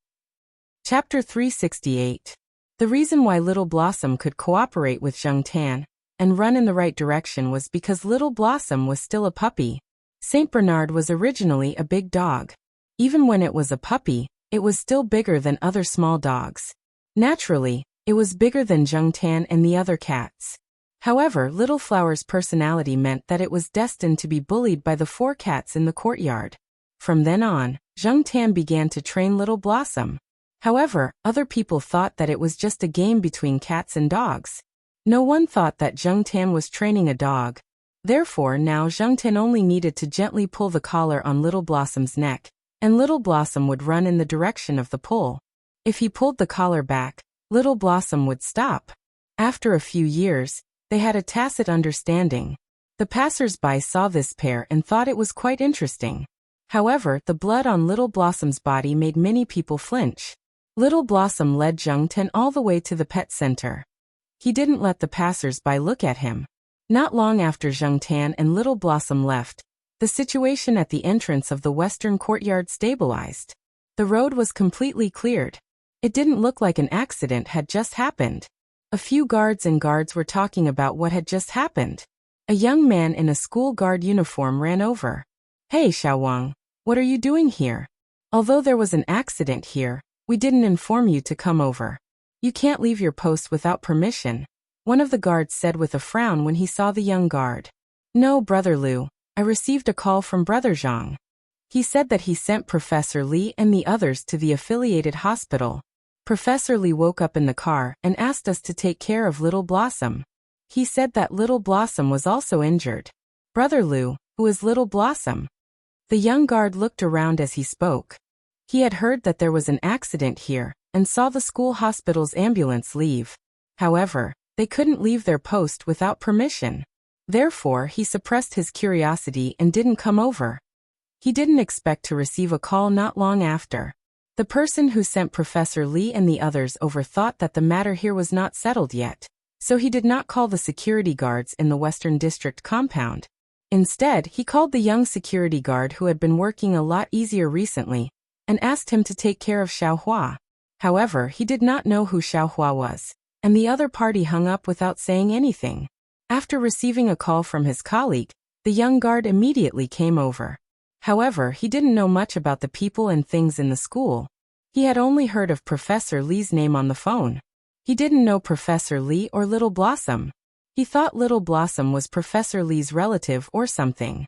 Chapter 368. The reason why Little Blossom could cooperate with Zheng Tan and run in the right direction was because Little Blossom was still a puppy. Saint Bernard was originally a big dog. Even when it was a puppy, it was still bigger than other small dogs. Naturally, it was bigger than Zheng Tan and the other cats. However, Little Flower's personality meant that it was destined to be bullied by the 4 cats in the courtyard. From then on, Zheng Tan began to train Little Blossom. However, other people thought that it was just a game between cats and dogs. No one thought that Zheng Tan was training a dog. Therefore, now Zheng Tan only needed to gently pull the collar on Little Blossom's neck, and Little Blossom would run in the direction of the pull. If he pulled the collar back, Little Blossom would stop. After a few years, they had a tacit understanding. The passers-by saw this pair and thought it was quite interesting. However, the blood on Little Blossom's body made many people flinch. Little Blossom led Zheng Tan all the way to the pet center. He didn't let the passers-by look at him. Not long after Zheng Tan and Little Blossom left, the situation at the entrance of the western courtyard stabilized. The road was completely cleared. It didn't look like an accident had just happened. A few guards were talking about what had just happened. A young man in a school guard uniform ran over. "Hey, Xiaowang, what are you doing here? Although there was an accident here, we didn't inform you to come over. You can't leave your post without permission," one of the guards said with a frown when he saw the young guard. "No, Brother Liu, I received a call from Brother Zhang. He said that he sent Professor Li and the others to the affiliated hospital. Professor Li woke up in the car and asked us to take care of Little Blossom. He said that Little Blossom was also injured." "Brother Liu, who is Little Blossom?" The young guard looked around as he spoke. He had heard that there was an accident here and saw the school hospital's ambulance leave. However, they couldn't leave their post without permission. Therefore, he suppressed his curiosity and didn't come over. He didn't expect to receive a call not long after. The person who sent Professor Li and the others over thought that the matter here was not settled yet, so he did not call the security guards in the Western District compound. Instead, he called the young security guard who had been working a lot easier recently, and asked him to take care of Xiaohua. However, he did not know who Xiaohua was, and the other party hung up without saying anything. After receiving a call from his colleague, the young guard immediately came over. However, he didn't know much about the people and things in the school. He had only heard of Professor Li's name on the phone. He didn't know Professor Li or Little Blossom. He thought Little Blossom was Professor Li's relative or something.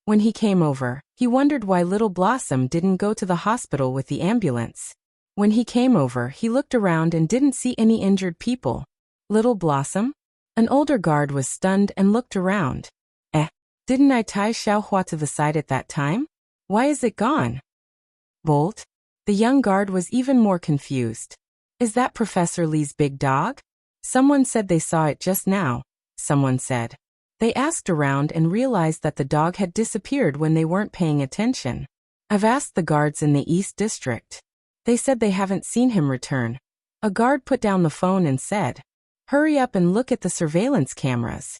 When he came over, he wondered why Little Blossom didn't go to the hospital with the ambulance. When he came over, he looked around and didn't see any injured people. "Little Blossom?" An older guard was stunned and looked around. Didn't I tie Xiaohua to the side at that time? Why is it gone?" "Bolt?" The young guard was even more confused. "Is that Professor Li's big dog?" "Someone said they saw it just now," someone said. They asked around and realized that the dog had disappeared when they weren't paying attention. "I've asked the guards in the East District. They said they haven't seen him return." A guard put down the phone and said, "Hurry up and look at the surveillance cameras."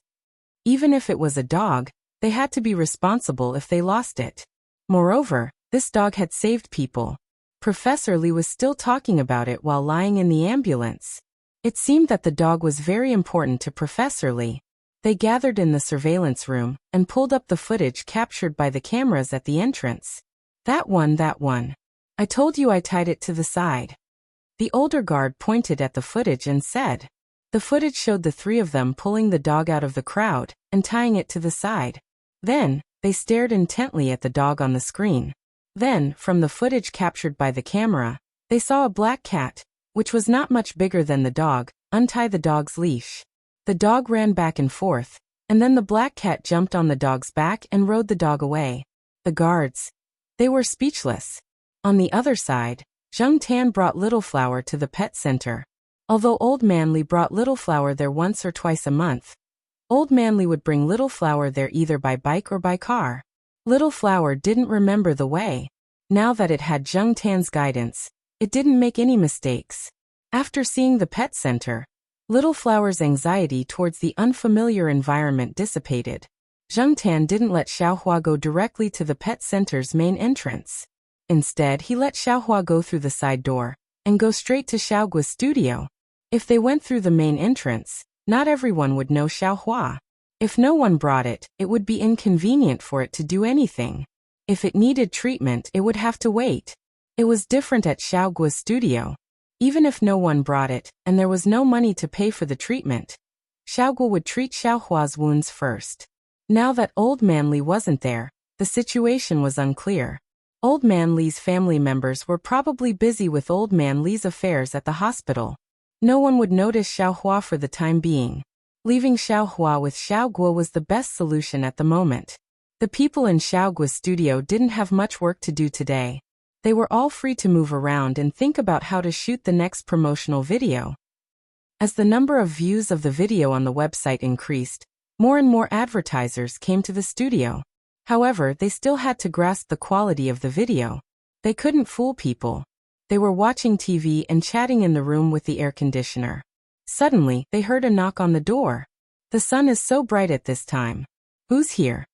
Even if it was a dog, they had to be responsible if they lost it. Moreover, this dog had saved people. Professor Li was still talking about it while lying in the ambulance. It seemed that the dog was very important to Professor Li. They gathered in the surveillance room and pulled up the footage captured by the cameras at the entrance. That one. I told you I tied it to the side." The older guard pointed at the footage and said. The footage showed the 3 of them pulling the dog out of the crowd and tying it to the side. Then, they stared intently at the dog on the screen. Then, from the footage captured by the camera, they saw a black cat, which was not much bigger than the dog, untie the dog's leash. The dog ran back and forth, and then the black cat jumped on the dog's back and rode the dog away. The guards. They were speechless. On the other side, Zheng Tan brought Little Flower to the pet center. Although Old Man Li brought Little Flower there once or twice a month, Old Man Li would bring Little Flower there either by bike or by car. Little Flower didn't remember the way. Now that it had Zheng Tan's guidance, it didn't make any mistakes. After seeing the pet center, Little Flower's anxiety towards the unfamiliar environment dissipated. Zheng Tan didn't let Xiaohua go directly to the pet center's main entrance. Instead, he let Xiaohua go through the side door and go straight to Xiaogua's studio. If they went through the main entrance, not everyone would know Xiaohua. If no one brought it, it would be inconvenient for it to do anything. If it needed treatment, it would have to wait. It was different at Xiaogua's studio. Even if no one brought it, and there was no money to pay for the treatment, Xiaogua would treat Xiaohua's wounds first. Now that Old Man Li wasn't there, the situation was unclear. Old Man Li's family members were probably busy with Old Man Li's affairs at the hospital. No one would notice Xiaohua for the time being. Leaving Xiaohua with Xiaogua was the best solution at the moment. The people in Xiaogua's studio didn't have much work to do today. They were all free to move around and think about how to shoot the next promotional video. As the number of views of the video on the website increased, more and more advertisers came to the studio. However, they still had to grasp the quality of the video. They couldn't fool people. They were watching TV and chatting in the room with the air conditioner. Suddenly, they heard a knock on the door. The sun is so bright at this time. Who's here?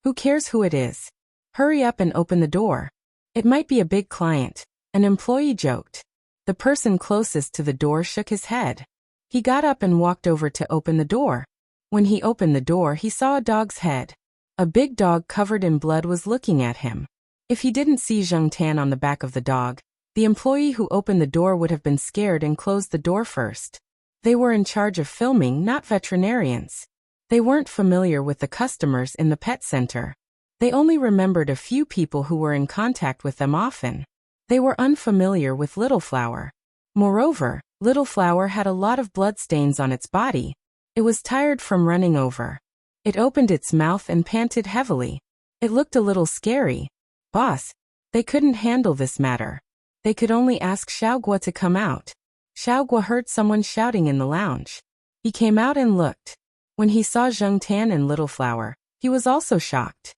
Who cares who it is? Hurry up and open the door. It might be a big client, an employee joked. The person closest to the door shook his head. He got up and walked over to open the door. When he opened the door, he saw a dog's head. A big dog covered in blood was looking at him. If he didn't see Zheng Tan on the back of the dog, the employee who opened the door would have been scared and closed the door first. They were in charge of filming, not veterinarians. They weren't familiar with the customers in the pet center. They only remembered a few people who were in contact with them often. They were unfamiliar with Little Flower. Moreover, Little Flower had a lot of bloodstains on its body. It was tired from running over. It opened its mouth and panted heavily. It looked a little scary. Boss, they couldn't handle this matter. They could only ask Xiaogua to come out. Xiaogua heard someone shouting in the lounge. He came out and looked. When he saw Zheng Tan and Little Flower, he was also shocked.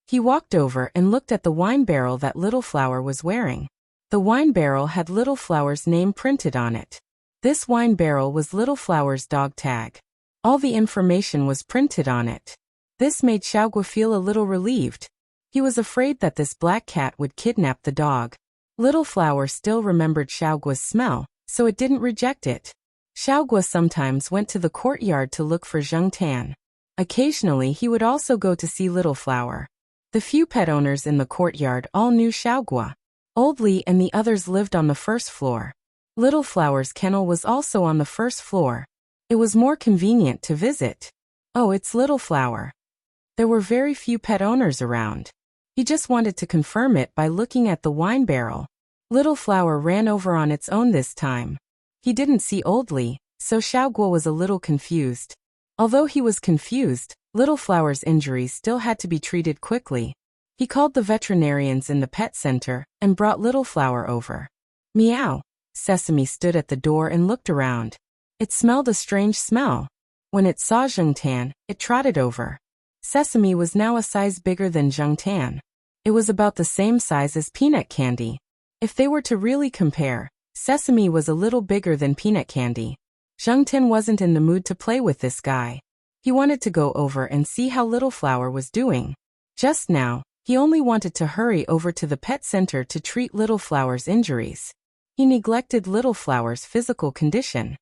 He walked over and looked at the wine barrel that Little Flower was wearing. The wine barrel had Little Flower's name printed on it. This wine barrel was Little Flower's dog tag. All the information was printed on it. This made Xiaogua feel a little relieved. He was afraid that this black cat would kidnap the dog. Little Flower still remembered Xiaogua's smell, so it didn't reject it. Xiaogua sometimes went to the courtyard to look for Zheng Tan. Occasionally he would also go to see Little Flower. The few pet owners in the courtyard all knew Xiaogua. Old Li and the others lived on the first floor. Little Flower's kennel was also on the first floor. It was more convenient to visit. Oh, it's Little Flower. There were very few pet owners around. He just wanted to confirm it by looking at the wine barrel. Little Flower ran over on its own this time. He didn't see Old Li, so Xiaogua was a little confused. Although he was confused, Little Flower's injuries still had to be treated quickly. He called the veterinarians in the pet center and brought Little Flower over. Meow. Sesame stood at the door and looked around. It smelled a strange smell. When it saw Zheng Tan, it trotted over. Sesame was now a size bigger than Zheng Tan. It was about the same size as peanut candy. If they were to really compare, Sesame was a little bigger than peanut candy. Zheng Tan wasn't in the mood to play with this guy. He wanted to go over and see how Little Flower was doing. Just now, he only wanted to hurry over to the pet center to treat Little Flower's injuries. He neglected Little Flower's physical condition.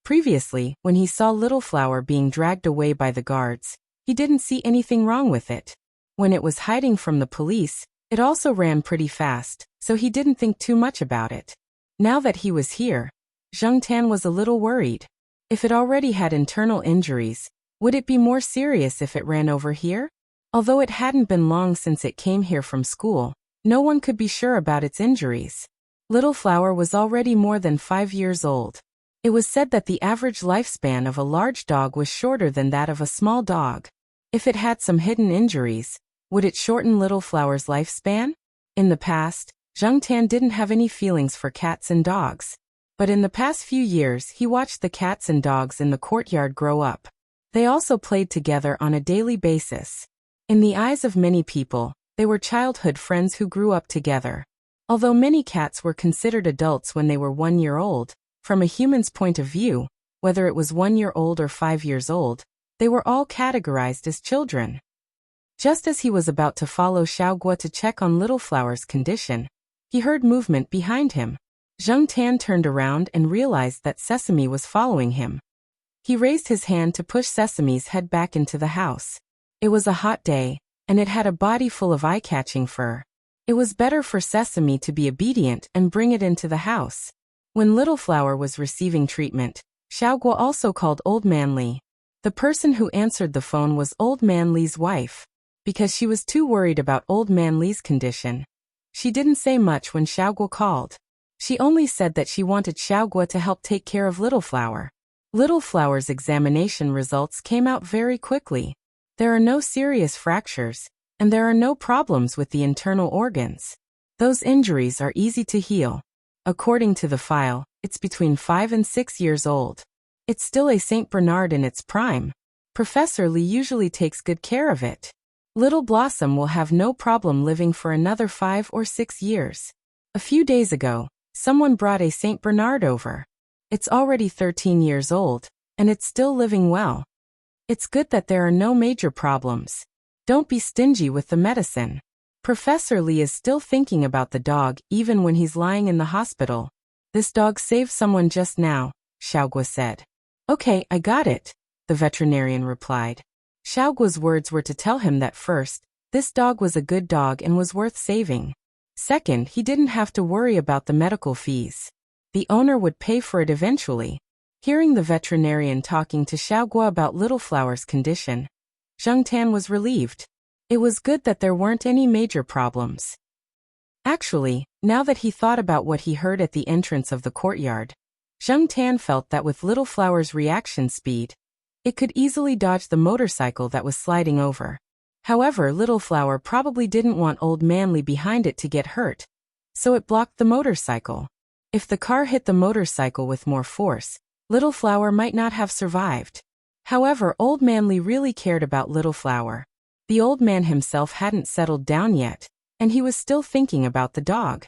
Previously, when he saw Little Flower being dragged away by the guards, he didn't see anything wrong with it. When it was hiding from the police, it also ran pretty fast, so he didn't think too much about it. Now that he was here, Zheng Tan was a little worried. If it already had internal injuries, would it be more serious if it ran over here? Although it hadn't been long since it came here from school, no one could be sure about its injuries. Little Flower was already more than 5 years old. It was said that the average lifespan of a large dog was shorter than that of a small dog. If it had some hidden injuries, Would it shorten Little Flower's lifespan? In the past, Zheng Tan didn't have any feelings for cats and dogs. But in the past few years he watched the cats and dogs in the courtyard grow up. They also played together on a daily basis. In the eyes of many people, they were childhood friends who grew up together. Although many cats were considered adults when they were 1 year old, from a human's point of view, whether it was 1 year old or 5 years old, they were all categorized as children. Just as he was about to follow Xiaoguo to check on Little Flower's condition, he heard movement behind him. Zheng Tan turned around and realized that Sesame was following him. He raised his hand to push Sesame's head back into the house. It was a hot day, and it had a body full of eye-catching fur. It was better for Sesame to be obedient and bring it into the house. When Little Flower was receiving treatment, Xiaoguo also called Old Man Li. The person who answered the phone was Old Man Li's wife. Because she was too worried about Old Man Li's condition, she didn't say much when Xiaoguo called. She only said that she wanted Xiaoguo to help take care of Little Flower. Little Flower's examination results came out very quickly. There are no serious fractures, and there are no problems with the internal organs. Those injuries are easy to heal. According to the file, it's between 5 and 6 years old. It's still a Saint Bernard in its prime. Professor Li usually takes good care of it. Little Blossom will have no problem living for another 5 or 6 years. A few days ago, someone brought a Saint Bernard over. It's already 13 years old, and it's still living well. It's good that there are no major problems. Don't be stingy with the medicine. Professor Li is still thinking about the dog even when he's lying in the hospital. This dog saved someone just now, Xiaoguo said. Okay, I got it, the veterinarian replied. Xiaoguo's words were to tell him that first, this dog was a good dog and was worth saving. Second, he didn't have to worry about the medical fees. The owner would pay for it eventually. Hearing the veterinarian talking to Xiaoguo about Little Flower's condition, Zheng Tan was relieved. It was good that there weren't any major problems. Actually, now that he thought about what he heard at the entrance of the courtyard, Zheng Tan felt that with Little Flower's reaction speed, it could easily dodge the motorcycle that was sliding over. However, Little Flower probably didn't want Old Man Li behind it to get hurt, so it blocked the motorcycle. If the car hit the motorcycle with more force, Little Flower might not have survived. However, Old Man Li really cared about Little Flower. The old man himself hadn't settled down yet, and he was still thinking about the dog.